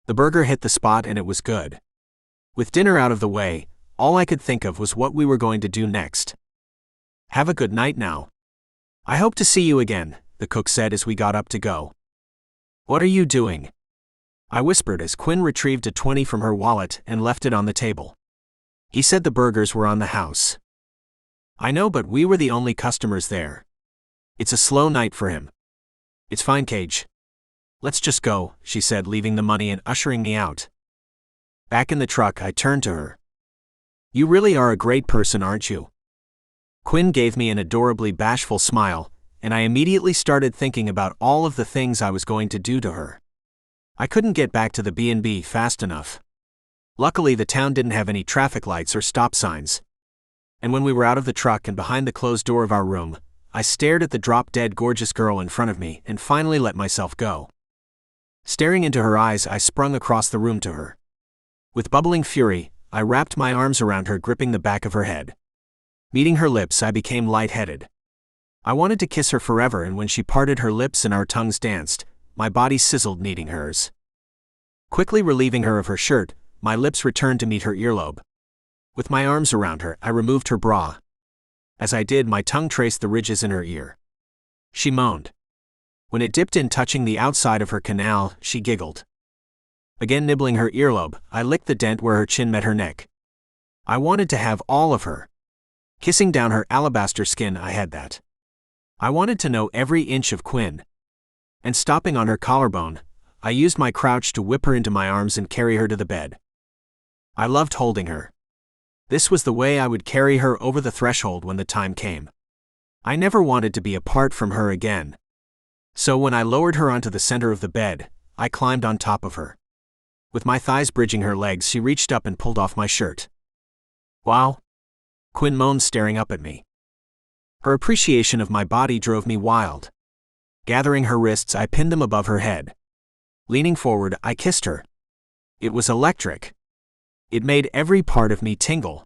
C: The burger hit the spot and it was good. With dinner out of the way, all I could think of was what we were going to do next. Have a good night now. I hope to see you again, the cook said as we got up to go. What are you doing? I whispered as Quin retrieved a 20 from her wallet and left it on the table. He said the burgers were on the house. I know, but we were the only customers there. It's a slow night for him. It's fine, Cage. Let's just go, she said, leaving the money and ushering me out. Back in the truck, I turned to her. You really are a great person, aren't you? Quin gave me an adorably bashful smile, and I immediately started thinking about all of the things I was going to do to her. I couldn't get back to the B&B fast enough. Luckily, the town didn't have any traffic lights or stop signs. And when we were out of the truck and behind the closed door of our room, I stared at the drop-dead gorgeous girl in front of me and finally let myself go. Staring into her eyes, I sprung across the room to her. With bubbling fury, I wrapped my arms around her, gripping the back of her head. Meeting her lips, I became lightheaded. I wanted to kiss her forever, and when she parted her lips and our tongues danced, my body sizzled, needing hers. Quickly relieving her of her shirt, my lips returned to meet her earlobe. With my arms around her, I removed her bra. As I did, my tongue traced the ridges in her ear. She moaned. When it dipped in, touching the outside of her canal, she giggled. Again nibbling her earlobe, I licked the dent where her chin met her neck. I wanted to have all of her. Kissing down her alabaster skin, I had that. I wanted to know every inch of Quin. And stopping on her collarbone, I used my crouch to whip her into my arms and carry her to the bed. I loved holding her. This was the way I would carry her over the threshold when the time came. I never wanted to be apart from her again. So when I lowered her onto the center of the bed, I climbed on top of her. With my thighs bridging her legs, she reached up and pulled off my shirt. Wow! Quin moaned, staring up at me. Her appreciation of my body drove me wild. Gathering her wrists, I pinned them above her head. Leaning forward, I kissed her. It was electric. It made every part of me tingle.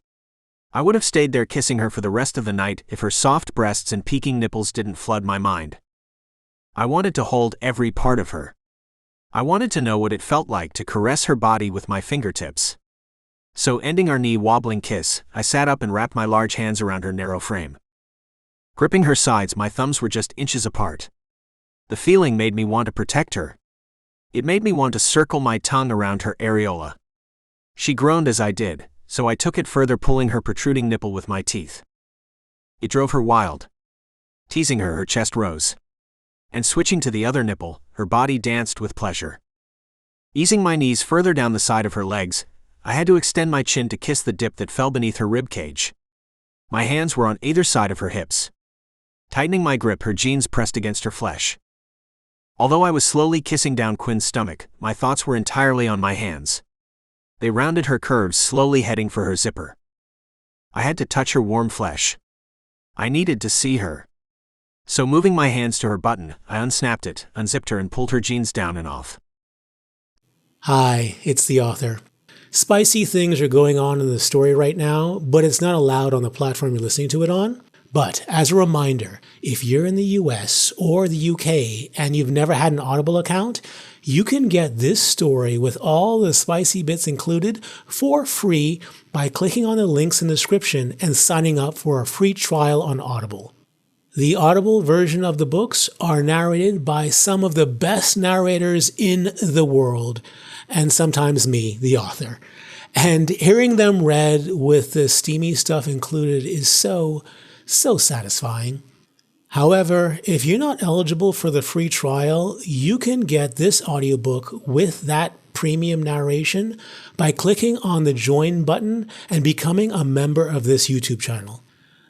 C: I would have stayed there kissing her for the rest of the night if her soft breasts and peeking nipples didn't flood my mind. I wanted to hold every part of her. I wanted to know what it felt like to caress her body with my fingertips. So, ending our knee-wobbling kiss, I sat up and wrapped my large hands around her narrow frame. Gripping her sides, my thumbs were just inches apart. The feeling made me want to protect her. It made me want to circle my tongue around her areola. She groaned as I did, so I took it further, pulling her protruding nipple with my teeth. It drove her wild. Teasing her, her chest rose. And switching to the other nipple, her body danced with pleasure. Easing my knees further down the side of her legs, I had to extend my chin to kiss the dip that fell beneath her rib cage. My hands were on either side of her hips. Tightening my grip, her jeans pressed against her flesh. Although I was slowly kissing down Quin's stomach, my thoughts were entirely on my hands. They rounded her curves, slowly heading for her zipper. I had to touch her warm flesh. I needed to see her. So, moving my hands to her button, I unsnapped it, unzipped her, and pulled her jeans down and off.
A: Hi, it's the author. Spicy things are going on in the story right now, but it's not allowed on the platform you're listening to it on. But as a reminder, if you're in the US or the UK and you've never had an Audible account, you can get this story with all the spicy bits included for free by clicking on the links in the description and signing up for a free trial on Audible. The Audible version of the books are narrated by some of the best narrators in the world, and sometimes me, the author. And hearing them read with the steamy stuff included is so satisfying. However, if you're not eligible for the free trial, you can get this audiobook with that premium narration by clicking on the join button and becoming a member of this YouTube channel.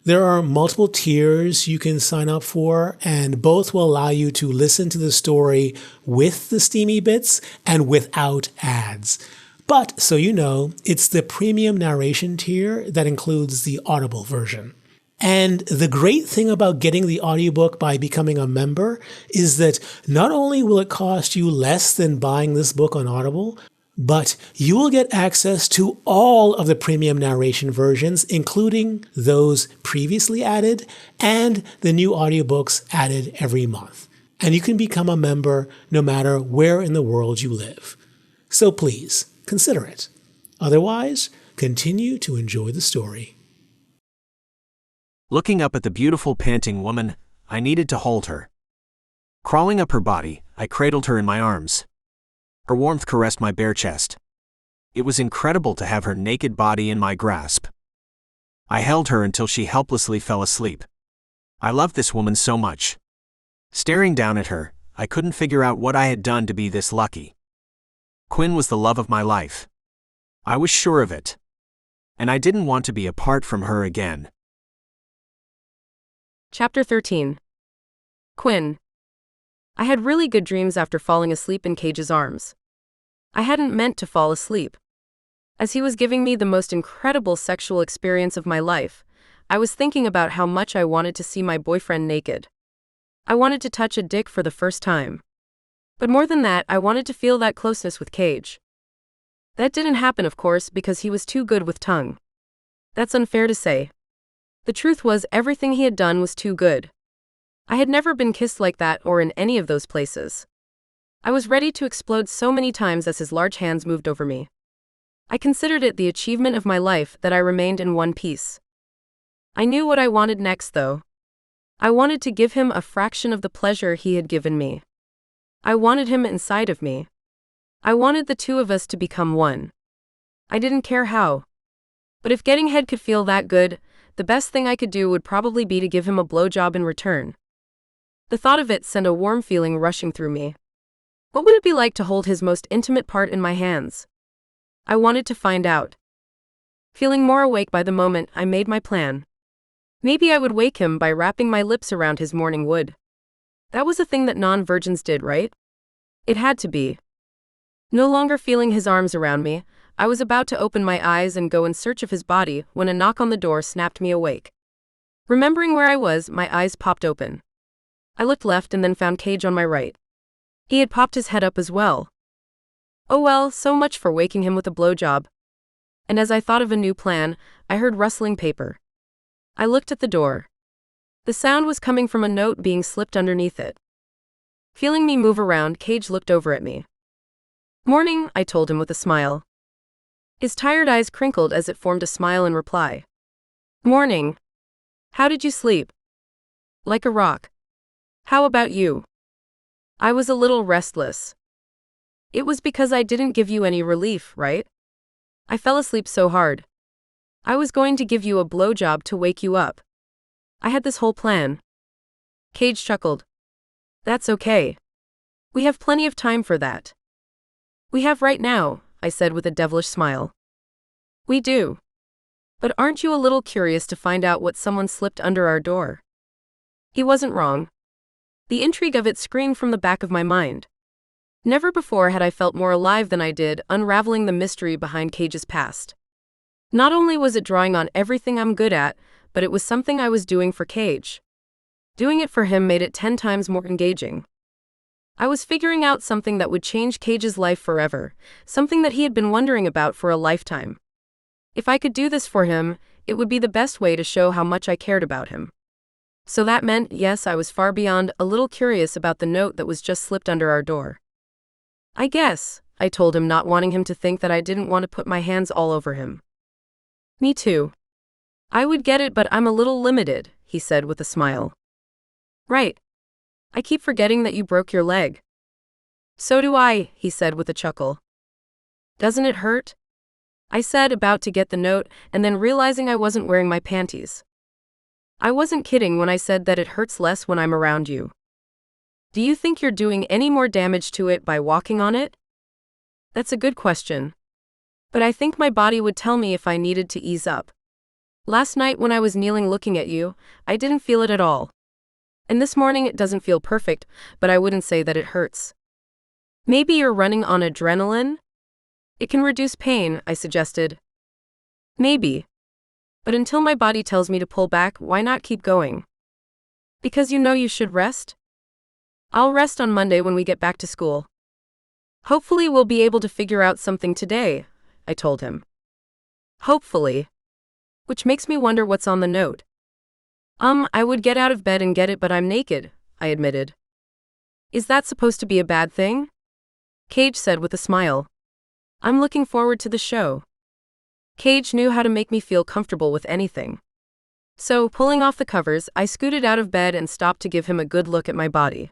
A: There are multiple tiers you can sign up for, and both will allow you to listen to the story with the steamy bits and without ads. But, so you know, it's the premium narration tier that includes the Audible version. And the great thing about getting the audiobook by becoming a member is that not only will it cost you less than buying this book on Audible, but you will get access to all of the premium narration versions, including those previously added and the new audiobooks added every month. And you can become a member no matter where in the world you live. So please, consider it. Otherwise, continue to enjoy the story.
C: Looking up at the beautiful panting woman, I needed to hold her. Crawling up her body, I cradled her in my arms. Her warmth caressed my bare chest. It was incredible to have her naked body in my grasp. I held her until she helplessly fell asleep. I loved this woman so much. Staring down at her, I couldn't figure out what I had done to be this lucky. Quin was the love of my life. I was sure of it. And I didn't want to be apart from her again.
B: Chapter 13. Quin. I had really good dreams after falling asleep in Cage's arms. I hadn't meant to fall asleep. As he was giving me the most incredible sexual experience of my life, I was thinking about how much I wanted to see my boyfriend naked. I wanted to touch a dick for the first time. But more than that, I wanted to feel that closeness with Cage. That didn't happen, of course, because he was too good with tongue. That's unfair to say. The truth was, everything he had done was too good. I had never been kissed like that or in any of those places. I was ready to explode so many times as his large hands moved over me. I considered it the achievement of my life that I remained in one piece. I knew what I wanted next, though. I wanted to give him a fraction of the pleasure he had given me. I wanted him inside of me. I wanted the two of us to become one. I didn't care how. But if getting head could feel that good, the best thing I could do would probably be to give him a blowjob in return. The thought of it sent a warm feeling rushing through me. What would it be like to hold his most intimate part in my hands? I wanted to find out. Feeling more awake by the moment, I made my plan. Maybe I would wake him by wrapping my lips around his morning wood. That was a thing that non-virgins did, right? It had to be. No longer feeling his arms around me, I was about to open my eyes and go in search of his body when a knock on the door snapped me awake. Remembering where I was, my eyes popped open. I looked left and then found Cage on my right. He had popped his head up as well. Oh well, so much for waking him with a blowjob. And as I thought of a new plan, I heard rustling paper. I looked at the door. The sound was coming from a note being slipped underneath it. Feeling me move around, Cage looked over at me. "Morning," I told him with a smile. His tired eyes crinkled as it formed a smile in reply. "Morning. How did you sleep?" "Like a rock. How about you?" I was a little restless. "It was because I didn't give you any relief, right? I fell asleep so hard. I was going to give you a blowjob to wake you up. I had this whole plan." Cage chuckled. "That's okay. We have plenty of time for that." "We have right now," I said with a devilish smile. "We do. But aren't you a little curious to find out what someone slipped under our door?" He wasn't wrong. The intrigue of it screamed from the back of my mind. Never before had I felt more alive than I did, unraveling the mystery behind Cage's past. Not only was it drawing on everything I'm good at, but it was something I was doing for Cage. Doing it for him made it 10 times more engaging. I was figuring out something that would change Cage's life forever, something that he had been wondering about for a lifetime. If I could do this for him, it would be the best way to show how much I cared about him. So that meant, yes, I was far beyond a little curious about the note that was just slipped under our door. I guess, I told him, not wanting him to think that I didn't want to put my hands all over him. Me too. I would get it, but I'm a little limited, he said with a smile. Right. I keep forgetting that you broke your leg. So do I, he said with a chuckle. Doesn't it hurt? I said, about to get the note, and then realizing I wasn't wearing my panties. I wasn't kidding when I said that it hurts less when I'm around you. Do you think you're doing any more damage to it by walking on it? That's a good question. But I think my body would tell me if I needed to ease up. Last night when I was kneeling looking at you, I didn't feel it at all. And this morning it doesn't feel perfect, but I wouldn't say that it hurts. Maybe you're running on adrenaline? It can reduce pain, I suggested. Maybe. But until my body tells me to pull back, why not keep going? Because you know you should rest? I'll rest on Monday when we get back to school. Hopefully we'll be able to figure out something today, I told him. Hopefully. Which makes me wonder what's on the note. I would get out of bed and get it, but I'm naked, I admitted. Is that supposed to be a bad thing? Cage said with a smile. I'm looking forward to the show. Cage knew how to make me feel comfortable with anything. So, pulling off the covers, I scooted out of bed and stopped to give him a good look at my body.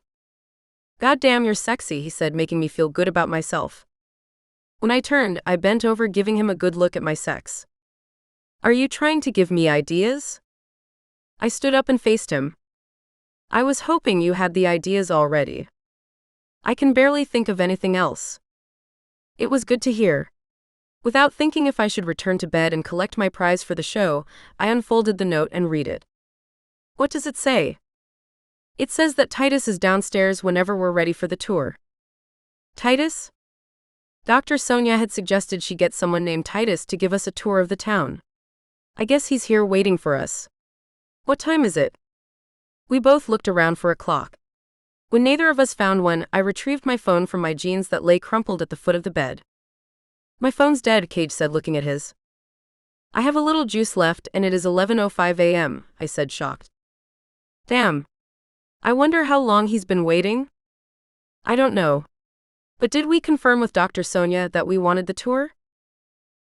B: "Goddamn, you're sexy," he said, making me feel good about myself. When I turned, I bent over, giving him a good look at my sex. "Are you trying to give me ideas?" I stood up and faced him. "I was hoping you had the ideas already. I can barely think of anything else." It was good to hear. Without thinking if I should return to bed and collect my prize for the show, I unfolded the note and read it. What does it say? It says that Titus is downstairs whenever we're ready for the tour. Titus? Dr. Sonia had suggested she get someone named Titus to give us a tour of the town. I guess he's here waiting for us. What time is it? We both looked around for a clock. When neither of us found one, I retrieved my phone from my jeans that lay crumpled at the foot of the bed. "My phone's dead," Cage said, looking at his. "I have a little juice left, and it is 11:05 a.m., I said, shocked. "Damn. I wonder how long he's been waiting?" "I don't know. But did we confirm with Dr. Sonia that we wanted the tour?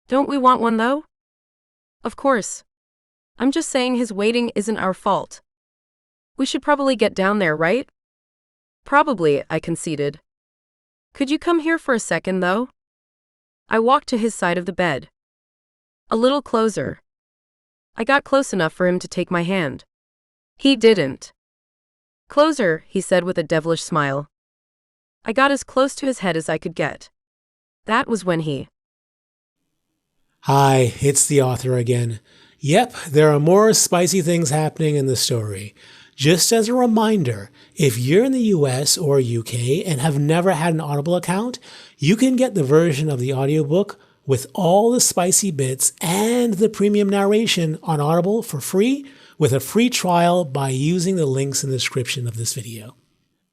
B: Don't we want one, though?" "Of course. I'm just saying his waiting isn't our fault. We should probably get down there, right?" "Probably," I conceded. "Could you come here for a second, though?" I walked to his side of the bed. A little closer. I got close enough for him to take my hand. He didn't. "Closer," he said with a devilish smile. I got as close to his head as I could get. That was when he...
A: Hi, it's the author again. Yep, there are more spicy things happening in the story. Just as a reminder, if you're in the US or UK and have never had an Audible account, you can get the version of the audiobook with all the spicy bits and the premium narration on Audible for free with a free trial by using the links in the description of this video.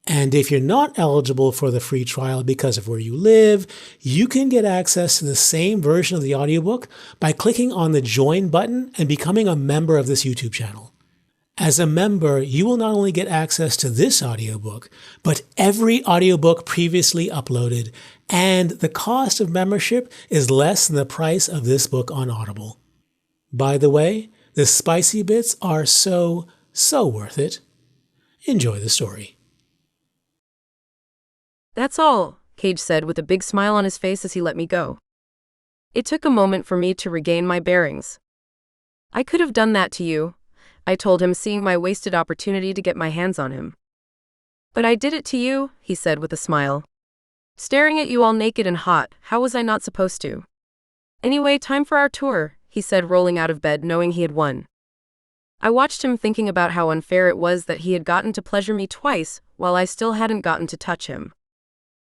A: And if you're not eligible for the free trial because of where you live, you can get access to the same version of the audiobook by clicking on the join button and becoming a member of this YouTube channel. As a member, you will not only get access to this audiobook, but every audiobook previously uploaded, and the cost of membership is less than the price of this book on Audible. By the way, the spicy bits are so worth it. Enjoy the story.
B: "That's all," Cage said with a big smile on his face as he let me go. It took a moment for me to regain my bearings. "I could have done that to you," I told him, seeing my wasted opportunity to get my hands on him. "But I did it to you," he said with a smile. "Staring at you all naked and hot, how was I not supposed to? Anyway, time for our tour," he said, rolling out of bed knowing he had won. I watched him, thinking about how unfair it was that he had gotten to pleasure me twice while I still hadn't gotten to touch him.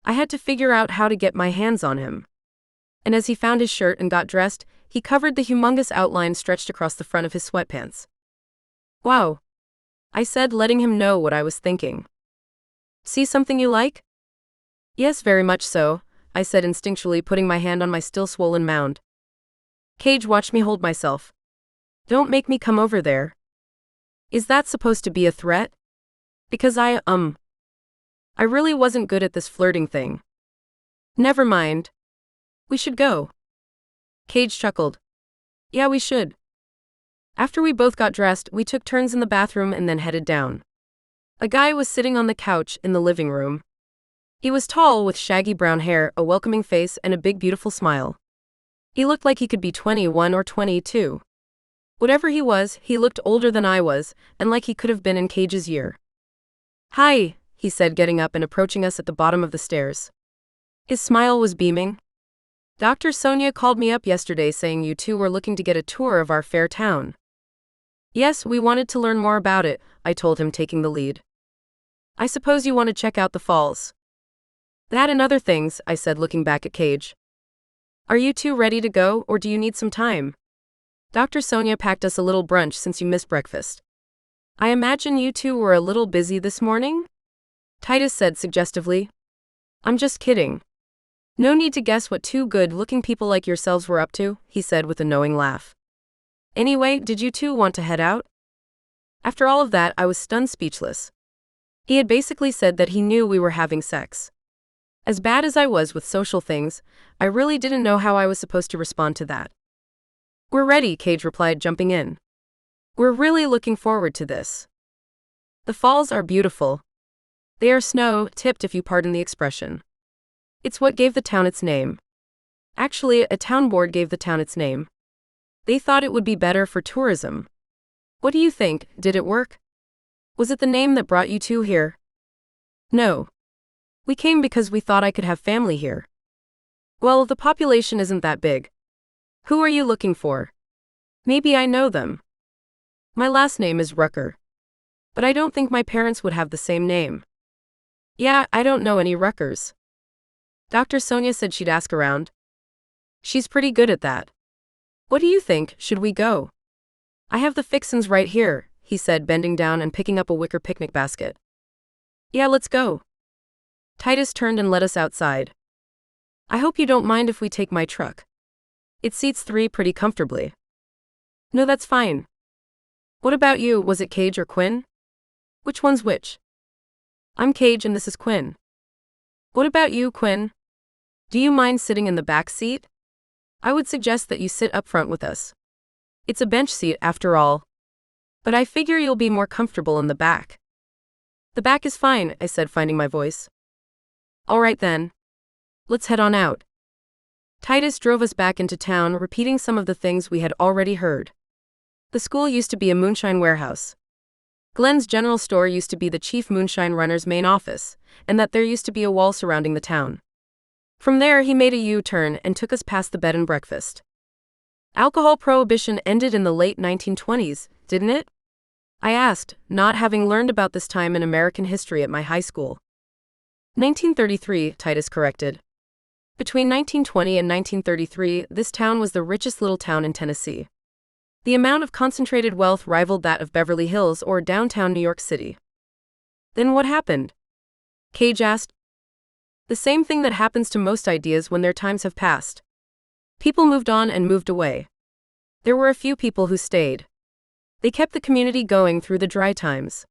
B: I had to figure out how to get my hands on him. And as he found his shirt and got dressed, he covered the humongous outline stretched across the front of his sweatpants. "Wow," I said, letting him know what I was thinking. "See something you like?" "Yes, very much so," I said instinctually, putting my hand on my still swollen mound. Cage watched me hold myself. "Don't make me come over there." Is that supposed to be a threat? Because I really wasn't good at this flirting thing. Never mind. We should go. Cage chuckled. Yeah, we should. After we both got dressed, we took turns in the bathroom and then headed down. A guy was sitting on the couch in the living room. He was tall with shaggy brown hair, a welcoming face, and a big beautiful smile. He looked like he could be 21 or 22. Whatever he was, he looked older than I was, and like he could have been in Cage's year. Hi, he said, getting up and approaching us at the bottom of the stairs. His smile was beaming. Dr. Sonia called me up yesterday saying you two were looking to get a tour of our fair town. Yes, we wanted to learn more about it, I told him, taking the lead. I suppose you want to check out the falls. That and other things, I said, looking back at Cage. Are you two ready to go, or do you need some time? Dr. Sonia packed us a little brunch since you missed breakfast. I imagine you two were a little busy this morning? Titus said suggestively. I'm just kidding. No need to guess what two good-looking people like yourselves were up to, he said with a knowing laugh. Anyway, did you two want to head out? After all of that, I was stunned speechless. He had basically said that he knew we were having sex. As bad as I was with social things, I really didn't know how I was supposed to respond to that. We're ready, Cage replied, jumping in. We're really looking forward to this. The falls are beautiful. They are snow-tipped, if you pardon the expression. It's what gave the town its name. Actually, a town board gave the town its name. They thought it would be better for tourism. What do you think? Did it work? Was it the name that brought you two here? No. We came because we thought I could have family here. Well, the population isn't that big. Who are you looking for? Maybe I know them. My last name is Rucker. But I don't think my parents would have the same name. Yeah, I don't know any Ruckers. Dr. Sonia said she'd ask around. She's pretty good at that. What do you think, should we go? I have the fixins right here, he said, bending down and picking up a wicker picnic basket. Yeah, let's go. Titus turned and led us outside. I hope you don't mind if we take my truck. It seats 3 pretty comfortably. No, that's fine. What about you, was it Cage or Quin? Which one's which? I'm Cage and this is Quin. What about you, Quin? Do you mind sitting in the back seat? I would suggest that you sit up front with us. It's a bench seat after all. But I figure you'll be more comfortable in the back. The back is fine, I said, finding my voice. All right then. Let's head on out. Titus drove us back into town, repeating some of the things we had already heard. The school used to be a moonshine warehouse. Glenn's general store used to be the chief moonshine runner's main office, and that there used to be a wall surrounding the town. From there he made a U-turn and took us past the bed and breakfast. Alcohol prohibition ended in the late 1920s, didn't it? I asked, not having learned about this time in American history at my high school. 1933, Titus corrected. Between 1920 and 1933, this town was the richest little town in Tennessee. The amount of concentrated wealth rivaled that of Beverly Hills or downtown New York City. Then what happened? Cage asked. The same thing that happens to most ideas when their times have passed. People moved on and moved away. There were a few people who stayed. They kept the community going through the dry times.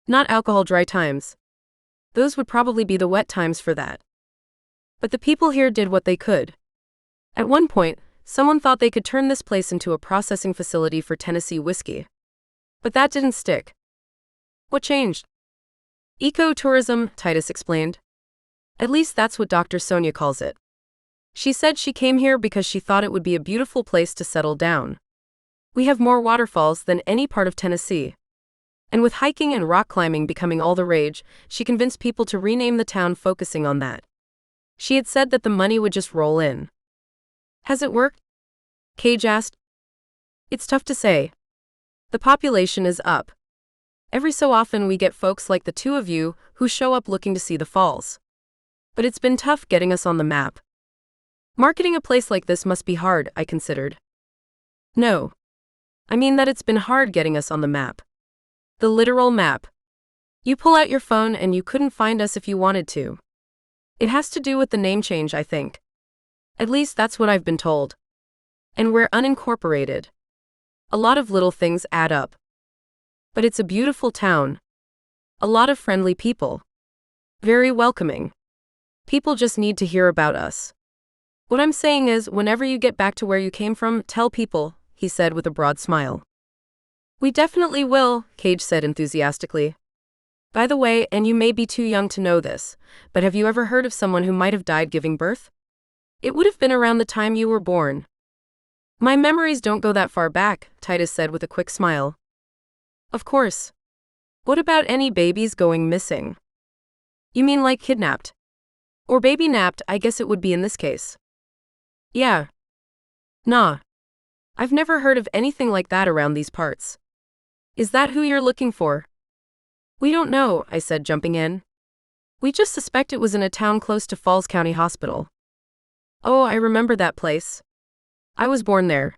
B: Not alcohol dry times. Those would probably be the wet times for that. But the people here did what they could. At one point, someone thought they could turn this place into a processing facility for Tennessee whiskey. But that didn't stick. What changed? Eco-tourism, Titus explained. At least that's what Dr. Sonia calls it. She said she came here because she thought it would be a beautiful place to settle down. We have more waterfalls than any part of Tennessee. And with hiking and rock climbing becoming all the rage, she convinced people to rename the town focusing on that. She had said that the money would just roll in. Has it worked? Cage asked. It's tough to say. The population is up. Every so often we get folks like the two of you who show up looking to see the falls. But it's been tough getting us on the map. Marketing a place like this must be hard, I considered. No. I mean that it's been hard getting us on the map. The literal map. You pull out your phone and you couldn't find us if you wanted to. It has to do with the name change, I think. At least that's what I've been told. And we're unincorporated. A lot of little things add up. But it's a beautiful town. A lot of friendly people. Very welcoming. People just need to hear about us. What I'm saying is, whenever you get back to where you came from, tell people, he said with a broad smile. We definitely will, Cage said enthusiastically. By the way, and you may be too young to know this, but have you ever heard of someone who might have died giving birth? It would have been around the time you were born. My memories don't go that far back, Titus said with a quick smile. Of course. What about any babies going missing? You mean like kidnapped? Or baby napped, I guess it would be in this case. Yeah. Nah. I've never heard of anything like that around these parts. Is that who you're looking for? We don't know, I said, jumping in. We just suspect it was in a town close to Falls County Hospital. Oh, I remember that place. I was born there.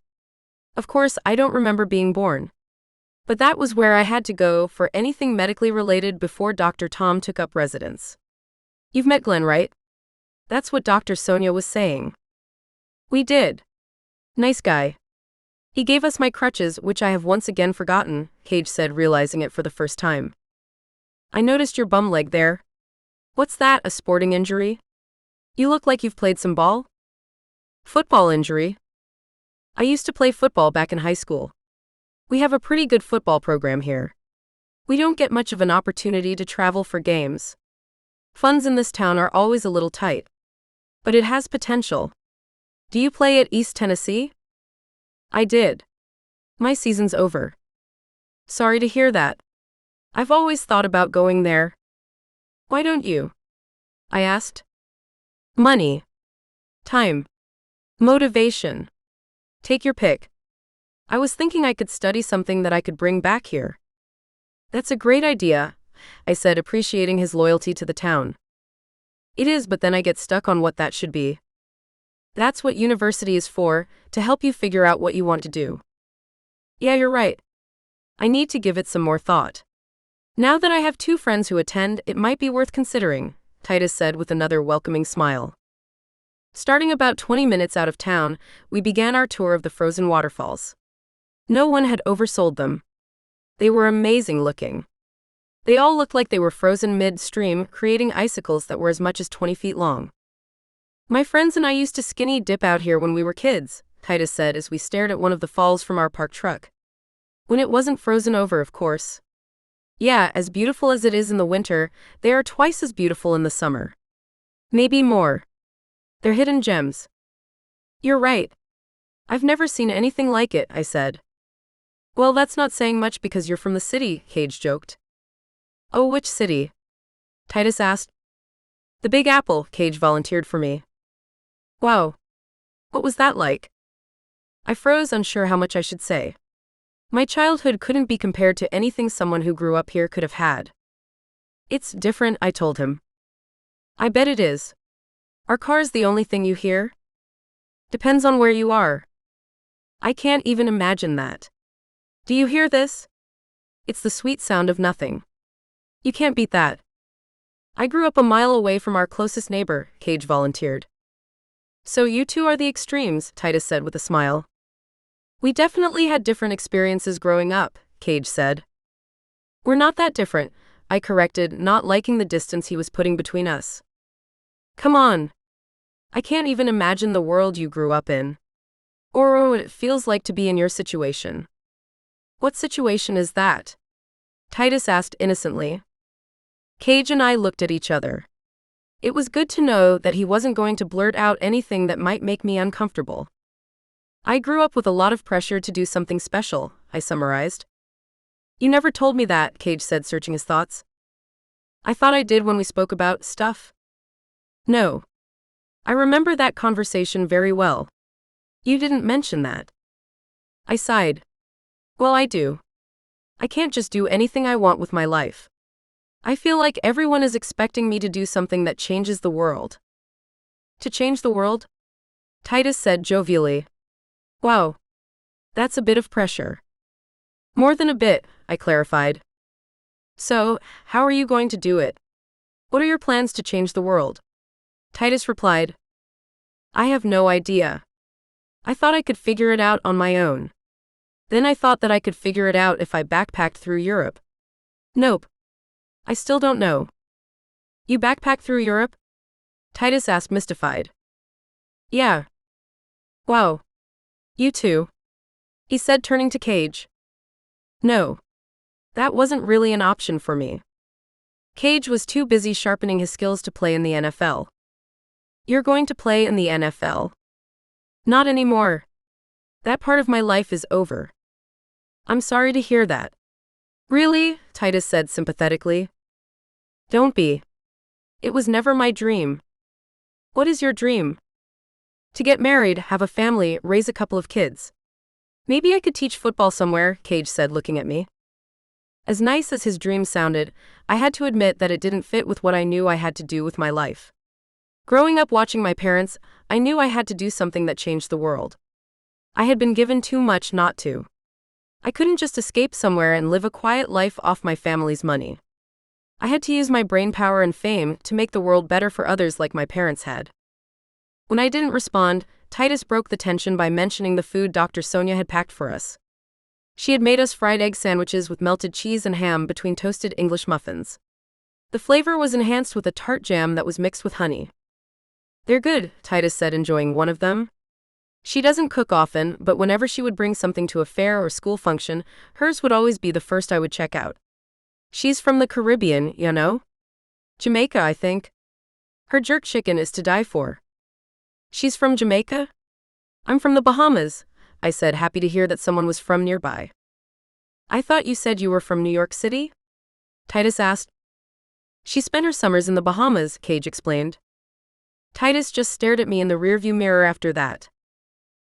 B: Of course, I don't remember being born. But that was where I had to go for anything medically related before Dr. Tom took up residence. You've met Glenn, right? That's what Dr. Sonia was saying. We did. Nice guy. He gave us my crutches, which I have once again forgotten, Cage said, realizing it for the first time. I noticed your bum leg there. What's that, a sporting injury? You look like you've played some ball? Football injury. I used to play football back in high school. We have a pretty good football program here. We don't get much of an opportunity to travel for games. Funds in this town are always a little tight. But it has potential. Do you play at East Tennessee? I did. My season's over. Sorry to hear that. I've always thought about going there. Why don't you? I asked. Money. Time. Motivation. Take your pick. I was thinking I could study something that I could bring back here. That's a great idea, I said, appreciating his loyalty to the town. It is, but then I get stuck on what that should be. That's what university is for, to help you figure out what you want to do. Yeah, you're right. I need to give it some more thought. Now that I have 2 friends who attend, it might be worth considering, Titus said with another welcoming smile. Starting about 20 minutes out of town, we began our tour of the frozen waterfalls. No one had oversold them. They were amazing looking. They all looked like they were frozen mid-stream, creating icicles that were as much as 20 feet long. My friends and I used to skinny dip out here when we were kids, Titus said as we stared at one of the falls from our parked truck. When it wasn't frozen over, of course. Yeah, as beautiful as it is in the winter, they are twice as beautiful in the summer. Maybe more. They're hidden gems. You're right. I've never seen anything like it, I said. Well, that's not saying much because you're from the city, Cage joked. Oh, which city? Titus asked. The Big Apple, Cage volunteered for me. Wow. What was that like? I froze, unsure how much I should say. My childhood couldn't be compared to anything someone who grew up here could have had. It's different, I told him. I bet it is. Are cars the only thing you hear? Depends on where you are. I can't even imagine that. Do you hear this? It's the sweet sound of nothing. You can't beat that. I grew up a mile away from our closest neighbor, Cage volunteered. So you two are the extremes, Titus said with a smile. We definitely had different experiences growing up, Cage said. We're not that different, I corrected, not liking the distance he was putting between us. Come on. I can't even imagine the world you grew up in. Or what it feels like to be in your situation. What situation is that? Titus asked innocently. Cage and I looked at each other. It was good to know that he wasn't going to blurt out anything that might make me uncomfortable. I grew up with a lot of pressure to do something special, I summarized. You never told me that, Cage said, searching his thoughts. I thought I did when we spoke about stuff. No. I remember that conversation very well. You didn't mention that. I sighed. Well, I do. I can't just do anything I want with my life. I feel like everyone is expecting me to do something that changes the world. To change the world? Titus said jovially. Wow. That's a bit of pressure. More than a bit, I clarified. So, how are you going to do it? What are your plans to change the world? Titus replied. I have no idea. I thought I could figure it out on my own. Then I thought that I could figure it out if I backpacked through Europe. Nope. I still don't know. You backpacked through Europe? Titus asked, mystified. Yeah. Wow. You too? He said, turning to Cage. No. That wasn't really an option for me. Cage was too busy sharpening his skills to play in the NFL. You're going to play in the NFL? Not anymore. That part of my life is over. I'm sorry to hear that. Really? Titus said sympathetically. Don't be. It was never my dream. What is your dream? To get married, have a family, raise a couple of kids. Maybe I could teach football somewhere, Cage said, looking at me. As nice as his dream sounded, I had to admit that it didn't fit with what I knew I had to do with my life. Growing up watching my parents, I knew I had to do something that changed the world. I had been given too much not to. I couldn't just escape somewhere and live a quiet life off my family's money. I had to use my brainpower and fame to make the world better for others like my parents had. When I didn't respond, Titus broke the tension by mentioning the food Dr. Sonia had packed for us. She had made us fried egg sandwiches with melted cheese and ham between toasted English muffins. The flavor was enhanced with a tart jam that was mixed with honey. They're good, Titus said, enjoying one of them. She doesn't cook often, but whenever she would bring something to a fair or school function, hers would always be the first I would check out. She's from the Caribbean, you know? Jamaica, I think. Her jerk chicken is to die for. She's from Jamaica? I'm from the Bahamas, I said, happy to hear that someone was from nearby. I thought you said you were from New York City? Titus asked. She spent her summers in the Bahamas, Cage explained. Titus just stared at me in the rearview mirror after that.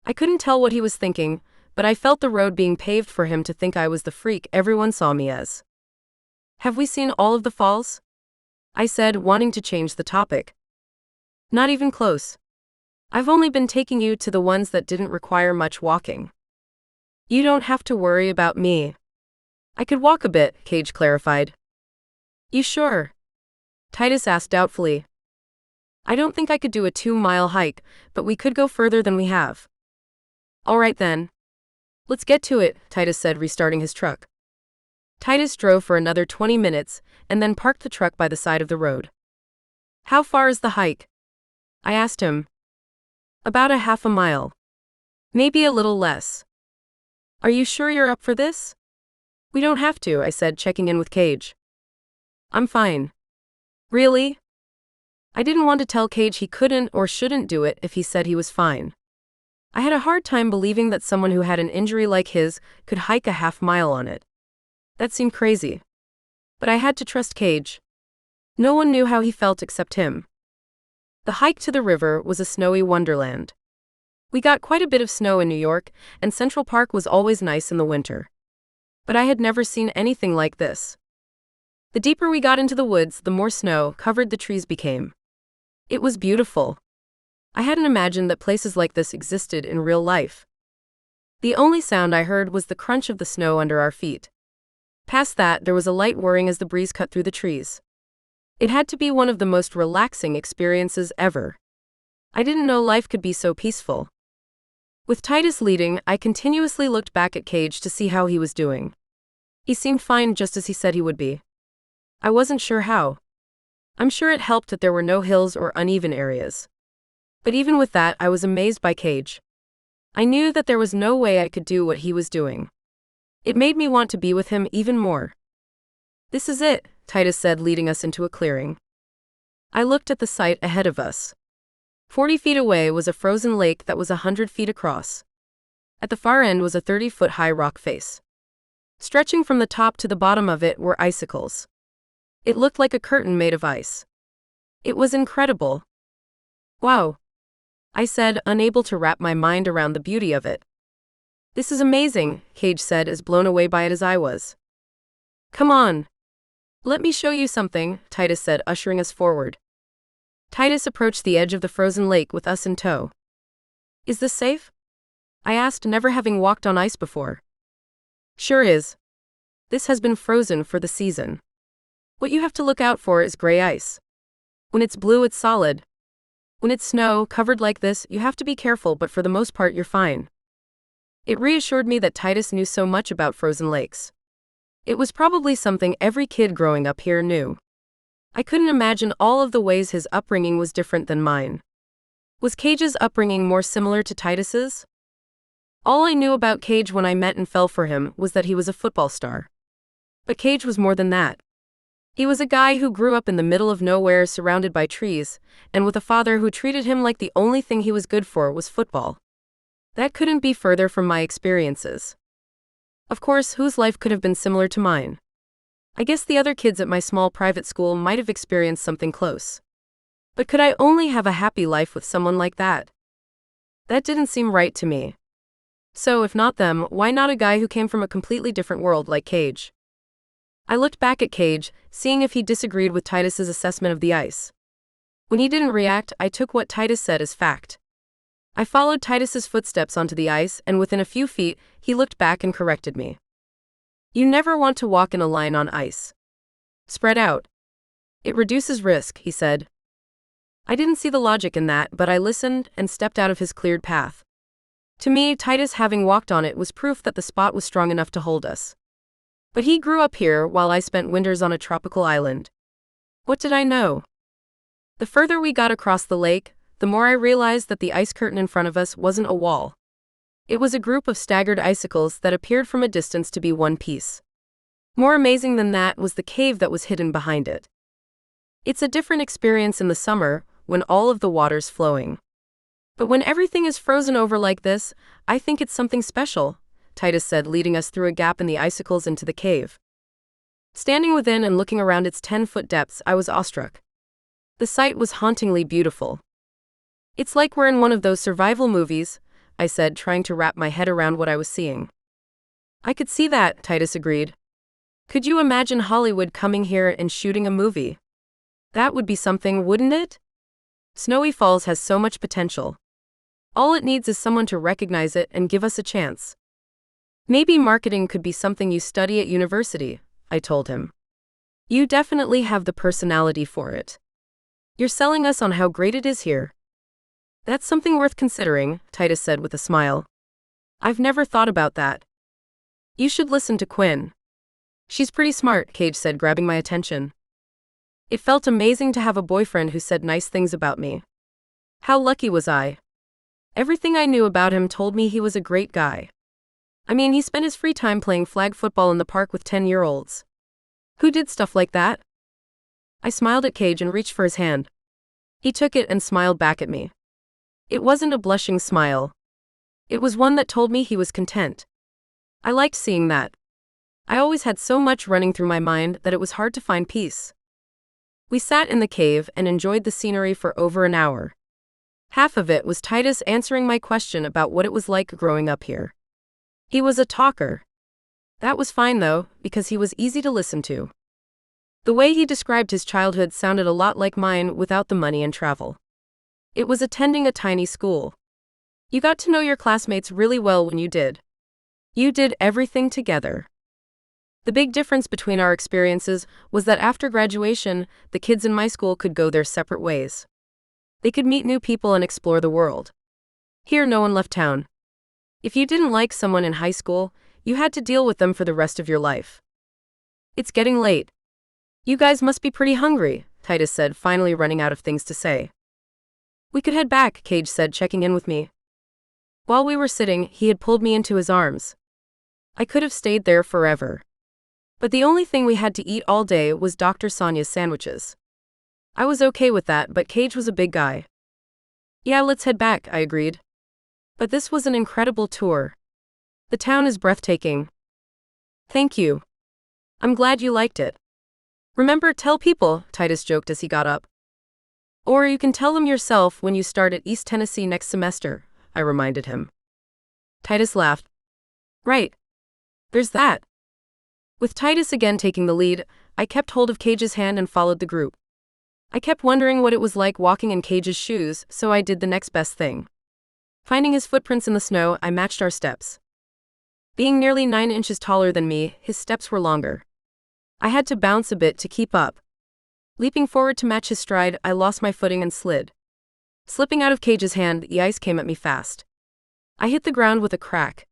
B: I couldn't tell what he was thinking, but I felt the road being paved for him to think I was the freak everyone saw me as. Have we seen all of the falls? I said, wanting to change the topic. Not even close. I've only been taking you to the ones that didn't require much walking. You don't have to worry about me. I could walk a bit, Cage clarified. You sure? Titus asked doubtfully. I don't think I could do a 2-mile hike, but we could go further than we have. All right then. Let's get to it, Titus said, restarting his truck. Titus drove for another 20 minutes and then parked the truck by the side of the road. How far is the hike? I asked him. About a half a mile. Maybe a little less. Are you sure you're up for this? We don't have to, I said, checking in with Cage. I'm fine. Really? I didn't want to tell Cage he couldn't or shouldn't do it if he said he was fine. I had a hard time believing that someone who had an injury like his could hike a half-mile on it. That seemed crazy. But I had to trust Cage. No one knew how he felt except him. The hike to the river was a snowy wonderland. We got quite a bit of snow in New York, and Central Park was always nice in the winter. But I had never seen anything like this. The deeper we got into the woods, the more snow-covered the trees became. It was beautiful. I hadn't imagined that places like this existed in real life. The only sound I heard was the crunch of the snow under our feet. Past that, there was a light whirring as the breeze cut through the trees. It had to be one of the most relaxing experiences ever. I didn't know life could be so peaceful. With Titus leading, I continuously looked back at Cage to see how he was doing. He seemed fine, just as he said he would be. I wasn't sure how. I'm sure it helped that there were no hills or uneven areas. But even with that, I was amazed by Cage. I knew that there was no way I could do what he was doing. It made me want to be with him even more. This is it, Titus said, leading us into a clearing. I looked at the site ahead of us. 40 feet away was a frozen lake that was 100 feet across. At the far end was a 30-foot-high rock face. Stretching from the top to the bottom of it were icicles. It looked like a curtain made of ice. It was incredible. Wow, I said, unable to wrap my mind around the beauty of it. This is amazing, Cage said, as blown away by it as I was. Come on. Let me show you something, Titus said, ushering us forward. Titus approached the edge of the frozen lake with us in tow. Is this safe? I asked, never having walked on ice before. Sure is. This has been frozen for the season. What you have to look out for is gray ice. When it's blue, it's solid. When it's snow-covered like this, you have to be careful, but for the most part, you're fine. It reassured me that Titus knew so much about frozen lakes. It was probably something every kid growing up here knew. I couldn't imagine all of the ways his upbringing was different than mine. Was Cage's upbringing more similar to Titus's? All I knew about Cage when I met and fell for him was that he was a football star. But Cage was more than that. He was a guy who grew up in the middle of nowhere surrounded by trees, and with a father who treated him like the only thing he was good for was football. That couldn't be further from my experiences. Of course, whose life could have been similar to mine? I guess the other kids at my small private school might have experienced something close. But could I only have a happy life with someone like that? That didn't seem right to me. So, if not them, why not a guy who came from a completely different world like Cage? I looked back at Cage, seeing if he disagreed with Titus's assessment of the ice. When he didn't react, I took what Titus said as fact. I followed Titus's footsteps onto the ice, and within a few feet, he looked back and corrected me. You never want to walk in a line on ice. Spread out. It reduces risk, he said. I didn't see the logic in that, but I listened and stepped out of his cleared path. To me, Titus having walked on it was proof that the spot was strong enough to hold us. But he grew up here while I spent winters on a tropical island. What did I know? The further we got across the lake, the more I realized that the ice curtain in front of us wasn't a wall. It was a group of staggered icicles that appeared from a distance to be one piece. More amazing than that was the cave that was hidden behind it. It's a different experience in the summer, when all of the water's flowing. But when everything is frozen over like this, I think it's something special, Titus said, leading us through a gap in the icicles into the cave. Standing within and looking around its 10-foot depths, I was awestruck. The sight was hauntingly beautiful. It's like we're in one of those survival movies, I said, trying to wrap my head around what I was seeing. I could see that, Titus agreed. Could you imagine Hollywood coming here and shooting a movie? That would be something, wouldn't it? Snowy Falls has so much potential. All it needs is someone to recognize it and give us a chance. Maybe marketing could be something you study at university, I told him. You definitely have the personality for it. You're selling us on how great it is here. That's something worth considering, Titus said with a smile. I've never thought about that. You should listen to Quin. She's pretty smart, Cage said, grabbing my attention. It felt amazing to have a boyfriend who said nice things about me. How lucky was I? Everything I knew about him told me he was a great guy. I mean, he spent his free time playing flag football in the park with 10-year-olds. Who did stuff like that? I smiled at Cage and reached for his hand. He took it and smiled back at me. It wasn't a blushing smile. It was one that told me he was content. I liked seeing that. I always had so much running through my mind that it was hard to find peace. We sat in the cave and enjoyed the scenery for over an hour. Half of it was Titus answering my question about what it was like growing up here. He was a talker. That was fine though, because he was easy to listen to. The way he described his childhood sounded a lot like mine without the money and travel. It was attending a tiny school. You got to know your classmates really well when you did. You did everything together. The big difference between our experiences was that after graduation, the kids in my school could go their separate ways. They could meet new people and explore the world. Here, no one left town. If you didn't like someone in high school, you had to deal with them for the rest of your life. It's getting late. You guys must be pretty hungry, Titus said, finally running out of things to say. We could head back, Cage said, checking in with me. While we were sitting, he had pulled me into his arms. I could have stayed there forever. But the only thing we had to eat all day was Dr. Sonia's sandwiches. I was okay with that, but Cage was a big guy. Yeah, let's head back, I agreed. But this was an incredible tour. The town is breathtaking. Thank you. I'm glad you liked it. Remember, tell people, Titus joked as he got up. Or you can tell them yourself when you start at East Tennessee next semester, I reminded him. Titus laughed. Right. There's that. With Titus again taking the lead, I kept hold of Cage's hand and followed the group. I kept wondering what it was like walking in Cage's shoes, so I did the next best thing. Finding his footprints in the snow, I matched our steps. Being nearly 9 inches taller than me, his steps were longer. I had to bounce a bit to keep up. Leaping forward to match his stride, I lost my footing and slid. Slipping out of Cage's hand, the ice came at me fast. I hit the ground with a crack.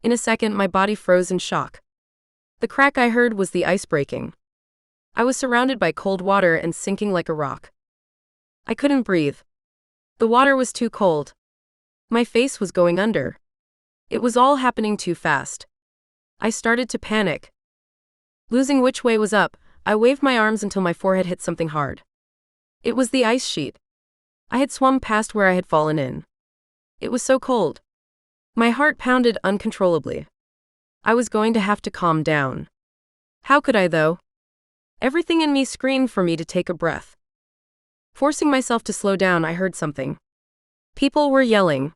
B: In a second, my body froze in shock. The crack I heard was the ice breaking. I was surrounded by cold water and sinking like a rock. I couldn't breathe. The water was too cold. My face was going under. It was all happening too fast. I started to panic. Losing which way was up, I waved my arms until my forehead hit something hard. It was the ice sheet. I had swum past where I had fallen in. It was so cold. My heart pounded uncontrollably. I was going to have to calm down. How could I, though? Everything in me screamed for me to take a breath. Forcing myself to slow down, I heard something. People were yelling.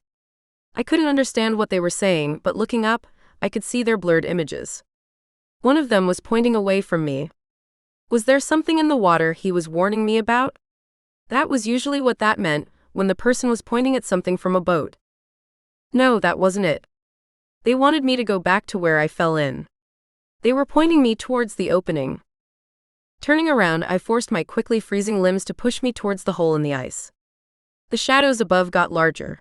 B: I couldn't understand what they were saying, but looking up, I could see their blurred images. One of them was pointing away from me. Was there something in the water he was warning me about? That was usually what that meant, when the person was pointing at something from a boat. No, that wasn't it. They wanted me to go back to where I fell in. They were pointing me towards the opening. Turning around, I forced my quickly freezing limbs to push me towards the hole in the ice. The shadows above got larger.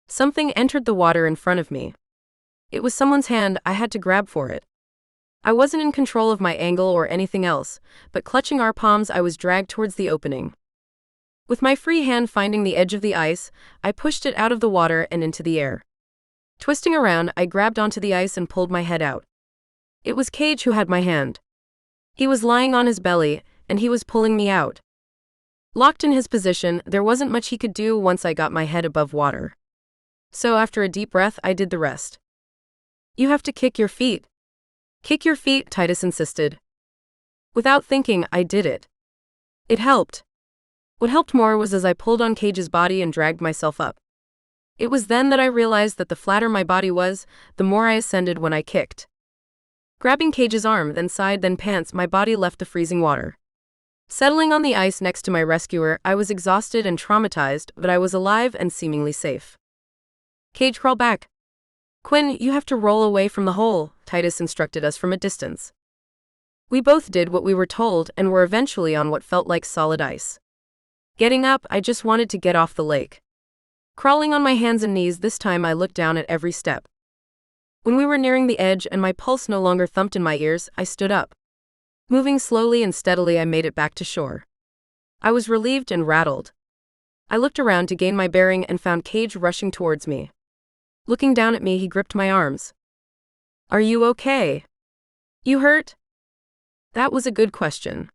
B: Something entered the water in front of me. It was someone's hand. I had to grab for it. I wasn't in control of my angle or anything else, but clutching our palms, I was dragged towards the opening. With my free hand finding the edge of the ice, I pushed it out of the water and into the air. Twisting around, I grabbed onto the ice and pulled my head out. It was Cage who had my hand. He was lying on his belly, and he was pulling me out. Locked in his position, there wasn't much he could do once I got my head above water. So after a deep breath, I did the rest. You have to kick your feet. Kick your feet, Titus insisted. Without thinking, I did it. It helped. What helped more was as I pulled on Cage's body and dragged myself up. It was then that I realized that the flatter my body was, the more I ascended when I kicked. Grabbing Cage's arm, then side, then pants, my body left the freezing water. Settling on the ice next to my rescuer, I was exhausted and traumatized, but I was alive and seemingly safe. Cage, crawl back. Quin, you have to roll away from the hole, Titus instructed us from a distance. We both did what we were told and were eventually on what felt like solid ice. Getting up, I just wanted to get off the lake. Crawling on my hands and knees, this time I looked down at every step. When we were nearing the edge and my pulse no longer thumped in my ears, I stood up. Moving slowly and steadily, I made it back to shore. I was relieved and rattled. I looked around to gain my bearing and found Cage rushing towards me. Looking down at me, he gripped my arms. Are you okay? You hurt? That was a good question.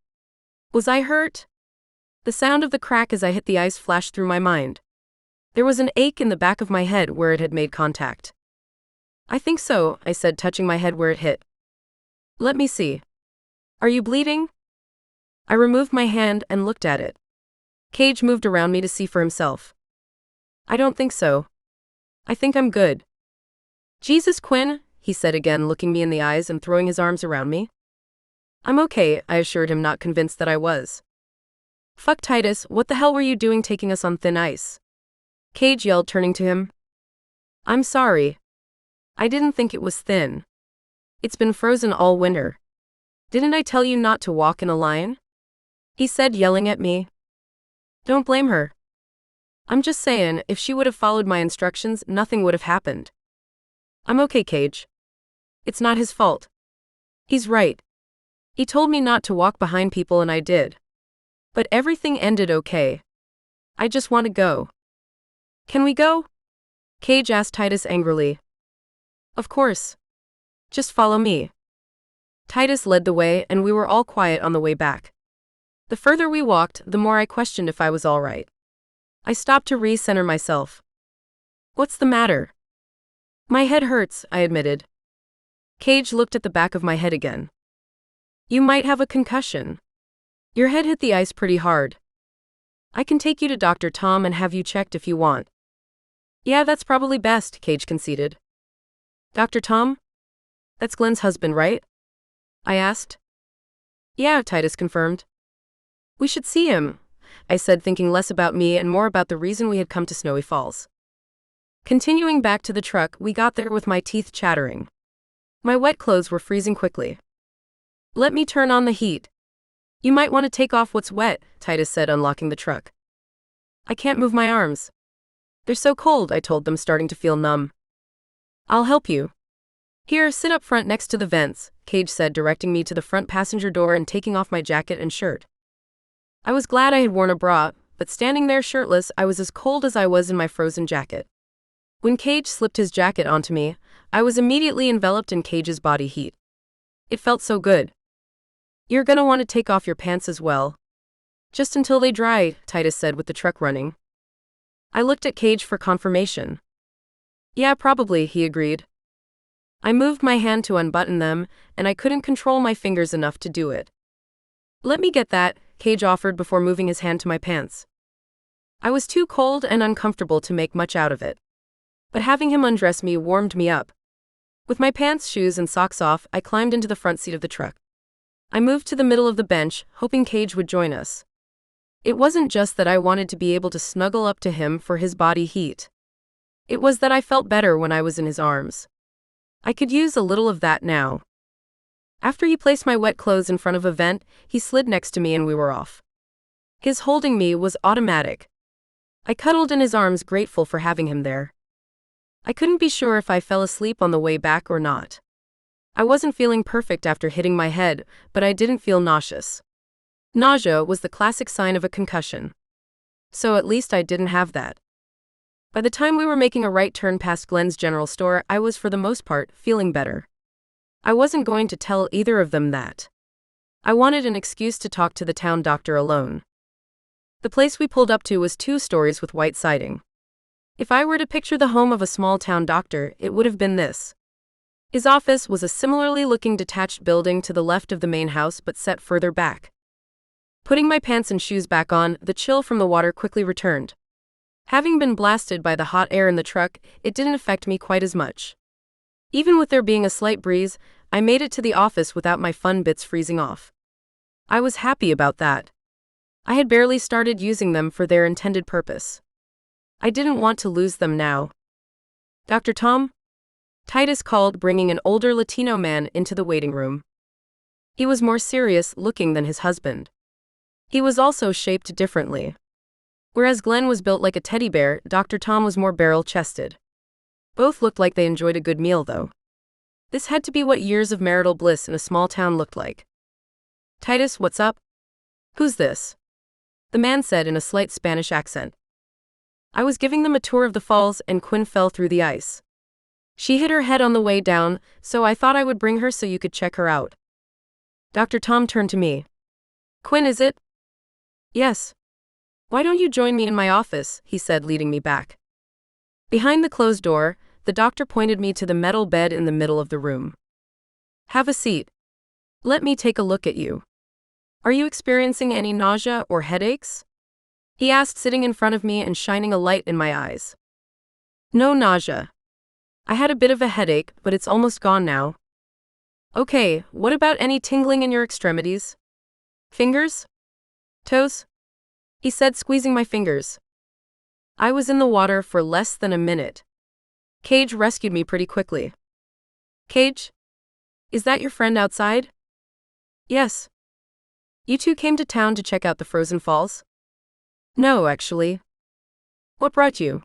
B: Was I hurt? The sound of the crack as I hit the ice flashed through my mind. There was an ache in the back of my head where it had made contact. I think so, I said, touching my head where it hit. Let me see. Are you bleeding? I removed my hand and looked at it. Cage moved around me to see for himself. I don't think so. I think I'm good. Jesus, Quin, he said again, looking me in the eyes and throwing his arms around me. I'm okay, I assured him, not convinced that I was. Fuck, Titus, what the hell were you doing taking us on thin ice? Cage yelled, turning to him. I'm sorry. I didn't think it was thin. It's been frozen all winter. Didn't I tell you not to walk in a line? He said, yelling at me. Don't blame her. I'm just saying, if she would have followed my instructions, nothing would have happened. I'm okay, Cage. It's not his fault. He's right. He told me not to walk behind people and I did. But everything ended okay. I just want to go. Can we go? Cage asked Titus angrily. Of course. Just follow me. Titus led the way and we were all quiet on the way back. The further we walked, the more I questioned if I was all right. I stopped to recenter myself. What's the matter? My head hurts, I admitted. Cage looked at the back of my head again. You might have a concussion. Your head hit the ice pretty hard. I can take you to Dr. Tom and have you checked if you want. Yeah, that's probably best, Cage conceded. Dr. Tom? That's Glenn's husband, right? I asked. Yeah, Titus confirmed. We should see him, I said, thinking less about me and more about the reason we had come to Snowy Falls. Continuing back to the truck, we got there with my teeth chattering. My wet clothes were freezing quickly. Let me turn on the heat. You might want to take off what's wet, Titus said, unlocking the truck. I can't move my arms. They're so cold, I told them, starting to feel numb. I'll help you. Here, sit up front next to the vents, Cage said, directing me to the front passenger door and taking off my jacket and shirt. I was glad I had worn a bra, but standing there shirtless, I was as cold as I was in my frozen jacket. When Cage slipped his jacket onto me, I was immediately enveloped in Cage's body heat. It felt so good. You're gonna want to take off your pants as well. Just until they dry, Titus said with the truck running. I looked at Cage for confirmation. Yeah, probably, he agreed. I moved my hand to unbutton them, and I couldn't control my fingers enough to do it. Let me get that, Cage offered before moving his hand to my pants. I was too cold and uncomfortable to make much out of it. But having him undress me warmed me up. With my pants, shoes, and socks off, I climbed into the front seat of the truck. I moved to the middle of the bench, hoping Cage would join us. It wasn't just that I wanted to be able to snuggle up to him for his body heat. It was that I felt better when I was in his arms. I could use a little of that now. After he placed my wet clothes in front of a vent, he slid next to me and we were off. His holding me was automatic. I cuddled in his arms, grateful for having him there. I couldn't be sure if I fell asleep on the way back or not. I wasn't feeling perfect after hitting my head, but I didn't feel nauseous. Nausea was the classic sign of a concussion. So at least I didn't have that. By the time we were making a right turn past Glenn's general store, I was for the most part feeling better. I wasn't going to tell either of them that. I wanted an excuse to talk to the town doctor alone. The place we pulled up to was 2 stories with white siding. If I were to picture the home of a small town doctor, it would have been this. His office was a similarly looking detached building to the left of the main house but set further back. Putting my pants and shoes back on, the chill from the water quickly returned. Having been blasted by the hot air in the truck, it didn't affect me quite as much. Even with there being a slight breeze, I made it to the office without my fun bits freezing off. I was happy about that. I had barely started using them for their intended purpose. I didn't want to lose them now. Dr. Tom? Titus called, bringing an older Latino man into the waiting room. He was more serious looking than his husband. He was also shaped differently. Whereas Glenn was built like a teddy bear, Dr. Tom was more barrel-chested. Both looked like they enjoyed a good meal, though. This had to be what years of marital bliss in a small town looked like. Titus, what's up? Who's this? The man said in a slight Spanish accent. I was giving them a tour of the falls and Quin fell through the ice. She hit her head on the way down, so I thought I would bring her so you could check her out. Dr. Tom turned to me. Quin, is it? Yes. Why don't you join me in my office, he said, leading me back. Behind the closed door, the doctor pointed me to the metal bed in the middle of the room. Have a seat. Let me take a look at you. Are you experiencing any nausea or headaches? He asked, sitting in front of me and shining a light in my eyes. No nausea. I had a bit of a headache, but it's almost gone now. Okay, what about any tingling in your extremities? Fingers? Toes? He said, squeezing my fingers. I was in the water for less than a minute. Cage rescued me pretty quickly. Cage? Is that your friend outside? Yes. You two came to town to check out the frozen falls? No, actually. What brought you?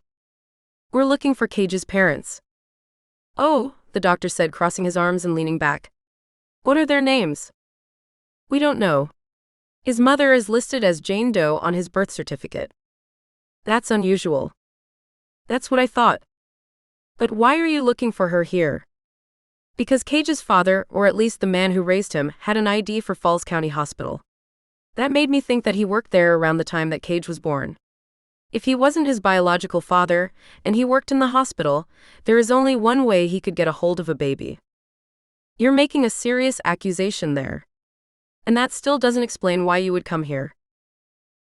B: We're looking for Cage's parents. Oh, the doctor said, crossing his arms and leaning back. What are their names? We don't know. His mother is listed as Jane Doe on his birth certificate. That's unusual. That's what I thought. But why are you looking for her here? Because Cage's father, or at least the man who raised him, had an ID for Falls County Hospital. That made me think that he worked there around the time that Cage was born. If he wasn't his biological father, and he worked in the hospital, there is only one way he could get a hold of a baby. You're making a serious accusation there. And that still doesn't explain why you would come here.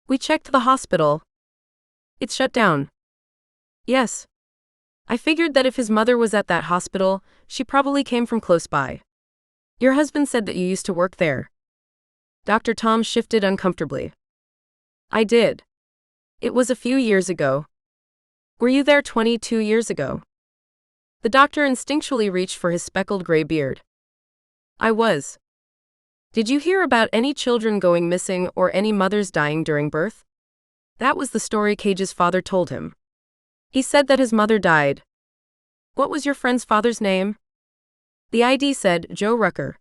B: We checked the hospital. It's shut down. Yes. I figured that if his mother was at that hospital, she probably came from close by. Your husband said that you used to work there. Dr. Tom shifted uncomfortably. I did. It was a few years ago. Were you there 22 years ago? The doctor instinctually reached for his speckled gray beard. I was. Did you hear about any children going missing or any mothers dying during birth? That was the story Cage's father told him. He said that his mother died. What was your friend's father's name? The ID said, Joe Rucker.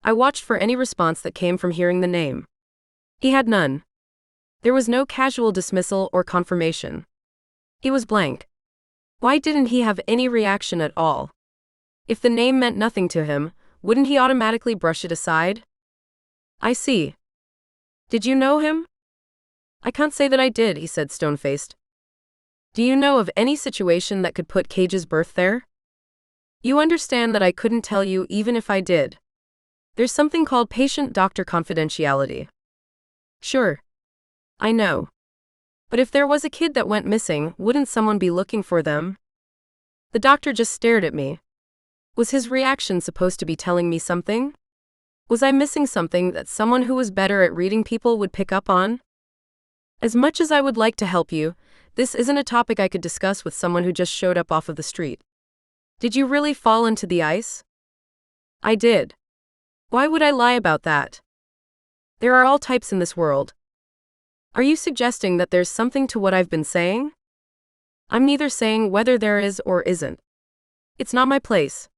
B: I watched for any response that came from hearing the name. He had none. There was no casual dismissal or confirmation. He was blank. Why didn't he have any reaction at all? If the name meant nothing to him, wouldn't he automatically brush it aside? I see. Did you know him? I can't say that I did, he said stone-faced. Do you know of any situation that could put Cage's birth there? You understand that I couldn't tell you even if I did. There's something called patient-doctor confidentiality. Sure. I know. But if there was a kid that went missing, wouldn't someone be looking for them? The doctor just stared at me. Was his reaction supposed to be telling me something? Was I missing something that someone who was better at reading people would pick up on? As much as I would like to help you, this isn't a topic I could discuss with someone who just showed up off of the street. Did you really fall into the ice? I did. Why would I lie about that? There are all types in this world. Are you suggesting that there's something to what I've been saying? I'm neither saying whether there is or isn't. It's not my place.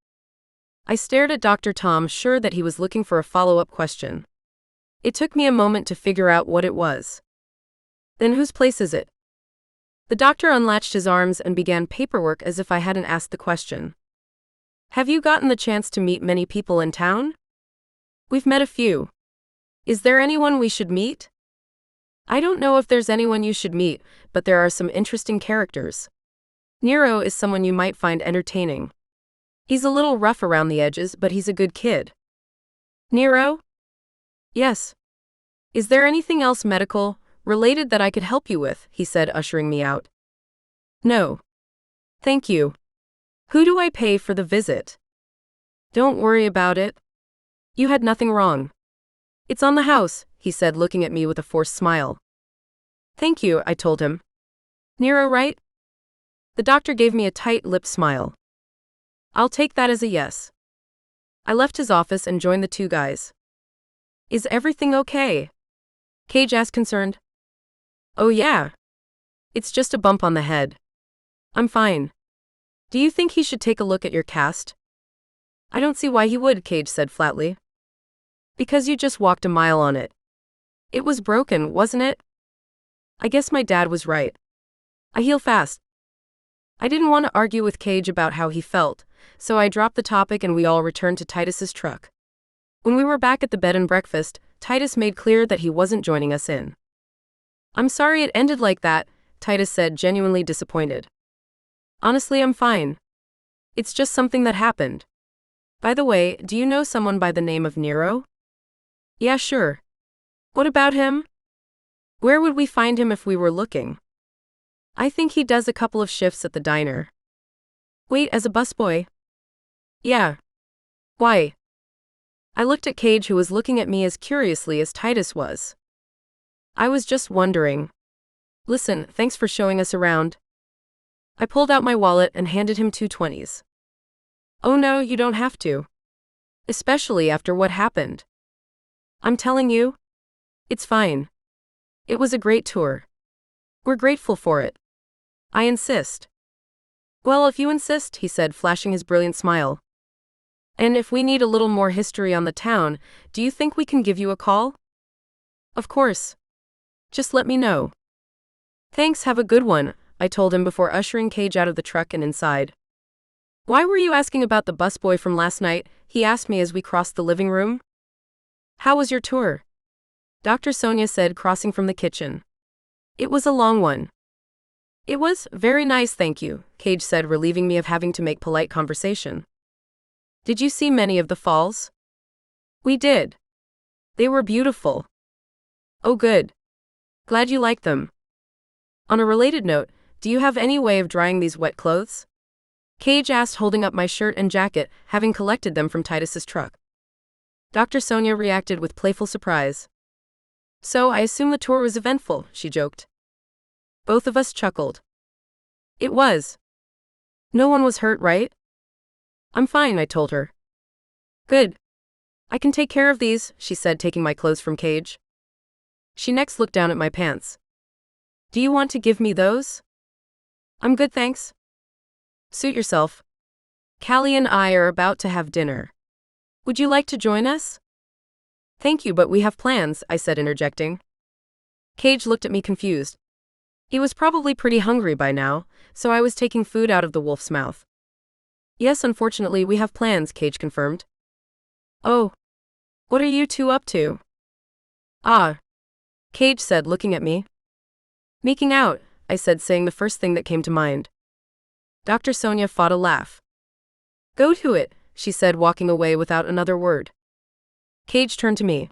B: I stared at Dr. Tom, sure that he was looking for a follow-up question. It took me a moment to figure out what it was. Then whose place is it? The doctor unlatched his arms and began paperwork as if I hadn't asked the question. Have you gotten the chance to meet many people in town? We've met a few. Is there anyone we should meet? I don't know if there's anyone you should meet, but there are some interesting characters. Nero is someone you might find entertaining. He's a little rough around the edges, but he's a good kid. Nero? Yes. Is there anything else medical, related that I could help you with? He said, ushering me out. No. Thank you. Who do I pay for the visit? Don't worry about it. You had nothing wrong. It's on the house, he said, looking at me with a forced smile. Thank you, I told him. Nero, right? The doctor gave me a tight-lipped smile. I'll take that as a yes. I left his office and joined the two guys. Is everything okay? Cage asked, concerned. Oh yeah. It's just a bump on the head. I'm fine. Do you think he should take a look at your cast? I don't see why he would, Cage said flatly. Because you just walked a mile on it. It was broken, wasn't it? I guess my dad was right. I heal fast. I didn't want to argue with Cage about how he felt, so I dropped the topic and we all returned to Titus's truck. When we were back at the bed and breakfast, Titus made clear that he wasn't joining us in. I'm sorry it ended like that, Titus said, genuinely disappointed. Honestly, I'm fine. It's just something that happened. By the way, do you know someone by the name of Nero? Yeah, sure. What about him? Where would we find him if we were looking? I think he does a couple of shifts at the diner. Wait, as a busboy? Yeah. Why? I looked at Cage, who was looking at me as curiously as Titus was. I was just wondering. Listen, thanks for showing us around. I pulled out my wallet and handed him 2 20s. Oh no, you don't have to. Especially after what happened. I'm telling you. It's fine. It was a great tour. We're grateful for it. I insist. Well, if you insist, he said, flashing his brilliant smile. And if we need a little more history on the town, do you think we can give you a call? Of course. Just let me know. Thanks, have a good one, I told him before ushering Cage out of the truck and inside. Why were you asking about the busboy from last night? He asked me as we crossed the living room. How was your tour? Dr. Sonia said, crossing from the kitchen. It was a long one. It was very nice, thank you, Cage said, relieving me of having to make polite conversation. Did you see many of the falls? We did. They were beautiful. Oh good. Glad you liked them. On a related note, do you have any way of drying these wet clothes? Cage asked, holding up my shirt and jacket, having collected them from Titus's truck. Dr. Sonia reacted with playful surprise. So I assume the tour was eventful, she joked. Both of us chuckled. It was. No one was hurt, right? I'm fine, I told her. Good. I can take care of these, she said, taking my clothes from Cage. She next looked down at my pants. Do you want to give me those? I'm good, thanks. Suit yourself. Callie and I are about to have dinner. Would you like to join us? Thank you, but we have plans, I said, interjecting. Cage looked at me confused. He was probably pretty hungry by now, so I was taking food out of the wolf's mouth. Yes, unfortunately, we have plans, Cage confirmed. Oh. What are you two up to? Ah. Cage said, looking at me. Making out, I said, saying the first thing that came to mind. Dr. Sonia fought a laugh. Go to it, she said, walking away without another word. Cage turned to me.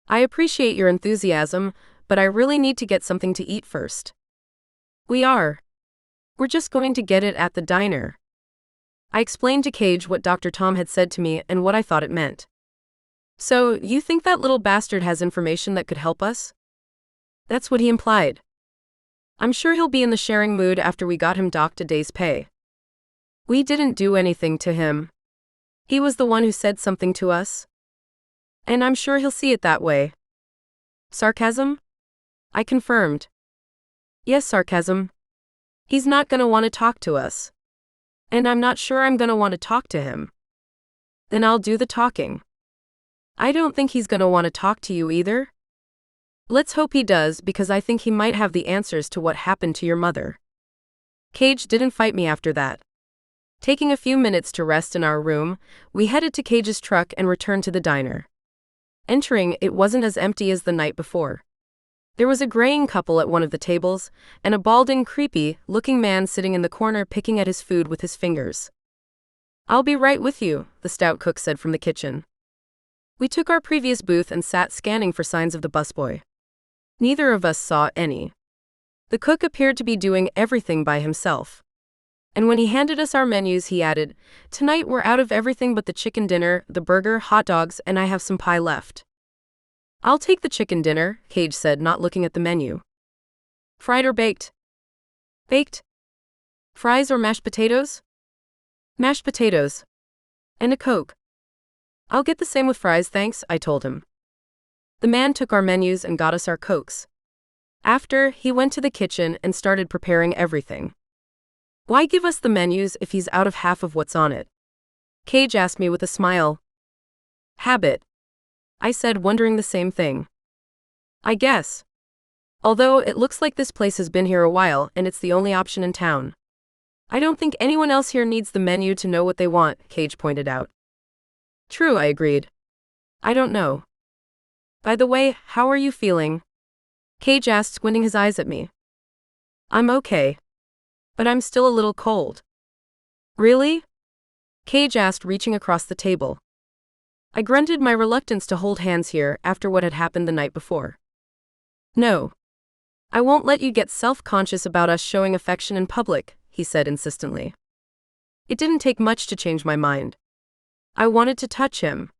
B: I appreciate your enthusiasm, but I really need to get something to eat first. We're just going to get it at the diner. I explained to Cage what Dr. Tom had said to me and what I thought it meant. So, you think that little bastard has information that could help us? That's what he implied. I'm sure he'll be in the sharing mood after we got him docked a day's pay. We didn't do anything to him. He was the one who said something to us. And I'm sure he'll see it that way. Sarcasm? I confirmed. Yes, sarcasm. He's not gonna want to talk to us. And I'm not sure I'm gonna want to talk to him. Then I'll do the talking. I don't think he's gonna want to talk to you either. Let's hope he does, because I think he might have the answers to what happened to your mother. Cage didn't fight me after that. Taking a few minutes to rest in our room, we headed to Cage's truck and returned to the diner. Entering, it wasn't as empty as the night before. There was a graying couple at one of the tables, and a balding, creepy-looking man sitting in the corner picking at his food with his fingers. I'll be right with you, the stout cook said from the kitchen. We took our previous booth and sat scanning for signs of the busboy. Neither of us saw any. The cook appeared to be doing everything by himself. And when he handed us our menus, he added, "Tonight we're out of everything but the chicken dinner, the burger, hot dogs, and I have some pie left." I'll take the chicken dinner, Cage said, not looking at the menu. Fried or baked? Baked. Fries or mashed potatoes? Mashed potatoes. And a Coke. I'll get the same with fries, thanks, I told him. The man took our menus and got us our Cokes. After, he went to the kitchen and started preparing everything. Why give us the menus if he's out of half of what's on it? Cage asked me with a smile. Habit. I said, wondering the same thing. I guess. Although it looks like this place has been here a while and it's the only option in town. I don't think anyone else here needs the menu to know what they want, Cage pointed out. True, I agreed. I don't know. By the way, how are you feeling? Cage asked, squinting his eyes at me. I'm okay. But I'm still a little cold. Really? Cage asked, reaching across the table. I grunted my reluctance to hold hands here after what had happened the night before. No. I won't let you get self-conscious about us showing affection in public, he said insistently. It didn't take much to change my mind. I wanted to touch him.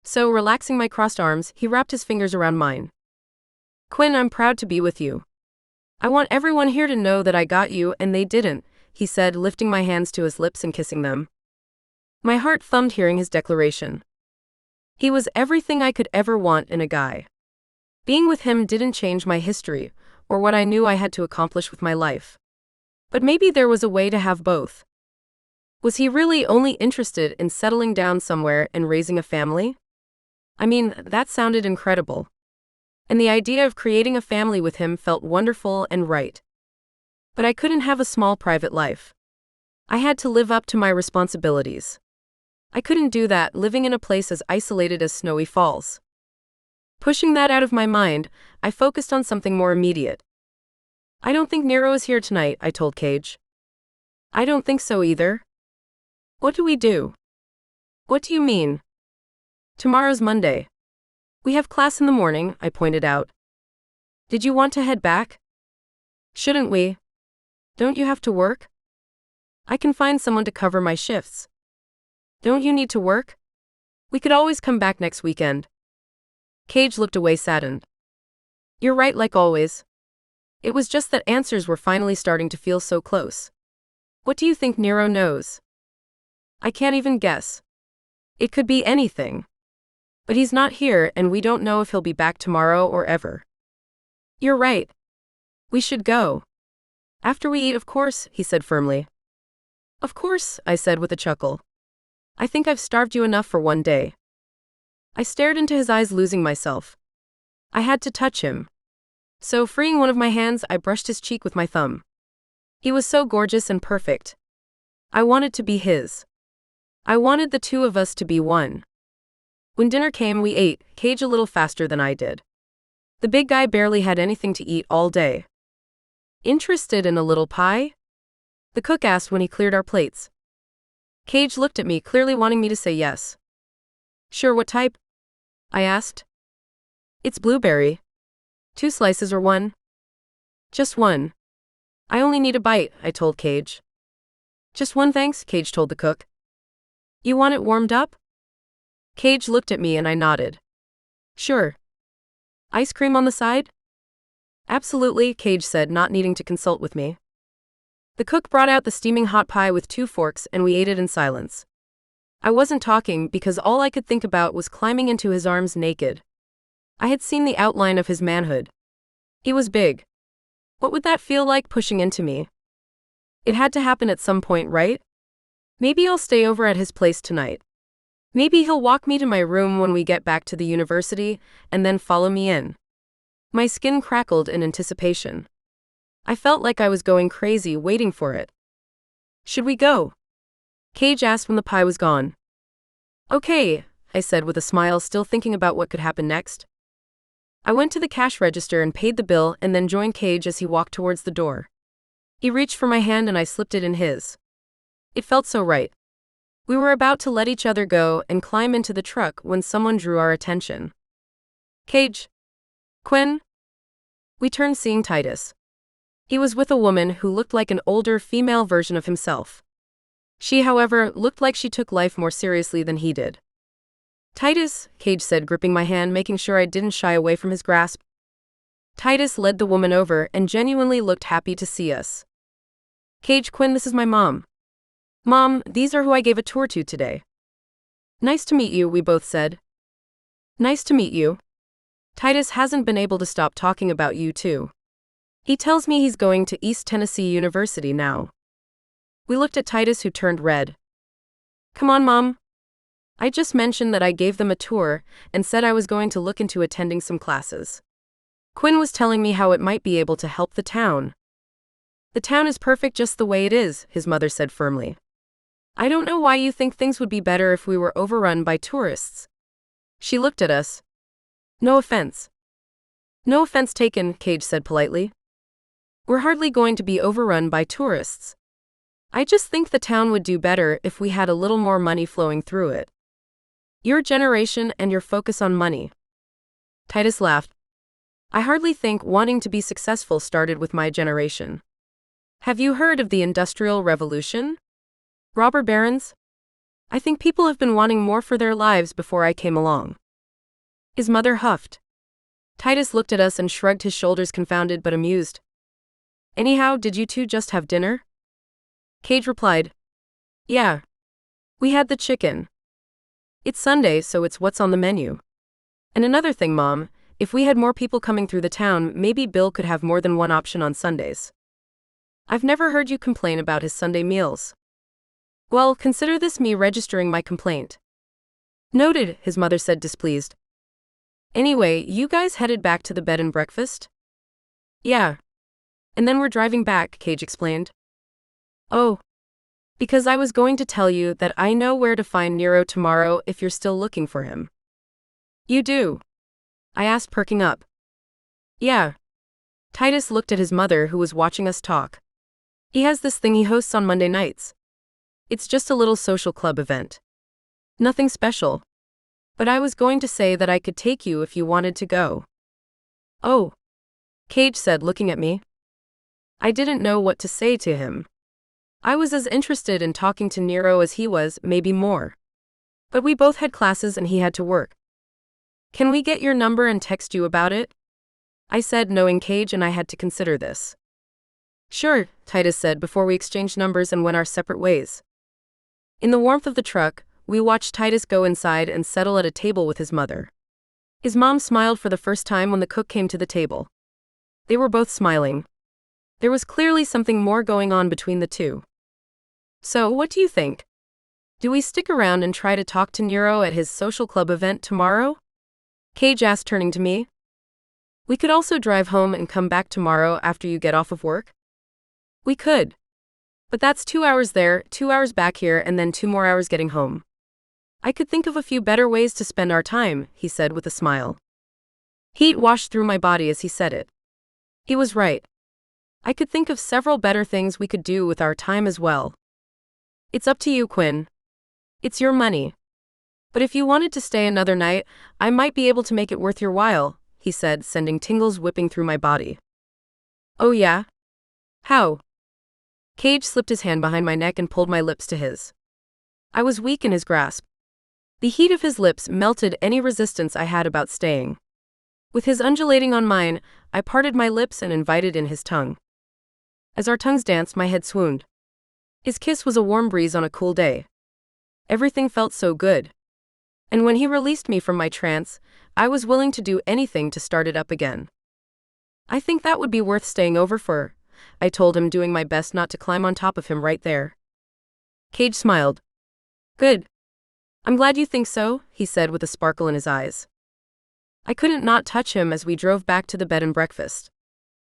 B: So, relaxing my crossed arms, he wrapped his fingers around mine. Quin, I'm proud to be with you. I want everyone here to know that I got you and they didn't, he said, lifting my hands to his lips and kissing them. My heart thumped hearing his declaration. He was everything I could ever want in a guy. Being with him didn't change my history, or what I knew I had to accomplish with my life. But maybe there was a way to have both. Was he really only interested in settling down somewhere and raising a family? I mean, that sounded incredible. And the idea of creating a family with him felt wonderful and right. But I couldn't have a small private life. I had to live up to my responsibilities. I couldn't do that living in a place as isolated as Snowy Falls. Pushing that out of my mind, I focused on something more immediate. I don't think Nero is here tonight, I told Cage. I don't think so either. What do we do? What do you mean? Tomorrow's Monday. We have class in the morning, I pointed out. Did you want to head back? Shouldn't we? Don't you have to work? I can find someone to cover my shifts. Don't you need to work? We could always come back next weekend. Cage looked away saddened. You're right, like always. It was just that answers were finally starting to feel so close. What do you think Nero knows? I can't even guess. It could be anything. But he's not here and we don't know if he'll be back tomorrow or ever. You're right. We should go. After we eat, of course, he said firmly. Of course, I said with a chuckle. I think I've starved you enough for one day. I stared into his eyes, losing myself. I had to touch him. So, freeing one of my hands, I brushed his cheek with my thumb. He was so gorgeous and perfect. I wanted to be his. I wanted the two of us to be one. When dinner came, we ate, Cage a little faster than I did. The big guy barely had anything to eat all day. Interested in a little pie? The cook asked when he cleared our plates. Cage looked at me, clearly wanting me to say yes. Sure, what type? I asked. It's blueberry. 2 slices or one? Just one. I only need a bite, I told Cage. Just one, thanks, Cage told the cook. You want it warmed up? Cage looked at me and I nodded. Sure. Ice cream on the side? Absolutely, Cage said, not needing to consult with me. The cook brought out the steaming hot pie with 2 forks and we ate it in silence. I wasn't talking because all I could think about was climbing into his arms naked. I had seen the outline of his manhood. He was big. What would that feel like, pushing into me? It had to happen at some point, right? Maybe I'll stay over at his place tonight. Maybe he'll walk me to my room when we get back to the university and then follow me in. My skin crackled in anticipation. I felt like I was going crazy waiting for it. Should we go? Cage asked when the pie was gone. Okay, I said with a smile, still thinking about what could happen next. I went to the cash register and paid the bill and then joined Cage as he walked towards the door. He reached for my hand and I slipped it in his. It felt so right. We were about to let each other go and climb into the truck when someone drew our attention. Cage. Quin. We turned, seeing Titus. He was with a woman who looked like an older female version of himself. She, however, looked like she took life more seriously than he did. Titus, Cage said, gripping my hand, making sure I didn't shy away from his grasp. Titus led the woman over and genuinely looked happy to see us. Cage, Quin, this is my mom. Mom, these are who I gave a tour to today. Nice to meet you, we both said. Nice to meet you. Titus hasn't been able to stop talking about you too. He tells me he's going to East Tennessee University now. We looked at Titus, who turned red. Come on, Mom. I just mentioned that I gave them a tour and said I was going to look into attending some classes. Quin was telling me how it might be able to help the town. The town is perfect just the way it is, his mother said firmly. I don't know why you think things would be better if we were overrun by tourists. She looked at us. No offense. No offense taken, Cage said politely. We're hardly going to be overrun by tourists. I just think the town would do better if we had a little more money flowing through it. Your generation and your focus on money. Titus laughed. I hardly think wanting to be successful started with my generation. Have you heard of the Industrial Revolution? Robber barons? I think people have been wanting more for their lives before I came along. His mother huffed. Titus looked at us and shrugged his shoulders, confounded but amused. Anyhow, did you two just have dinner? Cage replied. Yeah. We had the chicken. It's Sunday, so it's what's on the menu. And another thing, Mom, if we had more people coming through the town, maybe Bill could have more than one option on Sundays. I've never heard you complain about his Sunday meals. Well, consider this me registering my complaint. Noted, his mother said, displeased. Anyway, you guys headed back to the bed and breakfast? Yeah. And then we're driving back, Cage explained. Oh. Because I was going to tell you that I know where to find Nero tomorrow if you're still looking for him. You do? I asked, perking up. Yeah. Titus looked at his mother, who was watching us talk. He has this thing he hosts on Monday nights. It's just a little social club event. Nothing special. But I was going to say that I could take you if you wanted to go. Oh. Cage said, looking at me. I didn't know what to say to him. I was as interested in talking to Nero as he was, maybe more. But we both had classes and he had to work. Can we get your number and text you about it? I said, knowing Cage and I had to consider this. Sure, Titus said before we exchanged numbers and went our separate ways. In the warmth of the truck, we watched Titus go inside and settle at a table with his mother. His mom smiled for the first time when the cook came to the table. They were both smiling. There was clearly something more going on between the two. So, what do you think? Do we stick around and try to talk to Nero at his social club event tomorrow? Cage asked, turning to me. We could also drive home and come back tomorrow after you get off of work. We could. But that's 2 hours there, 2 hours back here, and then 2 more hours getting home. I could think of a few better ways to spend our time, he said with a smile. Heat washed through my body as he said it. He was right. I could think of several better things we could do with our time as well. It's up to you, Quin. It's your money. But if you wanted to stay another night, I might be able to make it worth your while, he said, sending tingles whipping through my body. Oh yeah? How? Cage slipped his hand behind my neck and pulled my lips to his. I was weak in his grasp. The heat of his lips melted any resistance I had about staying. With his undulating on mine, I parted my lips and invited in his tongue. As our tongues danced, my head swooned. His kiss was a warm breeze on a cool day. Everything felt so good. And when he released me from my trance, I was willing to do anything to start it up again. I think that would be worth staying over for, I told him, doing my best not to climb on top of him right there. Cage smiled. Good. I'm glad you think so, he said with a sparkle in his eyes. I couldn't not touch him as we drove back to the bed and breakfast.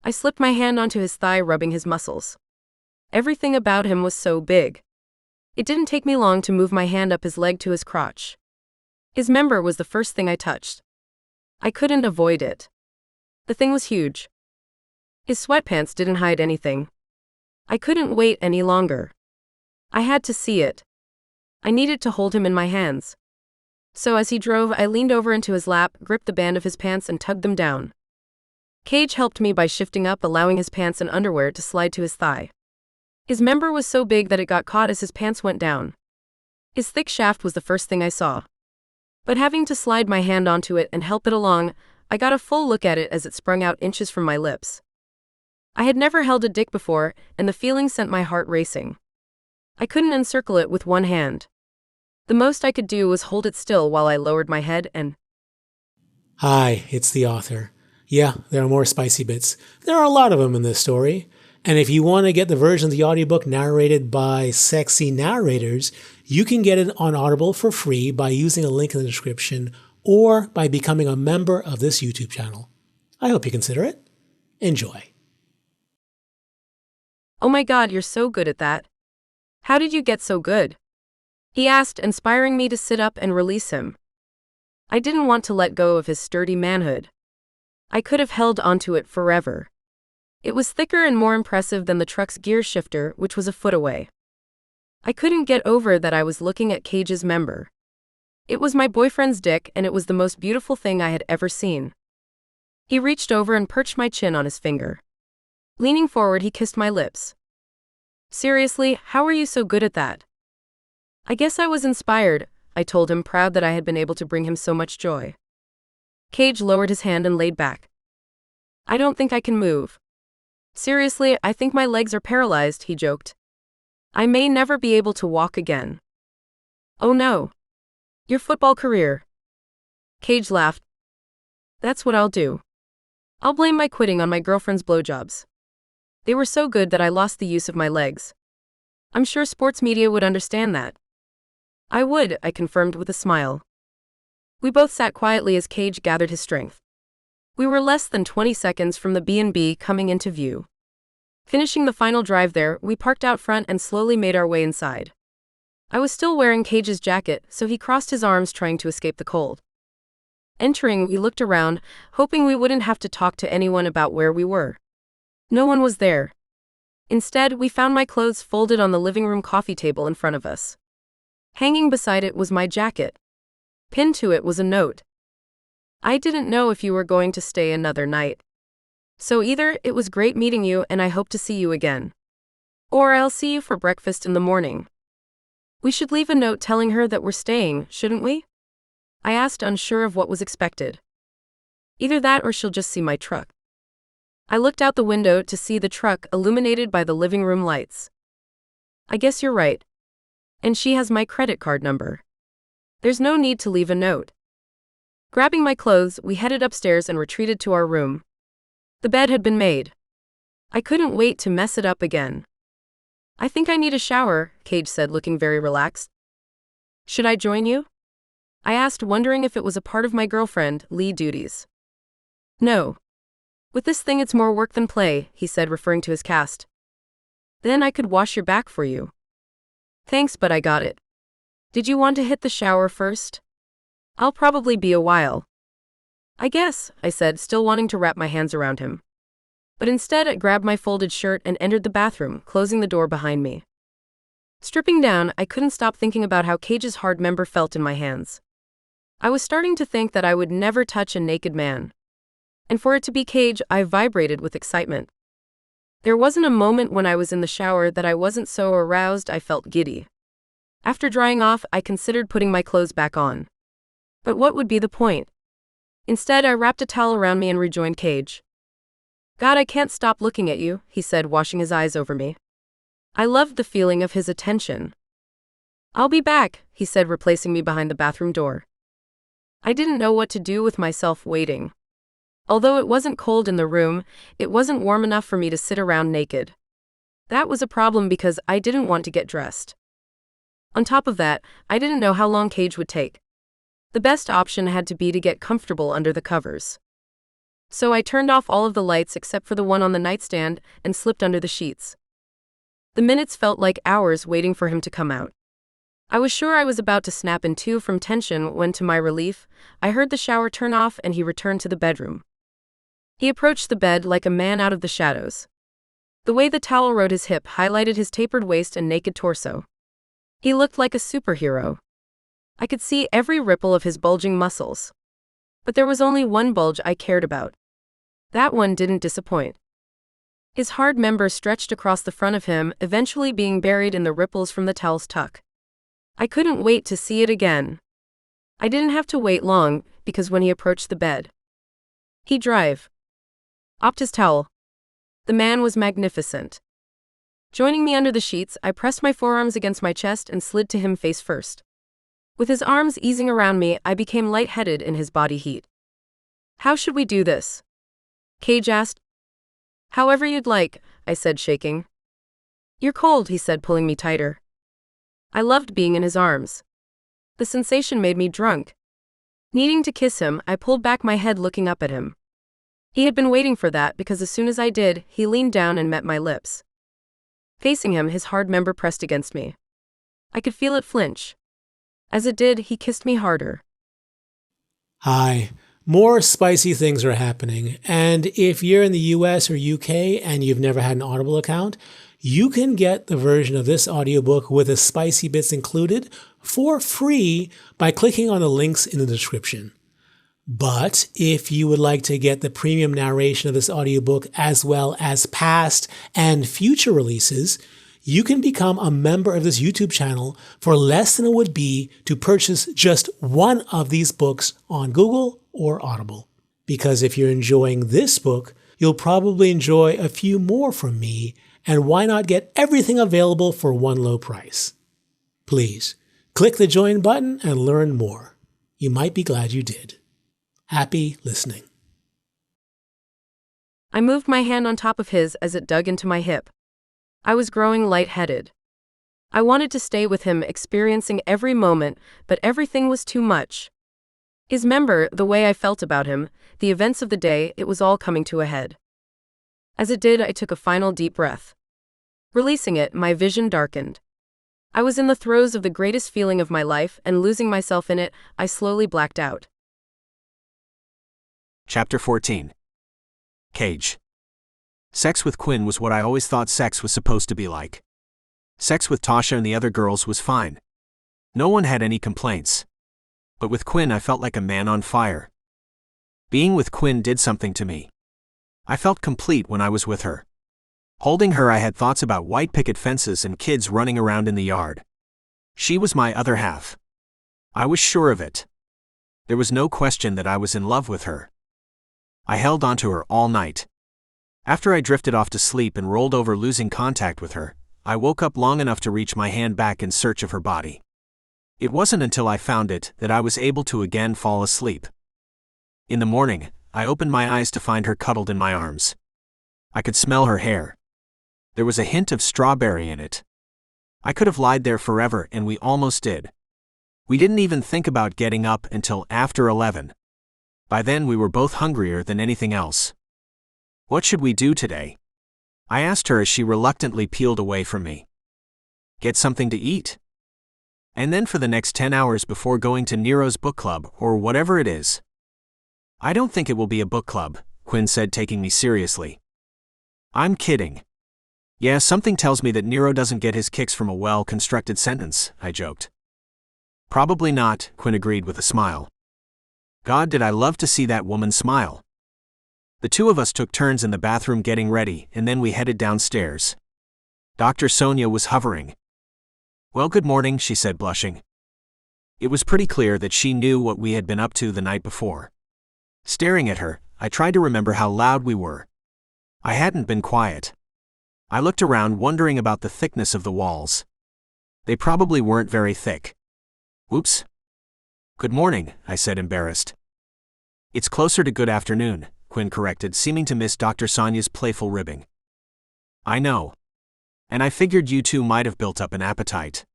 B: I slipped my hand onto his thigh, rubbing his muscles. Everything about him was so big. It didn't take me long to move my hand up his leg to his crotch. His member was the first thing I touched. I couldn't avoid it. The thing was huge. His sweatpants didn't hide anything. I couldn't wait any longer. I had to see it. I needed to hold him in my hands. So as he drove, I leaned over into his lap, gripped the band of his pants and tugged them down. Cage helped me by shifting up, allowing his pants and underwear to slide to his thigh. His member was so big that it got caught as his pants went down. His thick shaft was the first thing I saw. But having to slide my hand onto it and help it along, I got a full look at it as it sprung out inches from my lips. I had never held a dick before, and the feeling sent my heart racing. I couldn't encircle it with one hand. The most I could do was hold it still while I lowered my head and...
A: Hi, it's the author. Yeah, there are more spicy bits. There are a lot of them in this story. And if you want to get the version of the audiobook narrated by sexy narrators, you can get it on Audible for free by using a link in the description or by becoming a member of this YouTube channel. I hope you consider it. Enjoy.
B: Oh my God, you're so good at that. How did you get so good? He asked, inspiring me to sit up and release him. I didn't want to let go of his sturdy manhood. I could have held onto it forever. It was thicker and more impressive than the truck's gear shifter, which was a foot away. I couldn't get over that I was looking at Cage's member. It was my boyfriend's dick, and it was the most beautiful thing I had ever seen. He reached over and perched my chin on his finger. Leaning forward, he kissed my lips. Seriously, how are you so good at that? I guess I was inspired, I told him, proud that I had been able to bring him so much joy. Cage lowered his hand and laid back. I don't think I can move. Seriously, I think my legs are paralyzed, he joked. I may never be able to walk again. Oh no. Your football career. Cage laughed. That's what I'll do. I'll blame my quitting on my girlfriend's blowjobs. They were so good that I lost the use of my legs. I'm sure sports media would understand that. I would, I confirmed with a smile. We both sat quietly as Cage gathered his strength. We were less than 20 seconds from the B&B coming into view. Finishing the final drive there, we parked out front and slowly made our way inside. I was still wearing Cage's jacket, so he crossed his arms trying to escape the cold. Entering, we looked around, hoping we wouldn't have to talk to anyone about where we were. No one was there. Instead, we found my clothes folded on the living room coffee table in front of us. Hanging beside it was my jacket. Pinned to it was a note. I didn't know if you were going to stay another night. So either it was great meeting you and I hope to see you again. Or I'll see you for breakfast in the morning. We should leave a note telling her that we're staying, shouldn't we? I asked, unsure of what was expected. Either that or she'll just see my truck. I looked out the window to see the truck illuminated by the living room lights. I guess you're right. And she has my credit card number. There's no need to leave a note. Grabbing my clothes, we headed upstairs and retreated to our room. The bed had been made. I couldn't wait to mess it up again. I think I need a shower, Cage said, looking very relaxed. Should I join you? I asked, wondering if it was a part of my girlfriend, Lee duties. No. With this thing it's more work than play, he said, referring to his cast. Then I could wash your back for you. Thanks, but I got it. Did you want to hit the shower first? I'll probably be a while. I guess, I said, still wanting to wrap my hands around him. But instead I grabbed my folded shirt and entered the bathroom, closing the door behind me. Stripping down, I couldn't stop thinking about how Cage's hard member felt in my hands. I was starting to think that I would never touch a naked man. And for it to be Cage, I vibrated with excitement. There wasn't a moment when I was in the shower that I wasn't so aroused I felt giddy. After drying off, I considered putting my clothes back on. But what would be the point? Instead, I wrapped a towel around me and rejoined Cage. God, I can't stop looking at you, he said, washing his eyes over me. I loved the feeling of his attention. I'll be back, he said, replacing me behind the bathroom door. I didn't know what to do with myself waiting. Although it wasn't cold in the room, it wasn't warm enough for me to sit around naked. That was a problem because I didn't want to get dressed. On top of that, I didn't know how long Cage would take. The best option had to be to get comfortable under the covers. So I turned off all of the lights except for the one on the nightstand and slipped under the sheets. The minutes felt like hours waiting for him to come out. I was sure I was about to snap in two from tension when, to my relief, I heard the shower turn off and he returned to the bedroom. He approached the bed like a man out of the shadows. The way the towel rode his hip highlighted his tapered waist and naked torso. He looked like a superhero. I could see every ripple of his bulging muscles. But there was only one bulge I cared about. That one didn't disappoint. His hard member stretched across the front of him, eventually being buried in the ripples from the towel's tuck. I couldn't wait to see it again. I didn't have to wait long, because when he approached the bed, he dropped his towel. The man was magnificent. Joining me under the sheets, I pressed my forearms against my chest and slid to him face first. With his arms easing around me, I became lightheaded in his body heat. How should we do this? Cage asked. However you'd like, I said, shaking. You're cold, he said, pulling me tighter. I loved being in his arms. The sensation made me drunk. Needing to kiss him, I pulled back my head, looking up at him. He had been waiting for that because as soon as I did, he leaned down and met my lips. Facing him, his hard member pressed against me. I could feel it flinch. As it did, he kissed me harder.
A: Hi. More spicy things are happening, and if you're in the US or UK and you've never had an Audible account, you can get the version of this audiobook with the spicy bits included for free by clicking on the links in the description. But if you would like to get the premium narration of this audiobook as well as past and future releases, you can become a member of this YouTube channel for less than it would be to purchase just one of these books on Google or Audible. Because if you're enjoying this book, you'll probably enjoy a few more from me, and why not get everything available for one low price? Please, click the join button and learn more. You might be glad you did. Happy listening.
B: I moved my hand on top of his as it dug into my hip. I was growing lightheaded. I wanted to stay with him, experiencing every moment, but everything was too much. His member, the way I felt about him, the events of the day, it was all coming to a head. As it did, I took a final deep breath. Releasing it, my vision darkened. I was in the throes of the greatest feeling of my life, and losing myself in it, I slowly blacked out.
C: Chapter 14. Cage. Sex with Quin was what I always thought sex was supposed to be like. Sex with Tasha and the other girls was fine. No one had any complaints. But with Quin I felt like a man on fire. Being with Quin did something to me. I felt complete when I was with her. Holding her, I had thoughts about white picket fences and kids running around in the yard. She was my other half. I was sure of it. There was no question that I was in love with her. I held onto her all night. After I drifted off to sleep and rolled over, losing contact with her, I woke up long enough to reach my hand back in search of her body. It wasn't until I found it that I was able to again fall asleep. In the morning, I opened my eyes to find her cuddled in my arms. I could smell her hair. There was a hint of strawberry in it. I could have lied there forever, and we almost did. We didn't even think about getting up until after 11. By then we were both hungrier than anything else. What should we do today? I asked her as she reluctantly peeled away from me. Get something to eat. And then for the next 10 hours before going to Nero's book club, or whatever it is. I don't think it will be a book club, Quin said, taking me seriously. I'm kidding. Yeah, something tells me that Nero doesn't get his kicks from a well-constructed sentence, I joked. Probably not, Quin agreed with a smile. God, did I love to see that woman smile. The two of us took turns in the bathroom getting ready, and then we headed downstairs. Dr. Sonia was hovering. Well, good morning, she said, blushing. It was pretty clear that she knew what we had been up to the night before. Staring at her, I tried to remember how loud we were. I hadn't been quiet. I looked around, wondering about the thickness of the walls. They probably weren't very thick. Whoops. Good morning, I said, embarrassed. It's closer to good afternoon, Quin corrected, seeming to miss Dr. Sonia's playful ribbing. I know. And I figured you two might have built up an appetite.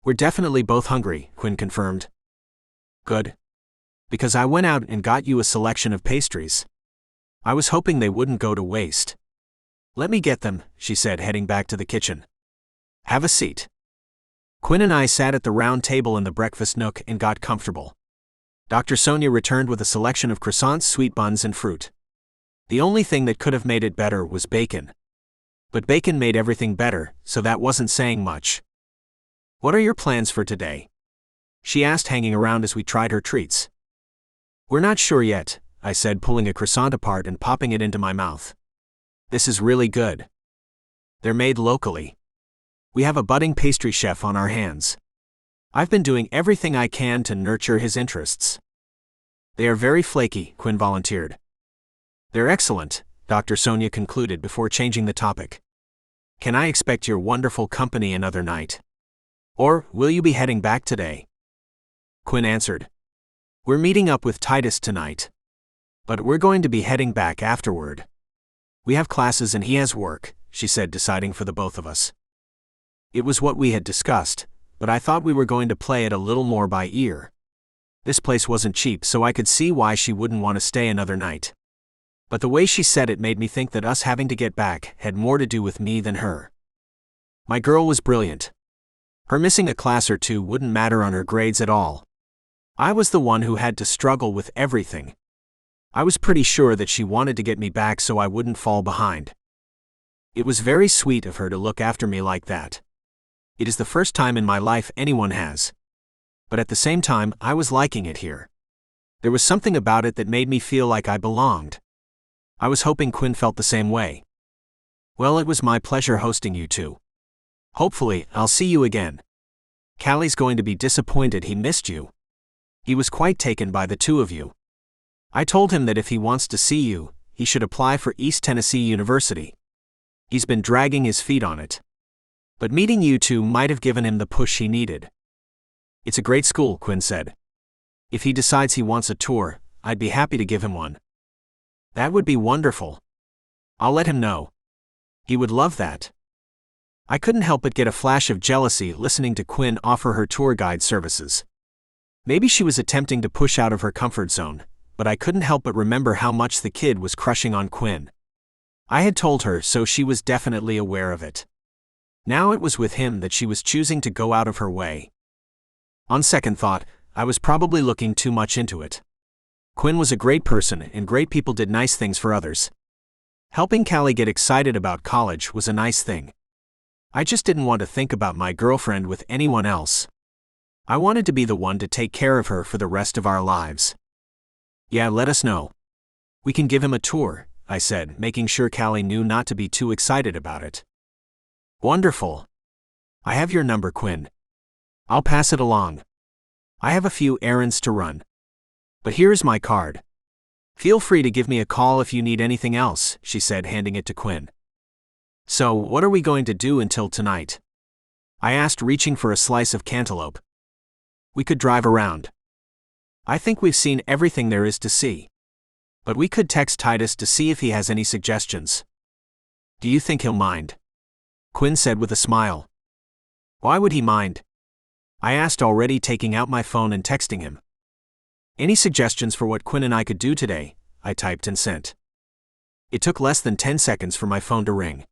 C: We're definitely both hungry, Quin confirmed. Good. Because I went out and got you a selection of pastries. I was hoping they wouldn't go to waste. Let me get them, she said, heading back to the kitchen. Have a seat. Quin and I sat at the round table in the breakfast nook and got comfortable. Dr. Sonia returned with a selection of croissants, sweet buns, and fruit. The only thing that could have made it better was bacon. But bacon made everything better, so that wasn't saying much. What are your plans for today? She asked, hanging around as we tried her treats. We're not sure yet, I said, pulling a croissant apart and popping it into my mouth. This is really good. They're made locally. We have a budding pastry chef on our hands. I've been doing everything I can to nurture his interests. They are very flaky, Quin volunteered. They're excellent, Dr. Sonia concluded before changing the topic. Can I expect your wonderful company another night? Or will you be heading back today? Quin answered. We're meeting up with Titus tonight. But we're going to be heading back afterward. We have classes and he has work, she said, deciding for the both of us. It was what we had discussed, but I thought we were going to play it a little more by ear. This place wasn't cheap, so I could see why she wouldn't want to stay another night. But the way she said it made me think that us having to get back had more to do with me than her. My girl was brilliant. Her missing a class or two wouldn't matter on her grades at all. I was the one who had to struggle with everything. I was pretty sure that she wanted to get me back so I wouldn't fall behind. It was very sweet of her to look after me like that. It is the first time in my life anyone has. But at the same time, I was liking it here. There was something about it that made me feel like I belonged. I was hoping Quin felt the same way. Well, it was my pleasure hosting you two. Hopefully, I'll see you again. Callie's going to be disappointed he missed you. He was quite taken by the two of you. I told him that if he wants to see you, he should apply for East Tennessee University. He's been dragging his feet on it. But meeting you two might have given him the push he needed. It's a great school, Quin said. If he decides he wants a tour, I'd be happy to give him one. That would be wonderful. I'll let him know. He would love that. I couldn't help but get a flash of jealousy listening to Quin offer her tour guide services. Maybe she was attempting to push out of her comfort zone, but I couldn't help but remember how much the kid was crushing on Quin. I had told her, so she was definitely aware of it. Now it was with him that she was choosing to go out of her way. On second thought, I was probably looking too much into it. Quin was a great person, and great people did nice things for others. Helping Callie get excited about college was a nice thing. I just didn't want to think about my girlfriend with anyone else. I wanted to be the one to take care of her for the rest of our lives. Yeah, let us know. We can give him a tour, I said, making sure Callie knew not to be too excited about it. Wonderful. I have your number, Quin. I'll pass it along. I have a few errands to run. But here's my card. Feel free to give me a call if you need anything else, she said, handing it to Quin. So, what are we going to do until tonight? I asked, reaching for a slice of cantaloupe. We could drive around. I think we've seen everything there is to see. But we could text Titus to see if he has any suggestions. Do you think he'll mind? Quin said with a smile. Why would he mind? I asked, already taking out my phone and texting him. Any suggestions for what Quin and I could do today? I typed and sent. It took less than 10 seconds for my phone to ring.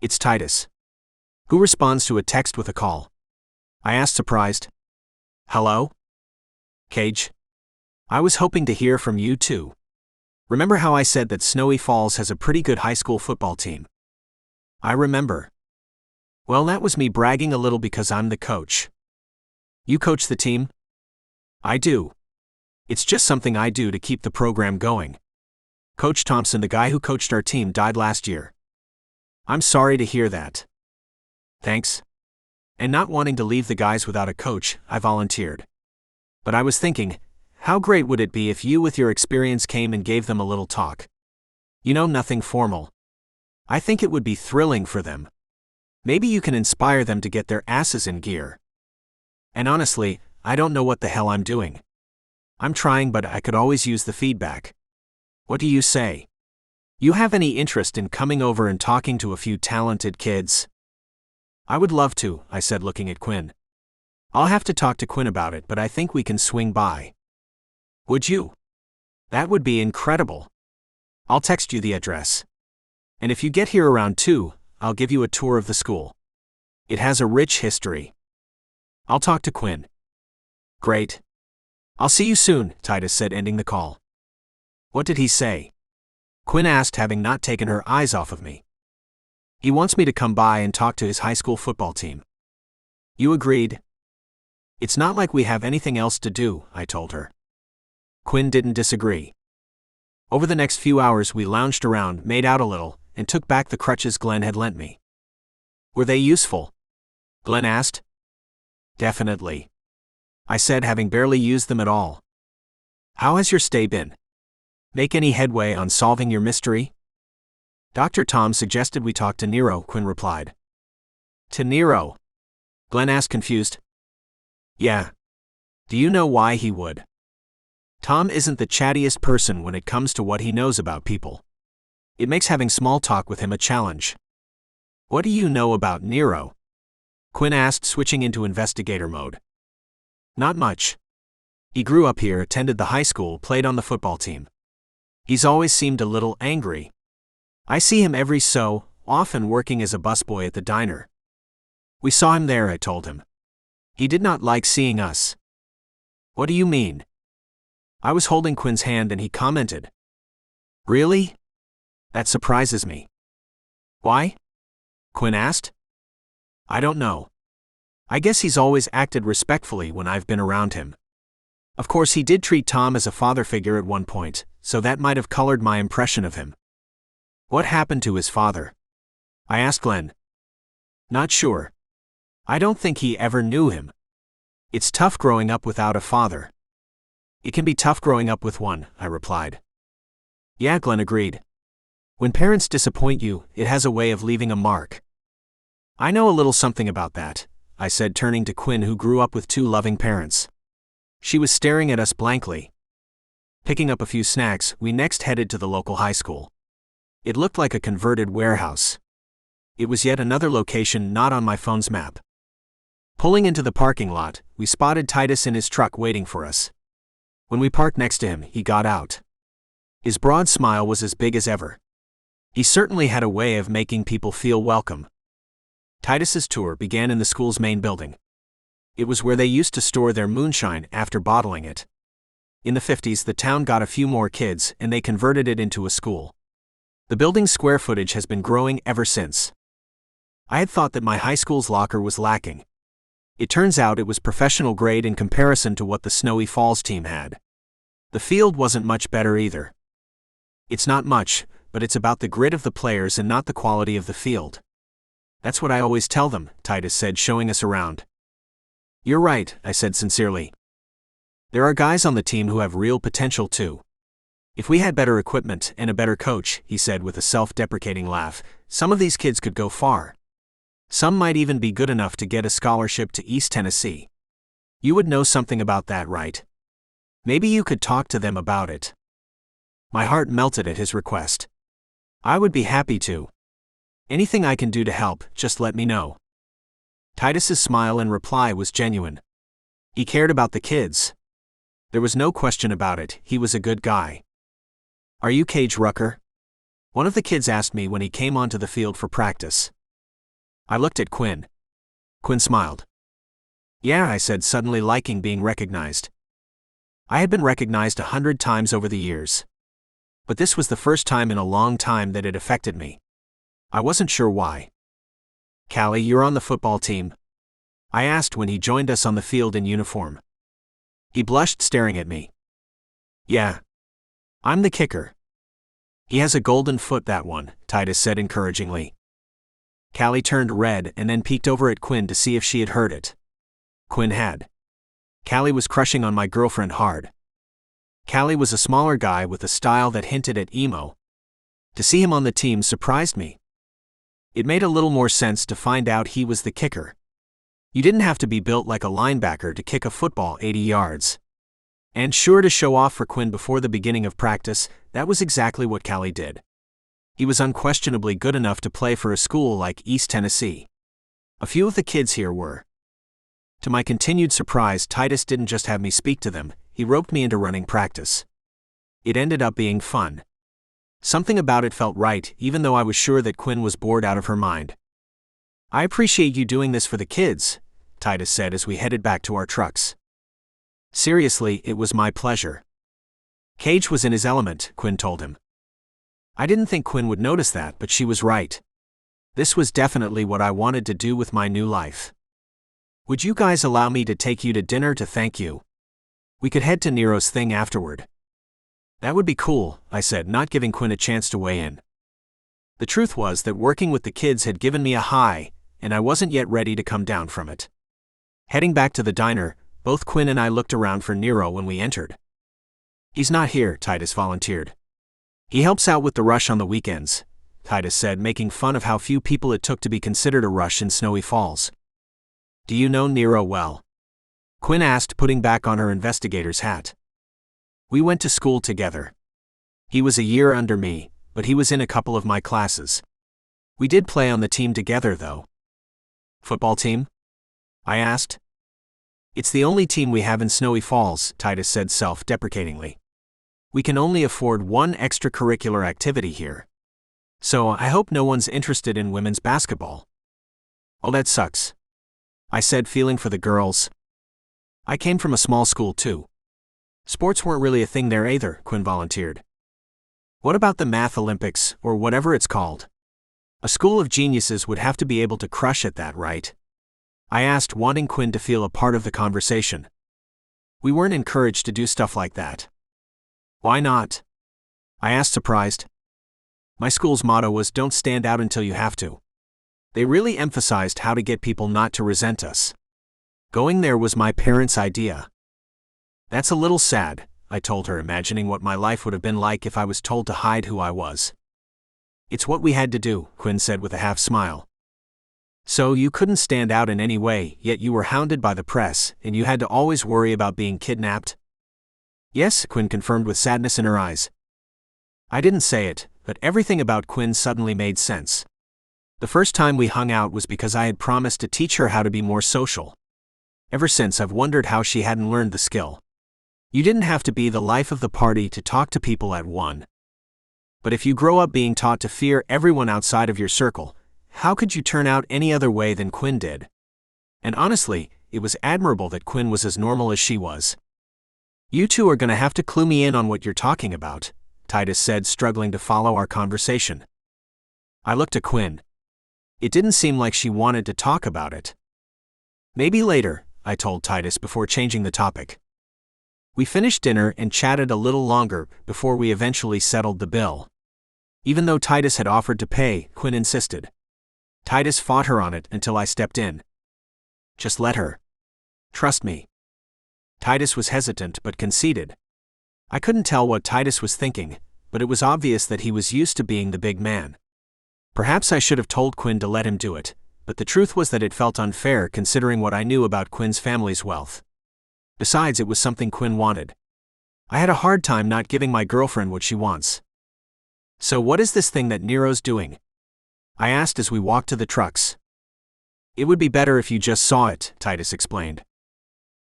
C: It's Titus. Who responds to a text with a call? I asked, surprised. Hello? Cage? I was hoping to hear from you too. Remember how I said that Snowy Falls has a pretty good high school football team? I remember. Well, that was me bragging a little because I'm the coach. You coach the team? I do. It's just something I do to keep the program going. Coach Thompson, the guy who coached our team, died last year. I'm sorry to hear that. Thanks. And not wanting to leave the guys without a coach, I volunteered. But I was thinking, how great would it be if you with your experience came and gave them a little talk? You know, nothing formal. I think it would be thrilling for them. Maybe you can inspire them to get their asses in gear. And honestly, I don't know what the hell I'm doing. I'm trying, but I could always use the feedback. What do you say? You have any interest in coming over and talking to a few talented kids? I would love to, I said, looking at Quin. I'll have to talk to Quin about it, but I think we can swing by. Would you? That would be incredible. I'll text you the address. And if you get here around 2, I'll give you a tour of the school. It has a rich history. I'll talk to Quin. Great. I'll see you soon, Titus said, ending the call. What did he say? Quin asked, having not taken her eyes off of me. He wants me to come by and talk to his high school football team. You agreed? It's not like we have anything else to do, I told her. Quin didn't disagree. Over the next few hours we lounged around, made out a little, and took back the crutches Glenn had lent me. Were they useful? Glenn asked. Definitely. I said, having barely used them at all. How has your stay been? Make any headway on solving your mystery? Dr. Tom suggested we talk to Nero, Quin replied. To Nero? Glenn asked, confused. Yeah. Do you know why he would? Tom isn't the chattiest person when it comes to what he knows about people. It makes having small talk with him a challenge. What do you know about Nero? Quin asked, switching into investigator mode. Not much. He grew up here, attended the high school, played on the football team. He's always seemed a little angry. I see him every so often working as a busboy at the diner. We saw him there, I told him. He did not like seeing us. What do you mean? I was holding Quin's hand and he commented. Really? That surprises me. Why? Quin asked. I don't know. I guess he's always acted respectfully when I've been around him. Of course, he did treat Tom as a father figure at one point, so that might have colored my impression of him. What happened to his father? I asked Glenn. Not sure. I don't think he ever knew him. It's tough growing up without a father. It can be tough growing up with one, I replied. Yeah, Glenn agreed. When parents disappoint you, it has a way of leaving a mark. I know a little something about that, I said, turning to Quin, who grew up with 2 loving parents. She was staring at us blankly. Picking up a few snacks, we next headed to the local high school. It looked like a converted warehouse. It was yet another location not on my phone's map. Pulling into the parking lot, we spotted Titus in his truck waiting for us. When we parked next to him, he got out. His broad smile was as big as ever. He certainly had a way of making people feel welcome. Titus's tour began in the school's main building. It was where they used to store their moonshine after bottling it. In the 50s, the town got a few more kids and they converted it into a school. The building's square footage has been growing ever since. I had thought that my high school's locker was lacking. It turns out it was professional grade in comparison to what the Snowy Falls team had. The field wasn't much better either. It's not much, but it's about the grit of the players and not the quality of the field. That's what I always tell them, Titus said, showing us around. You're right, I said sincerely. There are guys on the team who have real potential too. If we had better equipment and a better coach, he said with a self-deprecating laugh, some of these kids could go far. Some might even be good enough to get a scholarship to East Tennessee. You would know something about that, right? Maybe you could talk to them about it. My heart melted at his request. I would be happy to. Anything I can do to help, just let me know. Titus's smile and reply was genuine. He cared about the kids. There was no question about it, he was a good guy. Are you Cage Rucker? One of the kids asked me when he came onto the field for practice. I looked at Quin. Quin smiled. Yeah, I said, suddenly liking being recognized. I had been recognized 100 times over the years. But this was the first time in a long time that it affected me. I wasn't sure why. Callie, you're on the football team? I asked when he joined us on the field in uniform. He blushed, staring at me. Yeah. I'm the kicker. He has a golden foot, that one, Titus said encouragingly. Callie turned red and then peeked over at Quin to see if she had heard it. Quin had. Callie was crushing on my girlfriend hard. Callie was a smaller guy with a style that hinted at emo. To see him on the team surprised me. It made a little more sense to find out he was the kicker. You didn't have to be built like a linebacker to kick a football 80 yards. And sure, to show off for Quin before the beginning of practice, that was exactly what Callie did. He was unquestionably good enough to play for a school like East Tennessee. A few of the kids here were. To my continued surprise, Titus didn't just have me speak to them, he roped me into running practice. It ended up being fun. Something about it felt right, even though I was sure that Quin was bored out of her mind. I appreciate you doing this for the kids, Titus said as we headed back to our trucks. Seriously, it was my pleasure. Cage was in his element, Quin told him. I didn't think Quin would notice that, but she was right. This was definitely what I wanted to do with my new life. Would you guys allow me to take you to dinner to thank you? We could head to Nero's thing afterward. That would be cool, I said, not giving Quin a chance to weigh in. The truth was that working with the kids had given me a high, and I wasn't yet ready to come down from it. Heading back to the diner, both Quin and I looked around for Nero when we entered. He's not here, Titus volunteered. He helps out with the rush on the weekends, Titus said, making fun of how few people it took to be considered a rush in Snowy Falls. Do you know Nero well? Quin asked, putting back on her investigator's hat. We went to school together. He was a year under me, but he was in a couple of my classes. We did play on the team together, though. Football team? I asked. It's the only team we have in Snowy Falls, Titus said self-deprecatingly. We can only afford one extracurricular activity here. So I hope no one's interested in women's basketball. Oh, that sucks, I said, feeling for the girls. I came from a small school too. Sports weren't really a thing there either, Quin volunteered. What about the Math Olympics, or whatever it's called? A school of geniuses would have to be able to crush at that, right? I asked, wanting Quin to feel a part of the conversation. We weren't encouraged to do stuff like that. Why not? I asked, surprised. My school's motto was "Don't stand out until you have to." They really emphasized how to get people not to resent us. Going there was my parents' idea. That's a little sad, I told her, imagining what my life would have been like if I was told to hide who I was. It's what we had to do, Quin said with a half smile. So you couldn't stand out in any way, yet you were hounded by the press, and you had to always worry about being kidnapped? Yes, Quin confirmed with sadness in her eyes. I didn't say it, but everything about Quin suddenly made sense. The first time we hung out was because I had promised to teach her how to be more social. Ever since, I've wondered how she hadn't learned the skill. You didn't have to be the life of the party to talk to people at one. But if you grow up being taught to fear everyone outside of your circle, how could you turn out any other way than Quin did? And honestly, it was admirable that Quin was as normal as she was. You two are gonna have to clue me in on what you're talking about, Titus said, struggling to follow our conversation. I looked at Quin. It didn't seem like she wanted to talk about it. Maybe later, I told Titus before changing the topic. We finished dinner and chatted a little longer before we eventually settled the bill. Even though Titus had offered to pay, Quin insisted. Titus fought her on it until I stepped in. Just let her. Trust me. Titus was hesitant but conceded. I couldn't tell what Titus was thinking, but it was obvious that he was used to being the big man. Perhaps I should have told Quin to let him do it, but the truth was that it felt unfair considering what I knew about Quin's family's wealth. Besides, it was something Quin wanted. I had a hard time not giving my girlfriend what she wants. So what is this thing that Nero's doing? I asked as we walked to the trucks. It would be better if you just saw it, Titus explained.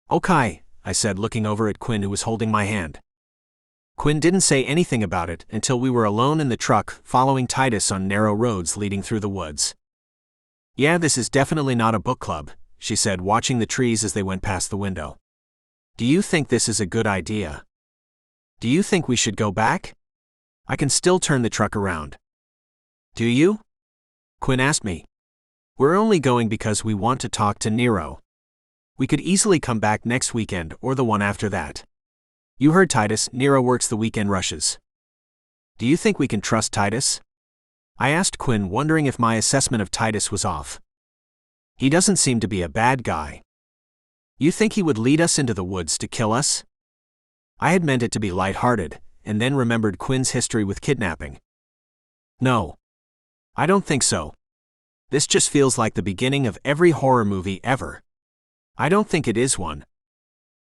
C: Okay, I said, looking over at Quin, who was holding my hand. Quin didn't say anything about it until we were alone in the truck, following Titus on narrow roads leading through the woods. Yeah, this is definitely not a book club, she said, watching the trees as they went past the window. Do you think this is a good idea? Do you think we should go back? I can still turn the truck around. Do you? Quin asked me. We're only going because we want to talk to Nero. We could easily come back next weekend or the one after that. You heard Titus, Nero works the weekend rushes. Do you think we can trust Titus? I asked Quin, wondering if my assessment of Titus was off. He doesn't seem to be a bad guy. You think he would lead us into the woods to kill us? I had meant it to be lighthearted, and then remembered Quin's history with kidnapping. No. I don't think so. This just feels like the beginning of every horror movie ever. I don't think it is one.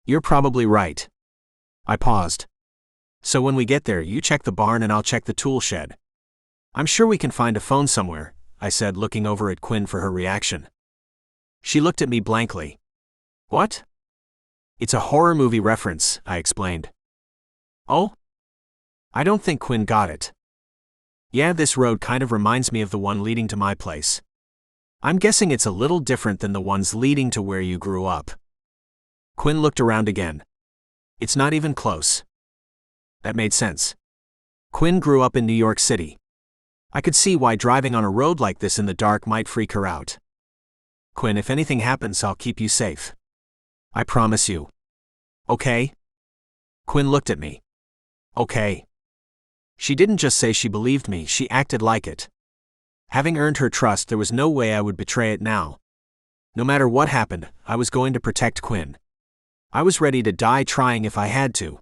C: You're probably right. I paused. So when we get there, you check the barn and I'll check the tool shed. I'm sure we can find a phone somewhere, I said, looking over at Quin for her reaction. She looked at me blankly. What? It's a horror movie reference, I explained. Oh? I don't think Quin got it. Yeah, this road kind of reminds me of the one leading to my place. I'm guessing it's a little different than the ones leading to where you grew up. Quin looked around again. It's not even close. That made sense. Quin grew up in New York City. I could see why driving on a road like this in the dark might freak her out. Quin, if anything happens, I'll keep you safe. I promise you. Okay? Quin looked at me. Okay. She didn't just say she believed me, she acted like it. Having earned her trust, there was no way I would betray it now. No matter what happened, I was going to protect Quin. I was ready to die trying if I had to.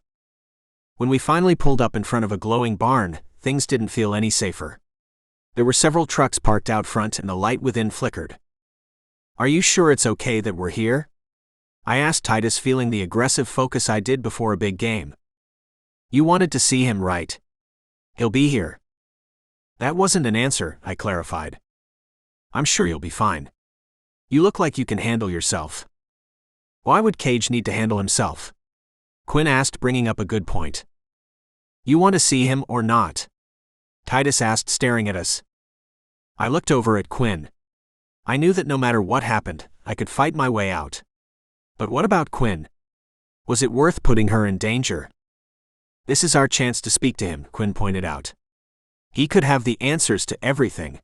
C: When we finally pulled up in front of a glowing barn, things didn't feel any safer. There were several trucks parked out front and the light within flickered. Are you sure it's okay that we're here? I asked Titus, feeling the aggressive focus I did before a big game. You wanted to see him, right? He'll be here. That wasn't an answer, I clarified. I'm sure you'll be fine. You look like you can handle yourself. Why would Cage need to handle himself? Quin asked, bringing up a good point. You want to see him or not? Titus asked, staring at us. I looked over at Quin. I knew that no matter what happened, I could fight my way out. But what about Quin? Was it worth putting her in danger? This is our chance to speak to him, Quin pointed out. He could have the answers to everything.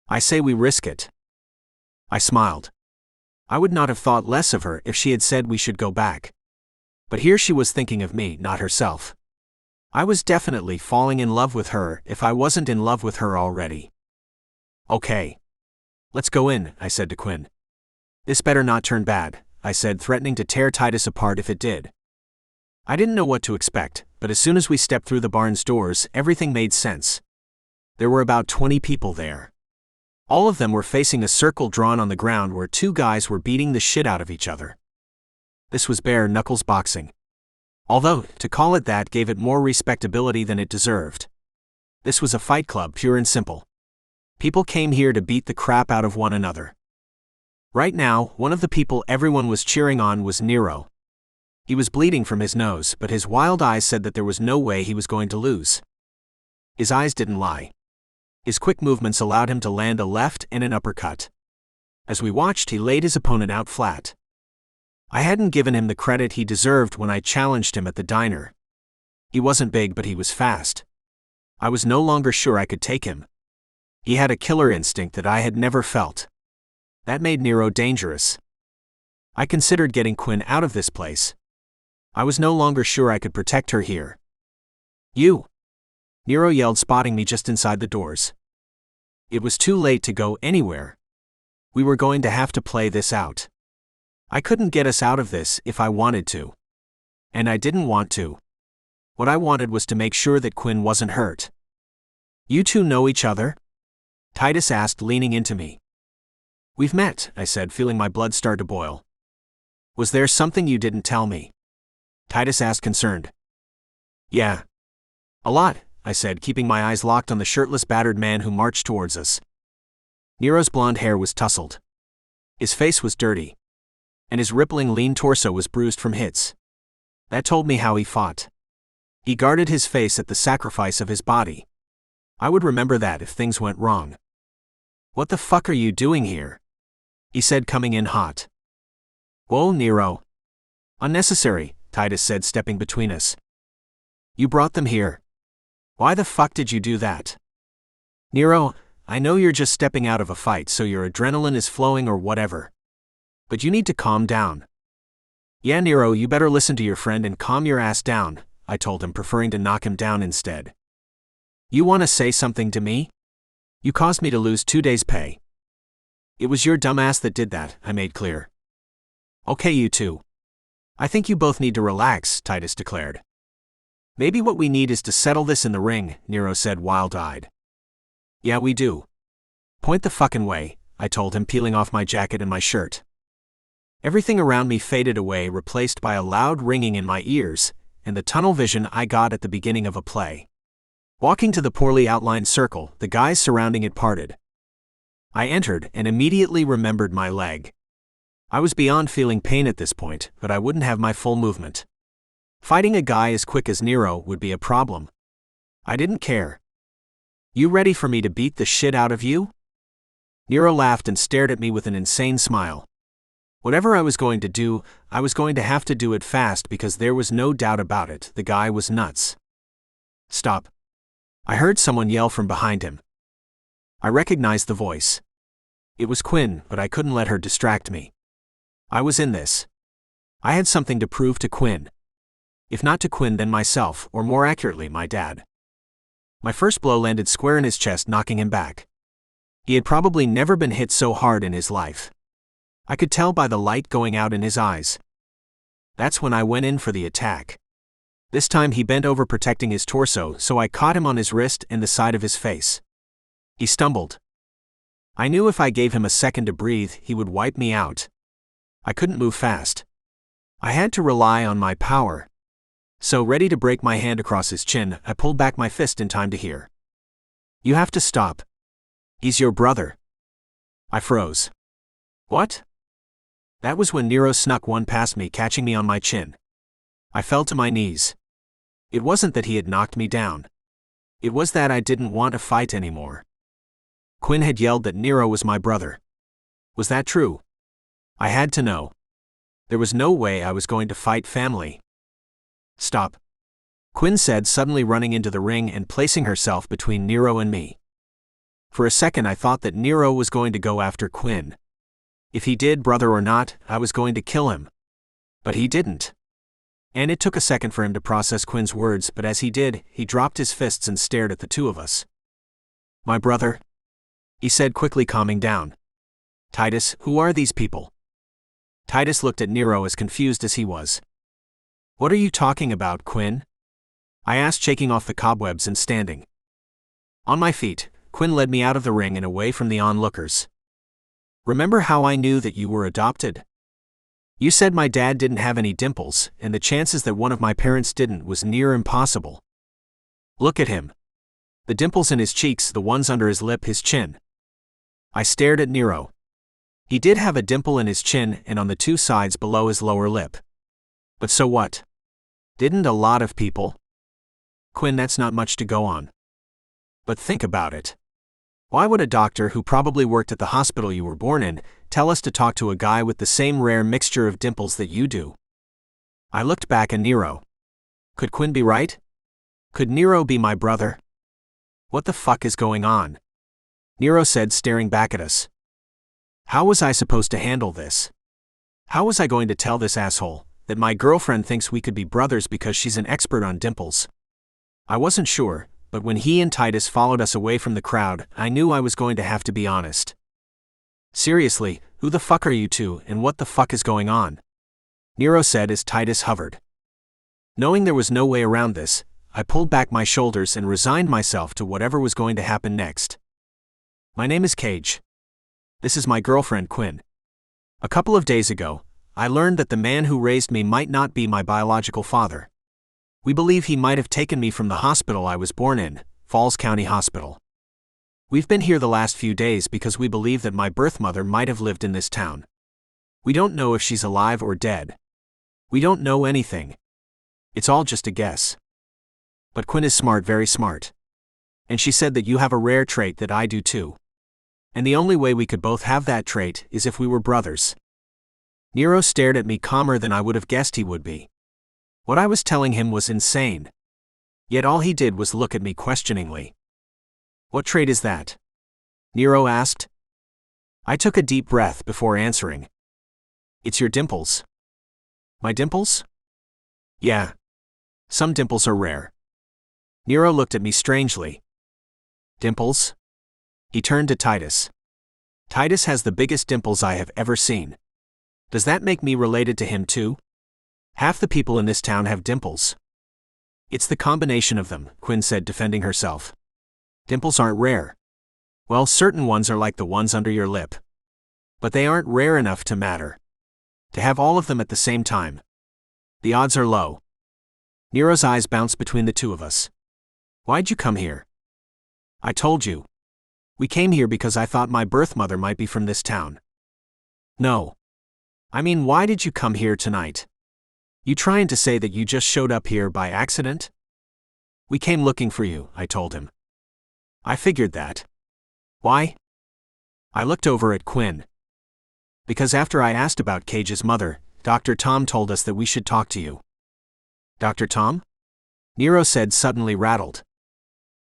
C: I say we risk it. I smiled. I would not have thought less of her if she had said we should go back. But here she was thinking of me, not herself. I was definitely falling in love with her if I wasn't in love with her already. Okay. Let's go in, I said to Quin. This better not turn bad, I said, threatening to tear Titus apart if it did. I didn't know what to expect, but as soon as we stepped through the barn's doors, everything made sense. There were about 20 people there. All of them were facing a circle drawn on the ground where two guys were beating the shit out of each other. This was bare knuckles boxing. Although, to call it that gave it more respectability than it deserved. This was a fight club, pure and simple. People came here to beat the crap out of one another. Right now, one of the people everyone was cheering on was Nero. He was bleeding from his nose, but his wild eyes said that there was no way he was going to lose. His eyes didn't lie. His quick movements allowed him to land a left and an uppercut. As we watched, he laid his opponent out flat. I hadn't given him the credit he deserved when I challenged him at the diner. He wasn't big, but he was fast. I was no longer sure I could take him. He had a killer instinct that I had never felt. That made Nero dangerous. I considered getting Quin out of this place. I was no longer sure I could protect her here. You! Nero yelled, spotting me just inside the doors. It was too late to go anywhere. We were going to have to play this out. I couldn't get us out of this if I wanted to. And I didn't want to. What I wanted was to make sure that Quin wasn't hurt. You two know each other? Titus asked, leaning into me. We've met, I said, feeling my blood start to boil. Was there something you didn't tell me? Titus asked, concerned. Yeah. A lot, I said, keeping my eyes locked on the shirtless, battered man who marched towards us. Nero's blonde hair was tousled. His face was dirty. And his rippling lean torso was bruised from hits. That told me how he fought. He guarded his face at the sacrifice of his body. I would remember that if things went wrong. "What the fuck are you doing here?" he said, coming in hot. "Whoa, Nero." "Unnecessary," Titus said, stepping between us. "You brought them here. Why the fuck did you do that?" "Nero, I know you're just stepping out of a fight, so your adrenaline is flowing or whatever. But you need to calm down." "Yeah, Nero, you better listen to your friend and calm your ass down," I told him, preferring to knock him down instead. "You want to say something to me? You caused me to lose 2 days' pay." "It was your dumbass that did that," I made clear. "Okay, you two. I think you both need to relax," Titus declared. "Maybe what we need is to settle this in the ring," Nero said, wild-eyed. "Yeah, we do. Point the fucking way," I told him, peeling off my jacket and my shirt. Everything around me faded away, replaced by a loud ringing in my ears, and the tunnel vision I got at the beginning of a play. Walking to the poorly outlined circle, the guys surrounding it parted. I entered and immediately remembered my leg. I was beyond feeling pain at this point, but I wouldn't have my full movement. Fighting a guy as quick as Nero would be a problem. I didn't care. "You ready for me to beat the shit out of you?" Nero laughed and stared at me with an insane smile. Whatever I was going to do, I was going to have to do it fast because there was no doubt about it, the guy was nuts. "Stop." I heard someone yell from behind him. I recognized the voice. It was Quin, but I couldn't let her distract me. I was in this. I had something to prove to Quin. If not to Quin, then myself, or more accurately, my dad. My first blow landed square in his chest, knocking him back. He had probably never been hit so hard in his life. I could tell by the light going out in his eyes. That's when I went in for the attack. This time he bent over, protecting his torso, so I caught him on his wrist and the side of his face. He stumbled. I knew if I gave him a second to breathe, he would wipe me out. I couldn't move fast. I had to rely on my power. So, ready to break my hand across his chin, I pulled back my fist in time to hear. "You have to stop. He's your brother." I froze. "What?" That was when Nero snuck one past me, catching me on my chin. I fell to my knees. It wasn't that he had knocked me down. It was that I didn't want to fight anymore. Quin had yelled that Nero was my brother. Was that true? I had to know. There was no way I was going to fight family. "Stop," Quin said, suddenly running into the ring and placing herself between Nero and me. For a second I thought that Nero was going to go after Quin. If he did, brother or not, I was going to kill him. But he didn't. And it took a second for him to process Quin's words, but as he did, he dropped his fists and stared at the two of us. "My brother?" he said, quickly calming down. "Titus, who are these people?" Titus looked at Nero as confused as he was. "What are you talking about, Quin?" I asked, shaking off the cobwebs and standing. On my feet, Quin led me out of the ring and away from the onlookers. "Remember how I knew that you were adopted? You said my dad didn't have any dimples, and the chances that one of my parents didn't was near impossible. Look at him. The dimples in his cheeks, the ones under his lip, his chin." I stared at Nero. He did have a dimple in his chin and on the two sides below his lower lip. But so what? Didn't a lot of people? "Quin, that's not much to go on. But think about it. Why would a doctor who probably worked at the hospital you were born in tell us to talk to a guy with the same rare mixture of dimples that you do?" I looked back at Nero. Could Quin be right? Could Nero be my brother? "What the fuck is going on?" Nero said, staring back at us. How was I supposed to handle this? How was I going to tell this asshole that my girlfriend thinks we could be brothers because she's an expert on dimples? I wasn't sure, but when he and Titus followed us away from the crowd, I knew I was going to have to be honest. "Seriously, who the fuck are you two, and what the fuck is going on?" Nero said as Titus hovered. Knowing there was no way around this, I pulled back my shoulders and resigned myself to whatever was going to happen next. "My name is Cage. This is my girlfriend, Quin. A couple of days ago, I learned that the man who raised me might not be my biological father. We believe he might have taken me from the hospital I was born in, Falls County Hospital. We've been here the last few days because we believe that my birth mother might have lived in this town. We don't know if she's alive or dead. We don't know anything. It's all just a guess. But Quin is smart, very smart. And she said that you have a rare trait that I do too. And the only way we could both have that trait is if we were brothers. Nero stared at me calmer than I would have guessed he would be. What I was telling him was insane. Yet all he did was look at me questioningly. What trait is that? Nero asked. I took a deep breath before answering. It's your dimples. My dimples? Yeah. Some dimples are rare. Nero looked at me strangely. Dimples? He turned to Titus. Titus has the biggest dimples I have ever seen. Does that make me related to him too? Half the people in this town have dimples. It's the combination of them, Quin said, defending herself. Dimples aren't rare. Well, certain ones are like the ones under your lip. But they aren't rare enough to matter. To have all of them at the same time. The odds are low. Nero's eyes bounced between the two of us. Why'd you come here? I told you. We came here because I thought my birth mother might be from this town. No. I mean, why did you come here tonight? You trying to say that you just showed up here by accident? We came looking for you, I told him. I figured that. Why? I looked over at Quin. Because after I asked about Cage's mother, Dr. Tom told us that we should talk to you. Dr. Tom? Nero said, suddenly rattled.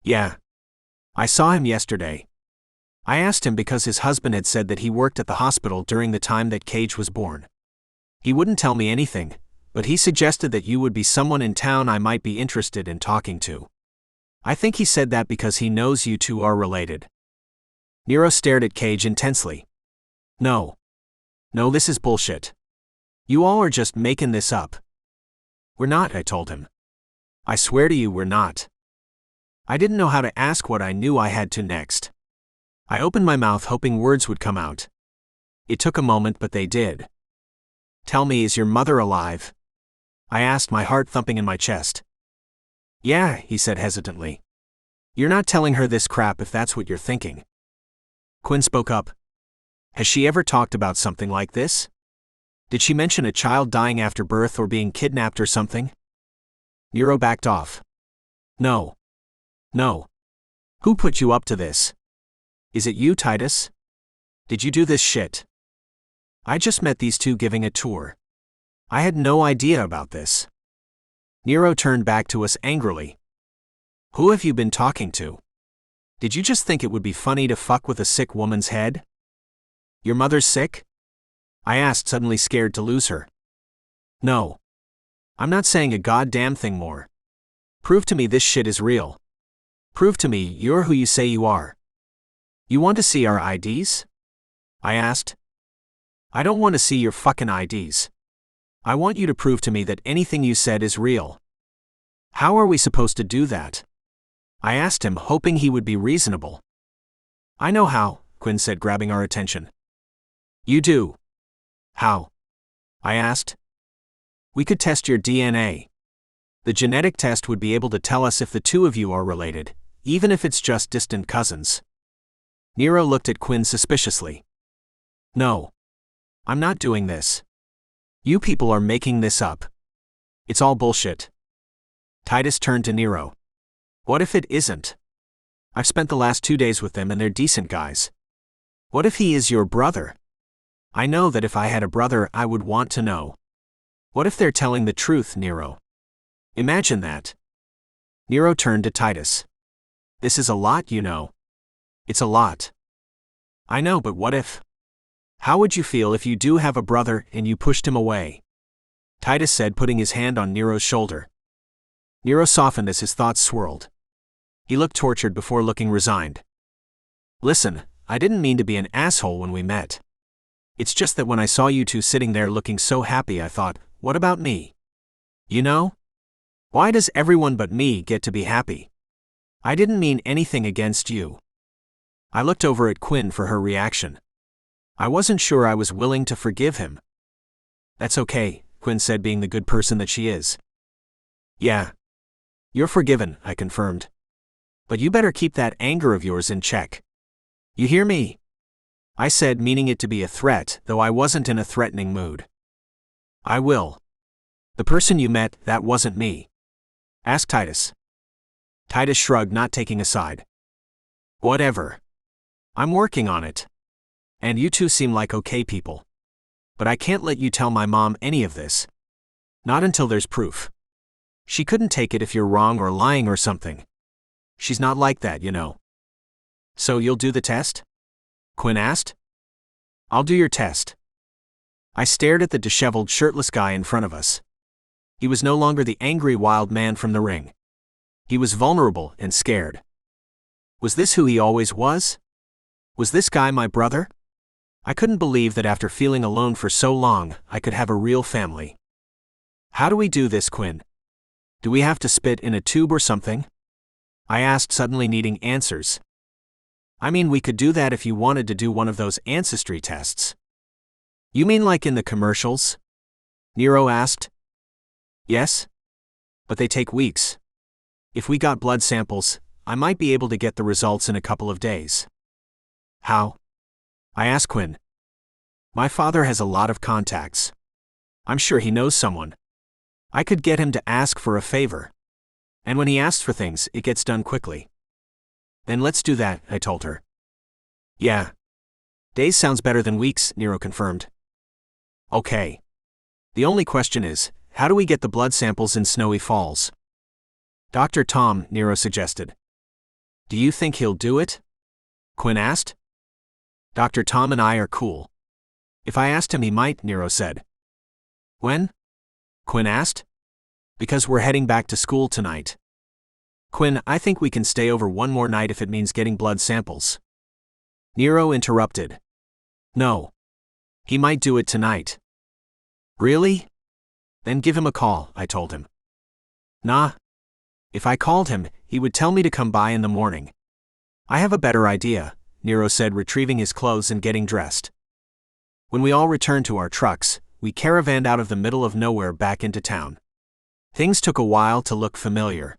C: Yeah. I saw him yesterday. I asked him because his husband had said that he worked at the hospital during the time that Cage was born. He wouldn't tell me anything, but he suggested that you would be someone in town I might be interested in talking to. I think he said that because he knows you two are related. Nero stared at Cage intensely. No. No, this is bullshit. You all are just making this up. We're not, I told him. I swear to you we're not. I didn't know how to ask what I knew I had to next. I opened my mouth hoping words would come out. It took a moment, but they did. Tell me, is your mother alive? I asked, my heart thumping in my chest. Yeah, he said hesitantly. You're not telling her this crap if that's what you're thinking. Quin spoke up. Has she ever talked about something like this? Did she mention a child dying after birth or being kidnapped or something? Nero backed off. No. No. Who put you up to this? Is it you, Titus? Did you do this shit? I just met these two giving a tour. I had no idea about this. Nero turned back to us angrily. Who have you been talking to? Did you just think it would be funny to fuck with a sick woman's head? Your mother's sick? I asked, suddenly scared to lose her. No. I'm not saying a goddamn thing more. Prove to me this shit is real. Prove to me you're who you say you are. You want to see our IDs? I asked. I don't want to see your fucking IDs. I want you to prove to me that anything you said is real. How are we supposed to do that? I asked him, hoping he would be reasonable. I know how, Quin said, grabbing our attention. You do. How? I asked. We could test your DNA. The genetic test would be able to tell us if the two of you are related, even if it's just distant cousins. Nero looked at Quin suspiciously. No. I'm not doing this. You people are making this up. It's all bullshit. Titus turned to Nero. What if it isn't? I've spent the last 2 days with them and they're decent guys. What if he is your brother? I know that if I had a brother I would want to know. What if they're telling the truth, Nero? Imagine that. Nero turned to Titus. This is a lot, you know. It's a lot. I know, but what if? How would you feel if you do have a brother and you pushed him away? Titus said, putting his hand on Nero's shoulder. Nero softened as his thoughts swirled. He looked tortured before looking resigned. Listen, I didn't mean to be an asshole when we met. It's just that when I saw you two sitting there looking so happy, I thought, what about me? You know? Why does everyone but me get to be happy? I didn't mean anything against you. I looked over at Quin for her reaction. I wasn't sure I was willing to forgive him. That's okay, Quin said, being the good person that she is. Yeah. You're forgiven, I confirmed. But you better keep that anger of yours in check. You hear me? I said, meaning it to be a threat, though I wasn't in a threatening mood. I will. The person you met, that wasn't me. Ask Titus. Titus shrugged, not taking a side. Whatever. I'm working on it. And you two seem like okay people. But I can't let you tell my mom any of this. Not until there's proof. She couldn't take it if you're wrong or lying or something. She's not like that, you know. So you'll do the test? Quin asked. I'll do your test. I stared at the disheveled, shirtless guy in front of us. He was no longer the angry wild man from the ring. He was vulnerable and scared. Was this who he always was? Was this guy my brother? I couldn't believe that after feeling alone for so long, I could have a real family. How do we do this, Quin? Do we have to spit in a tube or something? I asked, suddenly needing answers. I mean, we could do that if you wanted to do one of those ancestry tests. You mean like in the commercials? Nero asked. Yes. But they take weeks. If we got blood samples, I might be able to get the results in a couple of days. How? I asked Quin. My father has a lot of contacts. I'm sure he knows someone. I could get him to ask for a favor. And when he asks for things, it gets done quickly. Then let's do that, I told her. Yeah. Days sounds better than weeks, Nero confirmed. Okay. The only question is, how do we get the blood samples in Snowy Falls? Dr. Tom, Nero suggested. Do you think he'll do it? Quin asked. Dr. Tom and I are cool. If I asked him, he might, Nero said. When? Quin asked. Because we're heading back to school tonight. Quin, I think we can stay over one more night if it means getting blood samples. Nero interrupted. No. He might do it tonight. Really? Then give him a call, I told him. Nah. If I called him, he would tell me to come by in the morning. I have a better idea, Nero said, retrieving his clothes and getting dressed. When we all returned to our trucks, we caravanned out of the middle of nowhere back into town. Things took a while to look familiar.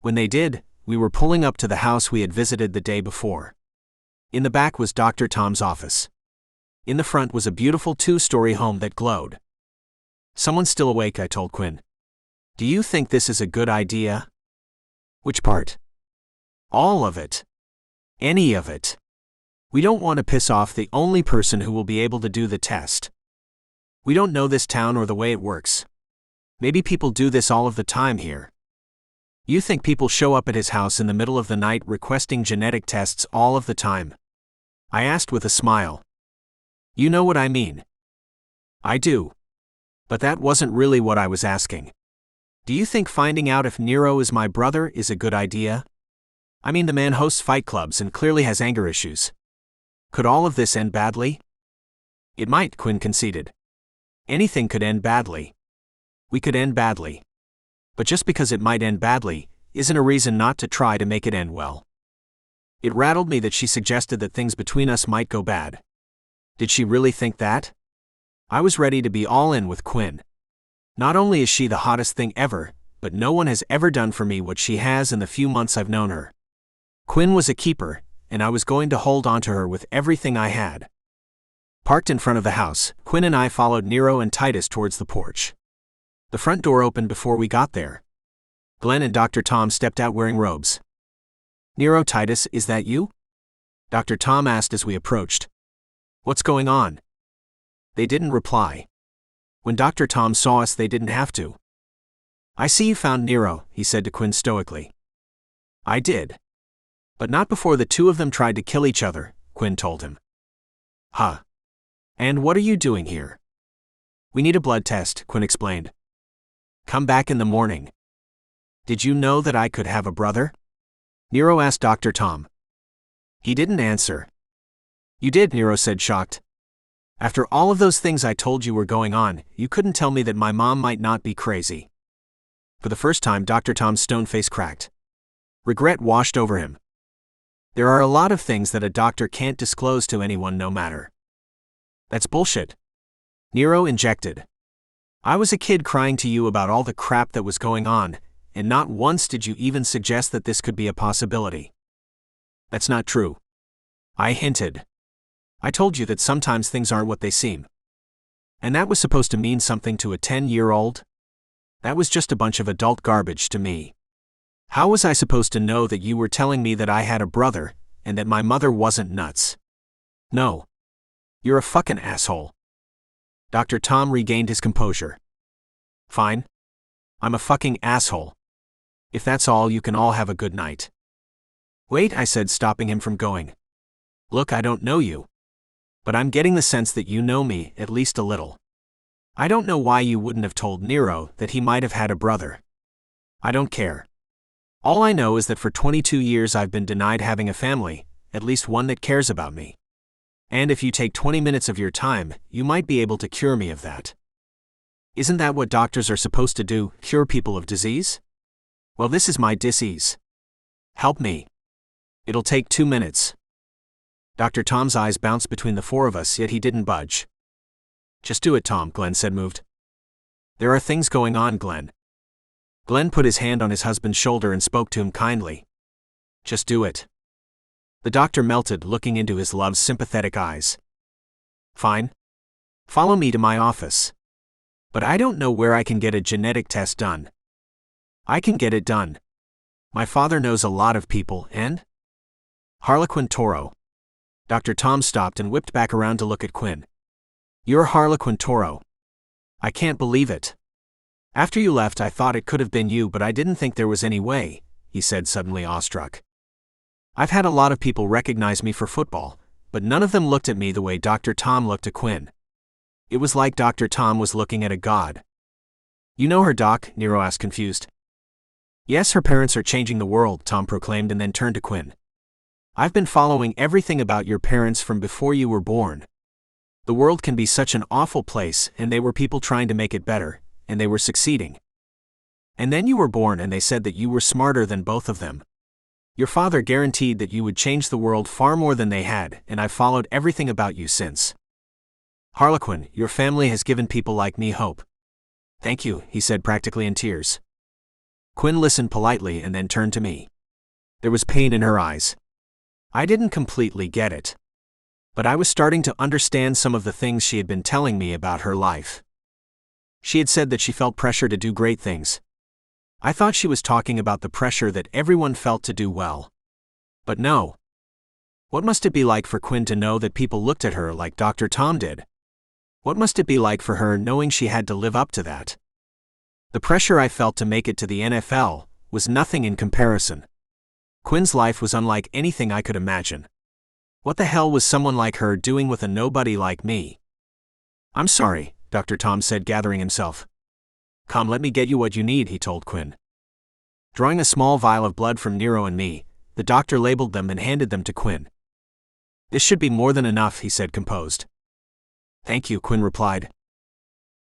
C: When they did, we were pulling up to the house we had visited the day before. In the back was Dr. Tom's office. In the front was a beautiful 2-story home that glowed. Someone's still awake, I told Quin. Do you think this is a good idea? Which part? All of it. Any of it. We don't want to piss off the only person who will be able to do the test. We don't know this town or the way it works. Maybe people do this all of the time here. You think people show up at his house in the middle of the night requesting genetic tests all of the time? I asked with a smile. You know what I mean. I do. But that wasn't really what I was asking. Do you think finding out if Nero is my brother is a good idea? I mean, the man hosts fight clubs and clearly has anger issues. Could all of this end badly? It might, Quin conceded. Anything could end badly. We could end badly. But just because it might end badly, isn't a reason not to try to make it end well. It rattled me that she suggested that things between us might go bad. Did she really think that? I was ready to be all in with Quin. Not only is she the hottest thing ever, but no one has ever done for me what she has in the few months I've known her. Quin was a keeper, and I was going to hold on to her with everything I had. Parked in front of the house, Quin and I followed Nero and Titus towards the porch. The front door opened before we got there. Glenn and Dr. Tom stepped out wearing robes. Nero, Titus, is that you? Dr. Tom asked as we approached. What's going on? They didn't reply. When Dr. Tom saw us, they didn't have to. I see you found Nero, he said to Quin stoically. I did. But not before the two of them tried to kill each other, Quin told him. Huh. And what are you doing here? We need a blood test, Quin explained. Come back in the morning. Did you know that I could have a brother? Nero asked Dr. Tom. He didn't answer. You did, Nero said, shocked. After all of those things I told you were going on, you couldn't tell me that my mom might not be crazy. For the first time, Dr. Tom's stone face cracked. Regret washed over him. There are a lot of things that a doctor can't disclose to anyone, no matter. That's bullshit. Nero injected. I was a kid crying to you about all the crap that was going on, and not once did you even suggest that this could be a possibility. That's not true. I hinted. I told you that sometimes things aren't what they seem. And that was supposed to mean something to a 10-year-old? That was just a bunch of adult garbage to me. How was I supposed to know that you were telling me that I had a brother, and that my mother wasn't nuts? No. You're a fucking asshole. Dr. Tom regained his composure. Fine. I'm a fucking asshole. If that's all, you can all have a good night. Wait, I said, stopping him from going. Look, I don't know you. But I'm getting the sense that you know me, at least a little. I don't know why you wouldn't have told Nero that he might have had a brother. I don't care. All I know is that for 22 years I've been denied having a family, at least one that cares about me. And if you take 20 minutes of your time, you might be able to cure me of that. Isn't that what doctors are supposed to do, cure people of disease? Well, this is my disease. Help me. It'll take 2 minutes. Dr. Tom's eyes bounced between the four of us, yet he didn't budge. Just do it, Tom, Glenn said, moved. There are things going on, Glenn. Glenn put his hand on his husband's shoulder and spoke to him kindly. Just do it. The doctor melted, looking into his love's sympathetic eyes. Fine. Follow me to my office. But I don't know where I can get a genetic test done. I can get it done. My father knows a lot of people, and? Harlequin Toro. Dr. Tom stopped and whipped back around to look at Quin. You're Harlequin Toro. I can't believe it. After you left, I thought it could have been you, but I didn't think there was any way, he said, suddenly awestruck. I've had a lot of people recognize me for football, but none of them looked at me the way Dr. Tom looked at Quin. It was like Dr. Tom was looking at a god. You know her, Doc? Nero asked, confused. Yes, her parents are changing the world, Tom proclaimed, and then turned to Quin. I've been following everything about your parents from before you were born. The world can be such an awful place, and they were people trying to make it better, and they were succeeding. And then you were born, and they said that you were smarter than both of them. Your father guaranteed that you would change the world far more than they had, and I've followed everything about you since. Harlequin, your family has given people like me hope. Thank you, he said, practically in tears. Quin listened politely and then turned to me. There was pain in her eyes. I didn't completely get it. But I was starting to understand some of the things she had been telling me about her life. She had said that she felt pressure to do great things. I thought she was talking about the pressure that everyone felt to do well. But no. What must it be like for Quin to know that people looked at her like Dr. Tom did? What must it be like for her knowing she had to live up to that? The pressure I felt to make it to the NFL was nothing in comparison. Quin's life was unlike anything I could imagine. What the hell was someone like her doing with a nobody like me? I'm sorry, Dr. Tom said, gathering himself. Come, let me get you what you need, he told Quin. Drawing a small vial of blood from Nero and me, the doctor labeled them and handed them to Quin. This should be more than enough, he said, composed. Thank you, Quin replied.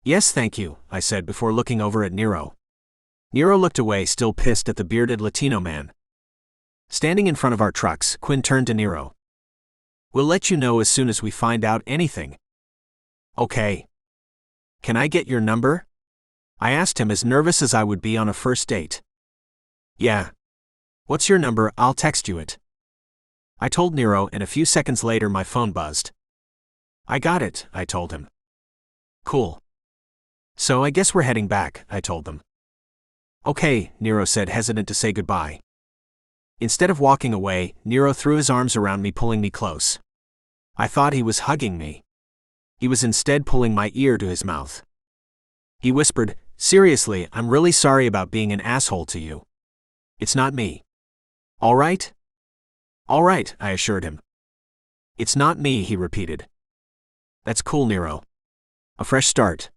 C: Yes, thank you, I said before looking over at Nero. Nero looked away, still pissed at the bearded Latino man. Standing in front of our trucks, Quin turned to Nero. We'll let you know as soon as we find out anything. Okay. Can I get your number? I asked him, as nervous as I would be on a first date. Yeah. What's your number? I'll text you it. I told Nero, and a few seconds later my phone buzzed. I got it, I told him. Cool. So I guess we're heading back, I told them. Okay, Nero said, hesitant to say goodbye. Instead of walking away, Nero threw his arms around me, pulling me close. I thought he was hugging me. He was instead pulling my ear to his mouth. He whispered, Seriously, I'm really sorry about being an asshole to you. It's not me. All right? All right, I assured him. It's not me, he repeated. That's cool, Nero. A fresh start.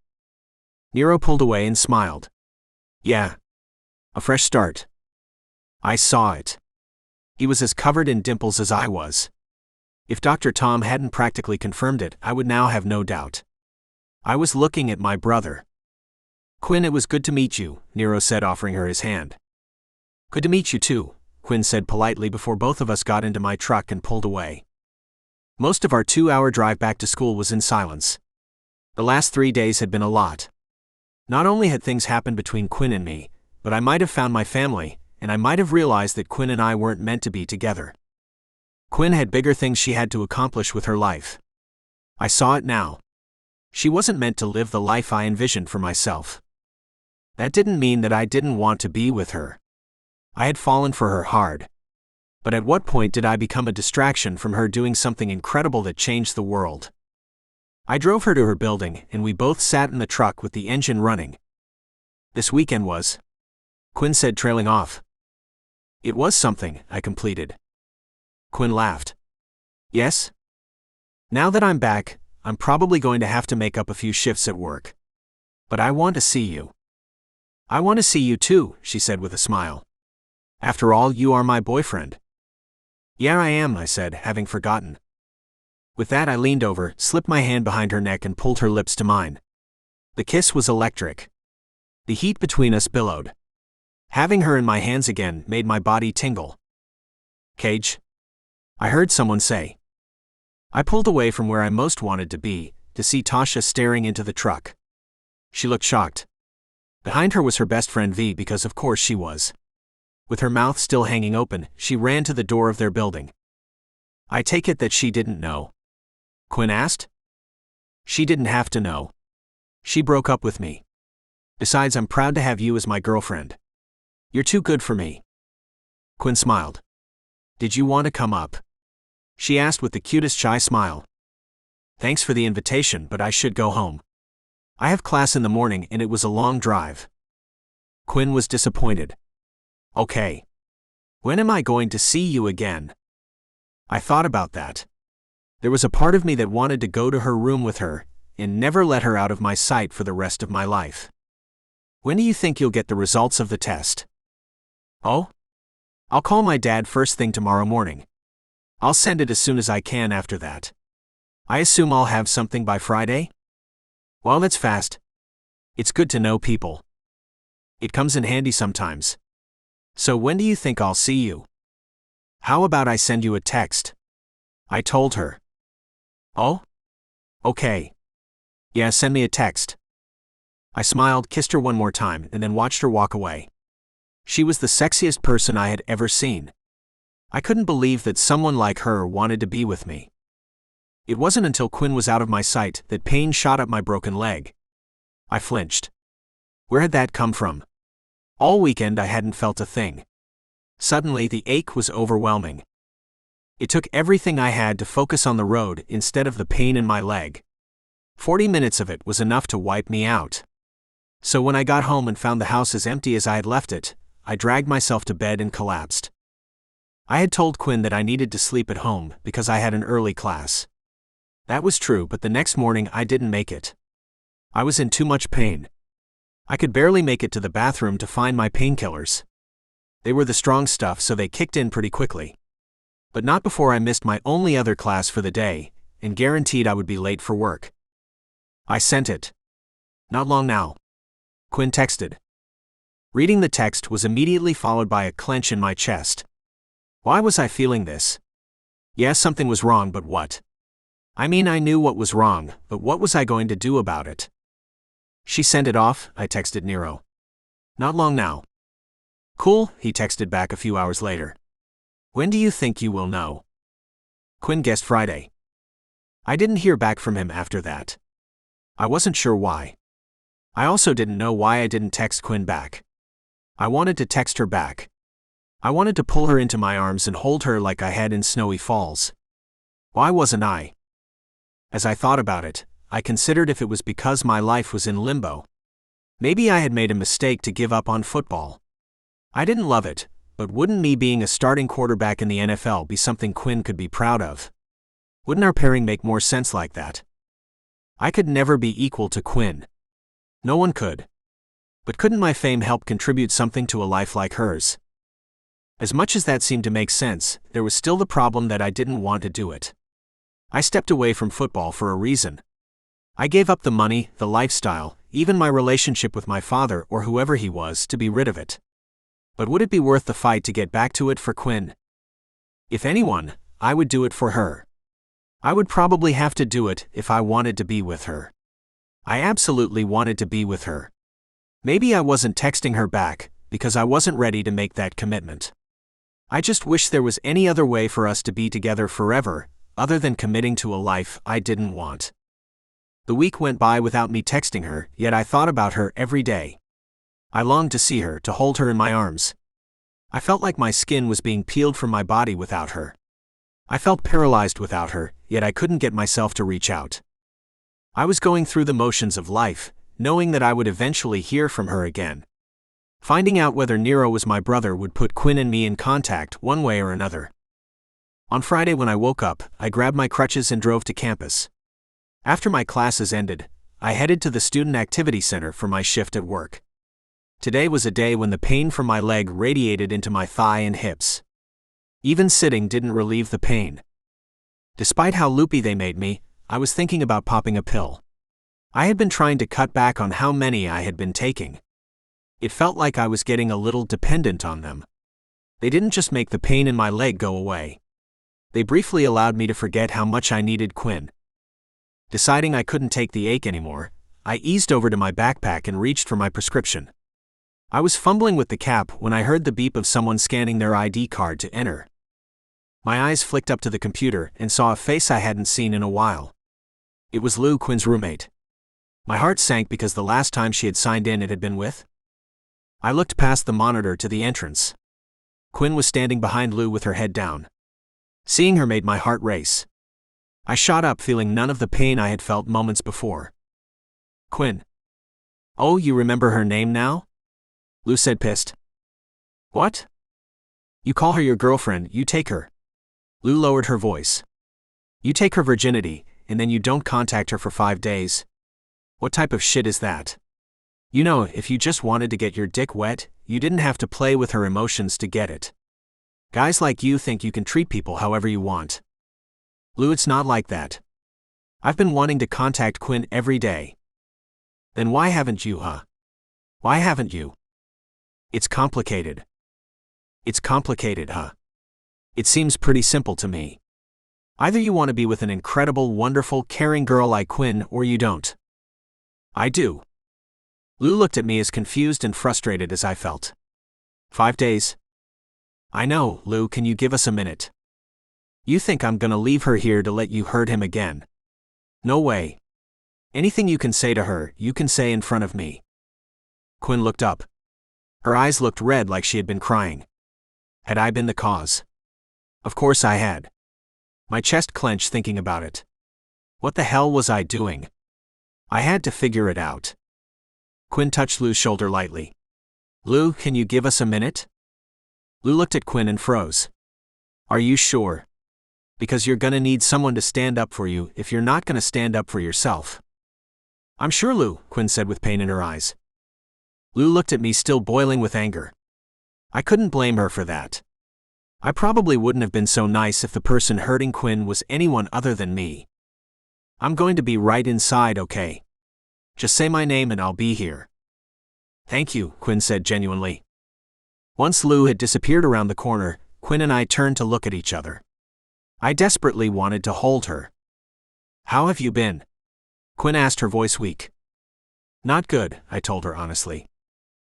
C: Nero pulled away and smiled. Yeah. A fresh start. I saw it. He was as covered in dimples as I was. If Dr. Tom hadn't practically confirmed it, I would now have no doubt. I was looking at my brother. Quin, it was good to meet you, Nero said, offering her his hand. Good to meet you too, Quin said politely before both of us got into my truck and pulled away. Most of our 2-hour drive back to school was in silence. The last 3 days had been a lot. Not only had things happened between Quin and me, but I might have found my family, and I might have realized that Quin and I weren't meant to be together. Quin had bigger things she had to accomplish with her life. I saw it now. She wasn't meant to live the life I envisioned for myself. That didn't mean that I didn't want to be with her. I had fallen for her hard. But at what point did I become a distraction from her doing something incredible that changed the world? I drove her to her building, and we both sat in the truck with the engine running. This weekend was, Quin said, trailing off. It was something, I completed. Quin laughed. Yes? Now that I'm back, I'm probably going to have to make up a few shifts at work. But I want to see you. I want to see you too, she said with a smile. After all, you are my boyfriend. Yeah, I am, I said, having forgotten. With that, I leaned over, slipped my hand behind her neck and pulled her lips to mine. The kiss was electric. The heat between us billowed. Having her in my hands again made my body tingle. Cage? I heard someone say. I pulled away from where I most wanted to be, to see Tasha staring into the truck. She looked shocked. Behind her was her best friend V, because of course she was. With her mouth still hanging open, she ran to the door of their building. I take it that she didn't know? Quin asked. She didn't have to know. She broke up with me. Besides, I'm proud to have you as my girlfriend. You're too good for me. Quin smiled. Did you want to come up? She asked with the cutest shy smile. Thanks for the invitation, but I should go home. I have class in the morning and it was a long drive. Quin was disappointed. Okay. When am I going to see you again? I thought about that. There was a part of me that wanted to go to her room with her and never let her out of my sight for the rest of my life. When do you think you'll get the results of the test? Oh? I'll call my dad first thing tomorrow morning. I'll send it as soon as I can after that. I assume I'll have something by Friday? Well, that's fast. It's good to know people. It comes in handy sometimes. So when do you think I'll see you? How about I send you a text? I told her. Oh? Okay. Yeah, send me a text. I smiled, kissed her one more time, and then watched her walk away. She was the sexiest person I had ever seen. I couldn't believe that someone like her wanted to be with me. It wasn't until Quin was out of my sight that pain shot up my broken leg. I flinched. Where had that come from? All weekend I hadn't felt a thing. Suddenly the ache was overwhelming. It took everything I had to focus on the road instead of the pain in my leg. 40 minutes of it was enough to wipe me out. So when I got home and found the house as empty as I had left it, I dragged myself to bed and collapsed. I had told Quin that I needed to sleep at home because I had an early class. That was true, but the next morning I didn't make it. I was in too much pain. I could barely make it to the bathroom to find my painkillers. They were the strong stuff, so they kicked in pretty quickly. But not before I missed my only other class for the day, and guaranteed I would be late for work. I sent it. Not long now. Quin texted. Reading the text was immediately followed by a clench in my chest. Why was I feeling this? Yes, something was wrong, but what? I mean, I knew what was wrong, but what was I going to do about it? She sent it off, I texted Nero. Not long now. Cool, he texted back a few hours later. When do you think you will know? Quin guessed Friday. I didn't hear back from him after that. I wasn't sure why. I also didn't know why I didn't text Quin back. I wanted to text her back. I wanted to pull her into my arms and hold her like I had in Snowy Falls. Why wasn't I? As I thought about it, I considered if it was because my life was in limbo. Maybe I had made a mistake to give up on football. I didn't love it, but wouldn't me being a starting quarterback in the NFL be something Quin could be proud of? Wouldn't our pairing make more sense like that? I could never be equal to Quin. No one could. But couldn't my fame help contribute something to a life like hers? As much as that seemed to make sense, there was still the problem that I didn't want to do it. I stepped away from football for a reason. I gave up the money, the lifestyle, even my relationship with my father or whoever he was to be rid of it. But would it be worth the fight to get back to it for Quin? If anyone, I would do it for her. I would probably have to do it if I wanted to be with her. I absolutely wanted to be with her. Maybe I wasn't texting her back because I wasn't ready to make that commitment. I just wish there was any other way for us to be together forever, other than committing to a life I didn't want. The week went by without me texting her, yet I thought about her every day. I longed to see her, to hold her in my arms. I felt like my skin was being peeled from my body without her. I felt paralyzed without her, yet I couldn't get myself to reach out. I was going through the motions of life, knowing that I would eventually hear from her again. Finding out whether Nero was my brother would put Quin and me in contact one way or another. On Friday when I woke up, I grabbed my crutches and drove to campus. After my classes ended, I headed to the Student Activity Center for my shift at work. Today was a day when the pain from my leg radiated into my thigh and hips. Even sitting didn't relieve the pain. Despite how loopy they made me, I was thinking about popping a pill. I had been trying to cut back on how many I had been taking. It felt like I was getting a little dependent on them. They didn't just make the pain in my leg go away. They briefly allowed me to forget how much I needed Quin. Deciding I couldn't take the ache anymore, I eased over to my backpack and reached for my prescription. I was fumbling with the cap when I heard the beep of someone scanning their ID card to enter. My eyes flicked up to the computer and saw a face I hadn't seen in a while. It was Lou, Quin's roommate. My heart sank because the last time she had signed in it had been with. I looked past the monitor to the entrance. Quin was standing behind Lou with her head down. Seeing her made my heart race. I shot up, feeling none of the pain I had felt moments before. Quin. Oh, you remember her name now? Lou said, pissed. What? You call her your girlfriend, you take her. Lou lowered her voice. You take her virginity, and then you don't contact her for 5 days. What type of shit is that? You know, if you just wanted to get your dick wet, you didn't have to play with her emotions to get it. Guys like you think you can treat people however you want. Lou, it's not like that. I've been wanting to contact Quin every day. Then why haven't you, huh? Why haven't you? It's complicated. It's complicated, huh? It seems pretty simple to me. Either you want to be with an incredible, wonderful, caring girl like Quin, or you don't. I do. Lou looked at me as confused and frustrated as I felt. 5 days? I know, Lou, can you give us a minute? You think I'm gonna leave her here to let you hurt him again? No way. Anything you can say to her, you can say in front of me. Quin looked up. Her eyes looked red like she had been crying. Had I been the cause? Of course I had. My chest clenched thinking about it. What the hell was I doing? I had to figure it out. Quin touched Lou's shoulder lightly. Lou, can you give us a minute? Lou looked at Quin and froze. Are you sure? Because you're gonna need someone to stand up for you if you're not gonna stand up for yourself. I'm sure, Lou, Quin said with pain in her eyes. Lou looked at me, still boiling with anger. I couldn't blame her for that. I probably wouldn't have been so nice if the person hurting Quin was anyone other than me. I'm going to be right inside, okay? Just say my name and I'll be here. Thank you, Quin said genuinely. Once Lou had disappeared around the corner, Quin and I turned to look at each other. I desperately wanted to hold her. How have you been? Quin asked, her voice weak. Not good, I told her honestly.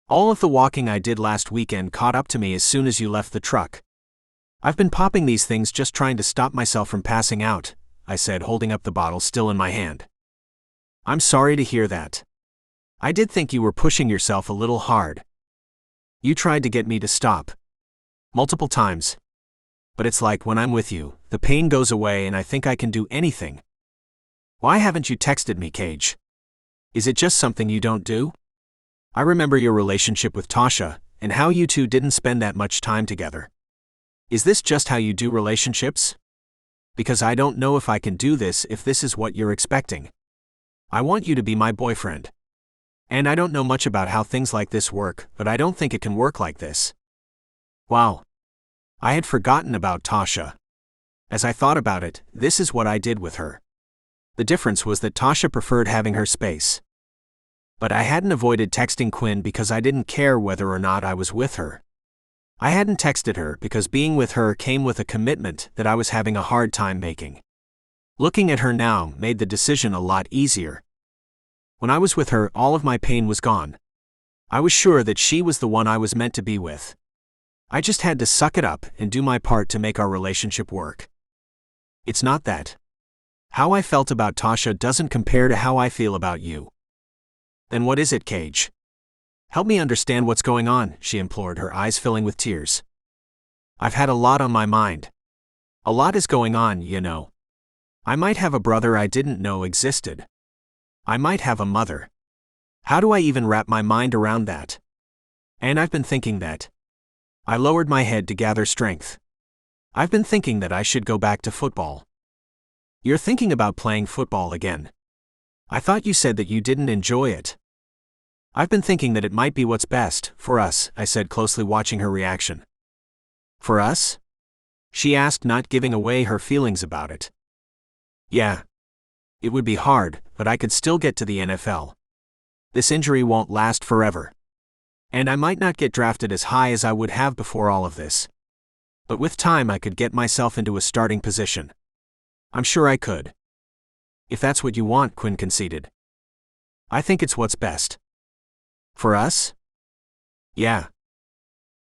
C: All of the walking I did last weekend caught up to me as soon as you left the truck. I've been popping these things just trying to stop myself from passing out, I said, holding up the bottle still in my hand. I'm sorry to hear that. I did think you were pushing yourself a little hard. You tried to get me to stop. Multiple times. But it's like when I'm with you, the pain goes away and I think I can do anything. Why haven't you texted me, Cage? Is it just something you don't do? I remember your relationship with Tasha, and how you two didn't spend that much time together. Is this just how you do relationships? Because I don't know if I can do this if this is what you're expecting. I want you to be my boyfriend. And I don't know much about how things like this work, but I don't think it can work like this. Wow. I had forgotten about Tasha. As I thought about it, this is what I did with her. The difference was that Tasha preferred having her space. But I hadn't avoided texting Quin because I didn't care whether or not I was with her. I hadn't texted her because being with her came with a commitment that I was having a hard time making. Looking at her now made the decision a lot easier. When I was with her, all of my pain was gone. I was sure that she was the one I was meant to be with. I just had to suck it up and do my part to make our relationship work. It's not that. How I felt about Tasha doesn't compare to how I feel about you. Then what is it, Cage? Help me understand what's going on, she implored, her eyes filling with tears. I've had a lot on my mind. A lot is going on, you know. I might have a brother I didn't know existed. I might have a mother. How do I even wrap my mind around that? And I've been thinking that. I lowered my head to gather strength. I've been thinking that I should go back to football. You're thinking about playing football again. I thought you said that you didn't enjoy it. I've been thinking that it might be what's best for us, I said, closely watching her reaction. For us? She asked, not giving away her feelings about it. Yeah. It would be hard, but I could still get to the NFL. This injury won't last forever. And I might not get drafted as high as I would have before all of this. But with time I could get myself into a starting position. I'm sure I could. If that's what you want, Quin conceded. I think it's what's best. For us? Yeah.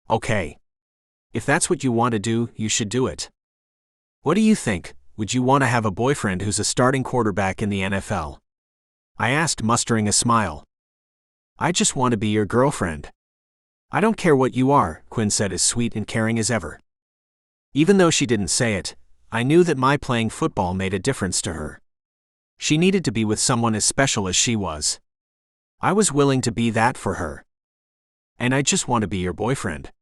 C: Okay. If that's what you want to do, you should do it. What do you think? Would you want to have a boyfriend who's a starting quarterback in the NFL? I asked, mustering a smile. I just want to be your girlfriend. I don't care what you are, Quin said, as sweet and caring as ever. Even though she didn't say it, I knew that my playing football made a difference to her. She needed to be with someone as special as she was. I was willing to be that for her. And I just want to be your boyfriend.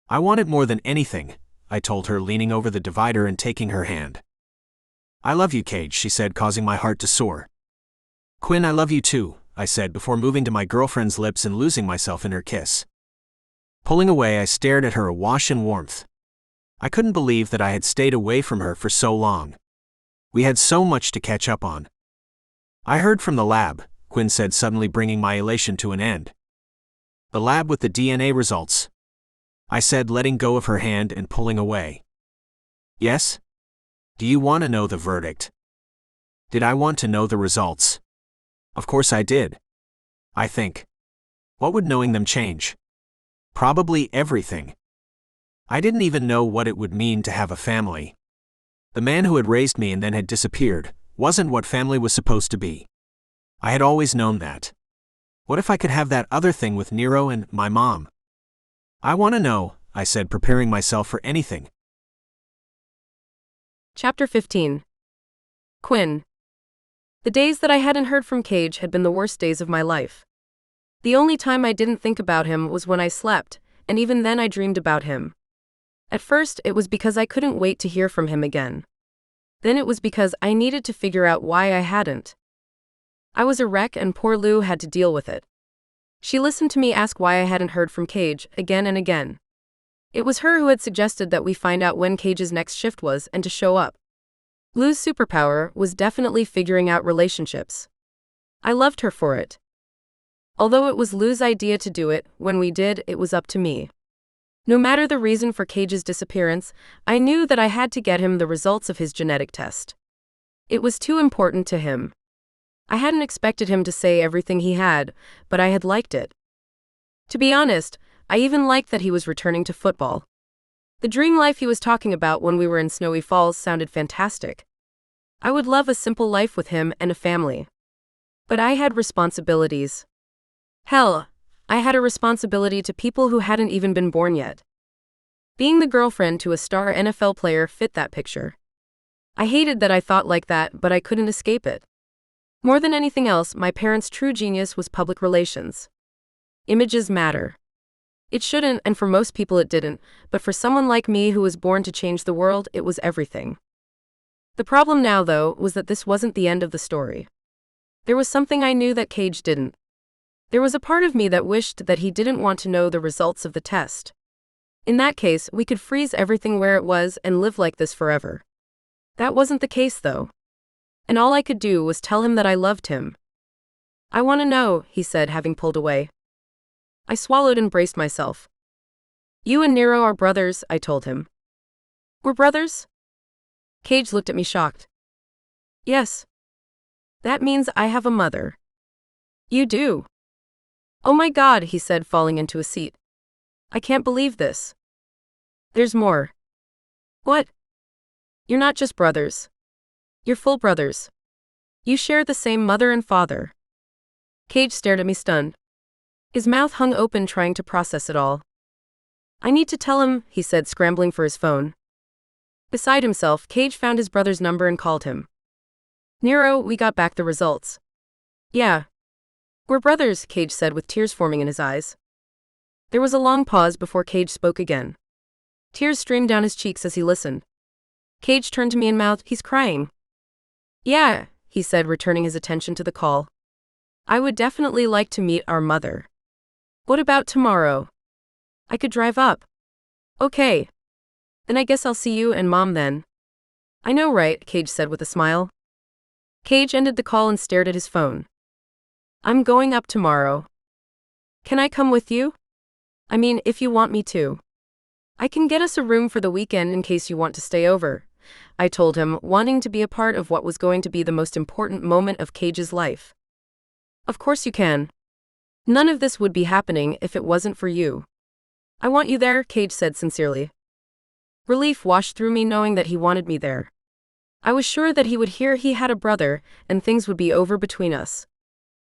C: I want it more than anything, I told her, leaning over the divider and taking her hand. I love you, Cage, she said, causing my heart to soar. Quin, I love you too, I said, before moving to my girlfriend's lips and losing myself in her kiss. Pulling away, I stared at her, awash in warmth. I couldn't believe that I had stayed away from her for so long. We had so much to catch up on. I heard from the lab, Quin said, suddenly bringing my elation to an end. The lab with the DNA results? I said, letting go of her hand and pulling away. Yes? Do you want to know the verdict? Did I want to know the results? Of course I did. I think. What would knowing them change? Probably everything. I didn't even know what it would mean to have a family. The man who had raised me and then had disappeared wasn't what family was supposed to be. I had always known that. What if I could have that other thing with Nero and my mom? I want to know, I said, preparing myself for anything.
B: Chapter 15. Quin. The days that I hadn't heard from Cage had been the worst days of my life. The only time I didn't think about him was when I slept, and even then I dreamed about him. At first, it was because I couldn't wait to hear from him again. Then it was because I needed to figure out why I hadn't. I was a wreck and poor Lou had to deal with it. She listened to me ask why I hadn't heard from Cage again and again. It was her who had suggested that we find out when Cage's next shift was and to show up. Lou's superpower was definitely figuring out relationships. I loved her for it. Although it was Lou's idea to do it, when we did, it was up to me. No matter the reason for Cage's disappearance, I knew that I had to get him the results of his genetic test. It was too important to him. I hadn't expected him to say everything he had, but I had liked it. To be honest, I even liked that he was returning to football. The dream life he was talking about when we were in Snowy Falls sounded fantastic. I would love a simple life with him and a family. But I had responsibilities. Hell, I had a responsibility to people who hadn't even been born yet. Being the girlfriend to a star NFL player fit that picture. I hated that I thought like that, but I couldn't escape it. More than anything else, my parents' true genius was public relations. Images matter. It shouldn't, and for most people it didn't, but for someone like me who was born to change the world, it was everything. The problem now, though, was that this wasn't the end of the story. There was something I knew that Cage didn't. There was a part of me that wished that he didn't want to know the results of the test. In that case, we could freeze everything where it was and live like this forever. That wasn't the case, though. And all I could do was tell him that I loved him. I want to know, he said, having pulled away. I swallowed and braced myself. You and Nero are brothers, I told him. We're brothers? Cage looked at me shocked. Yes. That means I have a mother. You do. Oh my God, he said, falling into a seat. I can't believe this. There's more. What? You're not just brothers. You're full brothers. You share the same mother and father. Cage stared at me stunned. His mouth hung open trying to process it all. I need to tell him, he said, scrambling for his phone. Beside himself, Cage found his brother's number and called him. Nero, we got back the results. Yeah. We're brothers, Cage said with tears forming in his eyes. There was a long pause before Cage spoke again. Tears streamed down his cheeks as he listened. Cage turned to me and mouthed, he's crying. Yeah, he said, returning his attention to the call. I would definitely like to meet our mother. What about tomorrow? I could drive up. Okay. Then I guess I'll see you and Mom then. I know, right, Cage said with a smile. Cage ended the call and stared at his phone. I'm going up tomorrow. Can I come with you? I mean, if you want me to. I can get us a room for the weekend in case you want to stay over, I told him, wanting to be a part of what was going to be the most important moment of Cage's life. Of course you can. None of this would be happening if it wasn't for you. I want you there, Cage said sincerely. Relief washed through me knowing that he wanted me there. I was sure that he would hear he had a brother and things would be over between us.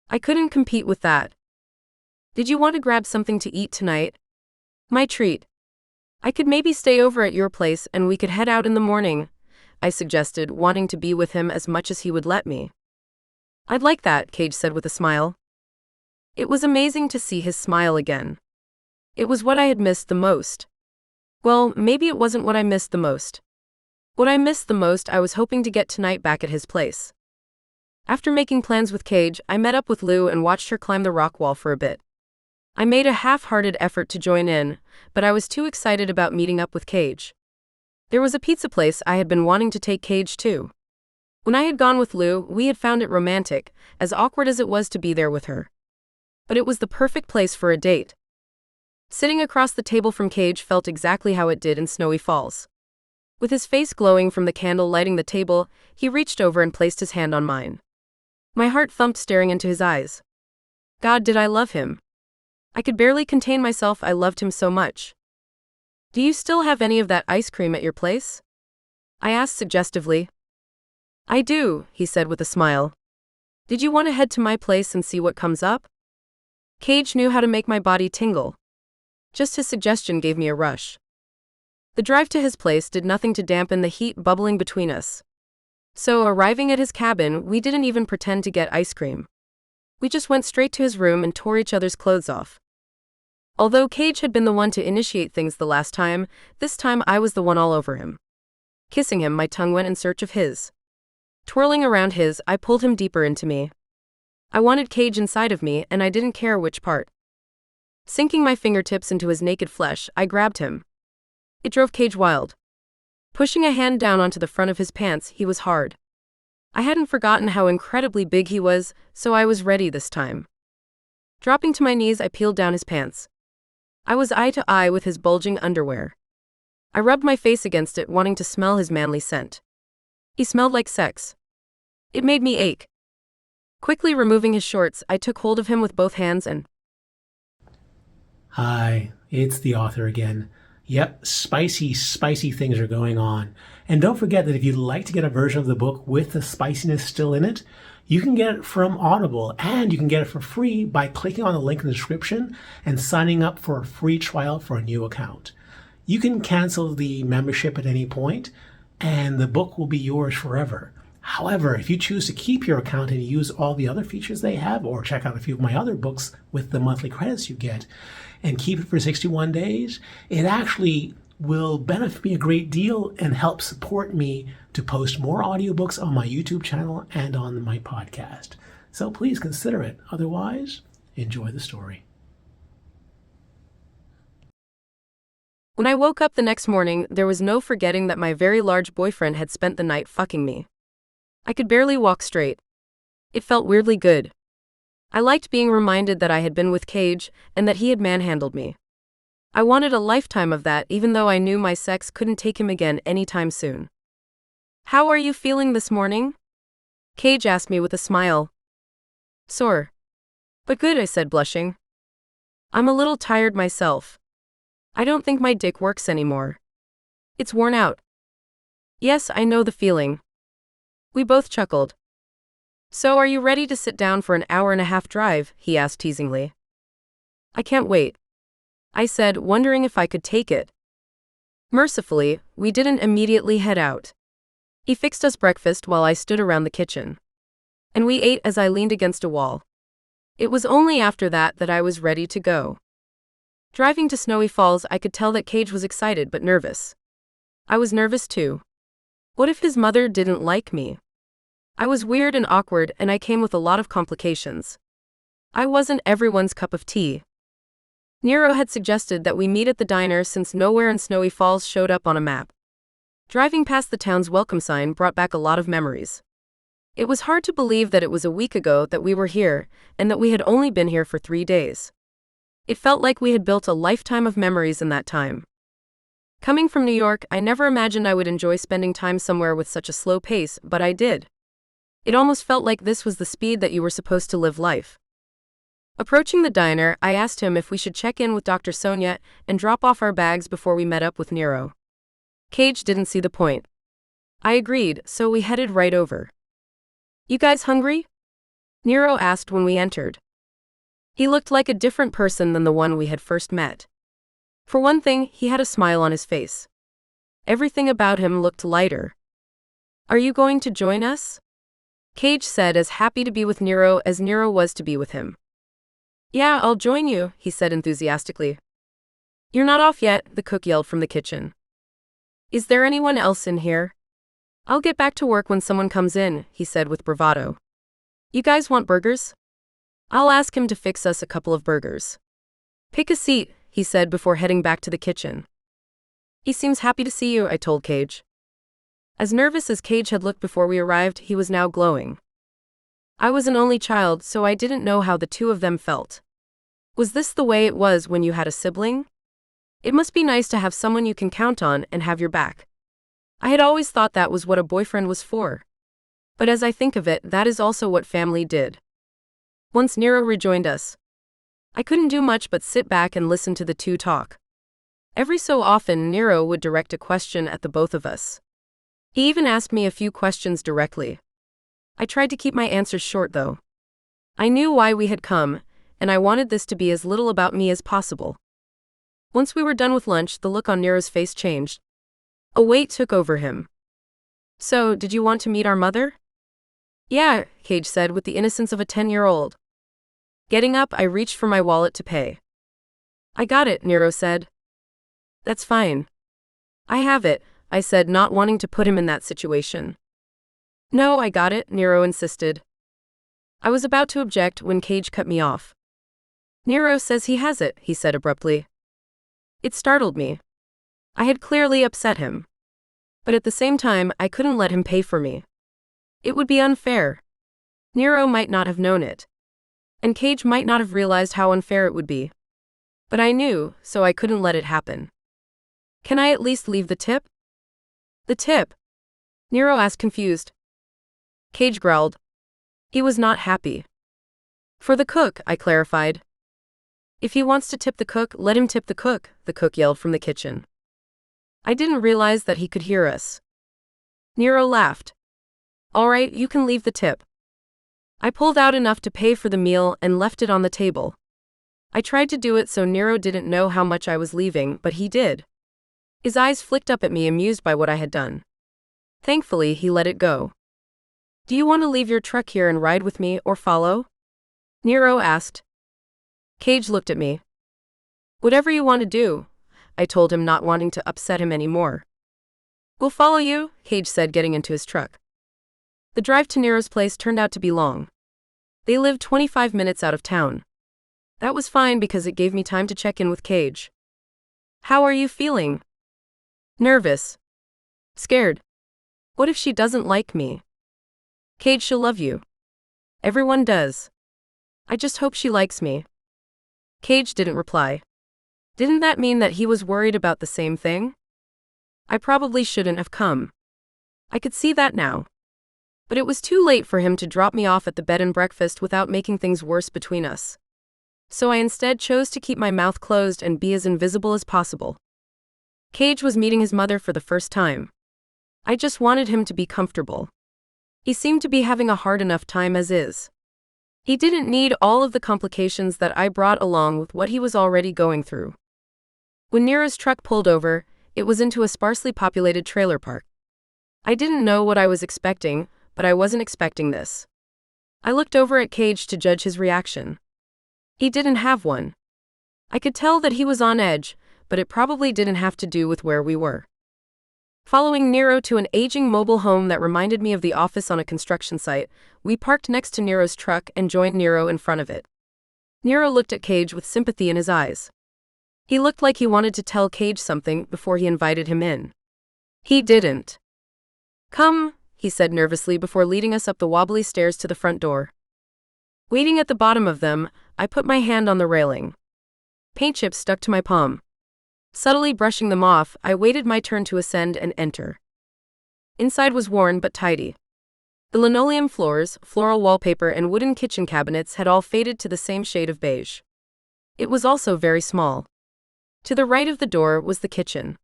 B: I couldn't compete with that. Did you want to grab something to eat tonight? My treat. I could maybe stay over at your place and we could head out in the morning, I suggested, wanting to be with him as much as he would let me. I'd like that, Cage said with a smile. It was amazing to see his smile again. It was what I had missed the most. Well, maybe it wasn't what I missed the most. What I missed the most, I was hoping to get tonight back at his place. After making plans with Cage, I met up with Lou and watched her climb the rock wall for a bit. I made a half-hearted effort to join in, but I was too excited about meeting up with Cage. There was a pizza place I had been wanting to take Cage to. When I had gone with Lou, we had found it romantic, as awkward as it was to be there with her. But it was the perfect place for a date. Sitting across the table from Cage felt exactly how it did in Snowy Falls. With his face glowing from the candle lighting the table, he reached over and placed his hand on mine. My heart thumped staring into his eyes. God, did I love him. I could barely contain myself, I loved him so much. Do you still have any of that ice cream at your place? I asked suggestively. I do, he said with a smile. Did you want to head to my place and see what comes up? Cage knew how to make my body tingle. Just his suggestion gave me a rush. The drive to his place did nothing to dampen the heat bubbling between us. So, arriving at his cabin, we didn't even pretend to get ice cream. We just went straight to his room and tore each other's clothes off. Although Cage had been the one to initiate things the last time, this time I was the one all over him. Kissing him, my tongue went in search of his. Twirling around his, I pulled him deeper into me. I wanted Cage inside of me, and I didn't care which part. Sinking my fingertips into his naked flesh, I grabbed him. It drove Cage wild. Pushing a hand down onto the front of his pants, he was hard. I hadn't forgotten how incredibly big he was, so I was ready this time. Dropping to my knees, I peeled down his pants. I was eye to eye with his bulging underwear. I rubbed my face against it, wanting to smell his manly scent. He smelled like sex. It made me ache. Quickly removing his shorts, I took hold of him with both hands and...
A: Hi, it's the author again. Yep, spicy things are going on. And don't forget that if you'd like to get a version of the book with the spiciness still in it, you can get it from Audible, and you can get it for free by clicking on the link in the description and signing up for a free trial for a new account. You can cancel the membership at any point, and the book will be yours forever. However, if you choose to keep your account and use all the other features they have, or check out a few of my other books with the monthly credits you get, and keep it for 61 days, it actually will benefit me a great deal and help support me to post more audiobooks on my YouTube channel and on my podcast. So please consider it. Otherwise, enjoy the story.
B: When I woke up the next morning, there was no forgetting that my very large boyfriend had spent the night fucking me. I could barely walk straight. It felt weirdly good. I liked being reminded that I had been with Cage and that he had manhandled me. I wanted a lifetime of that, even though I knew my sex couldn't take him again anytime soon. How are you feeling this morning? Cage asked me with a smile. Sore. But good, I said, blushing. I'm a little tired myself. I don't think my dick works anymore. It's worn out. Yes, I know the feeling. We both chuckled. So are you ready to sit down for an hour-and-a-half drive? He asked teasingly. I can't wait, I said, wondering if I could take it. Mercifully, we didn't immediately head out. He fixed us breakfast while I stood around the kitchen. And we ate as I leaned against a wall. It was only after that I was ready to go. Driving to Snowy Falls, I could tell that Cage was excited but nervous. I was nervous too. What if his mother didn't like me? I was weird and awkward, and I came with a lot of complications. I wasn't everyone's cup of tea. Nero had suggested that we meet at the diner since nowhere in Snowy Falls showed up on a map. Driving past the town's welcome sign brought back a lot of memories. It was hard to believe that it was a week ago that we were here, and that we had only been here for 3 days. It felt like we had built a lifetime of memories in that time. Coming from New York, I never imagined I would enjoy spending time somewhere with such a slow pace, but I did. It almost felt like this was the speed that you were supposed to live life. Approaching the diner, I asked him if we should check in with Dr. Sonia and drop off our bags before we met up with Nero. Cage didn't see the point. I agreed, so we headed right over. You guys hungry? Nero asked when we entered. He looked like a different person than the one we had first met. For one thing, he had a smile on his face. Everything about him looked lighter. Are you going to join us? Cage said, as happy to be with Nero as Nero was to be with him. Yeah, I'll join you, he said enthusiastically. You're not off yet, the cook yelled from the kitchen. Is there anyone else in here? I'll get back to work when someone comes in, he said with bravado. You guys want burgers? I'll ask him to fix us a couple of burgers. Pick a seat, he said before heading back to the kitchen. He seems happy to see you, I told Cage. As nervous as Cage had looked before we arrived, he was now glowing. I was an only child, so I didn't know how the two of them felt. Was this the way it was when you had a sibling? It must be nice to have someone you can count on and have your back. I had always thought that was what a boyfriend was for. But as I think of it, that is also what family did. Once Nero rejoined us, I couldn't do much but sit back and listen to the two talk. Every so often, Nero would direct a question at the both of us. He even asked me a few questions directly. I tried to keep my answers short, though. I knew why we had come, and I wanted this to be as little about me as possible. Once we were done with lunch, the look on Nero's face changed. A weight took over him. So, did you want to meet our mother? Yeah, Cage said with the innocence of a 10-year-old. Getting up, I reached for my wallet to pay. I got it, Nero said. That's fine. I have it, I said, not wanting to put him in that situation. No, I got it, Nero insisted. I was about to object when Cage cut me off. Nero says he has it, he said abruptly. It startled me. I had clearly upset him. But at the same time, I couldn't let him pay for me. It would be unfair. Nero might not have known it. And Cage might not have realized how unfair it would be. But I knew, so I couldn't let it happen. Can I at least leave the tip? The tip? Nero asked, confused. Cage growled. He was not happy. For the cook, I clarified. If he wants to tip the cook, let him tip the cook yelled from the kitchen. I didn't realize that he could hear us. Nero laughed. All right, you can leave the tip. I pulled out enough to pay for the meal and left it on the table. I tried to do it so Nero didn't know how much I was leaving, but he did. His eyes flicked up at me, amused by what I had done. Thankfully, he let it go. Do you want to leave your truck here and ride with me, or follow? Nero asked. Cage looked at me. Whatever you want to do, I told him, not wanting to upset him anymore. We'll follow you, Cage said, getting into his truck. The drive to Nero's place turned out to be long. They lived 25 minutes out of town. That was fine because it gave me time to check in with Cage. How are you feeling? Nervous. Scared. What if she doesn't like me? Cage, she'll love you. Everyone does. I just hope she likes me. Cage didn't reply. Didn't that mean that he was worried about the same thing? I probably shouldn't have come. I could see that now. But it was too late for him to drop me off at the bed and breakfast without making things worse between us. So I instead chose to keep my mouth closed and be as invisible as possible. Cage was meeting his mother for the first time. I just wanted him to be comfortable. He seemed to be having a hard enough time as is. He didn't need all of the complications that I brought along with what he was already going through. When Nero's truck pulled over, it was into a sparsely populated trailer park. I didn't know what I was expecting, but I wasn't expecting this. I looked over at Cage to judge his reaction. He didn't have one. I could tell that he was on edge, but it probably didn't have to do with where we were. Following Nero to an aging mobile home that reminded me of the office on a construction site, we parked next to Nero's truck and joined Nero in front of it. Nero looked at Cage with sympathy in his eyes. He looked like he wanted to tell Cage something before he invited him in. He didn't. "Come," he said nervously before leading us up the wobbly stairs to the front door. Waiting at the bottom of them, I put my hand on the railing. Paint chips stuck to my palm. Subtly brushing them off, I waited my turn to ascend and enter. Inside was worn but tidy. The linoleum floors, floral wallpaper, and wooden kitchen cabinets had all faded to the same shade of beige. It was also very small. To the right of the door was the kitchen.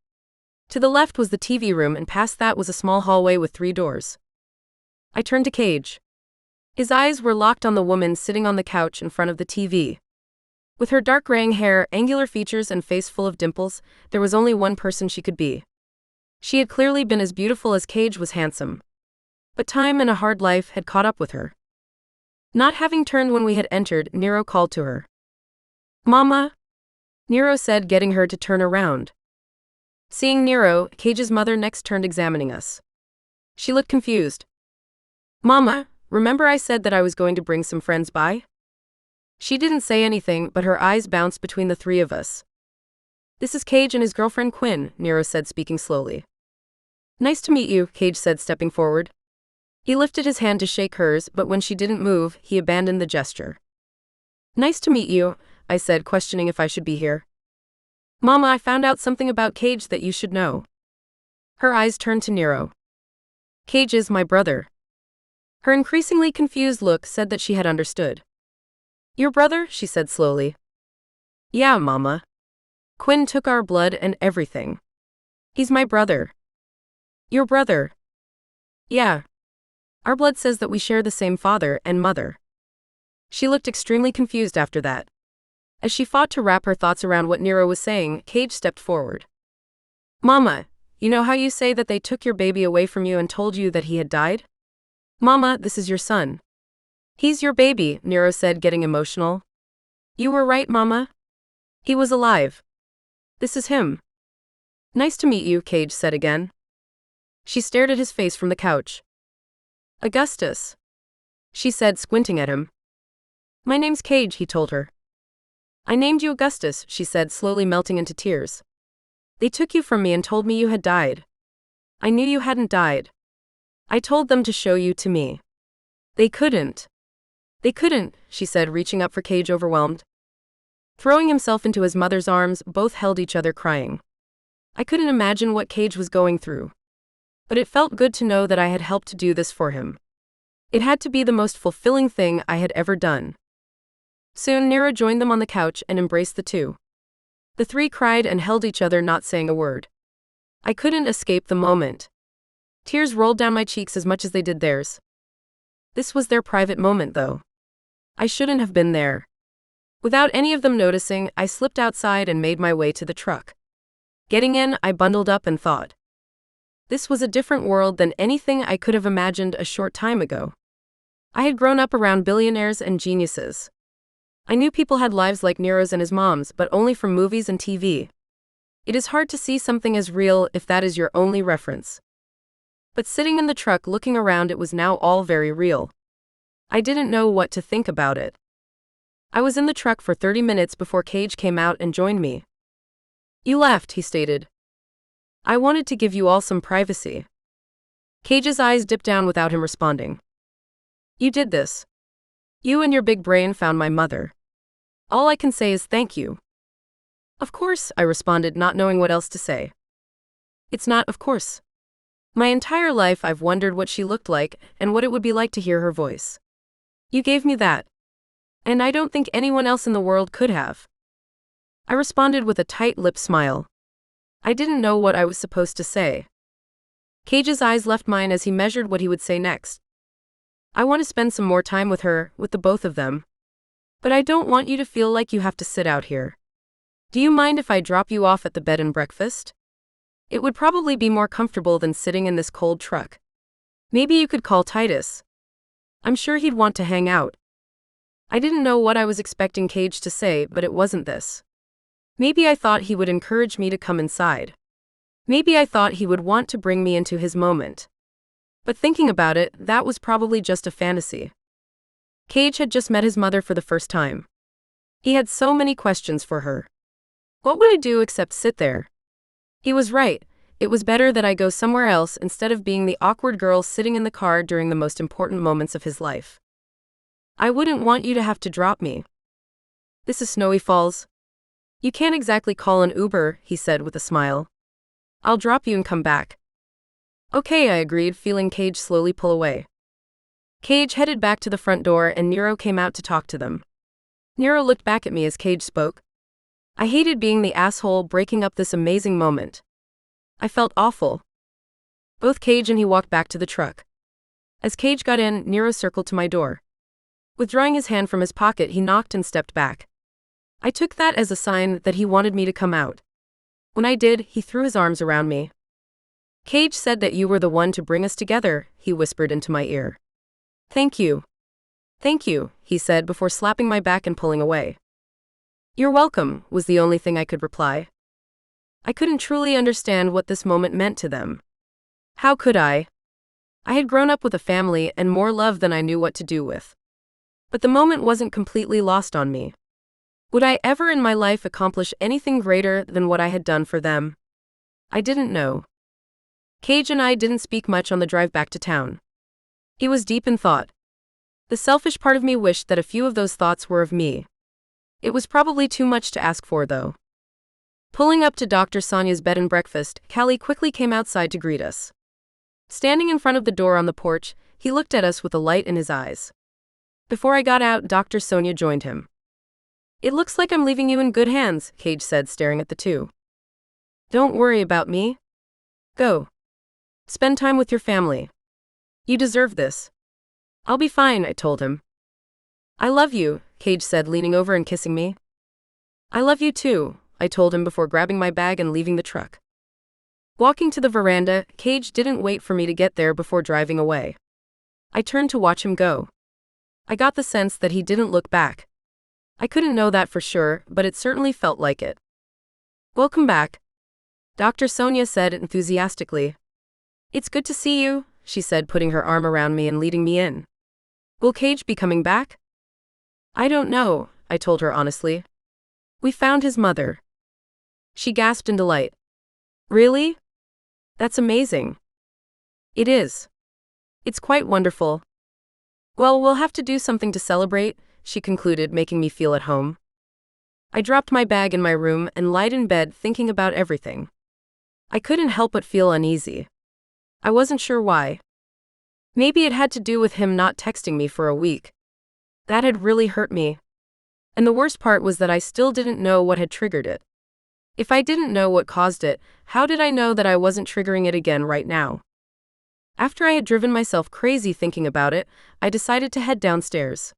B: To the left was the TV room, and past that was a small hallway with 3 doors. I turned to Cage. His eyes were locked on the woman sitting on the couch in front of the TV. With her dark graying hair, angular features, and face full of dimples, there was only one person she could be. She had clearly been as beautiful as Cage was handsome. But time and a hard life had caught up with her. Not having turned when we had entered, Nero called to her. "Mama?" Nero said, getting her to turn around. Seeing Nero, Cage's mother next turned, examining us. She looked confused. "Mama, remember I said that I was going to bring some friends by?" She didn't say anything, but her eyes bounced between the 3 of us. "This is Cage and his girlfriend Quin," Nero said, speaking slowly. "Nice to meet you," Cage said, stepping forward. He lifted his hand to shake hers, but when she didn't move, he abandoned the gesture. "Nice to meet you," I said, questioning if I should be here. "Mama, I found out something about Cage that you should know." Her eyes turned to Nero. "Cage is my brother." Her increasingly confused look said that she had understood. "Your brother?" she said slowly. "Yeah, Mama. Quin took our blood and everything. He's my brother." "Your brother?" "Yeah. Our blood says that we share the same father and mother." She looked extremely confused after that. As she fought to wrap her thoughts around what Nero was saying, Cage stepped forward. "Mama, you know how you say that they took your baby away from you and told you that he had died? Mama, this is your son. He's your baby," Nero said, getting emotional. "You were right, Mama. He was alive. This is him." "Nice to meet you," Cage said again. She stared at his face from the couch. "Augustus," she said, squinting at him. "My name's Cage," he told her. "I named you Augustus," she said, slowly melting into tears. "They took you from me and told me you had died. I knew you hadn't died. I told them to show you to me. They couldn't." "They couldn't," she said, reaching up for Cage, overwhelmed. Throwing himself into his mother's arms, both held each other, crying. I couldn't imagine what Cage was going through. But it felt good to know that I had helped to do this for him. It had to be the most fulfilling thing I had ever done. Soon Nero joined them on the couch and embraced the 2. The 3 cried and held each other, not saying a word. I couldn't escape the moment. Tears rolled down my cheeks as much as they did theirs. This was their private moment, though. I shouldn't have been there. Without any of them noticing, I slipped outside and made my way to the truck. Getting in, I bundled up and thought. This was a different world than anything I could have imagined a short time ago. I had grown up around billionaires and geniuses. I knew people had lives like Nero's and his mom's, but only from movies and TV. It is hard to see something as real if that is your only reference. But sitting in the truck looking around, it was now all very real. I didn't know what to think about it. I was in the truck for 30 minutes before Cage came out and joined me. "You left," he stated. "I wanted to give you all some privacy." Cage's eyes dipped down without him responding. "You did this. You and your big brain found my mother. All I can say is thank you." "Of course," I responded, not knowing what else to say. "It's not of course. My entire life I've wondered what she looked like and what it would be like to hear her voice. You gave me that. And I don't think anyone else in the world could have." I responded with a tight-lipped smile. I didn't know what I was supposed to say. Cage's eyes left mine as he measured what he would say next. I want to spend some more time with her, with the both of them. But I don't want you to feel like you have to sit out here. Do you mind if I drop you off at the bed and breakfast? It would probably be more comfortable than sitting in this cold truck. Maybe you could call Titus. I'm sure he'd want to hang out. I didn't know what I was expecting Cage to say, but it wasn't this. Maybe I thought he would encourage me to come inside. Maybe I thought he would want to bring me into his moment. But thinking about it, that was probably just a fantasy. Cage had just met his mother for the first time. He had so many questions for her. What would I do except sit there? He was right. It was better that I go somewhere else instead of being the awkward girl sitting in the car during the most important moments of his life. I wouldn't want you to have to drop me. This is Snowy Falls. You can't exactly call an Uber, he said with a smile. I'll drop you and come back. Okay, I agreed, feeling Cage slowly pull away. Cage headed back to the front door and Nero came out to talk to them. Nero looked back at me as Cage spoke. I hated being the asshole breaking up this amazing moment. I felt awful. Both Cage and he walked back to the truck. As Cage got in, Nero circled to my door. Withdrawing his hand from his pocket, he knocked and stepped back. I took that as a sign that he wanted me to come out. When I did, he threw his arms around me. Cage said that you were the one to bring us together, he whispered into my ear. Thank you. Thank you, he said before slapping my back and pulling away. You're welcome, was the only thing I could reply. I couldn't truly understand what this moment meant to them. How could I? I had grown up with a family and more love than I knew what to do with. But the moment wasn't completely lost on me. Would I ever in my life accomplish anything greater than what I had done for them? I didn't know. Cage and I didn't speak much on the drive back to town. He was deep in thought. The selfish part of me wished that a few of those thoughts were of me. It was probably too much to ask for, though. Pulling up to Dr. Sonia's bed and breakfast, Callie quickly came outside to greet us. Standing in front of the door on the porch, he looked at us with a light in his eyes. Before I got out, Dr. Sonia joined him. It looks like I'm leaving you in good hands, Cage said, staring at the two. Don't worry about me. Go. Spend time with your family. You deserve this. I'll be fine, I told him. I love you, Cage said, leaning over and kissing me. I love you too, I told him before grabbing my bag and leaving the truck. Walking to the veranda, Cage didn't wait for me to get there before driving away. I turned to watch him go. I got the sense that he didn't look back. I couldn't know that for sure, but it certainly felt like it. Welcome back, Dr. Sonia said enthusiastically. It's good to see you, she said, putting her arm around me and leading me in. Will Cage be coming back? I don't know, I told her honestly. We found his mother. She gasped in delight. Really? That's amazing. It is. It's quite wonderful. Well, we'll have to do something to celebrate, she concluded, making me feel at home. I dropped my bag in my room and lied in bed thinking about everything. I couldn't help but feel uneasy. I wasn't sure why. Maybe it had to do with him not texting me for a week. That had really hurt me. And the worst part was that I still didn't know what had triggered it. If I didn't know what caused it, how did I know that I wasn't triggering it again right now? After I had driven myself crazy thinking about it, I decided to head downstairs.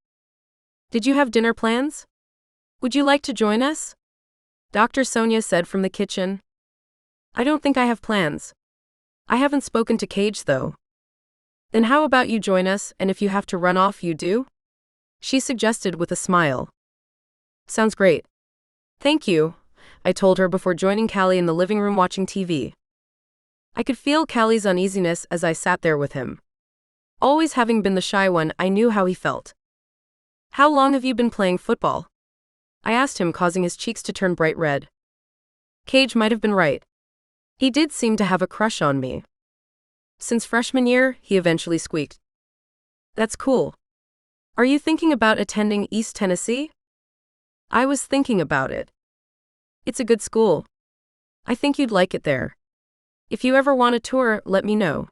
B: Did you have dinner plans? Would you like to join us? Dr. Sonia said from the kitchen. I don't think I have plans. I haven't spoken to Cage though. Then how about you join us, and if you have to run off, you do? She suggested with a smile. Sounds great. Thank you, I told her before joining Callie in the living room watching TV. I could feel Callie's uneasiness as I sat there with him. Always having been the shy one, I knew how he felt. How long have you been playing football? I asked him, causing his cheeks to turn bright red. Cage might have been right. He did seem to have a crush on me. Since freshman year, he eventually squeaked. That's cool. Are you thinking about attending East Tennessee? I was thinking about it. It's a good school. I think you'd like it there. If you ever want a tour, let me know.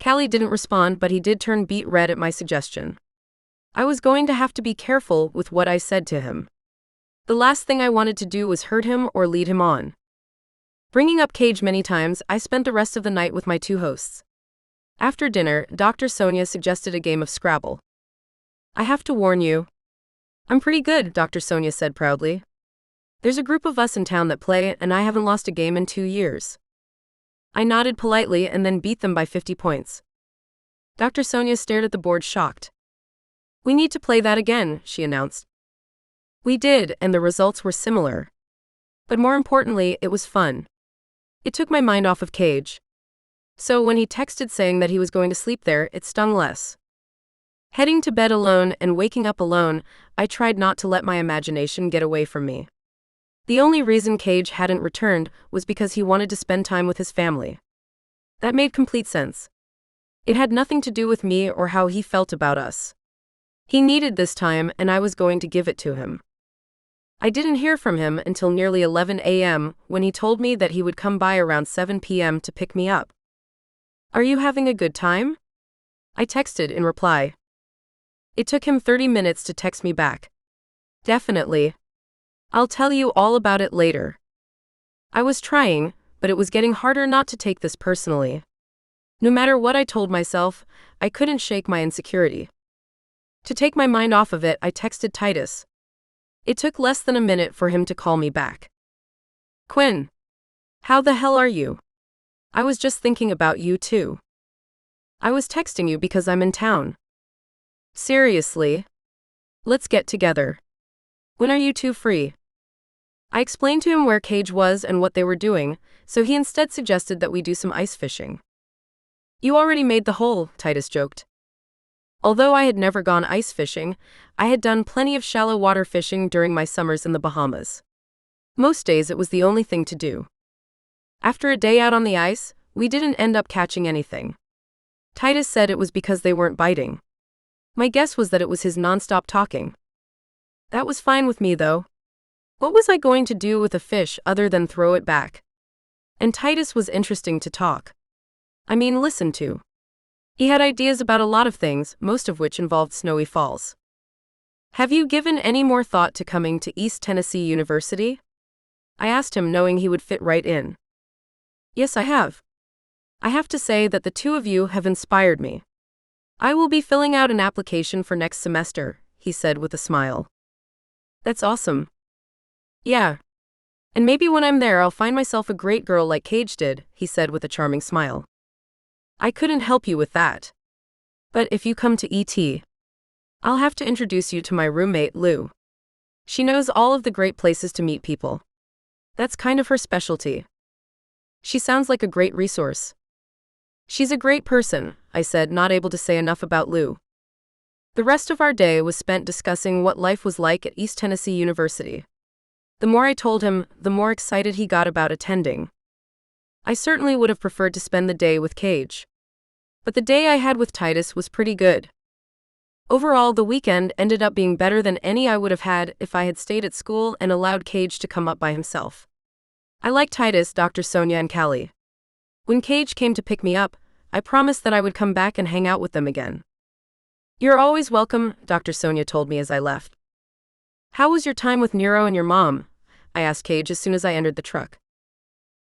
B: Callie didn't respond, but he did turn beet red at my suggestion. I was going to have to be careful with what I said to him. The last thing I wanted to do was hurt him or lead him on. Bringing up Cage many times, I spent the rest of the night with my two hosts. After dinner, Dr. Sonia suggested a game of Scrabble. I have to warn you. I'm pretty good, Dr. Sonia said proudly. There's a group of us in town that play, and I haven't lost a game in 2 years. I nodded politely and then beat them by 50 points. Dr. Sonia stared at the board shocked. We need to play that again, she announced. We did, and the results were similar. But more importantly, it was fun. It took my mind off of Cage. So when he texted saying that he was going to sleep there, it stung less. Heading to bed alone and waking up alone, I tried not to let my imagination get away from me. The only reason Cage hadn't returned was because he wanted to spend time with his family. That made complete sense. It had nothing to do with me or how he felt about us. He needed this time, and I was going to give it to him. I didn't hear from him until nearly 11 a.m. when he told me that he would come by around 7 p.m. to pick me up. Are you having a good time? I texted in reply. It took him 30 minutes to text me back. Definitely. I'll tell you all about it later. I was trying, but it was getting harder not to take this personally. No matter what I told myself, I couldn't shake my insecurity. To take my mind off of it, I texted Titus. It took less than a minute for him to call me back. Quin. How the hell are you? I was just thinking about you too. I was texting you because I'm in town. Seriously? Let's get together. When are you two free? I explained to him where Cage was and what they were doing, so he instead suggested that we do some ice fishing. You already made the hole, Titus joked. Although I had never gone ice fishing, I had done plenty of shallow water fishing during my summers in the Bahamas. Most days it was the only thing to do. After a day out on the ice, we didn't end up catching anything. Titus said it was because they weren't biting. My guess was that it was his nonstop talking. That was fine with me though. What was I going to do with a fish other than throw it back? And Titus was interesting to talk. Listen to. He had ideas about a lot of things, most of which involved Snowy Falls. Have you given any more thought to coming to East Tennessee University? I asked him, knowing he would fit right in. Yes, I have. I have to say that the two of you have inspired me. I will be filling out an application for next semester, he said with a smile. That's awesome. Yeah. And maybe when I'm there I'll find myself a great girl like Cage did, he said with a charming smile. I couldn't help you with that. But if you come to ET, I'll have to introduce you to my roommate, Lou. She knows all of the great places to meet people. That's kind of her specialty. She sounds like a great resource. She's a great person, I said, not able to say enough about Lou. The rest of our day was spent discussing what life was like at East Tennessee University. The more I told him, the more excited he got about attending. I certainly would have preferred to spend the day with Cage. But the day I had with Titus was pretty good. Overall, the weekend ended up being better than any I would have had if I had stayed at school and allowed Cage to come up by himself. I liked Titus, Dr. Sonia, and Callie. When Cage came to pick me up, I promised that I would come back and hang out with them again. You're always welcome, Dr. Sonia told me as I left. How was your time with Nero and your mom? I asked Cage as soon as I entered the truck.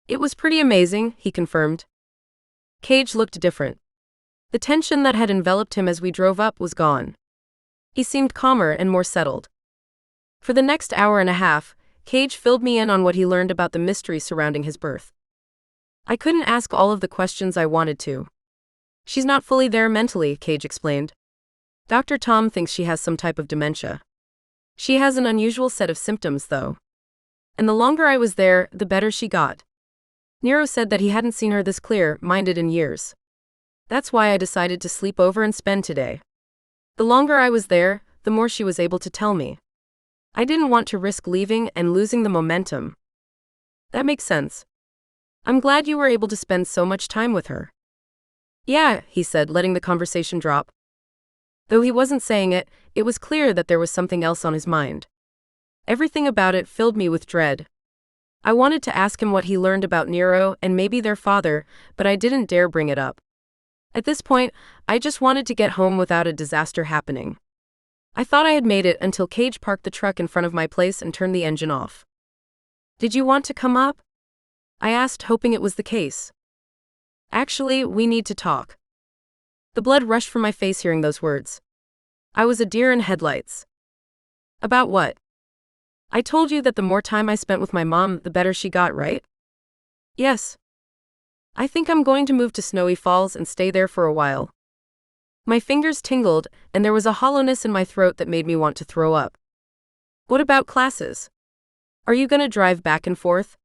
B: It was pretty amazing, he confirmed. Cage looked different. The tension that had enveloped him as we drove up was gone. He seemed calmer and more settled. For the next hour and a half, Cage filled me in on what he learned about the mystery surrounding his birth. I couldn't ask all of the questions I wanted to. She's not fully there mentally, Cage explained. Dr. Tom thinks she has some type of dementia. She has an unusual set of symptoms, though. And the longer I was there, the better she got. Nero said that he hadn't seen her this clear-minded in years. That's why I decided to sleep over and spend today. The longer I was there, the more she was able to tell me. I didn't want to risk leaving and losing the momentum. That makes sense. I'm glad you were able to spend so much time with her. Yeah, he said, letting the conversation drop. Though he wasn't saying it, it was clear that there was something else on his mind. Everything about it filled me with dread. I wanted to ask him what he learned about Nero and maybe their father, but I didn't dare bring it up. At this point, I just wanted to get home without a disaster happening. I thought I had made it until Cage parked the truck in front of my place and turned the engine off. Did you want to come up? I asked, hoping it was the case. Actually, we need to talk. The blood rushed from my face hearing those words. I was a deer in headlights. About what? I told you that the more time I spent with my mom, the better she got, right? Yes. I think I'm going to move to Snowy Falls and stay there for a while. My fingers tingled, and there was a hollowness in my throat that made me want to throw up. What about classes? Are you going to drive back and forth?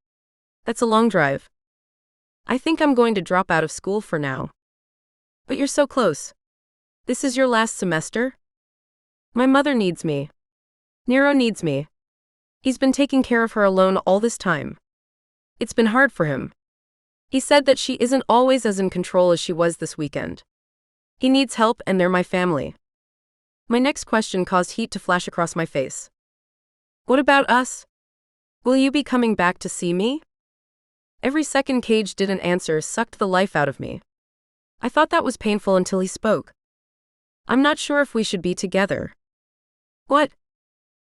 B: That's a long drive. I think I'm going to drop out of school for now. But you're so close. This is your last semester? My mother needs me. Nero needs me. He's been taking care of her alone all this time. It's been hard for him. He said that she isn't always as in control as she was this weekend. He needs help, and they're my family. My next question caused heat to flash across my face. What about us? Will you be coming back to see me? Every second Cage didn't answer sucked the life out of me. I thought that was painful until he spoke. I'm not sure if we should be together. What?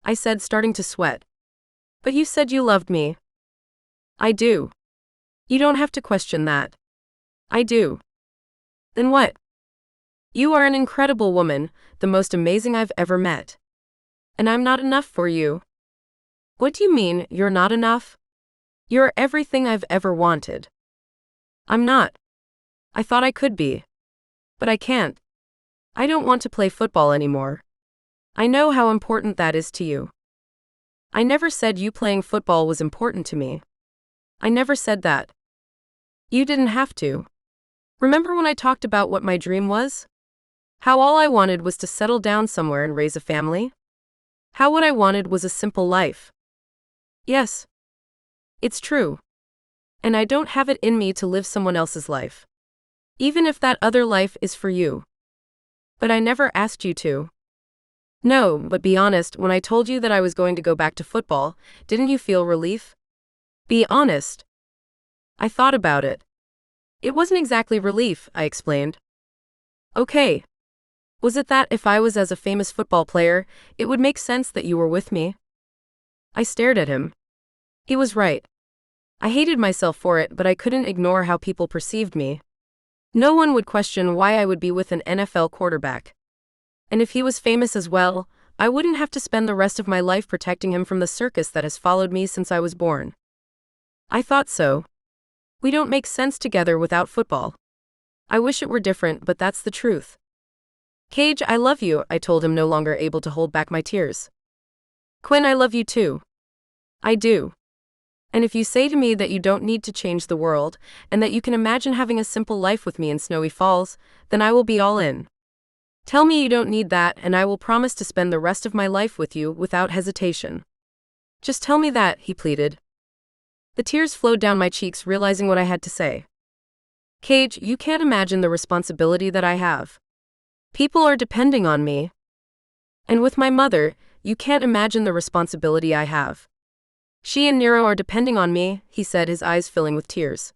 B: I said, starting to sweat. But you said you loved me. I do. You don't have to question that. I do. Then what? You are an incredible woman, the most amazing I've ever met. And I'm not enough for you. What do you mean, you're not enough? You're everything I've ever wanted. I'm not. I thought I could be. But I can't. I don't want to play football anymore. I know how important that is to you. I never said you playing football was important to me. I never said that. You didn't have to. Remember when I talked about what my dream was? How all I wanted was to settle down somewhere and raise a family? How what I wanted was a simple life. Yes. It's true. And I don't have it in me to live someone else's life. Even if that other life is for you. But I never asked you to. No, but be honest, when I told you that I was going to go back to football, didn't you feel relief? Be honest. I thought about it. It wasn't exactly relief, I explained. Okay. Was it that if I was as a famous football player, it would make sense that you were with me? I stared at him. He was right. I hated myself for it, but I couldn't ignore how people perceived me. No one would question why I would be with an NFL quarterback. And if he was famous as well, I wouldn't have to spend the rest of my life protecting him from the circus that has followed me since I was born. I thought so. We don't make sense together without football. I wish it were different, but that's the truth. Cage, I love you, I told him, no longer able to hold back my tears. Quin, I love you too. I do. And if you say to me that you don't need to change the world, and that you can imagine having a simple life with me in Snowy Falls, then I will be all in. Tell me you don't need that, and I will promise to spend the rest of my life with you without hesitation. Just tell me that, he pleaded. The tears flowed down my cheeks, realizing what I had to say. Cage, you can't imagine the responsibility that I have. People are depending on me. And with my mother, you can't imagine the responsibility I have. She and Nero are depending on me, he said, his eyes filling with tears.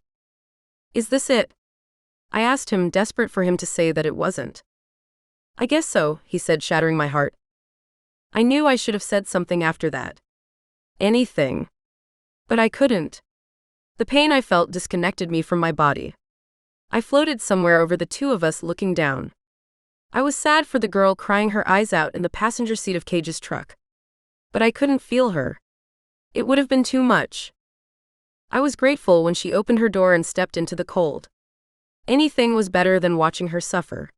B: Is this it? I asked him, desperate for him to say that it wasn't. I guess so, he said, shattering my heart. I knew I should have said something after that. Anything. But I couldn't. The pain I felt disconnected me from my body. I floated somewhere over the two of us, looking down. I was sad for the girl crying her eyes out in the passenger seat of Cage's truck. But I couldn't feel her. It would have been too much. I was grateful when she opened her door and stepped into the cold. Anything was better than watching her suffer.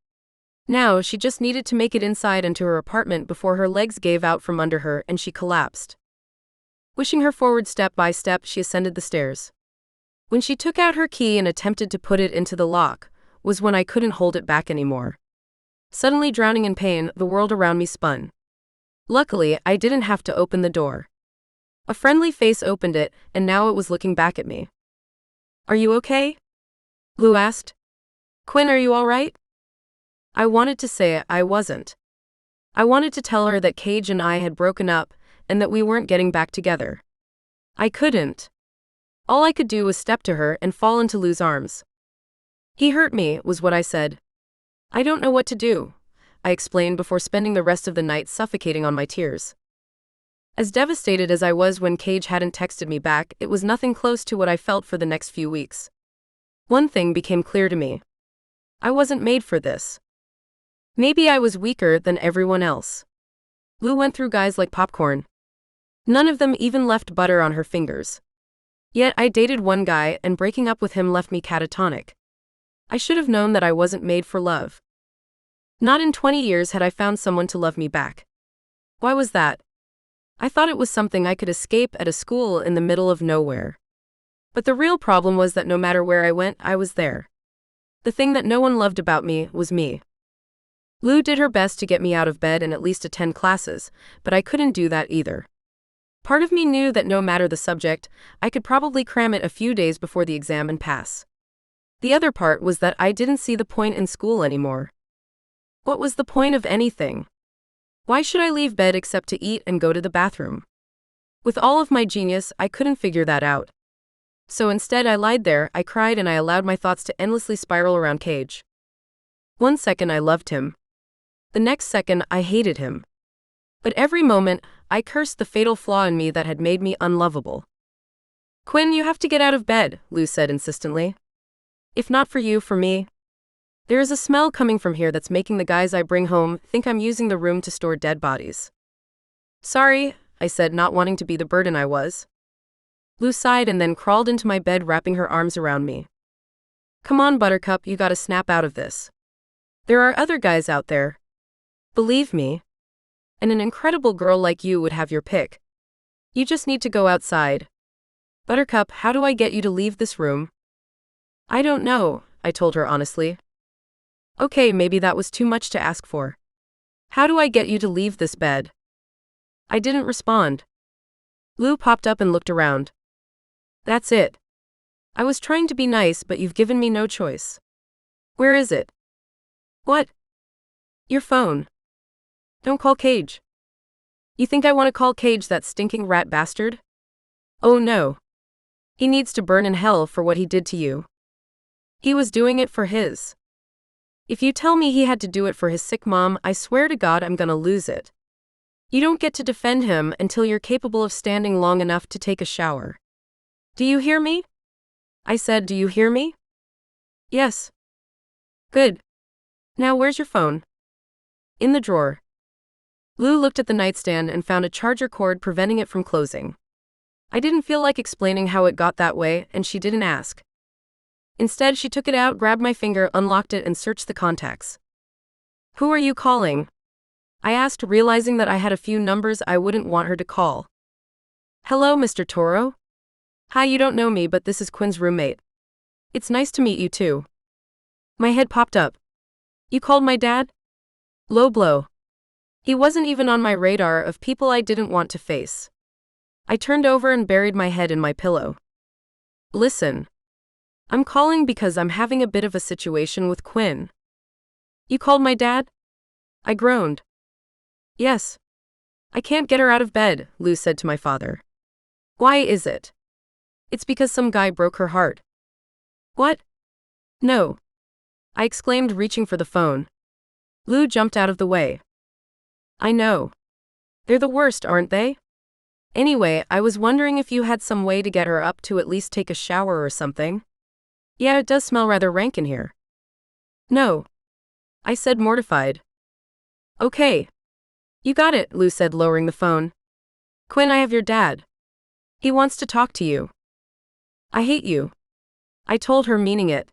B: Now, she just needed to make it inside into her apartment before her legs gave out from under her and she collapsed. Wishing her forward step by step, she ascended the stairs. When she took out her key and attempted to put it into the lock, was when I couldn't hold it back anymore. Suddenly drowning in pain, the world around me spun. Luckily, I didn't have to open the door. A friendly face opened it, and now it was looking back at me. Are you okay? Lou asked. Quin, are you all right? I wanted to say I wasn't. I wanted to tell her that Cage and I had broken up, and that we weren't getting back together. I couldn't. All I could do was step to her and fall into Lou's arms. He hurt me, was what I said. I don't know what to do, I explained before spending the rest of the night suffocating on my tears. As devastated as I was when Cage hadn't texted me back, it was nothing close to what I felt for the next few weeks. One thing became clear to me. I wasn't made for this. Maybe I was weaker than everyone else. Lou went through guys like popcorn. None of them even left butter on her fingers. Yet I dated one guy, and breaking up with him left me catatonic. I should have known that I wasn't made for love. Not in 20 years had I found someone to love me back. Why was that? I thought it was something I could escape at a school in the middle of nowhere. But the real problem was that no matter where I went, I was there. The thing that no one loved about me was me. Lou did her best to get me out of bed and at least attend classes, but I couldn't do that either. Part of me knew that no matter the subject, I could probably cram it a few days before the exam and pass. The other part was that I didn't see the point in school anymore. What was the point of anything? Why should I leave bed except to eat and go to the bathroom? With all of my genius, I couldn't figure that out. So instead I lied there, I cried, and I allowed my thoughts to endlessly spiral around Cage. One second I loved him. The next second I hated him. But every moment, I cursed the fatal flaw in me that had made me unlovable. "Quin, you have to get out of bed," Lou said insistently. "If not for you, for me. There is a smell coming from here that's making the guys I bring home think I'm using the room to store dead bodies." "Sorry," I said, not wanting to be the burden I was. Lou sighed and then crawled into my bed, wrapping her arms around me. "Come on, Buttercup, you gotta snap out of this. There are other guys out there. Believe me. And an incredible girl like you would have your pick. You just need to go outside. Buttercup, how do I get you to leave this room?" "I don't know," I told her honestly. "Okay, maybe that was too much to ask for. How do I get you to leave this bed?" I didn't respond. Lou popped up and looked around. "That's it. I was trying to be nice, but you've given me no choice. Where is it?" "What?" "Your phone. Don't call Cage." "You think I want to call Cage, that stinking rat bastard?" "Oh no. He needs to burn in hell for what he did to you. He was doing it for his. If you tell me he had to do it for his sick mom, I swear to God I'm gonna lose it. You don't get to defend him until you're capable of standing long enough to take a shower. Do you hear me?" I said, "Do you hear me?" "Yes." "Good. Now where's your phone?" "In the drawer." Lou looked at the nightstand and found a charger cord preventing it from closing. I didn't feel like explaining how it got that way, and she didn't ask. Instead, she took it out, grabbed my finger, unlocked it, and searched the contacts. "Who are you calling?" I asked, realizing that I had a few numbers I wouldn't want her to call. "Hello, Mr. Toro? Hi, you don't know me, but this is Quin's roommate. It's nice to meet you too." My head popped up. "You called my dad?" Low blow. He wasn't even on my radar of people I didn't want to face. I turned over and buried my head in my pillow. "Listen. I'm calling because I'm having a bit of a situation with Quin." "You called my dad?" I groaned. "Yes. I can't get her out of bed," Lou said to my father. "Why is it?" "It's because some guy broke her heart." "What?" "No," I exclaimed, reaching for the phone. Lou jumped out of the way. "I know. They're the worst, aren't they? Anyway, I was wondering if you had some way to get her up to at least take a shower or something. Yeah, it does smell rather rank in here." "No," I said, mortified. "Okay. You got it," Lou said, lowering the phone. "Quin, I have your dad. He wants to talk to you." "I hate you," I told her, meaning it.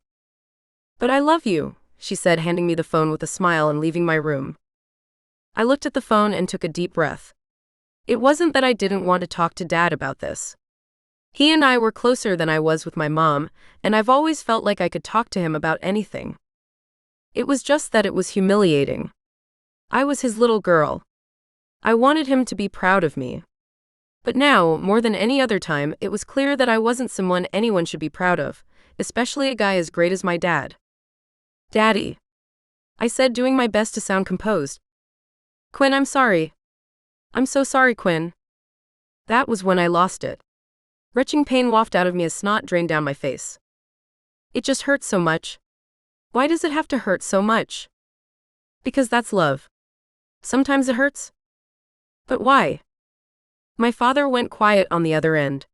B: "But I love you," she said, handing me the phone with a smile and leaving my room. I looked at the phone and took a deep breath. It wasn't that I didn't want to talk to Dad about this. He and I were closer than I was with my mom, and I've always felt like I could talk to him about anything. It was just that it was humiliating. I was his little girl. I wanted him to be proud of me. But now, more than any other time, it was clear that I wasn't someone anyone should be proud of, especially a guy as great as my dad. "Daddy," I said, doing my best to sound composed. "Quin, I'm sorry. I'm so sorry, Quin." That was when I lost it. Retching pain wafted out of me as snot drained down my face. It just hurts so much. Why does it have to hurt so much? Because that's love. Sometimes it hurts. But why? My father went quiet on the other end.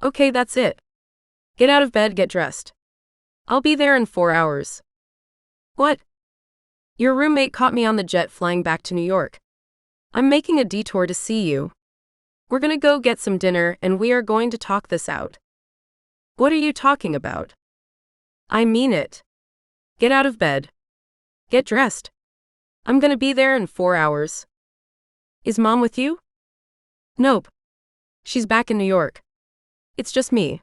B: Okay, that's it. Get out of bed, get dressed. I'll be there in 4 hours. What? Your roommate caught me on the jet flying back to New York. I'm making a detour to see you. We're gonna go get some dinner and we are going to talk this out. What are you talking about? I mean it. Get out of bed. Get dressed. I'm gonna be there in 4 hours. Is Mom with you? Nope. She's back in New York. It's just me.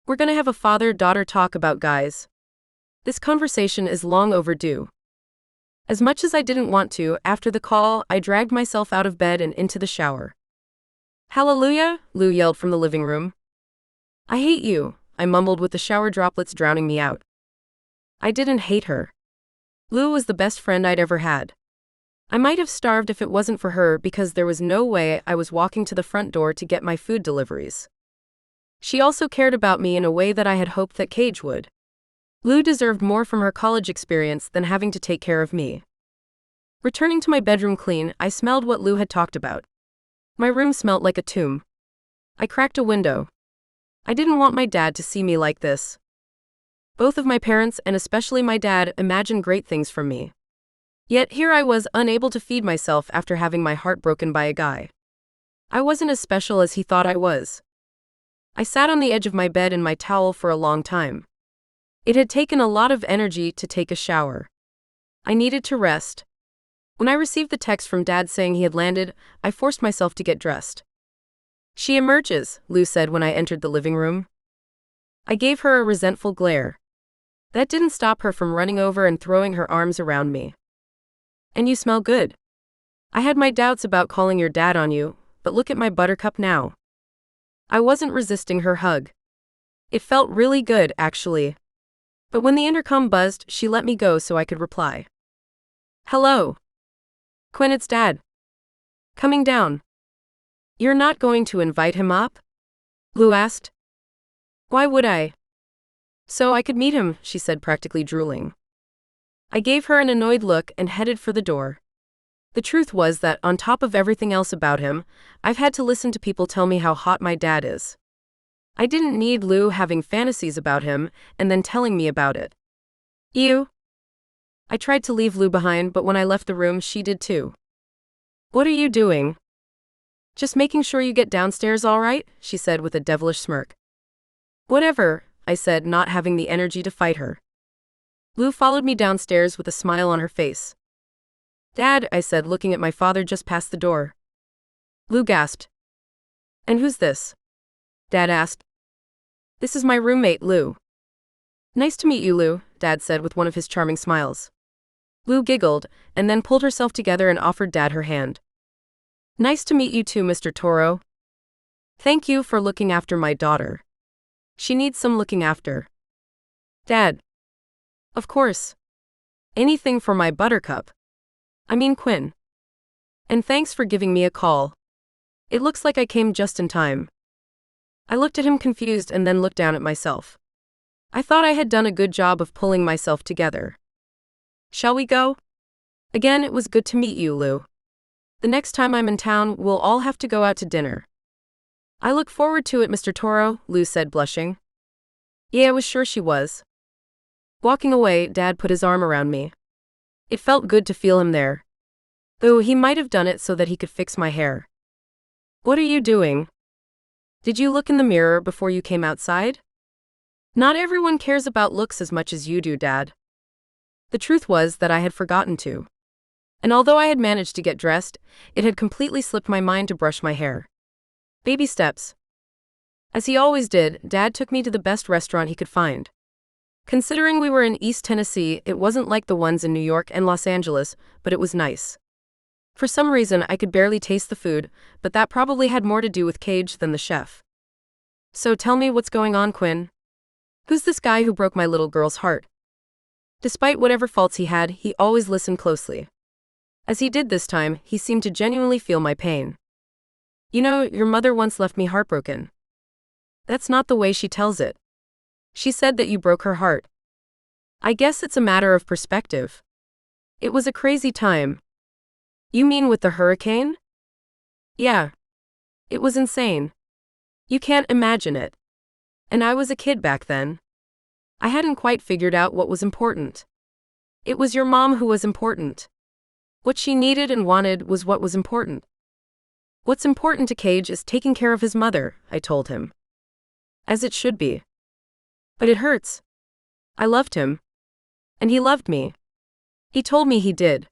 B: We're gonna have a father-daughter talk about guys. This conversation is long overdue. As much as I didn't want to, after the call, I dragged myself out of bed and into the shower. Hallelujah, Lou yelled from the living room. I hate you, I mumbled with the shower droplets drowning me out. I didn't hate her. Lou was the best friend I'd ever had. I might have starved if it wasn't for her because there was no way I was walking to the front door to get my food deliveries. She also cared about me in a way that I had hoped that Cage would. Lou deserved more from her college experience than having to take care of me. Returning to my bedroom clean, I smelled what Lou had talked about. My room smelt like a tomb. I cracked a window. I didn't want my dad to see me like this. Both of my parents, and especially my dad, imagined great things from me. Yet here I was, unable to feed myself after having my heart broken by a guy. I wasn't as special as he thought I was. I sat on the edge of my bed in my towel for a long time. It had taken a lot of energy to take a shower. I needed to rest. When I received the text from Dad saying he had landed, I forced myself to get dressed. She emerges, Lou said when I entered the living room. I gave her a resentful glare. That didn't stop her from running over and throwing her arms around me. And you smell good. I had my doubts about calling your dad on you, but look at my buttercup now. I wasn't resisting her hug. It felt really good, actually. But when the intercom buzzed, she let me go so I could reply. Hello. Quin, it's Dad. Coming down. You're not going to invite him up? Lou asked. Why would I? So I could meet him, she said, practically drooling. I gave her an annoyed look and headed for the door. The truth was that, on top of everything else about him, I've had to listen to people tell me how hot my dad is. I didn't need Lou having fantasies about him and then telling me about it. Ew. I tried to leave Lou behind, but when I left the room, she did too. What are you doing? Just making sure you get downstairs all right, she said with a devilish smirk. Whatever, I said, not having the energy to fight her. Lou followed me downstairs with a smile on her face. Dad, I said, looking at my father just past the door. Lou gasped. And who's this? Dad asked. This is my roommate, Lou. Nice to meet you, Lou, Dad said with one of his charming smiles. Lou giggled, and then pulled herself together and offered Dad her hand. Nice to meet you too, Mr. Toro. Thank you for looking after my daughter. She needs some looking after. Dad. Of course. Anything for my buttercup. I mean Quin. And thanks for giving me a call. It looks like I came just in time. I looked at him confused and then looked down at myself. I thought I had done a good job of pulling myself together. Shall we go? Again, it was good to meet you, Lou. The next time I'm in town, we'll all have to go out to dinner. I look forward to it, Mr. Toro, Lou said, blushing. Yeah, I was sure she was. Walking away, Dad put his arm around me. It felt good to feel him there. Though he might have done it so that he could fix my hair. What are you doing? Did you look in the mirror before you came outside? Not everyone cares about looks as much as you do, Dad. The truth was that I had forgotten to. And although I had managed to get dressed, it had completely slipped my mind to brush my hair. Baby steps. As he always did, Dad took me to the best restaurant he could find. Considering we were in East Tennessee, it wasn't like the ones in New York and Los Angeles, but it was nice. For some reason, I could barely taste the food, but that probably had more to do with Cage than the chef. So tell me what's going on, Quin. Who's this guy who broke my little girl's heart? Despite whatever faults he had, he always listened closely. As he did this time, he seemed to genuinely feel my pain. You know, your mother once left me heartbroken. That's not the way she tells it. She said that you broke her heart. I guess it's a matter of perspective. It was a crazy time. You mean with the hurricane? Yeah. It was insane. You can't imagine it. And I was a kid back then. I hadn't quite figured out what was important. It was your mom who was important. What she needed and wanted was what was important. What's important to Cage is taking care of his mother, I told him. As it should be. But it hurts. I loved him. And he loved me. He told me he did.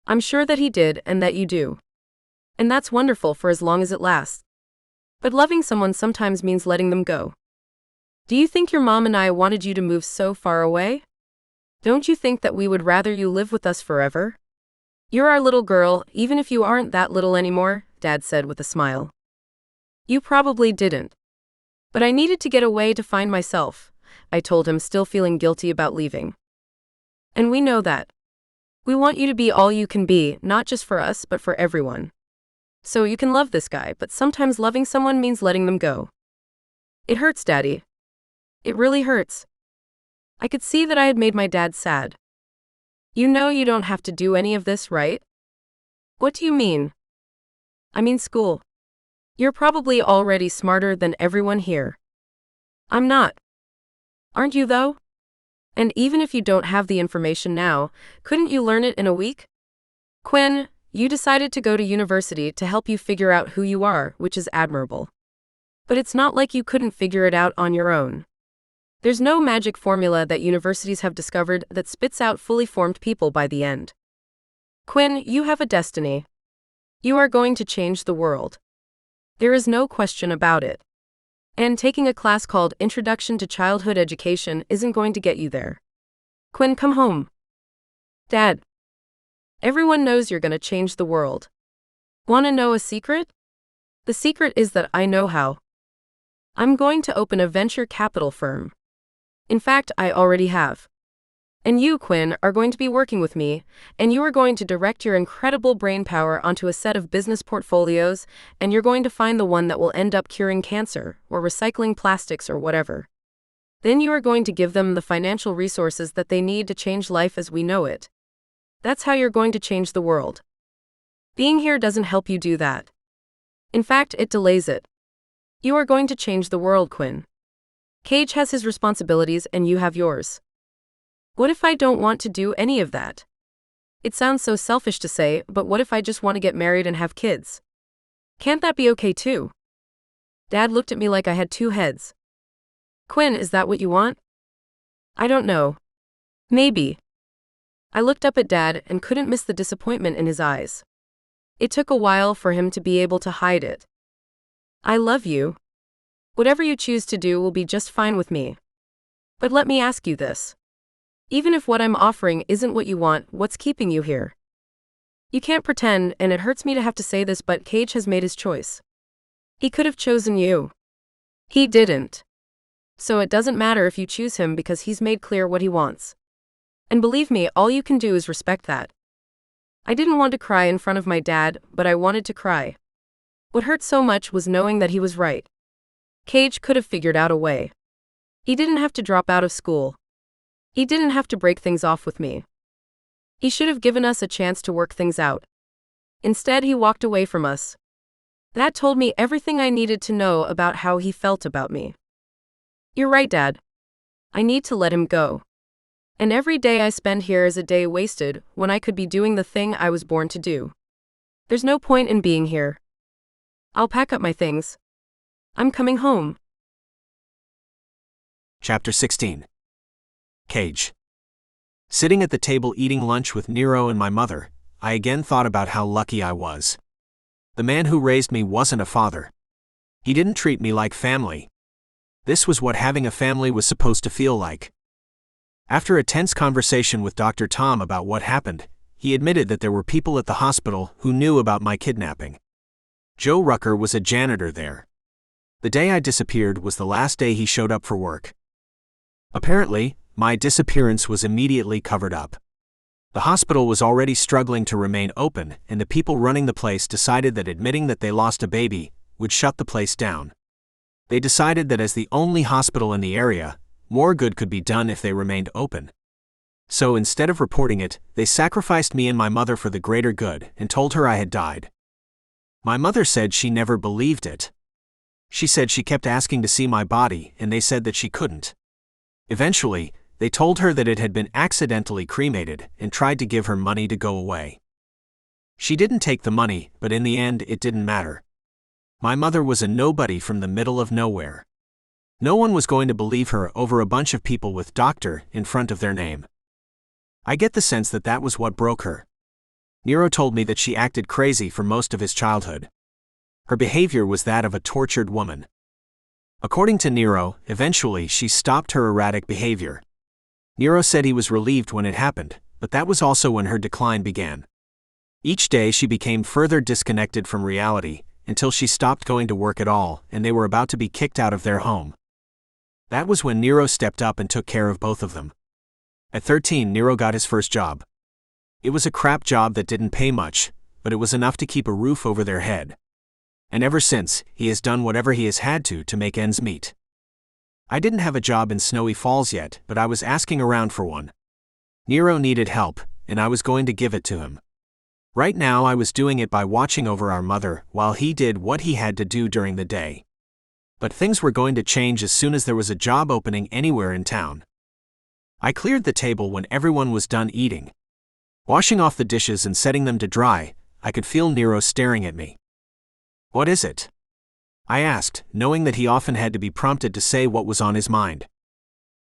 B: I'm sure that he did and that you do. And that's wonderful for as long as it lasts. But loving someone sometimes means letting them go. Do you think your mom and I wanted you to move so far away? Don't you think that we would rather you live with us forever? You're our little girl, even if you aren't that little anymore, Dad said with a smile. You probably didn't. But I needed to get away to find myself, I told him, still feeling guilty about leaving. And we know that. We want you to be all you can be, not just for us, but for everyone. So you can love this guy, but sometimes loving someone means letting them go. It hurts, Daddy. It really hurts. I could see that I had made my dad sad. You know you don't have to do any of this, right? What do you mean? I mean school. You're probably already smarter than everyone here. I'm not. Aren't you though? And even if you don't have the information now, couldn't you learn it in a week? Quin, you decided to go to university to help you figure out who you are, which is admirable. But it's not like you couldn't figure it out on your own. There's no magic formula that universities have discovered that spits out fully formed people by the end. Quin, you have a destiny. You are going to change the world. There is no question about it. And taking a class called Introduction to Childhood Education isn't going to get you there. Quin, come home. Dad. Everyone knows you're going to change the world. Want to know a secret? The secret is that I know how. I'm going to open a venture capital firm. In fact, I already have. And you, Quin, are going to be working with me, and you are going to direct your incredible brain power onto a set of business portfolios, and you're going to find the one that will end up curing cancer, or recycling plastics or whatever. Then you are going to give them the financial resources that they need to change life as we know it. That's how you're going to change the world. Being here doesn't help you do that. In fact, it delays it. You are going to change the world, Quin. Cage has his responsibilities and you have yours. What if I don't want to do any of that? It sounds so selfish to say, but what if I just want to get married and have kids? Can't that be okay too? Dad looked at me like I had two heads. Quin, is that what you want? I don't know. Maybe. I looked up at Dad and couldn't miss the disappointment in his eyes. It took a while for him to be able to hide it. I love you. Whatever you choose to do will be just fine with me. But let me ask you this. Even if what I'm offering isn't what you want, what's keeping you here? You can't pretend, and it hurts me to have to say this, but Cage has made his choice. He could have chosen you. He didn't. So it doesn't matter if you choose him because he's made clear what he wants. And believe me, all you can do is respect that. I didn't want to cry in front of my dad, but I wanted to cry. What hurt so much was knowing that he was right. Cage could have figured out a way. He didn't have to drop out of school. He didn't have to break things off with me. He should have given us a chance to work things out. Instead, he walked away from us. That told me everything I needed to know about how he felt about me. You're right, Dad. I need to let him go. And every day I spend here is a day wasted when I could be doing the thing I was born to do. There's no point in being here. I'll pack up my things. I'm coming home.
C: Chapter 16. Cage. Sitting at the table eating lunch with Nero and my mother, I again thought about how lucky I was. The man who raised me wasn't a father. He didn't treat me like family. This was what having a family was supposed to feel like. After a tense conversation with Dr. Tom about what happened, he admitted that there were people at the hospital who knew about my kidnapping. Joe Rucker was a janitor there. The day I disappeared was the last day he showed up for work. Apparently, my disappearance was immediately covered up. The hospital was already struggling to remain open, and the people running the place decided that admitting that they lost a baby would shut the place down. They decided that as the only hospital in the area, more good could be done if they remained open. So instead of reporting it, they sacrificed me and my mother for the greater good and told her I had died. My mother said she never believed it. She said she kept asking to see my body and they said that she couldn't. Eventually, they told her that it had been accidentally cremated and tried to give her money to go away. She didn't take the money, but in the end it didn't matter. My mother was a nobody from the middle of nowhere. No one was going to believe her over a bunch of people with doctor in front of their name. I get the sense that that was what broke her. Nero told me that she acted crazy for most of his childhood. Her behavior was that of a tortured woman. According to Nero, eventually she stopped her erratic behavior. Nero said he was relieved when it happened, but that was also when her decline began. Each day she became further disconnected from reality, until she stopped going to work at all and they were about to be kicked out of their home. That was when Nero stepped up and took care of both of them. At 13, Nero got his first job. It was a crap job that didn't pay much, but it was enough to keep a roof over their head. And ever since, he has done whatever he has had to make ends meet. I didn't have a job in Snowy Falls yet, but I was asking around for one. Nero needed help, and I was going to give it to him. Right now I was doing it by watching over our mother while he did what he had to do during the day. But things were going to change as soon as there was a job opening anywhere in town. I cleared the table when everyone was done eating. Washing off the dishes and setting them to dry, I could feel Nero staring at me. "What is it?" I asked, knowing that he often had to be prompted to say what was on his mind.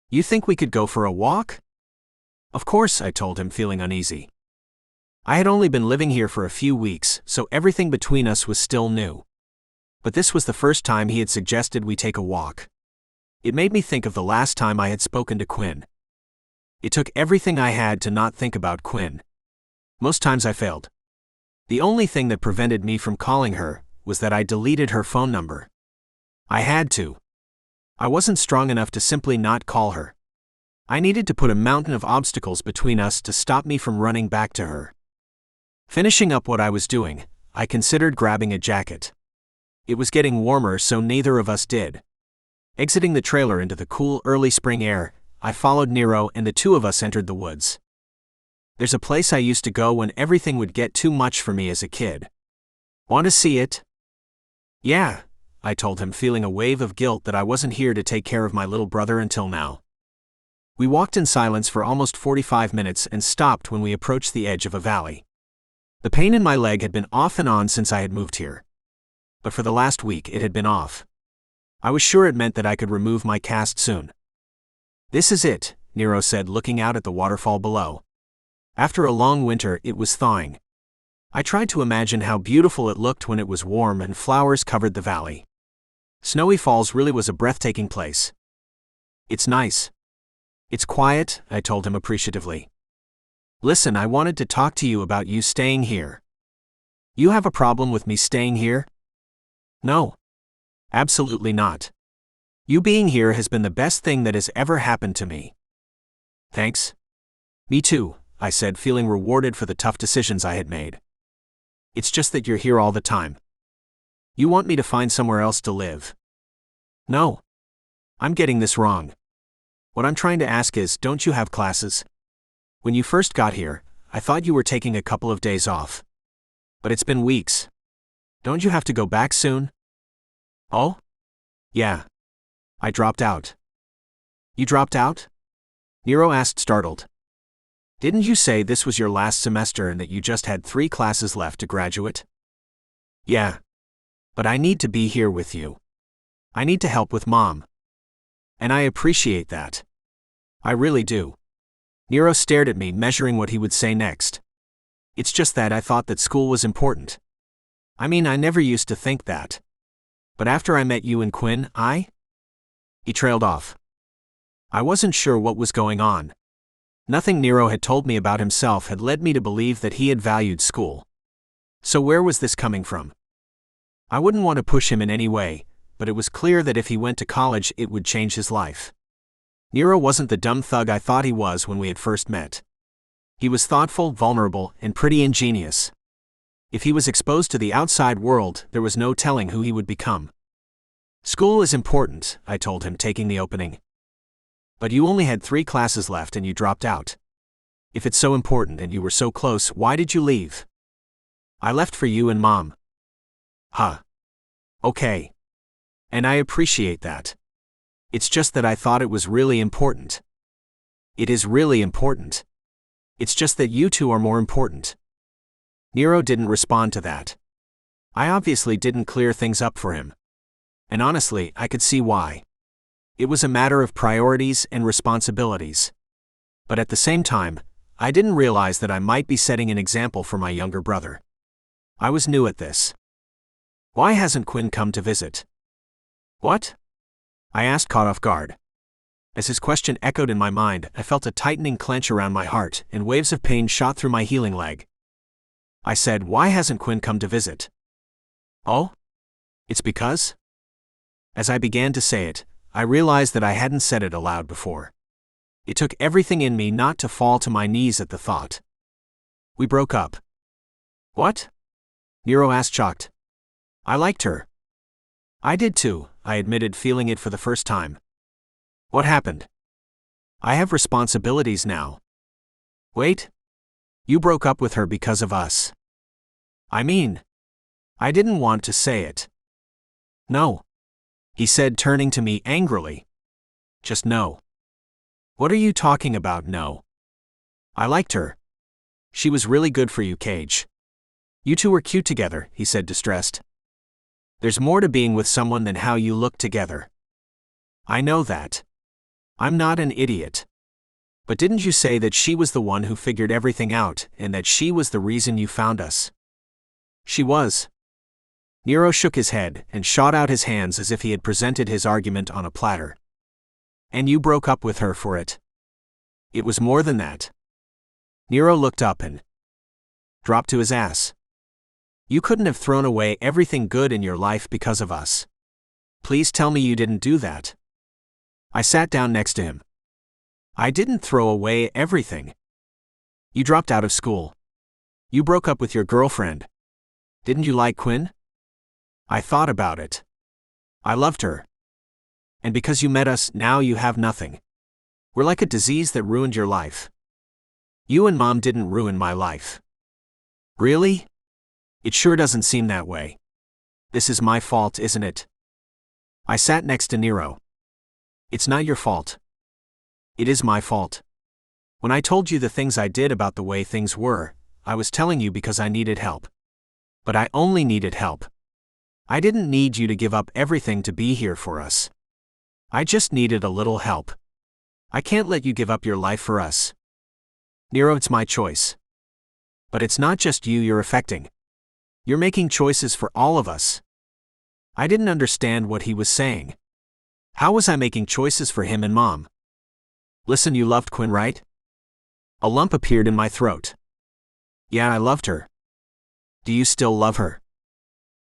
C: "You think we could go for a walk?" "Of course," I told him, feeling uneasy. I had only been living here for a few weeks, so everything between us was still new. But this was the first time he had suggested we take a walk. It made me think of the last time I had spoken to Quin. It took everything I had to not think about Quin. Most times I failed. The only thing that prevented me from calling her was that I deleted her phone number. I had to. I wasn't strong enough to simply not call her. I needed to put a mountain of obstacles between us to stop me from running back to her. Finishing up what I was doing, I considered grabbing a jacket. It was getting warmer, so neither of us did. Exiting the trailer into the cool early spring air, I followed Nero and the two of us entered the woods. There's a place I used to go when everything would get too much for me as a kid. Want to see it? Yeah, I told him, feeling a wave of guilt that I wasn't here to take care of my little brother until now. We walked in silence for almost 45 minutes and stopped when we approached the edge of a valley. The pain in my leg had been off and on since I had moved here. But for the last week it had been off. I was sure it meant that I could remove my cast soon. "This is it," Nero said, looking out at the waterfall below. After a long winter, it was thawing. I tried to imagine how beautiful it looked when it was warm and flowers covered the valley. Snowy Falls really was a breathtaking place. "It's nice. It's quiet," I told him appreciatively. "Listen, I wanted to talk to you about you staying here. You have a problem with me staying here?" "No. Absolutely not. You being here has been the best thing that has ever happened to me." "Thanks. Me too," I said, feeling rewarded for the tough decisions I had made. "It's just that you're here all the time. You want me to find somewhere else to live." "No. I'm getting this wrong. What I'm trying to ask is, don't you have classes? When you first got here, I thought you were taking a couple of days off. But it's been weeks. Don't you have to go back soon?" "Oh? Yeah. I dropped out." "You dropped out?" Nero asked, startled. "Didn't you say this was your last semester and that you just had 3 classes left to graduate?" "Yeah. But I need to be here with you. I need to help with Mom. And I appreciate that. I really do." Nero stared at me, measuring what he would say next. "It's just that I thought that school was important. I mean, I never used to think that. But after I met you and Quin, He trailed off. I wasn't sure what was going on. Nothing Nero had told me about himself had led me to believe that he had valued school. So where was this coming from? I wouldn't want to push him in any way, but it was clear that if he went to college it would change his life. Nero wasn't the dumb thug I thought he was when we had first met. He was thoughtful, vulnerable, and pretty ingenious. If he was exposed to the outside world, there was no telling who he would become. "School is important," I told him, taking the opening. "But you only had 3 classes left and you dropped out. If it's so important and you were so close, why did you leave?" "I left for you and Mom. Huh. Okay. And I appreciate that. It's just that I thought it was really important. It is really important. It's just that you two are more important. Nero didn't respond to that. I obviously didn't clear things up for him. And honestly, I could see why. It was a matter of priorities and responsibilities. But at the same time, I didn't realize that I might be setting an example for my younger brother. I was new at this. Why hasn't Quin come to visit? What? I asked, caught off guard. As his question echoed in my mind, I felt a tightening clench around my heart, and waves of pain shot through my healing leg. I said, "Why hasn't Quin come to visit?" "Oh? It's because?" As I began to say it, I realized that I hadn't said it aloud before. It took everything in me not to fall to my knees at the thought. "We broke up." "What?" Nero asked, shocked. "I liked her." "I did too," I admitted, feeling it for the first time. "What happened?" "I have responsibilities now." "Wait? You broke up with her because of us?" "I mean, I didn't want to say it." "No," he said, turning to me angrily. "Just no." "What are you talking about, no?" "I liked her. She was really good for you, Cage. You two were cute together," he said, distressed. "There's more to being with someone than how you look together." "I know that. I'm not an idiot. But didn't you say that she was the one who figured everything out, and that she was the reason you found us?" "She was." Nero shook his head and shot out his hands as if he had presented his argument on a platter. "And you broke up with her for it?" "It was more than that." Nero looked up and dropped to his ass. "You couldn't have thrown away everything good in your life because of us. Please tell me you didn't do that." I sat down next to him. "I didn't throw away everything." "You dropped out of school. You broke up with your girlfriend. Didn't you like Quin?" "I thought about it. I loved her. And because you met us, now you have nothing. We're like a disease that ruined your life." "You and Mom didn't ruin my life." "Really? It sure doesn't seem that way. This is my fault, isn't it?" I sat next to Nero. "It's not your fault. It is my fault. When I told you the things I did about the way things were, I was telling you because I needed help. But I only needed help. I didn't need you to give up everything to be here for us. I just needed a little help. I can't let you give up your life for us." "Nero, it's my choice. But it's not just you you're affecting. You're making choices for all of us." I didn't understand what he was saying. How was I making choices for him and Mom? "Listen, you loved Quin, right?" A lump appeared in my throat. "Yeah, I loved her." "Do you still love her?"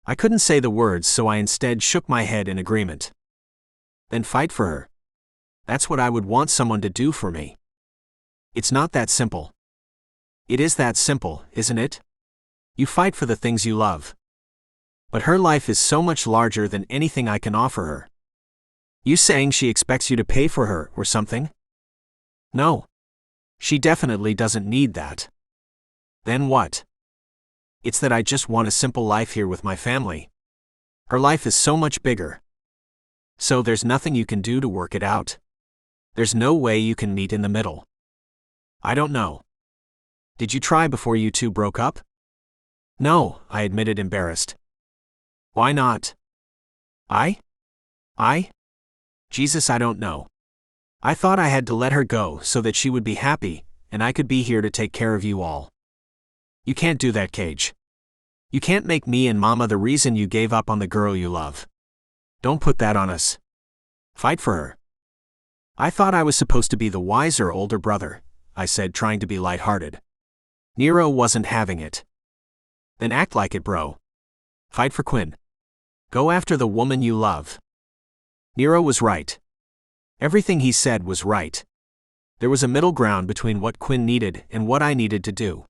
C: I couldn't say the words, so I instead shook my head in agreement. "Then fight for her. That's what I would want someone to do for me." "It's not that simple." "It is that simple, isn't it? You fight for the things you love. But her life is so much larger than anything I can offer her." "You saying she expects you to pay for her, or something?" "No. She definitely doesn't need that." "Then what?" "It's that I just want a simple life here with my family. Her life is so much bigger." "So there's nothing you can do to work it out? There's no way you can meet in the middle?" "I don't know." "Did you try before you two broke up?" "No," I admitted, embarrassed. "Why not?" I? Jesus, I don't know. I thought I had to let her go so that she would be happy, and I could be here to take care of you all." "You can't do that, Cage. You can't make me and Mama the reason you gave up on the girl you love. Don't put that on us. Fight for her." "I thought I was supposed to be the wiser older brother," I said, trying to be lighthearted. Nero wasn't having it. "Then act like it, bro. Fight for Quin. Go after the woman you love." Nero was right. Everything he said was right. There was a middle ground between what Quin needed and what I needed to do.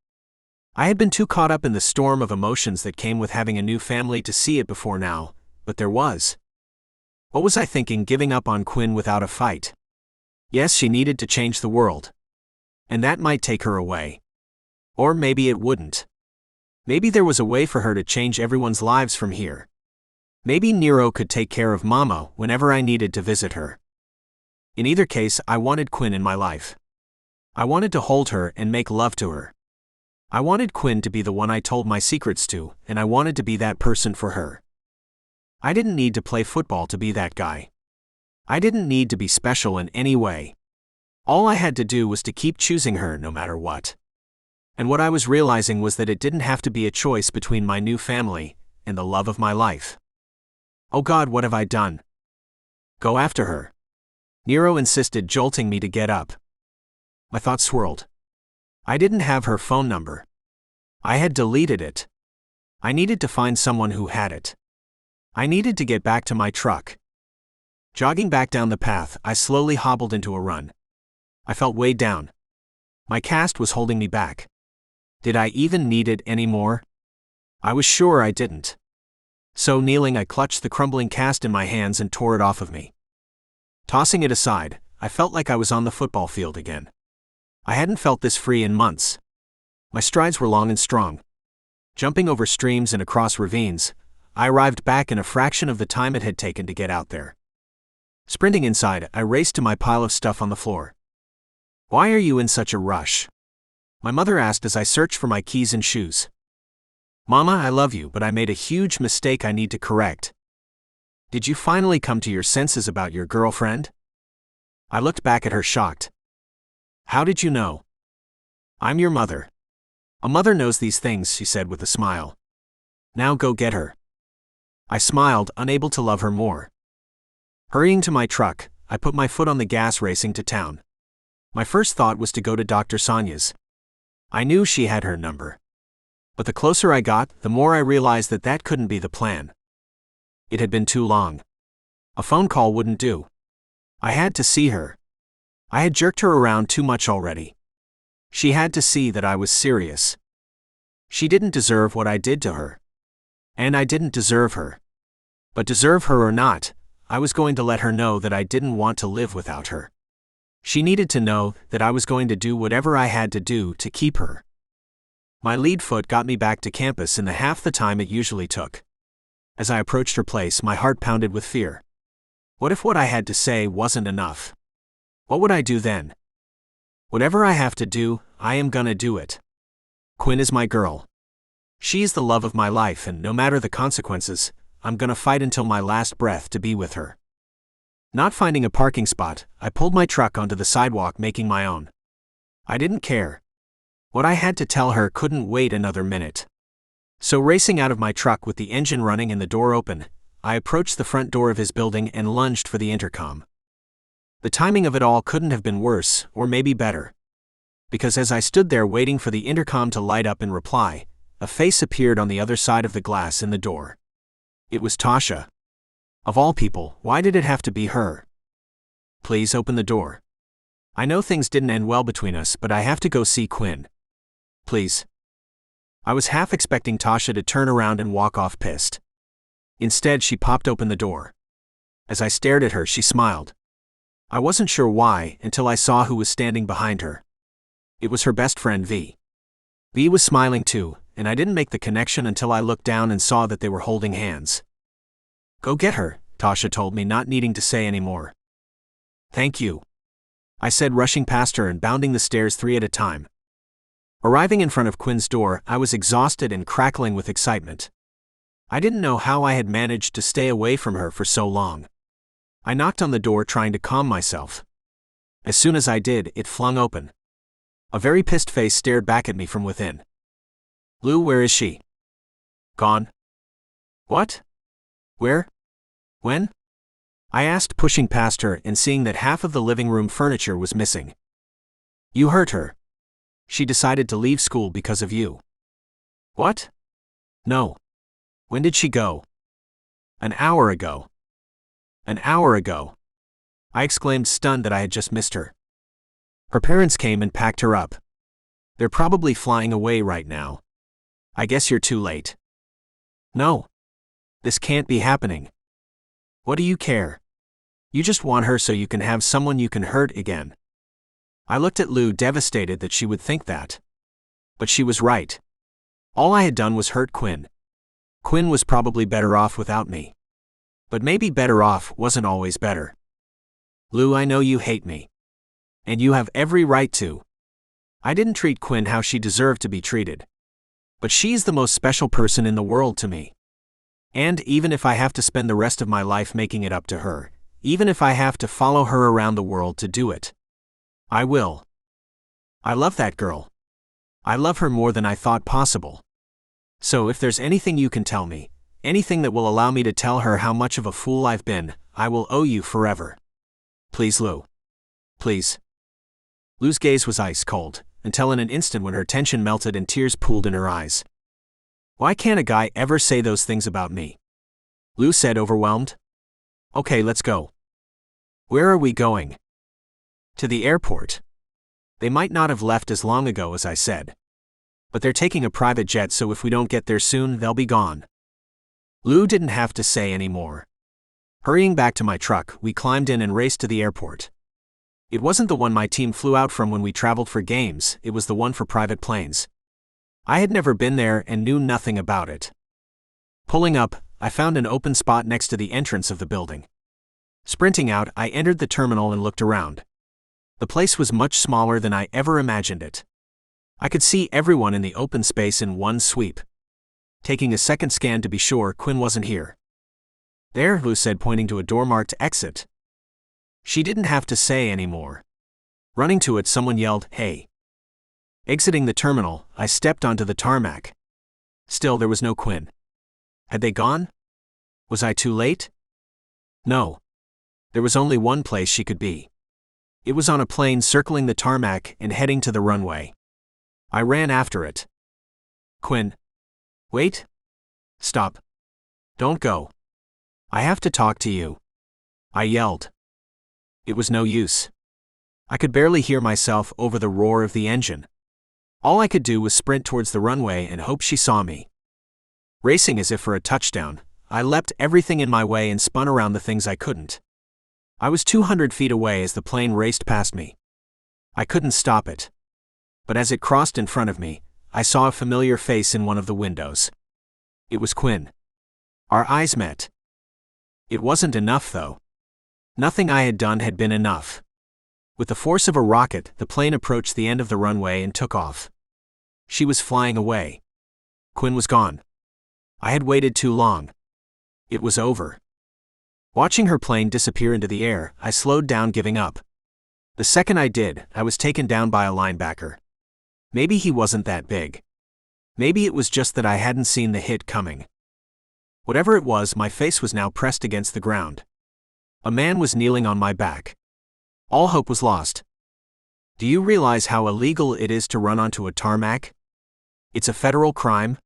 C: I had been too caught up in the storm of emotions that came with having a new family to see it before now, but there was. What was I thinking, giving up on Quin without a fight? Yes, she needed to change the world. And that might take her away. Or maybe it wouldn't. Maybe there was a way for her to change everyone's lives from here. Maybe Nero could take care of Mama whenever I needed to visit her. In either case, I wanted Quin in my life. I wanted to hold her and make love to her. I wanted Quin to be the one I told my secrets to, and I wanted to be that person for her. I didn't need to play football to be that guy. I didn't need to be special in any way. All I had to do was to keep choosing her no matter what. And what I was realizing was that it didn't have to be a choice between my new family and the love of my life. Oh God, what have I done? Go after her. Nero insisted, jolting me to get up. My thoughts swirled. I didn't have her phone number. I had deleted it. I needed to find someone who had it. I needed to get back to my truck. Jogging back down the path, I slowly hobbled into a run. I felt weighed down. My cast was holding me back. Did I even need it anymore? I was sure I didn't. So kneeling, I clutched the crumbling cast in my hands and tore it off of me. Tossing it aside, I felt like I was on the football field again. I hadn't felt this free in months. My strides were long and strong. Jumping over streams and across ravines, I arrived back in a fraction of the time it had taken to get out there. Sprinting inside, I raced to my pile of stuff on the floor. Why are you in such a rush? My mother asked as I searched for my keys and shoes. Mama, I love you, but I made a huge mistake I need to correct. Did you finally come to your senses about your girlfriend? I looked back at her, shocked. How did you know? I'm your mother. A mother knows these things, she said with a smile. Now go get her. I smiled, unable to love her more. Hurrying to my truck, I put my foot on the gas, racing to town. My first thought was to go to Dr. Sonia's. I knew she had her number. But the closer I got, the more I realized that that couldn't be the plan. It had been too long. A phone call wouldn't do. I had to see her. I had jerked her around too much already. She had to see that I was serious. She didn't deserve what I did to her. And I didn't deserve her. But deserve her or not, I was going to let her know that I didn't want to live without her. She needed to know that I was going to do whatever I had to do to keep her. My lead foot got me back to campus in the half the time it usually took. As I approached her place, my heart pounded with fear. What if what I had to say wasn't enough? What would I do then? Whatever I have to do, I am gonna do it. Quin is my girl. She is the love of my life, and no matter the consequences, I'm gonna fight until my last breath to be with her. Not finding a parking spot, I pulled my truck onto the sidewalk, making my own. I didn't care. What I had to tell her couldn't wait another minute. So racing out of my truck with the engine running and the door open, I approached the front door of his building and lunged for the intercom. The timing of it all couldn't have been worse, or maybe better. Because as I stood there waiting for the intercom to light up and reply, a face appeared on the other side of the glass in the door. It was Tasha. Of all people, why did it have to be her? Please open the door. I know things didn't end well between us, but I have to go see Quin. Please. I was half expecting Tasha to turn around and walk off pissed. Instead, she popped open the door. As I stared at her, she smiled. I wasn't sure why until I saw who was standing behind her. It was her best friend V. V was smiling too, and I didn't make the connection until I looked down and saw that they were holding hands. Go get her, Tasha told me, not needing to say any more. Thank you, I said, rushing past her and bounding the stairs 3 at a time. Arriving in front of Quin's door, I was exhausted and crackling with excitement. I didn't know how I had managed to stay away from her for so long. I knocked on the door, trying to calm myself. As soon as I did, it flung open. A very pissed face stared back at me from within. Lou, where is she? Gone. What? Where? When? I asked, pushing past her and seeing that half of the living room furniture was missing. You hurt her. She decided to leave school because of you. What? No. When did she go? An hour ago. An hour ago. I exclaimed, stunned that I had just missed her. Her parents came and packed her up. They're probably flying away right now. I guess you're too late. No. This can't be happening. What do you care? You just want her so you can have someone you can hurt again. I looked at Lou, devastated that she would think that. But she was right. All I had done was hurt Quin. Quin was probably better off without me. But maybe better off wasn't always better. Lou, I know you hate me. And you have every right to. I didn't treat Quin how she deserved to be treated. But she's the most special person in the world to me. And even if I have to spend the rest of my life making it up to her, even if I have to follow her around the world to do it, I will. I love that girl. I love her more than I thought possible. So if there's anything you can tell me, anything that will allow me to tell her how much of a fool I've been, I will owe you forever. Please, Lou. Please. Lou's gaze was ice cold, until in an instant when her tension melted and tears pooled in her eyes. Why can't a guy ever say those things about me? Lou said, overwhelmed. Okay, let's go. Where are we going? To the airport. They might not have left as long ago as I said. But they're taking a private jet, so if we don't get there soon, they'll be gone. Lou didn't have to say any more. Hurrying back to my truck, we climbed in and raced to the airport. It wasn't the one my team flew out from when we traveled for games, it was the one for private planes. I had never been there and knew nothing about it. Pulling up, I found an open spot next to the entrance of the building. Sprinting out, I entered the terminal and looked around. The place was much smaller than I ever imagined it. I could see everyone in the open space in one sweep. Taking a second scan to be sure Quin wasn't here. There, Lou said, pointing to a door marked exit. She didn't have to say any more. Running to it, someone yelled, "Hey." Exiting the terminal, I stepped onto the tarmac. Still, there was no Quin. Had they gone? Was I too late? No. There was only one place she could be. It was on a plane circling the tarmac and heading to the runway. I ran after it. Quin. Wait. Stop. Don't go. I have to talk to you. I yelled. It was no use. I could barely hear myself over the roar of the engine. All I could do was sprint towards the runway and hope she saw me. Racing as if for a touchdown, I leapt everything in my way and spun around the things I couldn't. I was 200 feet away as the plane raced past me. I couldn't stop it. But as it crossed in front of me, I saw a familiar face in one of the windows. It was Quin. Our eyes met. It wasn't enough, though. Nothing I had done had been enough. With the force of a rocket, the plane approached the end of the runway and took off. She was flying away. Quin was gone. I had waited too long. It was over. Watching her plane disappear into the air, I slowed down, giving up. The second I did, I was taken down by a linebacker. Maybe he wasn't that big. Maybe it was just that I hadn't seen the hit coming. Whatever it was, my face was now pressed against the ground. A man was kneeling on my back. All hope was lost. Do you realize how illegal it is to run onto a tarmac? It's a federal crime.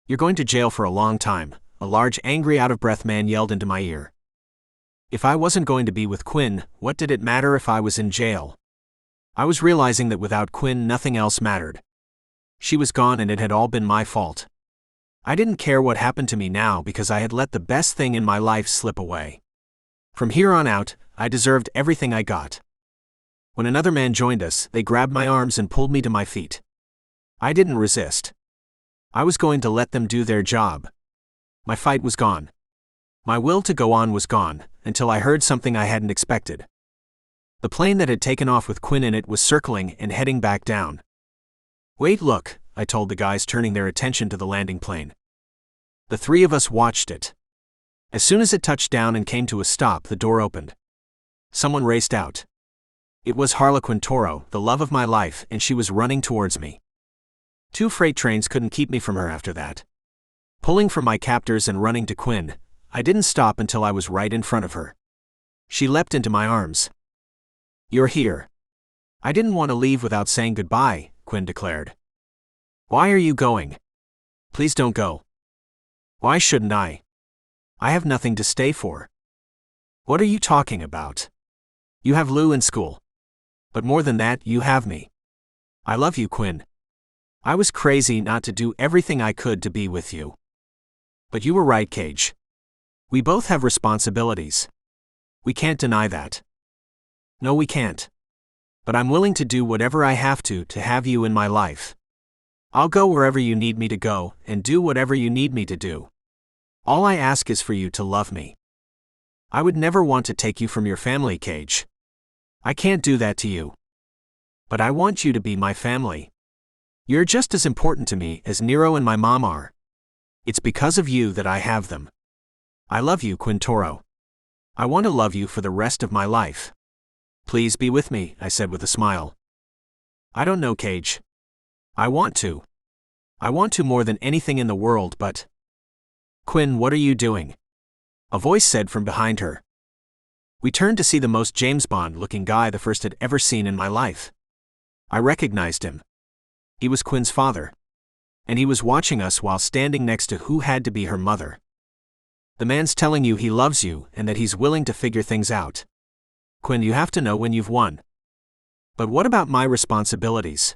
C: You're going to jail for a long time, a large, angry, out-of-breath man yelled into my ear. If I wasn't going to be with Quin, what did it matter if I was in jail? I was realizing that without Quin, nothing else mattered. She was gone and it had all been my fault. I didn't care what happened to me now because I had let the best thing in my life slip away. From here on out, I deserved everything I got. When another man joined us, they grabbed my arms and pulled me to my feet. I didn't resist. I was going to let them do their job. My fight was gone. My will to go on was gone, until I heard something I hadn't expected. The plane that had taken off with Quin in it was circling and heading back down. Wait, look, I told the guys, turning their attention to the landing plane. The three of us watched it. As soon as it touched down and came to a stop, the door opened. Someone raced out. It was Harlequin Toro, the love of my life, and she was running towards me. 2 freight trains couldn't keep me from her after that. Pulling from my captors and running to Quin, I didn't stop until I was right in front of her. She leapt into my arms. You're here. I didn't want to leave without saying goodbye, Quin declared. Why are you going? Please don't go. Why shouldn't I? I have nothing to stay for. What are you talking about? You have Lou in school. But more than that, you have me. I love you, Quin. I was crazy not to do everything I could to be with you. But you were right, Cage. We both have responsibilities. We can't deny that. No, we can't. But I'm willing to do whatever I have to have you in my life. I'll go wherever you need me to go and do whatever you need me to do. All I ask is for you to love me. I would never want to take you from your family, Cage. I can't do that to you. But I want you to be my family. You're just as important to me as Nero and my mom are. It's because of you that I have them. I love you, Quin Toro. I want to love you for the rest of my life. Please be with me, I said with a smile. I don't know, Cage. I want to. I want to more than anything in the world, but... Quin, what are you doing? A voice said from behind her. We turned to see the most James Bond-looking guy the first had ever seen in my life. I recognized him. He was Quin's father. And he was watching us while standing next to who had to be her mother. The man's telling you he loves you and that he's willing to figure things out. Quin, you have to know when you've won. But what about my responsibilities?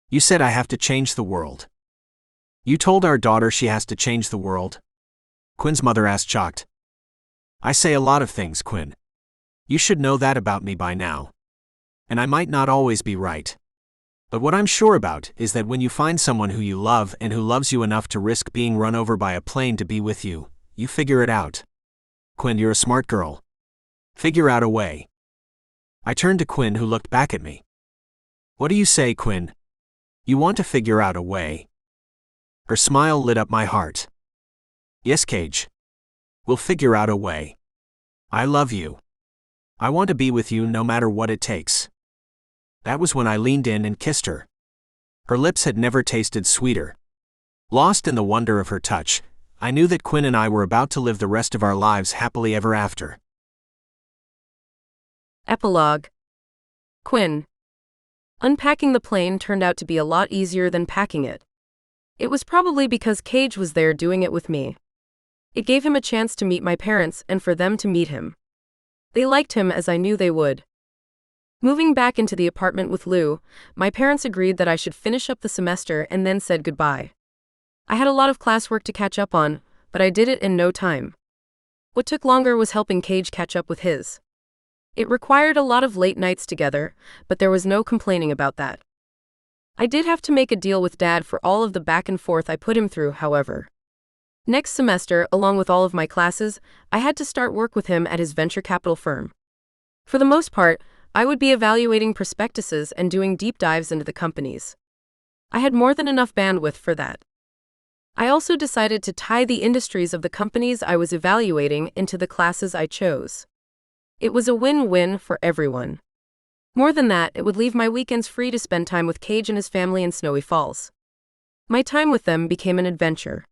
C: You said I have to change the world. You told our daughter she has to change the world? Quin's mother asked, shocked. I say a lot of things, Quin. You should know that about me by now. And I might not always be right. But what I'm sure about is that when you find someone who you love and who loves you enough to risk being run over by a plane to be with you, you figure it out. Quin, you're a smart girl. Figure out a way. I turned to Quin, who looked back at me. What do you say, Quin? You want to figure out a way? Her smile lit up my heart. Yes, Cage. We'll figure out a way. I love you. I want to be with you no matter what it takes. That was when I leaned in and kissed her. Her lips had never tasted sweeter. Lost in the wonder of her touch, I knew that Quin and I were about to live the rest of our lives happily ever after.
B: Epilogue. Quin. Unpacking the plane turned out to be a lot easier than packing it. It was probably because Cage was there doing it with me. It gave him a chance to meet my parents and for them to meet him. They liked him as I knew they would. Moving back into the apartment with Lou, my parents agreed that I should finish up the semester and then said goodbye. I had a lot of classwork to catch up on, but I did it in no time. What took longer was helping Cage catch up with his. It required a lot of late nights together, but there was no complaining about that. I did have to make a deal with Dad for all of the back and forth I put him through, however. Next semester, along with all of my classes, I had to start work with him at his venture capital firm. For the most part, I would be evaluating prospectuses and doing deep dives into the companies. I had more than enough bandwidth for that. I also decided to tie the industries of the companies I was evaluating into the classes I chose. It was a win-win for everyone. More than that, it would leave my weekends free to spend time with Cage and his family in Snowy Falls. My time with them became an adventure.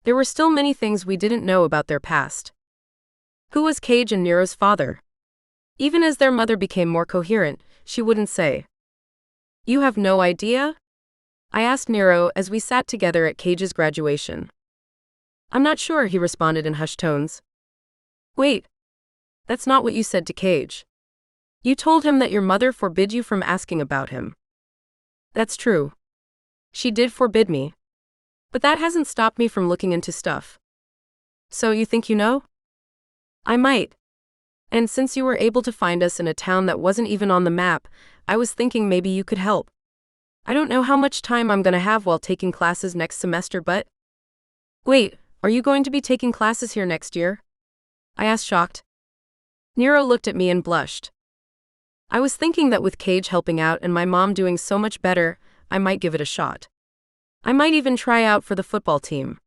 B: There were still many things we didn't know about their past. Who was Cage and Nero's father? Even as their mother became more coherent, she wouldn't say. You have no idea? I asked Nero as we sat together at Cage's graduation. I'm not sure, he responded in hushed tones. Wait. That's not what you said to Cage. You told him that your mother forbid you from asking about him. That's true. She did forbid me. But that hasn't stopped me from looking into stuff. So you think you know? I might. And since you were able to find us in a town that wasn't even on the map, I was thinking maybe you could help. I don't know how much time I'm gonna have while taking classes next semester, but... Wait, are you going to be taking classes here next year? I asked, shocked. Nero looked at me and blushed. I was thinking that with Cage helping out and my mom doing so much better, I might give it a shot. I might even try out for the football team.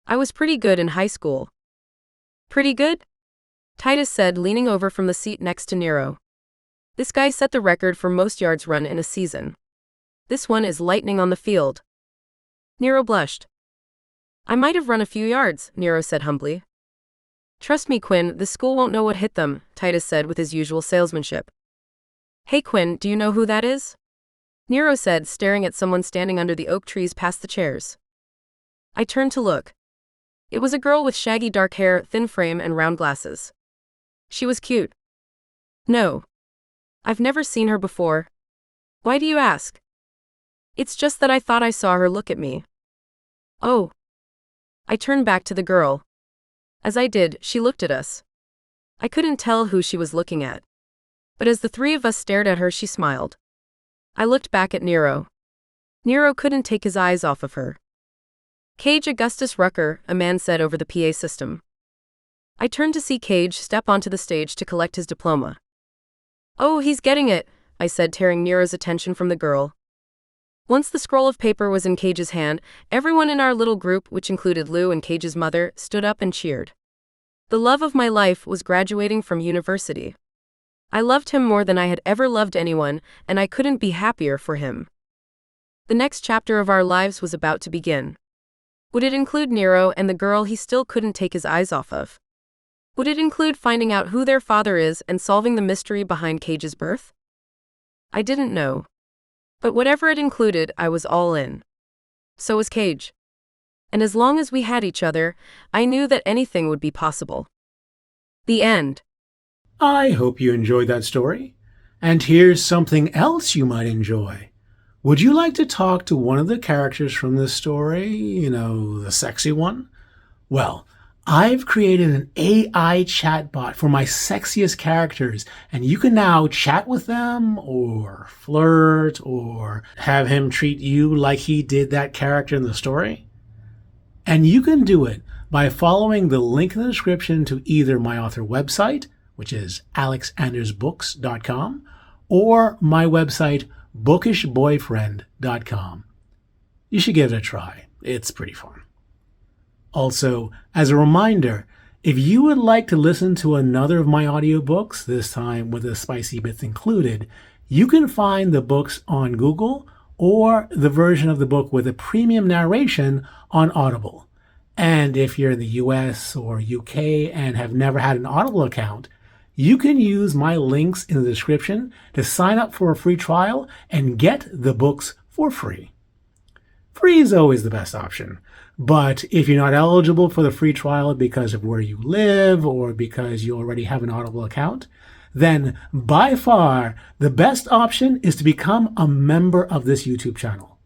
B: I was pretty good in high school. Pretty good? Titus said, leaning over from the seat next to Nero. This guy set the record for most yards run in a season. This one is lightning on the field. Nero blushed. I might have run a few yards, Nero said humbly. Trust me, Quin, the school won't know what hit them, Titus said with his usual salesmanship. Hey Quin, do you know who that is? Nero said, staring at someone standing under the oak trees past the chairs. I turned to look. It was a girl with shaggy dark hair, thin frame, and round glasses. She was cute. No. I've never seen her before. Why do you ask? It's just that I thought I saw her look at me. Oh. I turned back to the girl. As I did, she looked at us. I couldn't tell who she was looking at. But as the three of us stared at her, she smiled. I looked back at Nero. Nero couldn't take his eyes off of her. "Cage Augustus Rucker," a man said over the PA system. I turned to see Cage step onto the stage to collect his diploma. "Oh, he's getting it," I said, tearing Nero's attention from the girl. Once the scroll of paper was in Cage's hand, everyone in our little group, which included Lou and Cage's mother, stood up and cheered. The love of my life was graduating from university. I loved him more than I had ever loved anyone, and I couldn't be happier for him. The next chapter of our lives was about to begin. Would it include Nero and the girl he still couldn't take his eyes off of? Would it include finding out who their father is and solving the mystery behind Cage's birth? I didn't know. But whatever it included, I was all in. So was Cage. And as long as we had each other, I knew that anything would be possible. The end.
A: I hope you enjoyed that story. And here's something else you might enjoy. Would you like to talk to one of the characters from this story? You know, the sexy one? Well, I've created an AI chatbot for my sexiest characters, and you can now chat with them or flirt or have him treat you like he did that character in the story. And you can do it by following the link in the description to either my author website, which is alexandersbooks.com, or my website, bookishboyfriend.com. You should give it a try. It's pretty fun. Also, as a reminder, if you would like to listen to another of my audiobooks, this time with the spicy bits included, you can find the books on Google or the version of the book with a premium narration on Audible. And if you're in the US or UK and have never had an Audible account, you can use my links in the description to sign up for a free trial and get the books for free. Free is always the best option, but if you're not eligible for the free trial because of where you live or because you already have an Audible account, then by far the best option is to become a member of this YouTube channel.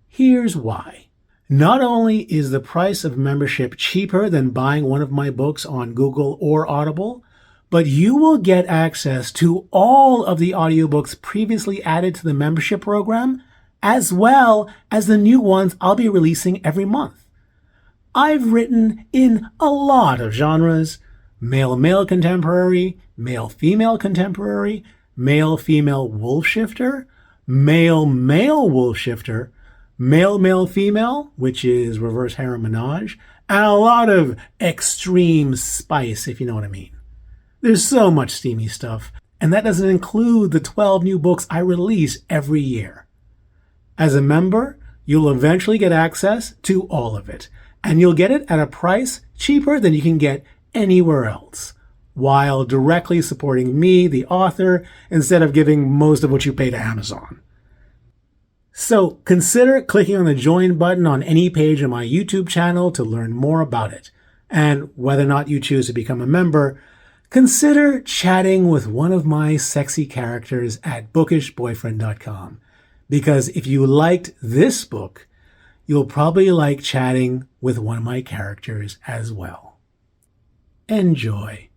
A: Here's why. Not only is the price of membership cheaper than buying one of my books on Google or Audible, but you will get access to all of the audiobooks previously added to the membership program, as well as the new ones I'll be releasing every month. I've written in a lot of genres: male-male contemporary, male-female contemporary, male-female wolf shifter, male-male wolf shifter, male-male-female, which is reverse harem menage, and a lot of extreme spice, if you know what I mean. There's so much steamy stuff, and that doesn't include the 12 new books I release every year. As a member, you'll eventually get access to all of it, and you'll get it at a price cheaper than you can get anywhere else, while directly supporting me, the author, instead of giving most of what you pay to Amazon. So consider clicking on the join button on any page on my YouTube channel to learn more about it. And whether or not you choose to become a member, consider chatting with one of my sexy characters at bookishboyfriend.com. Because if you liked this book, you'll probably like chatting with one of my characters as well. Enjoy.